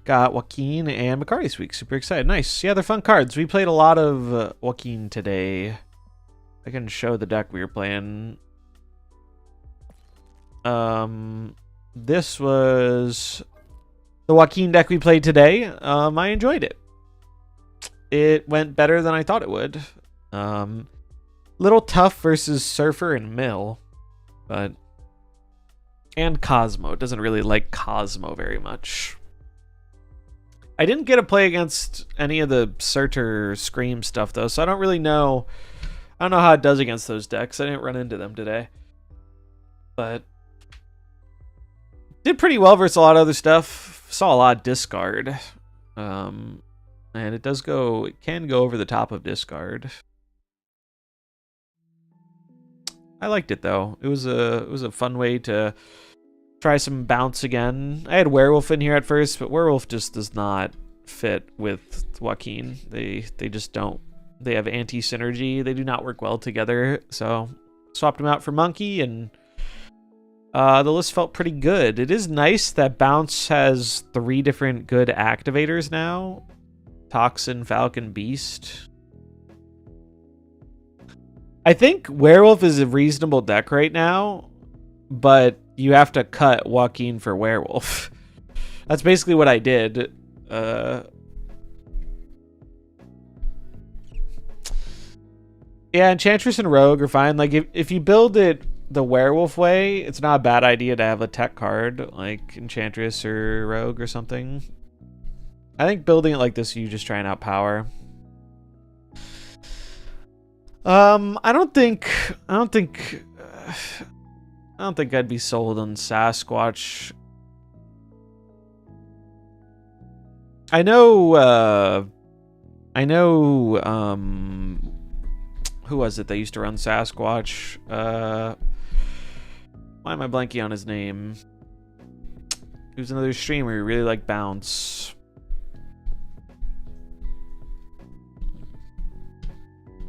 Got Joaquin and Macari this week. Super excited. Nice. Yeah, they're fun cards. We played a lot of Joaquin today. I can show the deck we were playing. This was the Joaquin deck we played today. I enjoyed it. It went better than I thought it would. Little tough versus Surfer and Mill, but and Cosmo. Doesn't really like Cosmo very much. I didn't get a play against any of the Surtur Scream stuff though, so I don't really know. I don't know how it does against those decks. I didn't run into them today, but did pretty well versus a lot of other stuff. Saw a lot of discard, and it can go over the top of discard. I liked it though. It was a fun way to try some bounce again. I had Werewolf in here at first, but Werewolf just does not fit with Joaquin. They just don't. They have anti-synergy. They do not work well together. So swapped them out for Monkey, and the list felt pretty good. It is nice that Bounce has 3 different good activators now. Toxin, Falcon, Beast. I think Werewolf is a reasonable deck right now, but you have to cut Joaquin for Werewolf. That's basically what I did. Yeah, Enchantress and Rogue are fine. Like, if you build it the werewolf way, it's not a bad idea to have a tech card, like Enchantress or Rogue or something. I think building it like this, you just try and outpower. I don't think I'd be sold on Sasquatch. I know, who was it that used to run Sasquatch? Why am I blanking on his name? He was another streamer who really liked Bounce.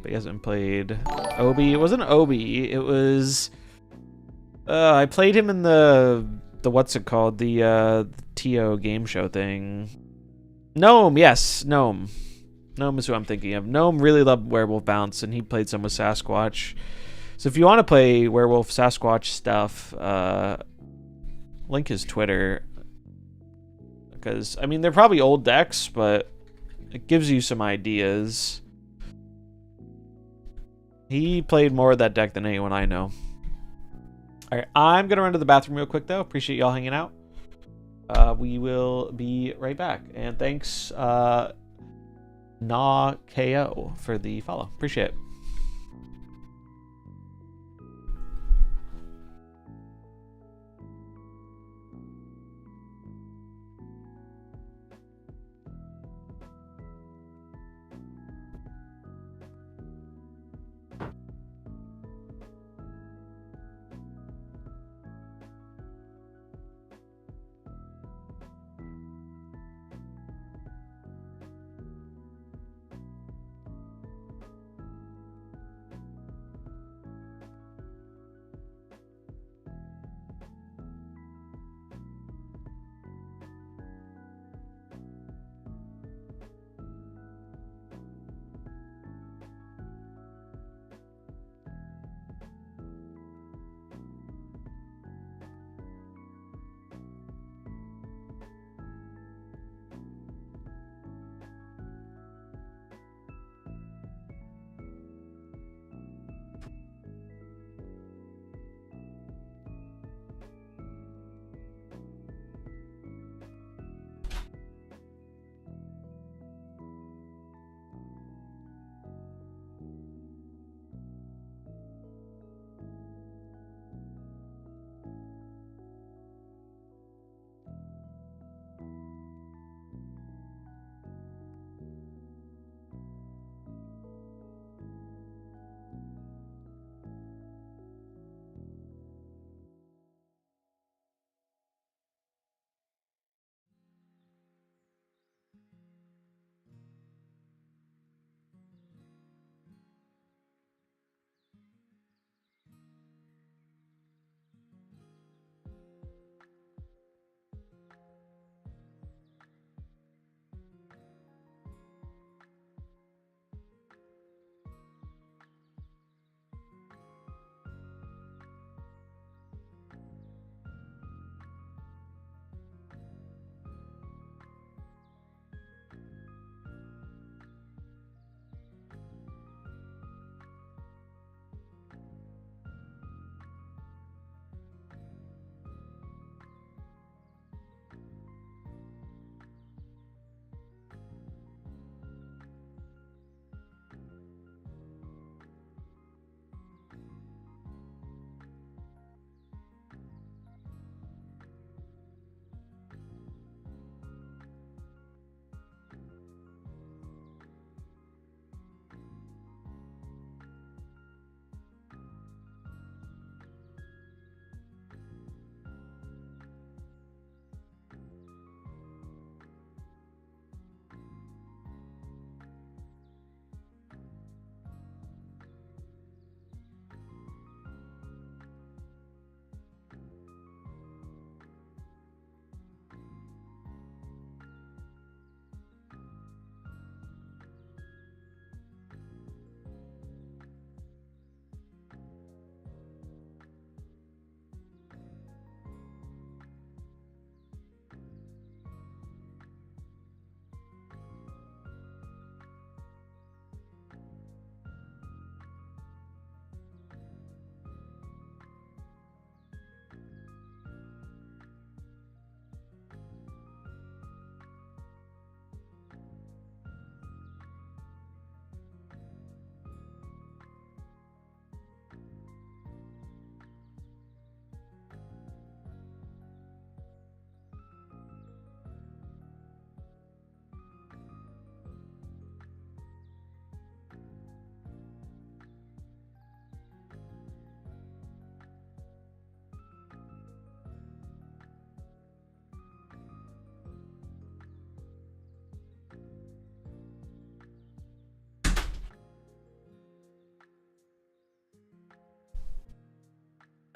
But he hasn't played Obi. It wasn't Obi. It was... I played him in the what's it called? The TO game show thing. Gnome, yes, Gnome. Gnome is who I'm thinking of. Gnome really loved Werewolf Bounce, and he played some with Sasquatch. So if you want to play Werewolf Sasquatch stuff, link his Twitter. Because, I mean, they're probably old decks, but it gives you some ideas. He played more of that deck than anyone I know. Alright, I'm going to run to the bathroom real quick, though. Appreciate y'all hanging out. We will be right back. And thanks, KO for the follow. Appreciate it.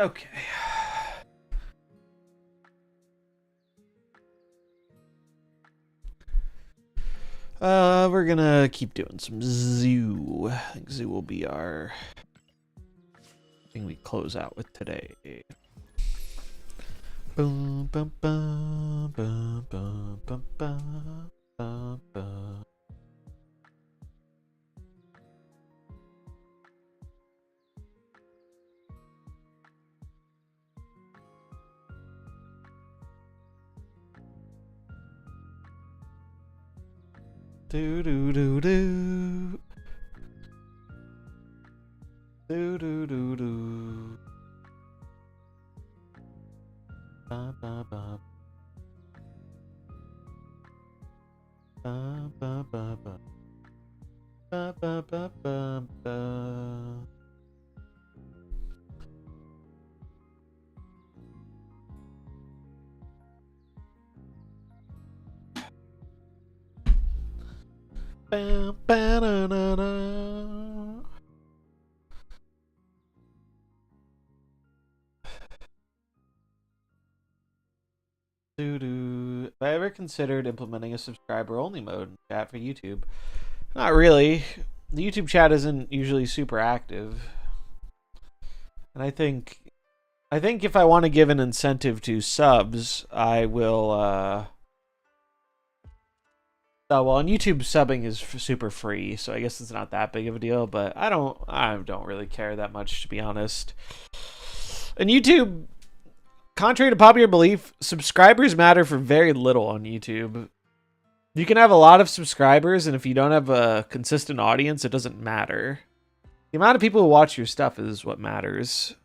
Okay. We're gonna keep doing some zoo. I think zoo will be our thing we close out with today. Boom, bum, bum, bum, bum, bum, bum, bum, bum. Do do do do. Do do do do. Ba ba ba. Ba ba ba ba. Ba ba ba ba ba. Ba ba da da da. Have I ever considered implementing a subscriber-only mode in chat for YouTube? Not really. The YouTube chat isn't usually super active. And I think if I want to give an incentive to subs, I will oh, well, on YouTube subbing is super free, so I guess it's not that big of a deal, but I don't really care that much, to be honest. And YouTube, contrary to popular belief, subscribers matter for very little on YouTube. You can have a lot of subscribers, and if you don't have a consistent audience, it doesn't matter. The amount of people who watch your stuff is what matters.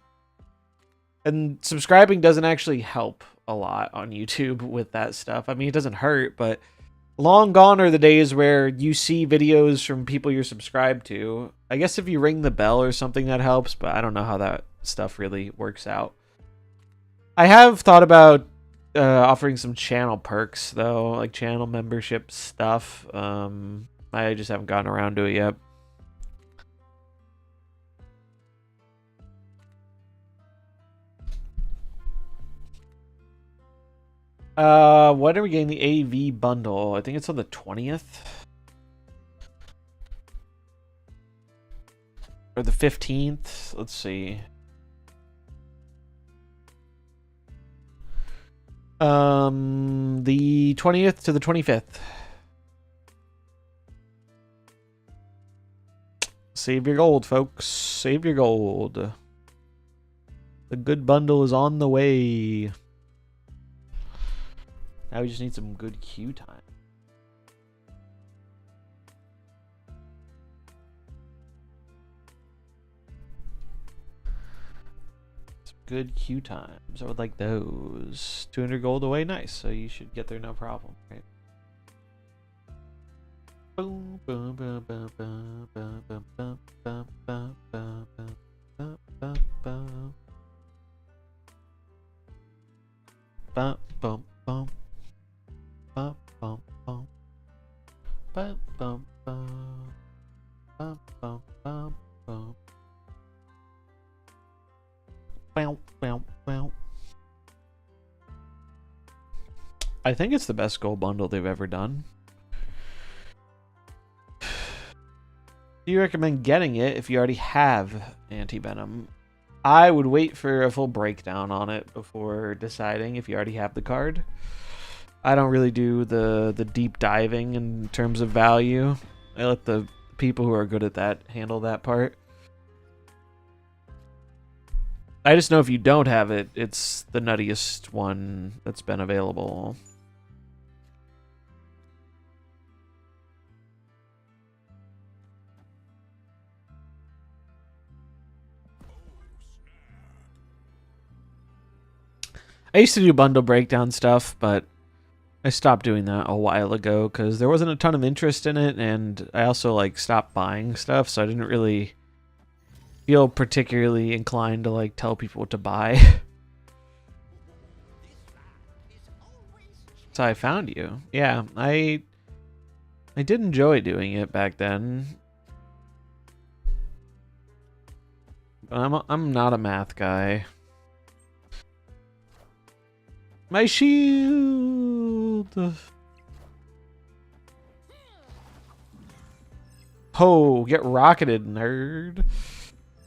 And subscribing doesn't actually help a lot on YouTube with that stuff. I mean, it doesn't hurt, but long gone are the days where you see videos from people you're subscribed to. I guess if you ring the bell or something, that helps, but I don't know how that stuff really works out. I have thought about offering some channel perks, though, like channel membership stuff. I just haven't gotten around to it yet. When are we getting the AV bundle? I think it's on the 20th. Or the 15th. Let's see. The 20th to the 25th. Save your gold, folks. Save your gold. The good bundle is on the way. Now we just need some good queue time. Some good queue times. I would like those. 200 gold away, nice. So you should get there no problem, right? Boom, boom, boom, boom, boom, boom, boom, boom, boom, boom, boom, boom, boom, boom. Bum, bum, bum. Bum, bum, bum. Bum, bum, bum. Bum, bum, bum, bum. Bow, bow, bow. I think it's the best gold bundle they've ever done. Do you recommend getting it if you already have anti-venom? I would wait for a full breakdown on it before deciding if you already have the card. I don't really do the deep diving in terms of value. I let the people who are good at that handle that part. I just know if you don't have it, it's the nuttiest one that's been available. I used to do bundle breakdown stuff, but I stopped doing that a while ago because there wasn't a ton of interest in it, and I also like stopped buying stuff, so I didn't really feel particularly inclined to like tell people what to buy. So I found you. Yeah, I did enjoy doing it back then. But I'm not a math guy. My shield! Oh, get rocketed, nerd.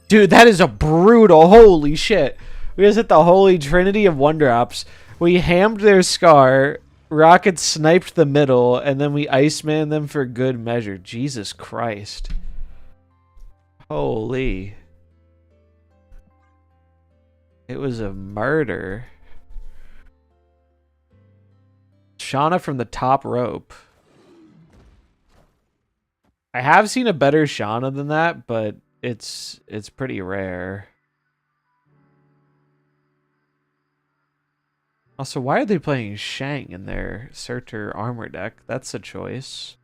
Dude, that is a brutal. Holy shit. We just hit the holy trinity of one drops. We hammed their Scar, Rocket sniped the middle, and then we Iceman them for good measure. Jesus Christ. Holy. It was a murder. Shauna from the top rope. I have seen a better Shauna than that, but it's pretty rare. Also, why are they playing Shang in their Surtur armor deck? That's a choice.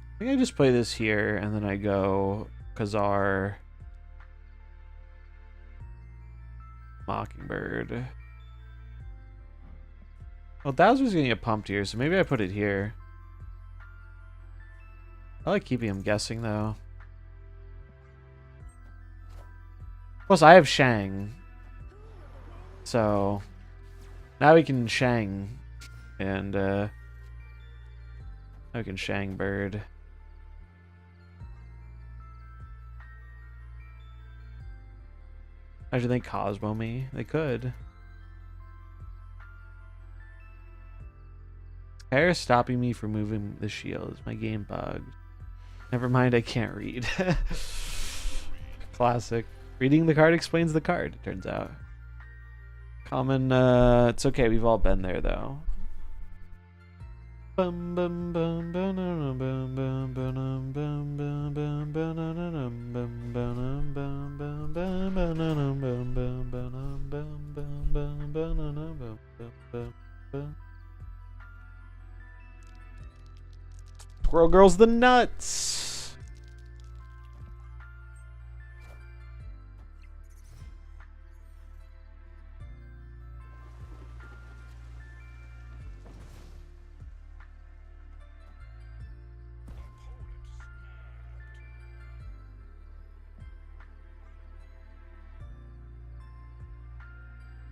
I think I just play this here, and then I go Khazar, Mockingbird. Well, Dazzler's gonna get pumped here, so maybe I put it here. I like keeping him guessing, though. Plus, I have Shang. So, now we can Shang. And, now we can Shang Bird. Imagine they Cosmo me. They could. Hair stopping me from moving the shield. My game bugged. Never mind, I can't read. Classic. Reading the card explains the card, it turns out. Common, it's okay, we've all been there though. Squirrel Girl's the nuts.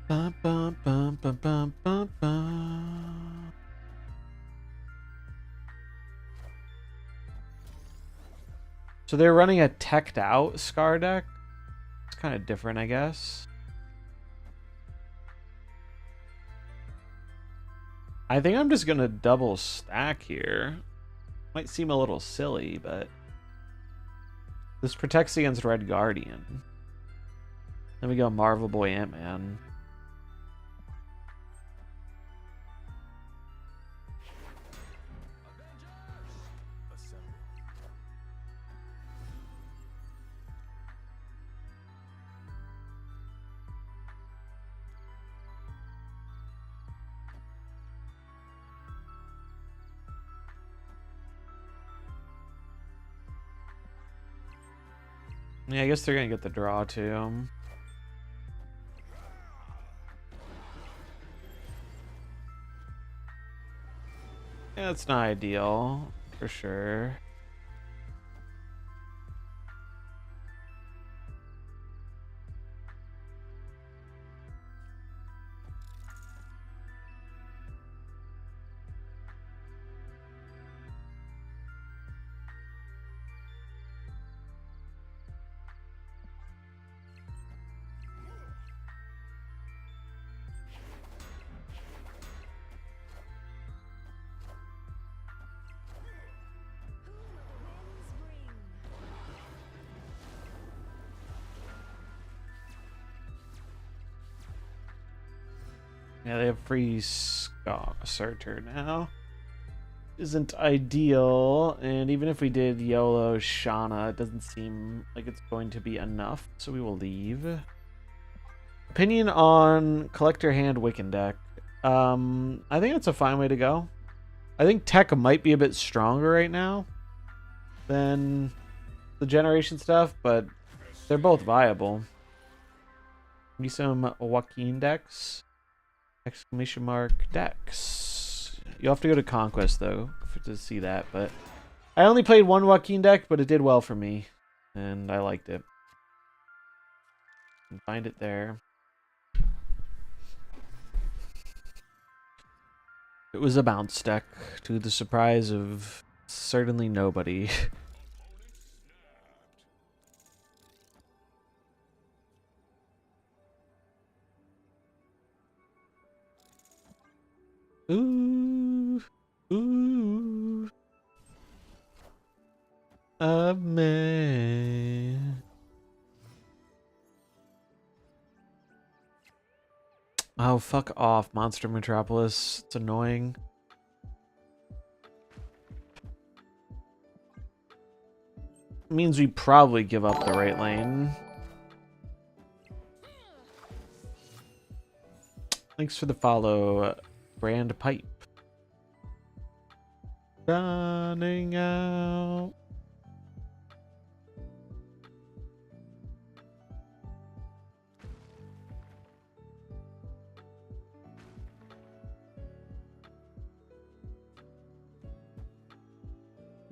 Bum, bum, bum, bum, bum, bum, bum. So they're running a teched out Scar deck. It's kind of different, I guess. I think I'm just gonna double stack here. Might seem a little silly, but this protects against Red Guardian. Then we go Marvel Boy Ant-Man. Yeah, I guess they're gonna get the draw too. Yeah, it's not ideal, for sure. Yeah, they have free Surtur now. Isn't ideal, and even if we did YOLO Shauna, it doesn't seem like it's going to be enough, so we will leave. Opinion on Collector Hand Wiccan deck. I think it's a fine way to go. I think Tech might be a bit stronger right now than the Generation stuff, but they're both viable. Maybe some Joaquin decks. Exclamation mark Dex. You'll have to go to Conquest though to see that, but I only played one Joaquin deck, but it did well for me, and I liked it. Can find it there. It was a bounce deck, to the surprise of certainly nobody. Ooh, ooh, a man. Oh, fuck off, Monster Metropolis. It's annoying. Means we probably give up the right lane. Thanks for the follow, Brand Pipe. Running out.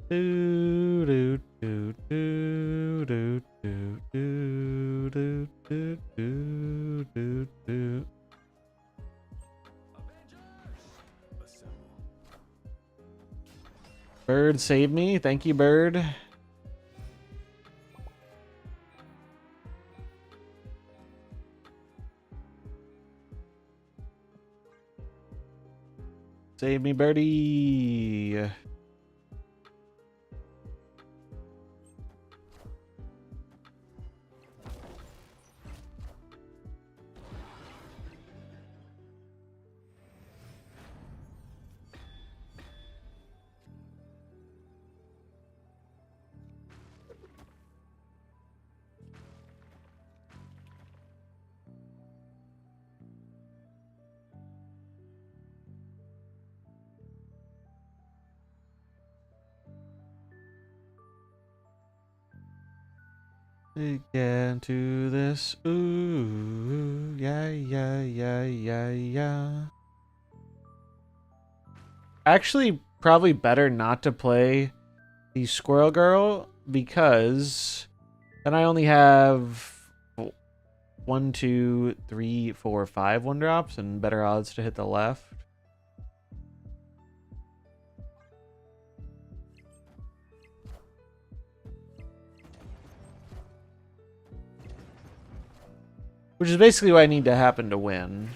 Do do do do do do do do do do do do. Bird, save me. Thank you, Bird. Save me, Birdie. Again to this. Ooh, yeah, yeah, yeah, yeah, yeah. Actually, probably better not to play the Squirrel Girl because then I only have 1, 2, 3, 4, 5 1-drops and better odds to hit the left. Which is basically what I need to happen to win.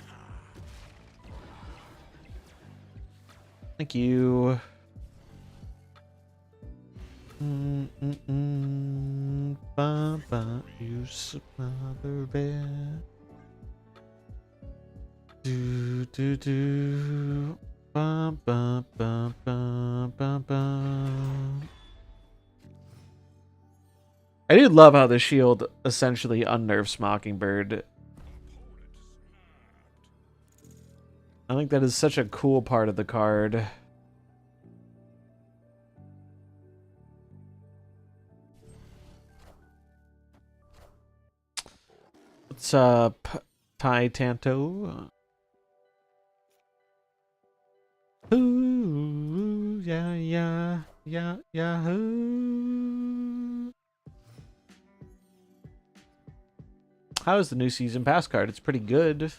Thank you. Ba ba, you smother bear. Do do do. Ba ba ba ba ba ba. I do love how the shield essentially unnerfs Mockingbird. I think that is such a cool part of the card. What's up, Tai Tanto? Ooh, yeah, yeah, yeah, yeah. Ooh. How is the new season pass card? It's pretty good.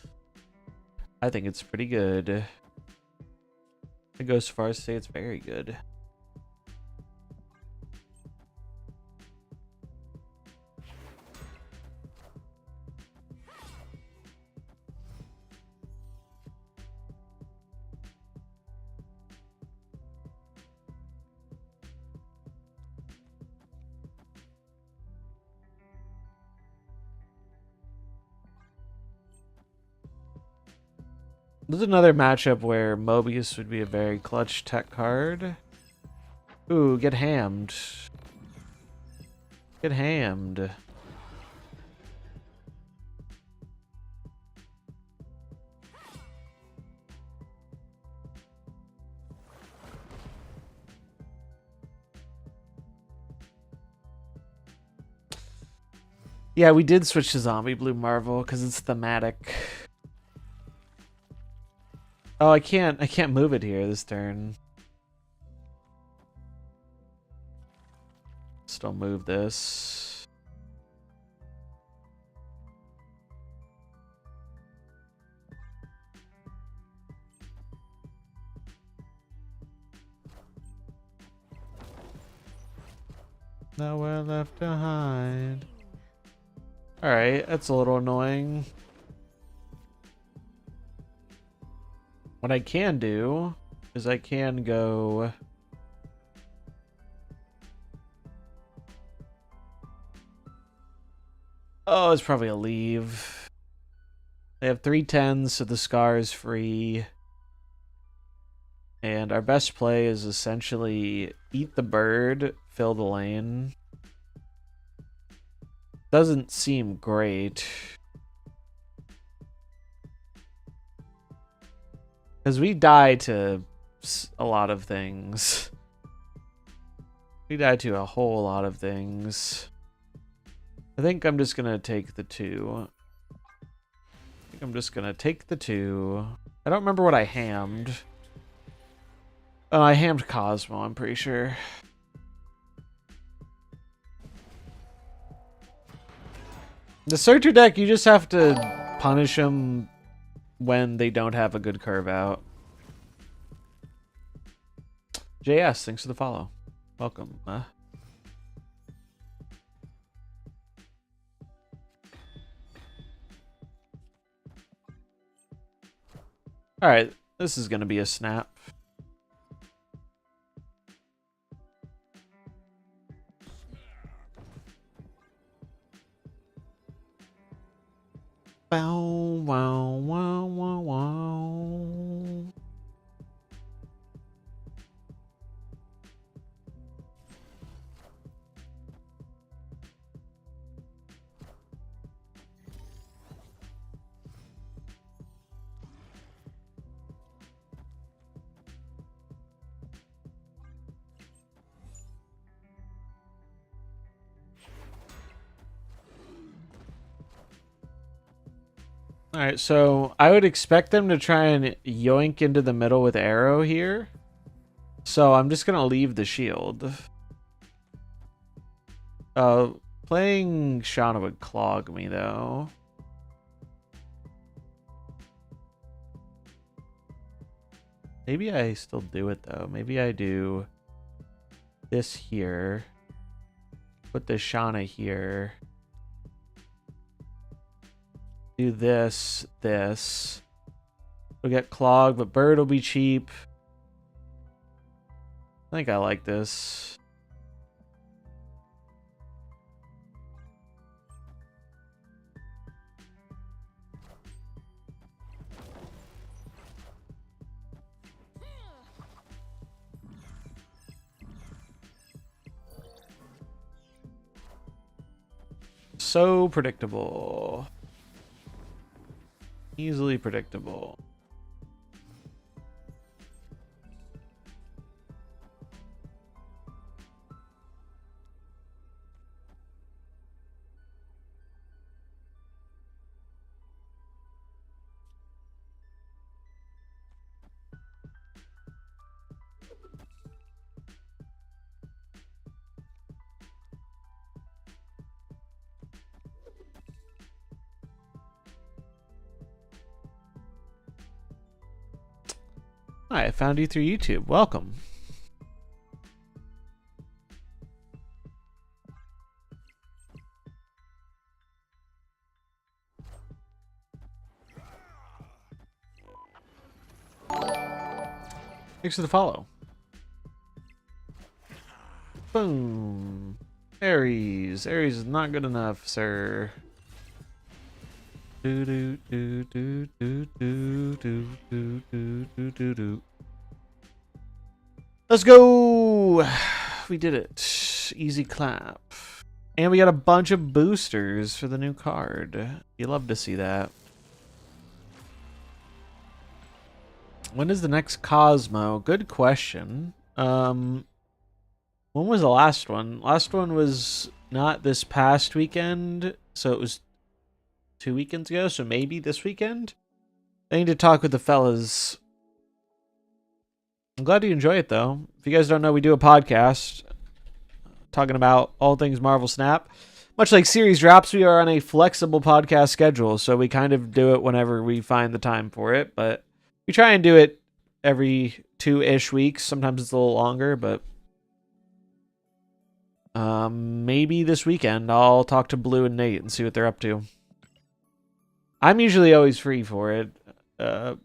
I think it's pretty good. I go so far as to say it's very good. This is another matchup where Mobius would be a very clutch tech card. Ooh, get hammed. Get hammed. Yeah, we did switch to Zombie Blue Marvel because it's thematic. Oh, I can't move it here this turn. Still move this. Nowhere left to hide. Alright, that's a little annoying. What I can do is I can go... Oh, it's probably a leave. They have 3 10s, so the Scar is free. And our best play is essentially eat the bird, fill the lane. Doesn't seem great. Because we die to a lot of things. We die to a whole lot of things. I think I'm just going to take the 2. I think I'm just going to take the 2. I don't remember what I hammed. Oh, I hammed Cosmo, I'm pretty sure. The Searcher deck, you just have to punish them when they don't have a good curve out. JS, thanks for the follow. Welcome. Alright, this is going to be a snap. Bow, wow, wow, wow, wow. Alright, so I would expect them to try and yoink into the middle with arrow here. So I'm just going to leave the shield. Playing Shauna would clog me, though. Maybe I still do it, though. Maybe I do this here. Put the Shauna here. Do this. We'll get clogged, but bird will be cheap. I think I like this. So predictable. Easily predictable. Hi, I found you through YouTube. Welcome. Thanks for the follow. Boom. Aries. Aries is not good enough, sir. Do do do do do do do do do do do do. Let's go. We did it. Easy clap. And we got a bunch of boosters for the new card. You love to see that. When is the next Cosmo? Good question. When was the last one? Last one was not this past weekend, so it was 2 weekends ago, so maybe this weekend? I need to talk with the fellas I'm glad you enjoy it, though. If you guys don't know, we do a podcast talking about all things Marvel Snap. Much like series drops, we are on a flexible podcast schedule, so we kind of do it whenever we find the time for it, but we try and do it every 2-ish weeks. Sometimes it's a little longer, but maybe this weekend I'll talk to Blue and Nate and see what they're up to. I'm usually always free for it, but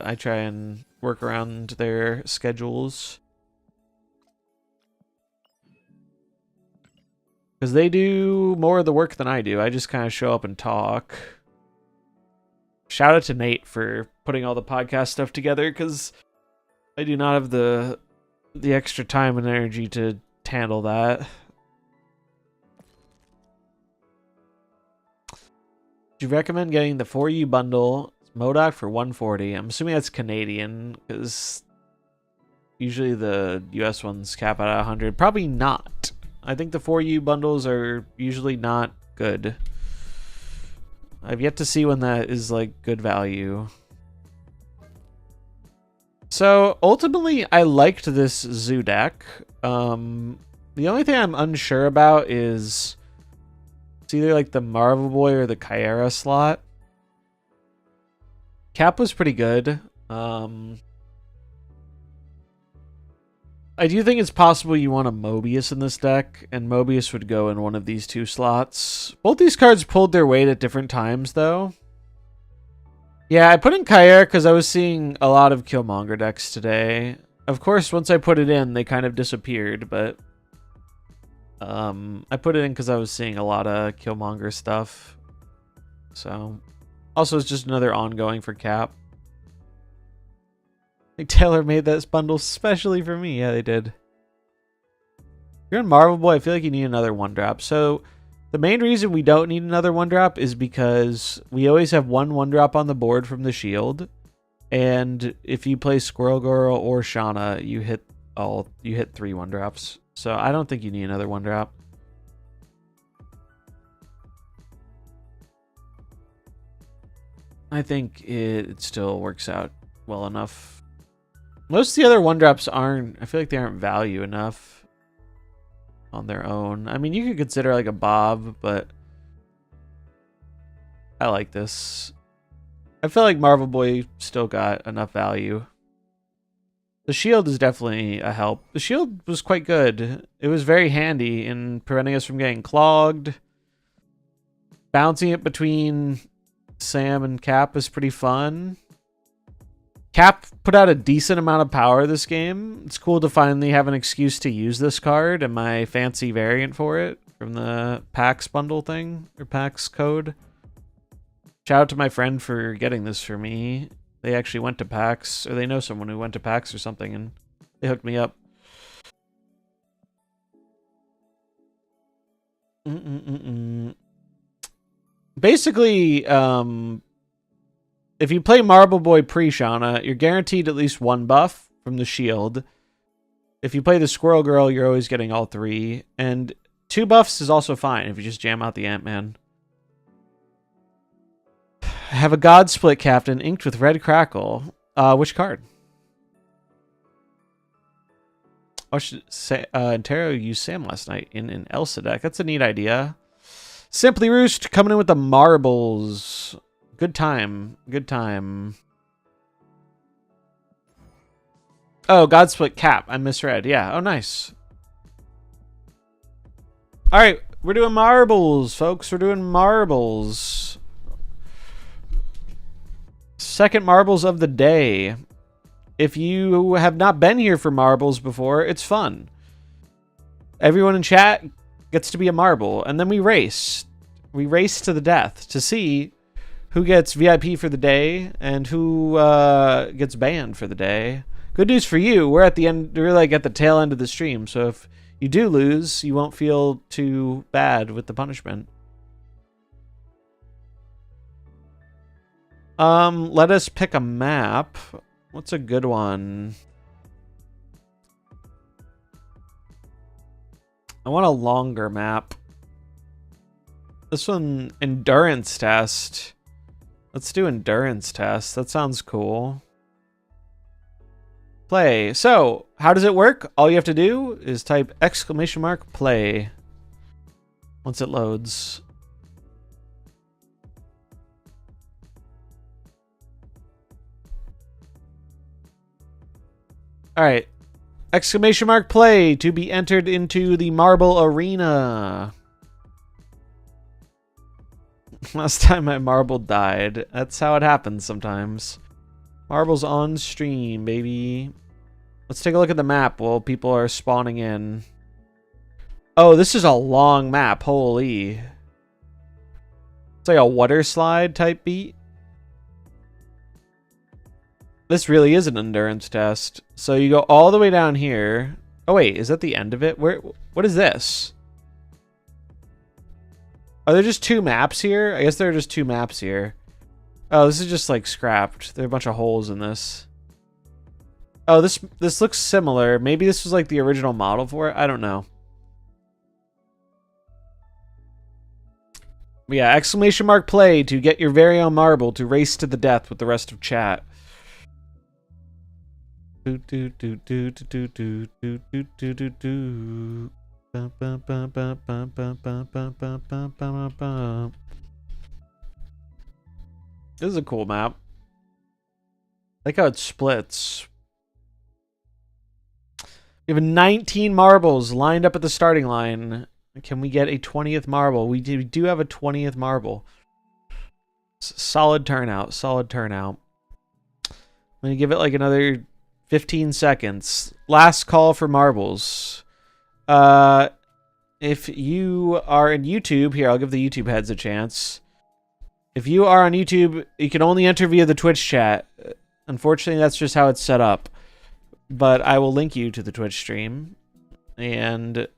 I try and work around their schedules. Because they do more of the work than I do. I just kind of show up and talk. Shout out to Nate for putting all the podcast stuff together, because I do not have the extra time and energy to handle that. Do you recommend getting the 4U bundle MODOK for $140? I'm assuming that's Canadian, because usually the US ones cap out at 100. Probably not. I think the 4U bundles are usually not good. I've yet to see when that is like good value. So ultimately, I liked this zoo deck. The only thing I'm unsure about is it's either like the Marvel Boy or the Kyera slot. Cap was pretty good. I do think it's possible you want a Mobius in this deck, and Mobius would go in one of these two slots. Both these cards pulled their weight at different times, though. Yeah, I put in Kyera because I was seeing a lot of Killmonger decks today. Of course, once I put it in, they kind of disappeared, but I put it in because I was seeing a lot of Killmonger stuff. So, also it's just another ongoing for Cap. Like Taylor made this bundle specially for me. Yeah, they did. If you're in Marvel Boy, I feel like you need another 1-drop. So the main reason we don't need another 1-drop is because we always have one 1-drop on the board from the shield. And if you play Squirrel Girl or Shauna, you hit 3 1-drops. So I don't think you need another 1-drop. I think it still works out well enough. Most of the other 1-drops aren't, I feel like they aren't value enough on their own. I mean, you could consider like a Bob, but I like this. I feel like Marvel Boy still got enough value. The shield is definitely a help. The shield was quite good. It was very handy in preventing us from getting clogged. Bouncing it between Sam and Cap is pretty fun. Cap put out a decent amount of power this game. It's cool to finally have an excuse to use this card and my fancy variant for it from the PAX bundle thing, or PAX code. Shout out to my friend for getting this for me. They actually went to PAX, or they know someone who went to PAX or something, and they hooked me up. Basically, if you play Marble Boy pre-Shauna, you're guaranteed at least 1 buff from the shield. If you play the Squirrel Girl, you're always getting all 3. And 2 buffs is also fine if you just jam out the Ant-Man. I have a God Split Captain inked with Red Crackle. Which card? Oh, Antero used Sam last night in an Elsa deck. That's a neat idea. Simply Roost coming in with the marbles. Good time. Good time. Oh, God Split Cap. I misread. Yeah. Oh, nice. All right. We're doing marbles, folks. We're doing marbles. Second marbles of the day. If you have not been here for marbles before, it's fun. Everyone in chat gets to be a marble, and then we race. We race to the death to see who gets VIP for the day and who gets banned for the day. Good news for you, we're at the end. We're like at the tail end of the stream, so if you do lose, you won't feel too bad with the punishment. Let us pick a map. What's a good one? I want a longer map. This one, endurance test. Let's do endurance test. That sounds cool. Play. So, how does it work? All you have to do is type !play once it loads. All right. !play to be entered into the Marble Arena. Last time my marble died. That's how it happens sometimes. Marbles on stream, baby. Let's take a look at the map while people are spawning in. Oh, this is a long map. Holy. It's like a water slide type beat. This really is an endurance test. So you go all the way down here. Oh wait, is that the end of it? What is this? Are there just two maps here? I guess there are just two maps here. Oh, this is just like scrapped. There are a bunch of holes in this. Oh, this looks similar. Maybe this was like the original model for it. I don't know. But yeah, !play to get your very own marble to race to the death with the rest of chat. Do do do do do do do do do do do. This is a cool map. I like how it splits. We have 19 marbles lined up at the starting line. Can we get a 20th marble? We do have a 20th marble. Solid turnout. Solid turnout. I'm going to give it like another 15 seconds. Last call for marbles. If you are in YouTube, here, I'll give the YouTube heads a chance. If you are on YouTube, you can only enter via the Twitch chat. Unfortunately, that's just how it's set up. But I will link you to the Twitch stream. And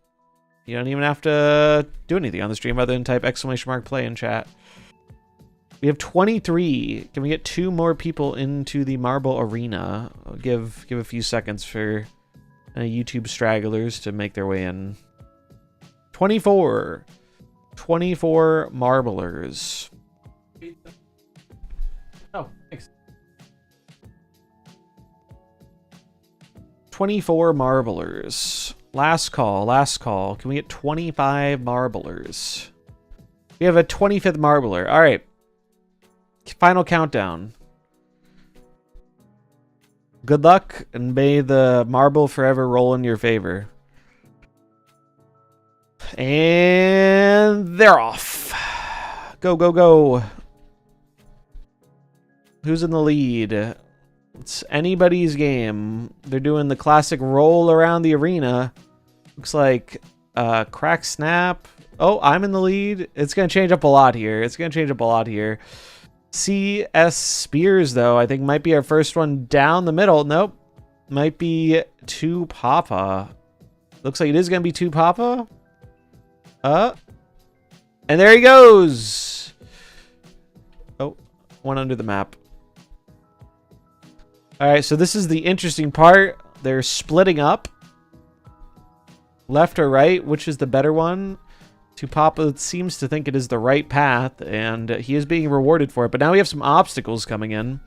you don't even have to do anything on the stream other than type !play in chat. We have 23. Can we get 2 more people into the Marble Arena? I'll give a few seconds for YouTube stragglers to make their way in. 24. 24 marblers. Oh, thanks. 24 marblers. Last call, last call. Can we get 25 marblers? We have a 25th marbler. All right. Final countdown. Good luck, and may the marble forever roll in your favor. And they're off. Go, go, go. Who's in the lead? It's anybody's game. They're doing the classic roll around the arena. Looks like crack snap. Oh, I'm in the lead. It's going to change up a lot here. It's going to change up a lot here. CS Spears, though, I think might be our first one down the middle. Nope. Might be 2 Papa. Looks like it is going to be 2 Papa. And there he goes. Oh, one under the map. All right, so this is the interesting part. They're splitting up. Left or right, which is the better one? Papa seems to think it is the right path, and he is being rewarded for it. But now we have some obstacles coming in.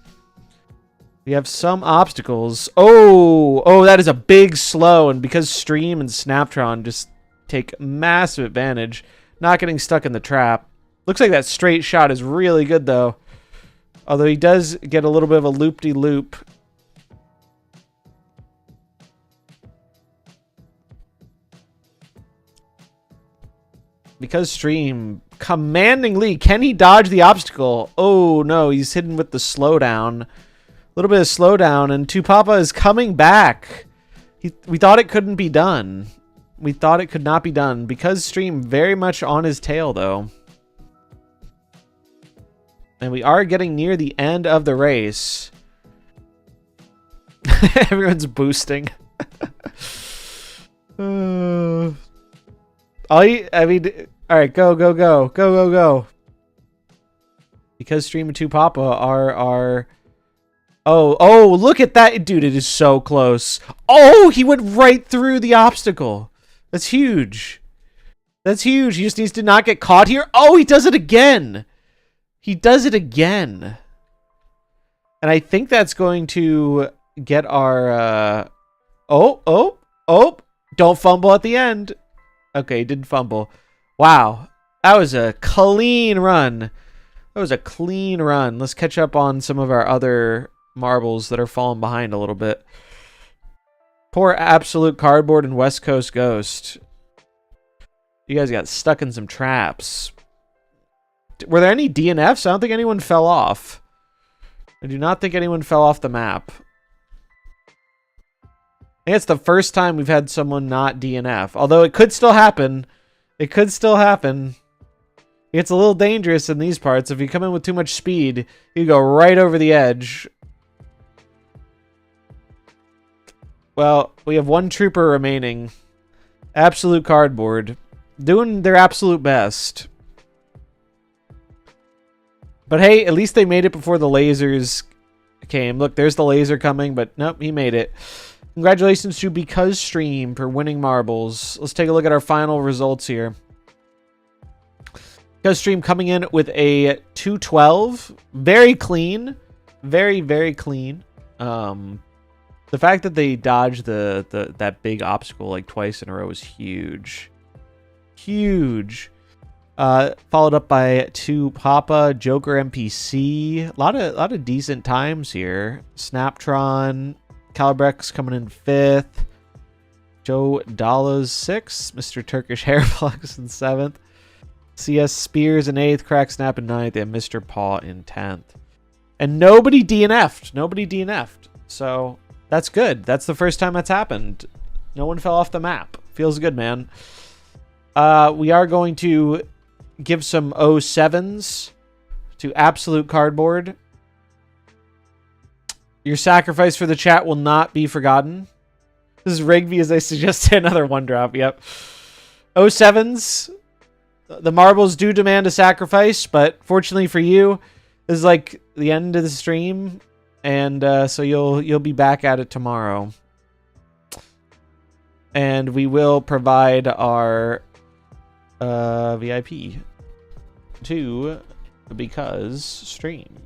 We have some obstacles. Oh, that is a big slow, and because Stream and Snaptron just take massive advantage, not getting stuck in the trap. Looks like that straight shot is really good, though. Although he does get a little bit of a loop-de-loop. Because Stream commandingly, can he dodge the obstacle? Oh no, he's hidden with the slowdown. A little bit of slowdown, and Papa is coming back. We thought it couldn't be done. We thought it could not be done. Because Stream very much on his tail, though. And we are getting near the end of the race. Everyone's boosting. All right, go. Because Stream and 2 Papa are... Oh, look at that. Dude, it is so close. Oh, he went right through the obstacle. That's huge. That's huge. He just needs to not get caught here. Oh, he does it again. He does it again. And I think that's going to get our oh, don't fumble at the end. Okay, didn't fumble. Wow. That was a clean run. Let's catch up on some of our other marbles that are falling behind a little bit. Poor Absolute Cardboard and West Coast Ghost. You guys got stuck in some traps. Were there any DNFs? I don't think anyone fell off. I do not think anyone fell off the map. I think it's the first time we've had someone not DNF. Although it could still happen. It could still happen. It's a little dangerous in these parts. If you come in with too much speed, you go right over the edge. Well, we have one trooper remaining. Absolute Cardboard. Doing their absolute best. But hey, at least they made it before the lasers came. Look, there's the laser coming, but nope, he made it. Congratulations to Because Stream for winning marbles. Let's take a look at our final results here. Because Stream coming in with a 212. Very clean. Very, very clean. The fact that they dodged that big obstacle like twice in a row is huge. Huge. Followed up by 2 Papa, Joker NPC. A lot of decent times here. Snaptron, Calibrex coming in 5th. Joe Dallas 6th. Mr. Turkish Hairplugs in 7th. CS Spears in 8th. Crack Snap in 9th. And Mr. Paw in 10th. And nobody DNF'd. Nobody DNF'd. So that's good. That's the first time that's happened. No one fell off the map. Feels good, man. We are going to give some 07s to Absolute Cardboard. Your sacrifice for the chat will not be forgotten. This is Rigby as I suggested another 1-drop. Yep. 07s. The marbles do demand a sacrifice, but fortunately for you, this is like the end of the stream, and so you'll be back at it tomorrow. And we will provide our VIP to Because Stream.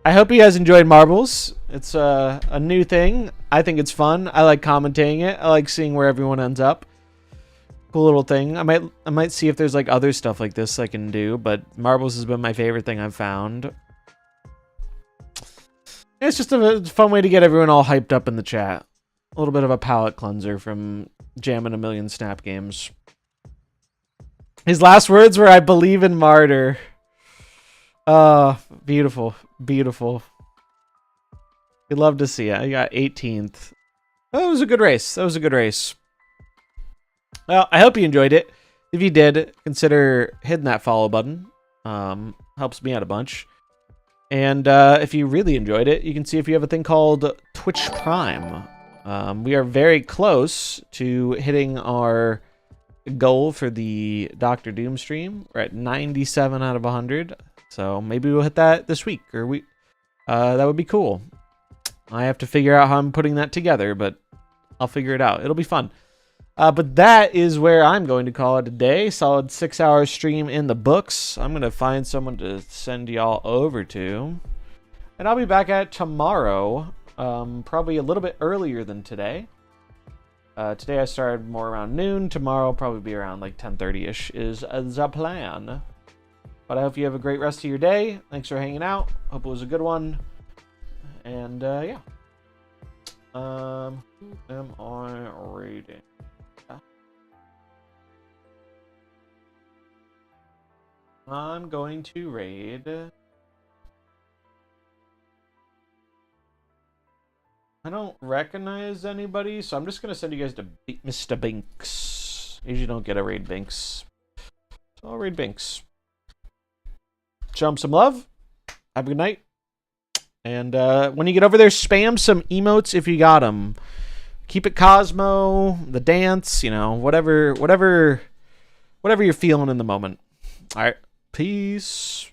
I hope you guys enjoyed marbles. It's a new thing. I think it's fun. I like commentating it. I like seeing where everyone ends up. Cool little thing. I might see if there's like other stuff like this I can do, but marbles has been my favorite thing I've found. It's just a fun way to get everyone all hyped up in the chat. A little bit of a palate cleanser from jamming a million Snap games. His last words were, "I believe in Martyr." Beautiful. Beautiful. We'd love to see it. I got 18th. Oh, it was a good race. That was a good race. Well, I hope you enjoyed it. If you did, consider hitting that follow button. Helps me out a bunch. And if you really enjoyed it, you can see if you have a thing called Twitch Prime. We are very close to hitting our goal for the Doctor Doom stream. We're at 97 out of 100. So maybe we'll hit that this week, or that would be cool. I have to figure out how I'm putting that together, but I'll figure it out. It'll be fun. But that is where I'm going to call it a day. Solid 6-hour stream in the books. I'm going to find someone to send y'all over to. And I'll be back at tomorrow, probably a little bit earlier than today. Today I started more around noon. Tomorrow will probably be around like 10:30ish is the plan. But I hope you have a great rest of your day. Thanks for hanging out. Hope it was a good one. And yeah. Who am I raiding? I'm going to raid. I don't recognize anybody, so I'm just going to send you guys to Mr. Binks. Usually don't get a raid Binks. So I'll raid Binks. Show him some love. Have a good night. And when you get over there, spam some emotes if you got them. Keep it Cosmo, the dance, you know, whatever you're feeling in the moment. All right. Peace.